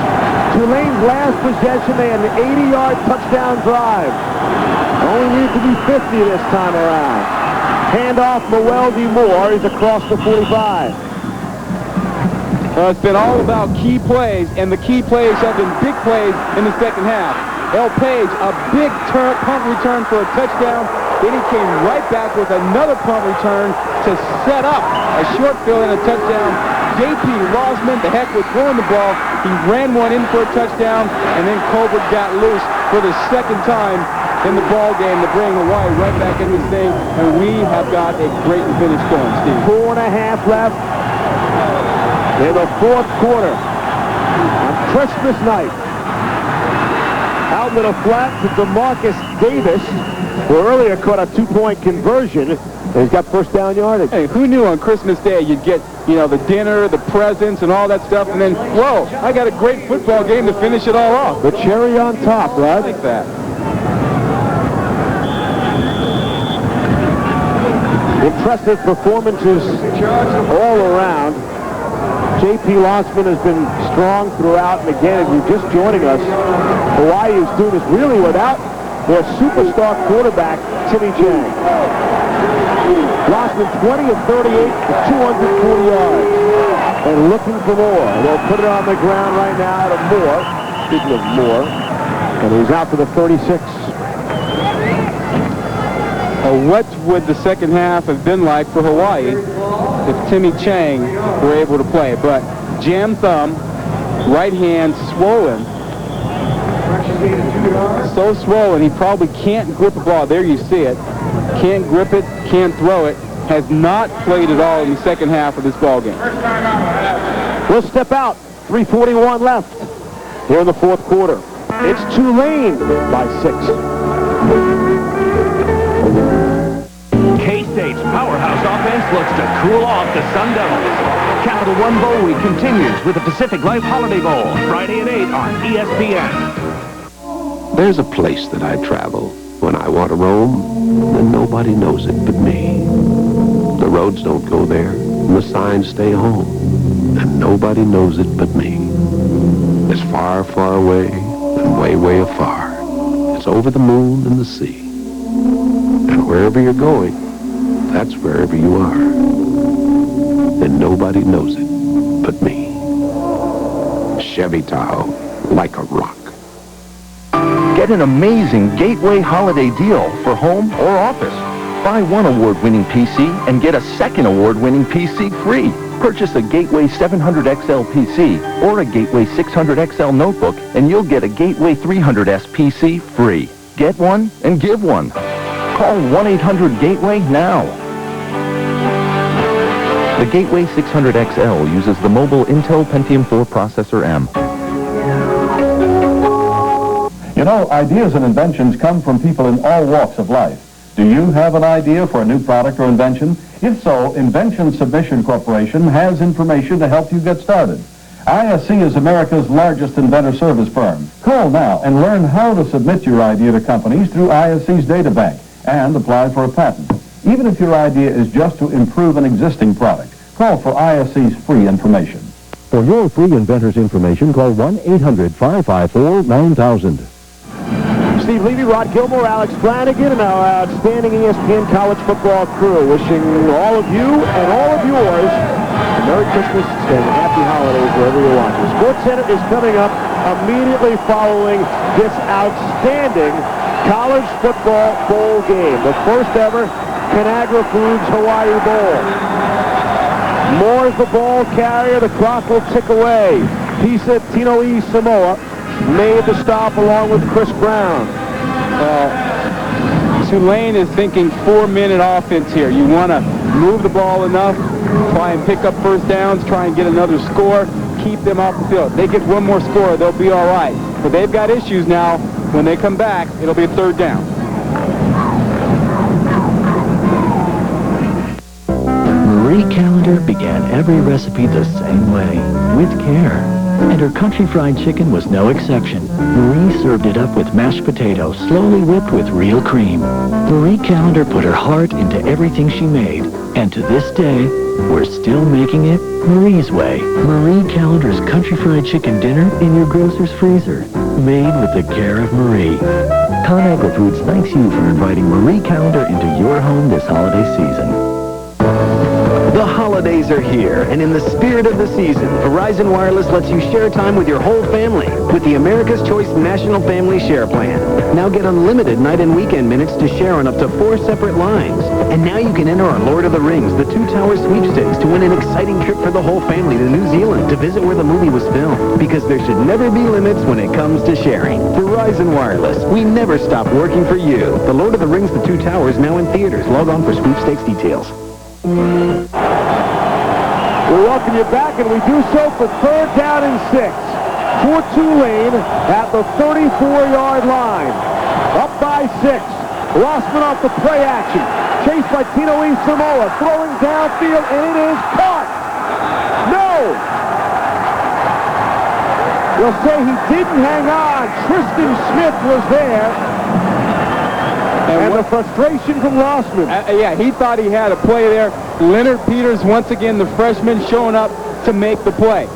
Tulane's last possession, they had an 80-yard touchdown drive. Only need to be 50 this time around. Handoff, Moeldy Moore is across the 45. It's been all about key plays, and the key plays have been big plays in the second half. L. Page, a big punt return for a touchdown. Then he came right back with another punt return to set up a short field and a touchdown. J.P. Losman, the heck was throwing the ball. He ran one in for a touchdown, and then Colbert got loose for the second time in the ball game to bring Hawaii right back into this thing. And we have got a great finish going, Steve. 4.5 left in the fourth quarter on Christmas night. Out middle flat to DeMarcus Davis, who earlier caught a 2-point conversion. He's got first down yardage. Hey, who knew on Christmas Day you'd get, the dinner, the presents, and all that stuff, and then, whoa, I got a great football game to finish it all off. The cherry on top, right? I like that. Impressive performances all around. J.P. Losman has been strong throughout, and again, if you're just joining us, Hawaii is doing this really without their superstar quarterback, Timmy Chang. Losman 20 of 38 for 240 yards. And looking for more. They'll put it on the ground right now to Moore. Speaking of Moore. And he's out for the 36. What would the second half have been like for Hawaii if Timmy Chang were able to play? But jam thumb, right hand swollen. So swollen, he probably can't grip a ball. There you see it. Can't grip it, can't throw it. Has not played at all in the second half of this ball game. We'll step out. 3:41 left here in the fourth quarter. It's Tulane by 6. K-State's powerhouse offense looks to cool off the Sun Devils. Capital One Bowl Week continues with the Pacific Life Holiday Bowl, Friday at 8 on ESPN. There's a place that I travel when I want to roam, and nobody knows it but me. The roads don't go there, and the signs stay home, and nobody knows it but me. It's far, far away, and way, way afar. It's over the moon and the sea. And wherever you're going, that's wherever you are. And nobody knows it but me. Chevy Tahoe, like a rock. Get an amazing Gateway holiday deal for home or office. Buy one award-winning PC and get a second award-winning PC free. Purchase a Gateway 700XL PC or a Gateway 600XL notebook and you'll get a Gateway 300S PC free. Get one and give one. Call 1-800-GATEWAY now. The Gateway 600XL uses the mobile Intel Pentium 4 processor M. You know, ideas and inventions come from people in all walks of life. Do you have an idea for a new product or invention? If so, Invention Submission Corporation has information to help you get started. ISC is America's largest inventor service firm. Call now and learn how to submit your idea to companies through ISC's data bank and apply for a patent. Even if your idea is just to improve an existing product, call for ISC's free information. For your free inventor's information, call 1-800-554-9000. Steve Levy, Rod Gilmore, Alex Flanagan, and our outstanding ESPN college football crew wishing all of you and all of yours a Merry Christmas and Happy Holidays wherever you're watching. Sports Center is coming up immediately following this outstanding college football bowl game, the first ever Conagra Foods Hawaii Bowl. Moore's the ball carrier. The clock will tick away. Pisa Tinoe Samoa made the stop along with Chris Brown. Tulane is thinking 4-minute offense here. You want to move the ball enough, try and pick up first downs, try and get another score, keep them off the field. They get one more score, they'll be all right. But they've got issues now. When they come back, it'll be a third down. Marie Callender began every recipe the same way, with care. And her country fried chicken was no exception. Marie served it up with mashed potatoes, slowly whipped with real cream. Marie Callender put her heart into everything she made. And to this day, we're still making it Marie's way. Marie Callender's country fried chicken dinner in your grocer's freezer. Made with the care of Marie. ConAgra Foods thanks you for inviting Marie Callender into your home this holiday season. The holidays are here, and in the spirit of the season, Verizon Wireless lets you share time with your whole family with the America's Choice National Family Share Plan. Now get unlimited night and weekend minutes to share on up to 4 separate lines. And now you can enter our Lord of the Rings, the Two Towers sweepstakes to win an exciting trip for the whole family to New Zealand to visit where the movie was filmed. Because there should never be limits when it comes to sharing. Verizon Wireless, we never stop working for you. The Lord of the Rings, the Two Towers, now in theaters. Log on for sweepstakes details. We welcome you back, and we do so for third down and 6. For Tulane at the 34-yard line. Up by 6. Rossman off the play action. Chased by Tino Isamoa. Throwing downfield, and it is caught. No! You'll say he didn't hang on. Tristan Smith was there. And the frustration from Rossman. Yeah, he thought he had a play there. Leonard Peters, once again, the freshman, showing up to make the play.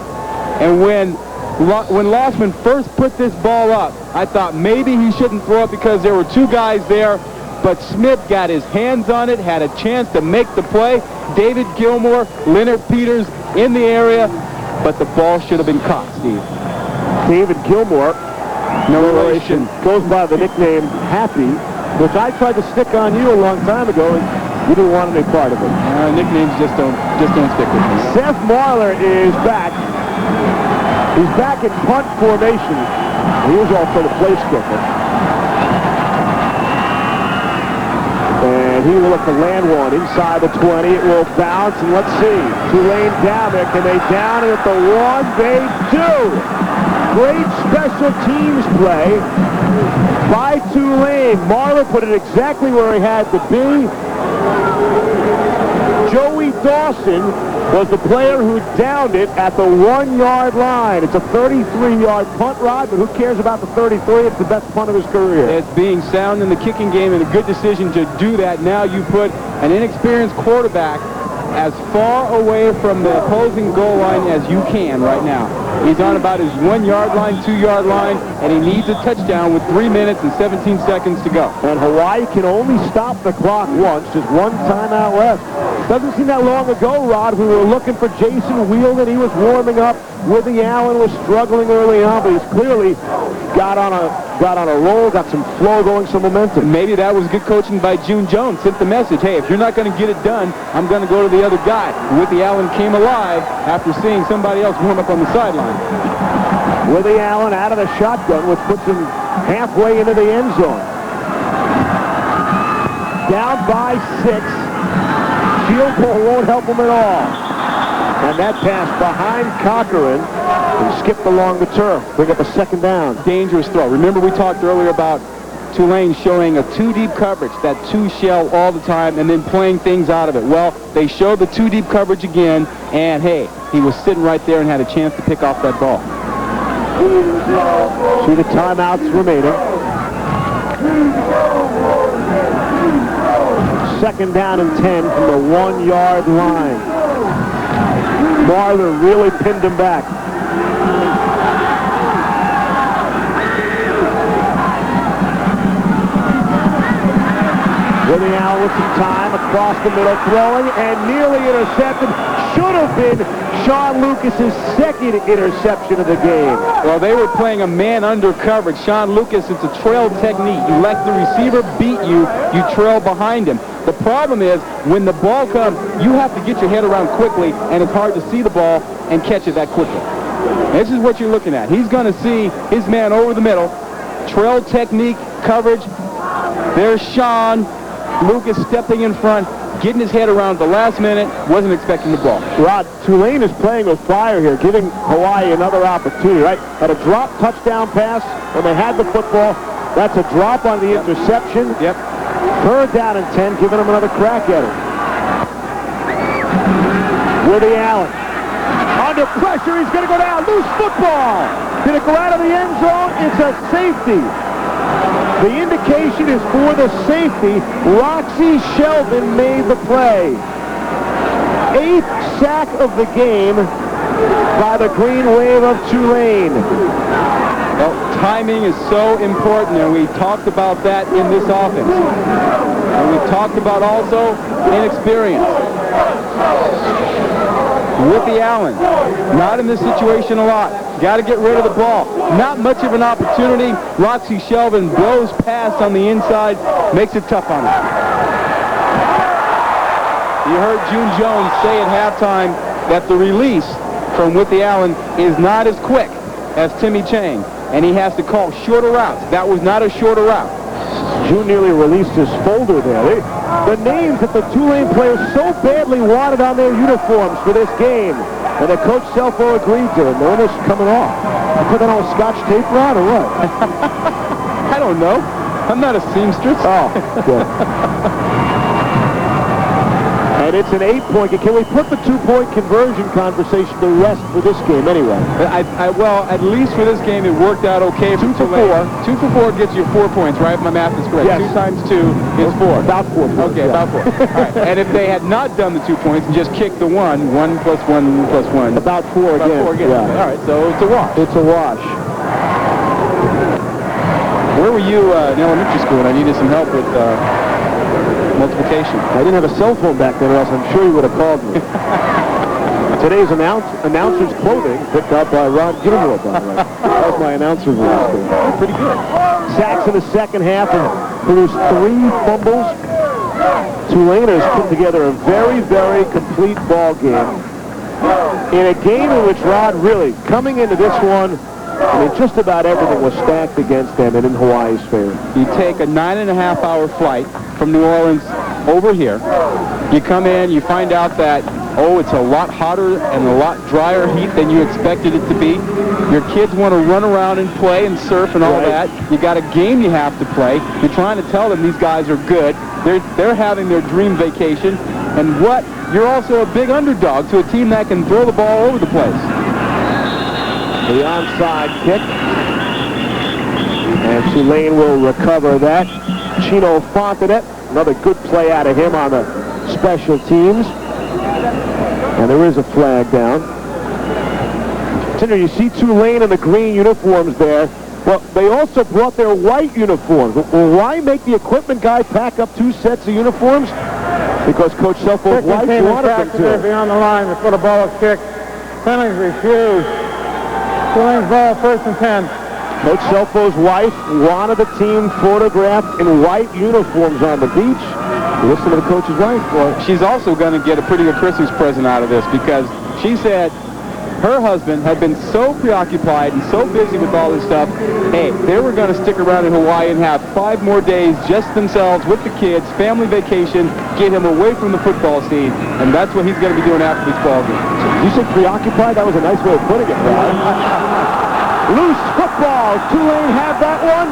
And when Rossman first put this ball up, I thought maybe he shouldn't throw it because there were 2 guys there. But Smith got his hands on it, had a chance to make the play. David Gilmore, Leonard Peters in the area, but the ball should have been caught, Steve. David Gilmore, no relation, goes by the nickname Happy, which I tried to stick on you a long time ago, and you didn't want any part of it. Nicknames just don't stick with me. Seth Marler is back. He's back in punt formation. He was also the place kicker. And he will look to land one inside the 20. It will bounce, and let's see. Tulane down there. Can they down it at the 1? They do. Great special teams play by Tulane. Marler put it exactly where he had to be. Joey Dawson was the player who downed it at the 1-yard line. It's a 33-yard punt, Rod, but who cares about the 33? It's the best punt of his career. It's being sound in the kicking game, and a good decision to do that. Now you put an inexperienced quarterback as far away from the opposing goal line as you can right now. He's on about his 1-yard line, 2-yard line, and he needs a touchdown with 3 minutes and 17 seconds to go. And Hawaii can only stop the clock once, just one timeout left. Doesn't seem that long ago, Rod, we were looking for Jason Wheeldon. He was warming up. Woody Allen was struggling early on, but he's clearly got on a roll, got some flow going, some momentum. Maybe that was good coaching by June Jones. Sent the message, hey, if you're not going to get it done, I'm going to go to the other guy. Woody Allen came alive after seeing somebody else warm up on the sideline. Woody Allen out of the shotgun, which puts him halfway into the end zone. Down by 6. Field goal won't help him at all. And that pass behind Cochran and skipped along the turf. Bring up a second down. Dangerous throw. Remember we talked earlier about Tulane showing a 2-deep coverage, that 2 shell all the time, and then playing things out of it. Well, they showed the 2-deep coverage again, and hey, he was sitting right there and had a chance to pick off that ball. See the timeouts remaining. Second down and 10 from the 1-yard line. Marler really pinned him back. Woody Allen with some time across the middle, throwing and nearly intercepted. Should have been Sean Lucas's second interception of the game. Well, they were playing a man under coverage. Sean Lucas, it's a trail technique. You let the receiver beat you, you trail behind him. The problem is, when the ball comes, you have to get your head around quickly, and it's hard to see the ball and catch it that quickly. This is what you're looking at. He's going to see his man over the middle. Trail technique, coverage. There's Sean. Lucas stepping in front, getting his head around at the last minute. Wasn't expecting the ball. Rod, Tulane is playing with fire here, giving Hawaii another opportunity, right? Had a drop touchdown pass when they had the football. That's a drop on the interception. Yep. Third down and 10, giving him another crack at it. Woody Allen. Under pressure, he's going to go down. Loose football. Did it go out of the end zone? It's a safety. The indication is for the safety. Roxy Shelvin made the play. 8th sack of the game by the Green Wave of Tulane. Well, timing is so important, and we talked about that in this offense. And we talked about also inexperience. Whippy Allen, not in this situation a lot. Got to get rid of the ball. Not much of an opportunity. Roxy Shelvin blows past on the inside, makes it tough on him. You heard June Jones say at halftime that the release from Whippy Allen is not as quick as Timmy Chang, and he has to call shorter routes. That was not a shorter route. June nearly released his folder there. The names that the Tulane players so badly wanted on their uniforms for this game, and that Coach Selfo agreed to, and they're almost coming off. You put that on with Scotch tape, Rod, or what? I don't know. I'm not a seamstress. Oh, good. And it's an 8-point. Can we put the 2-point conversion conversation to rest for this game anyway? Well, at least for this game, it worked out okay. 2 for 4. 2 for 4 gets you 4 points, right? My math is correct. Yes. 2 times 2 is 4. About 4 points. Okay, yeah. about 4. All right. And if they had not done the 2 points and just kicked the 1, 1 plus 1 plus 1. About 4 about again. 4 again. Yeah. All right, so it's a wash. It's a wash. Where were you in elementary school when I needed some help with multiplication? I didn't have a cell phone back then, or else I'm sure you would have called me. Today's announcer's clothing picked up by Ron Gilmore, by the way. That was my announcer's list. Pretty good. Sacks in the second half and produced 3 fumbles. Tulane has put together a very, very complete ball game. In a game in which Rod really, coming into this one, I mean, just about everything was stacked against them and in Hawaii's favor. You take a 9.5-hour flight from New Orleans over here. You come in, you find out that, it's a lot hotter and a lot drier heat than you expected it to be. Your kids want to run around and play and surf and all that. You got a game you have to play. You're trying to tell them these guys are good. They're having their dream vacation. And what? You're also a big underdog to a team that can throw the ball over the place. The onside kick. And Tulane will recover that. Chino Fontanet, another good play out of him on the special teams. And there is a flag down. Tinder, you see Tulane in the green uniforms there. Well, they also brought their white uniforms. Well, why make the equipment guy pack up 2 sets of uniforms? Because Coach Selfo's wife wanted them to. Beyond the line before the ball is kicked. Penalties refused. Tulane's ball, 1st and 10. Coach Selfo's wife wanted the team photographed in white uniforms on the beach. Listen to the coach's wife. Well, she's also going to get a pretty good Christmas present out of this, because she said her husband had been so preoccupied and so busy with all this stuff. Hey, they were going to stick around in Hawaii and have 5 more days just themselves with the kids, family vacation, get him away from the football scene, and that's what he's going to be doing after this ball game. You said preoccupied? That was a nice way of putting it, Rod. Loose football. Tulane have that one.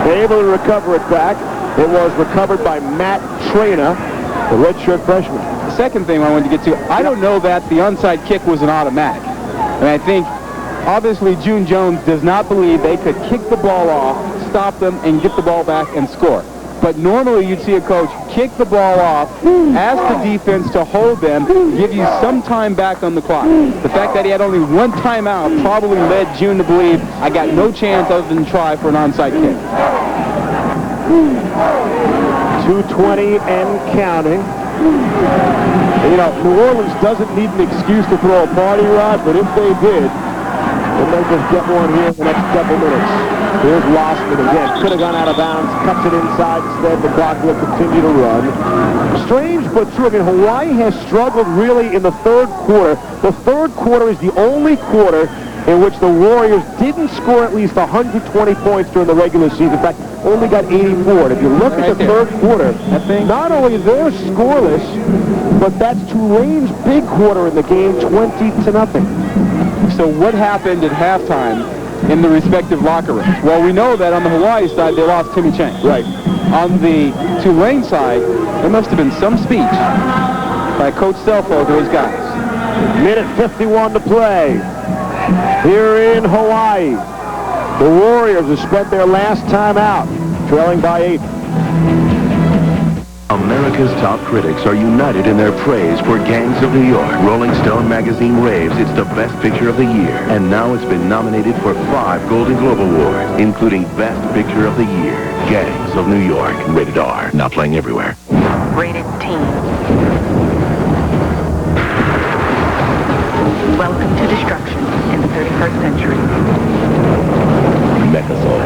They're able to recover it back. It was recovered by Matt Traina, the redshirt freshman. The second thing I wanted to get to, I don't know that the onside kick was an automatic. And I think, obviously, June Jones does not believe they could kick the ball off, stop them, and get the ball back and score. But normally you'd see a coach kick the ball off, ask the defense to hold them, give you some time back on the clock. The fact that he had only 1 timeout probably led June to believe, I got no chance other than try for an onside kick. 2:20 and counting. You know, New Orleans doesn't need an excuse to throw a party, Rod, but if they did, They may just get one here in the next couple minutes. Here's Lossman again. Could have gone out of bounds. Cuts it inside instead. The clock will continue to run. Strange but true. I mean, Hawaii has struggled really in the third quarter. The third quarter is the only quarter in which the Warriors didn't score at least 120 points during the regular season. In fact, only got 84. And if you look at the third quarter, not only they're scoreless, but that's Tulane's big quarter in the game, 20-0. So what happened at halftime in the respective locker rooms? Well, we know that on the Hawaii side, they lost Timmy Chang. Right. On the Tulane side, there must have been some speech by Coach Stelfo to his guys. Minute 51 to play. Here in Hawaii, the Warriors have spent their last time out, trailing by 8. America's top critics are united in their praise for Gangs of New York. Rolling Stone magazine raves it's the best picture of the year, and now it's been nominated for 5 Golden Globe Awards, including Best Picture of the Year. Gangs of New York, rated R, not playing everywhere. Rated Teen. Welcome to destruction in the 31st century. Mechasol.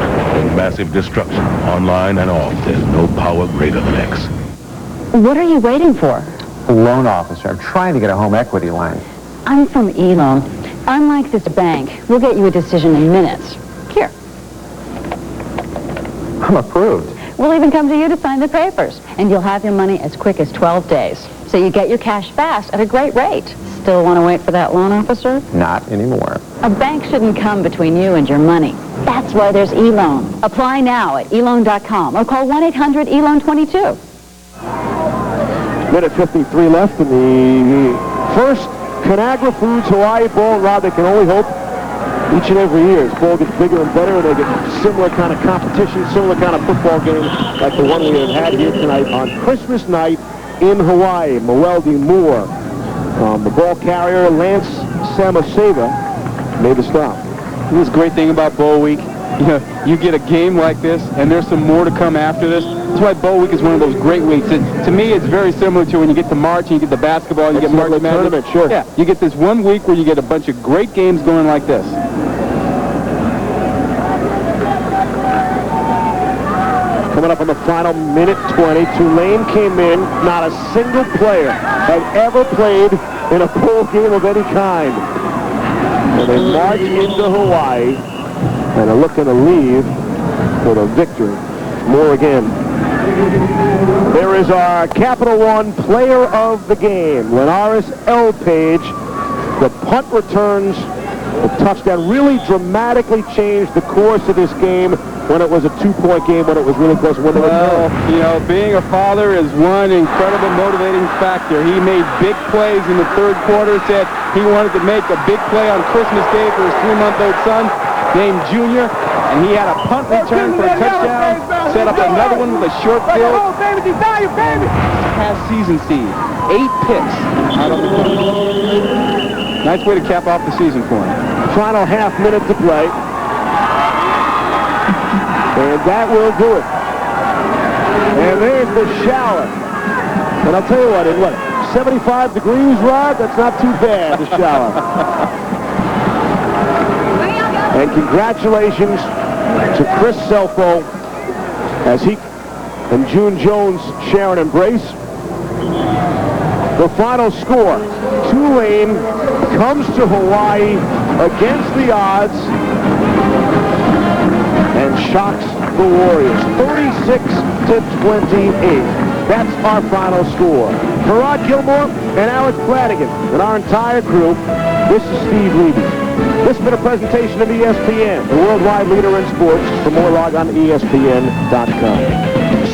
Massive destruction, online and off. There's no power greater than X. What are you waiting for? A loan officer. I'm trying to get a home equity line. I'm from E-Loan. Unlike this bank, we'll get you a decision in minutes. Here. I'm approved. We'll even come to you to sign the papers. And you'll have your money as quick as 12 days. So you get your cash fast at a great rate. Still want to wait for that loan officer? Not anymore. A bank shouldn't come between you and your money. That's why there's E-Loan. Apply now at eloan.com or call 1-800-ELOAN-22. Minute 53 left in the first Conagra Foods Hawaii Bowl. Rob, they can only hope each and every year as ball gets bigger and better and they get similar kind of competition, similar kind of football game like the one we have had here tonight on Christmas night in Hawaii. Moeldi Moore, the ball carrier, Lance Samaseva, made the stop. This is a great thing about Bowl Week. You know, you get a game like this, and there's some more to come after this. That's why Bowl Week is one of those great weeks. To me, it's very similar to when you get to March and you get the basketball, and you get March Madness. Tournament, sure. Yeah, you get this one week where you get a bunch of great games going like this. Coming up on the final minute 20, Tulane came in. Not a single player had ever played in a bowl game of any kind. And they march into Hawaii and are looking to leave with a victory. More again. There is our Capital One player of the game, Lenaris L. Page. The punt returns, the touchdown really dramatically changed the course of this game when it was a 2-point game, when it was really close. Well, you know, being a father is one incredible motivating factor. He made big plays in the third quarter, said he wanted to make a big play on Christmas Day for his 3-month-old son named Junior, and he had a punt return for a touchdown, set up another one with a short field. Past season seed, 8 picks out of the game. Nice way to cap off the season for him. Final half minute to play. And that will do it. And there's the shower. And I'll tell you what, in 75 degrees, Rod? That's not too bad, the shower. And congratulations to Chris Selfo as he and June Jones share an embrace. The final score, Tulane comes to Hawaii against the odds and shocks the Warriors, 36-28. That's our final score. For Rod Gilmore and Alex Flanagan and our entire crew, this is Steve Levy. This has been a presentation of ESPN, the worldwide leader in sports. For more, log on to ESPN.com.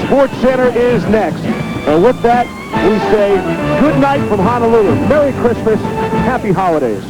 Sports Center is next. And with that, we say good night from Honolulu. Merry Christmas. Happy holidays.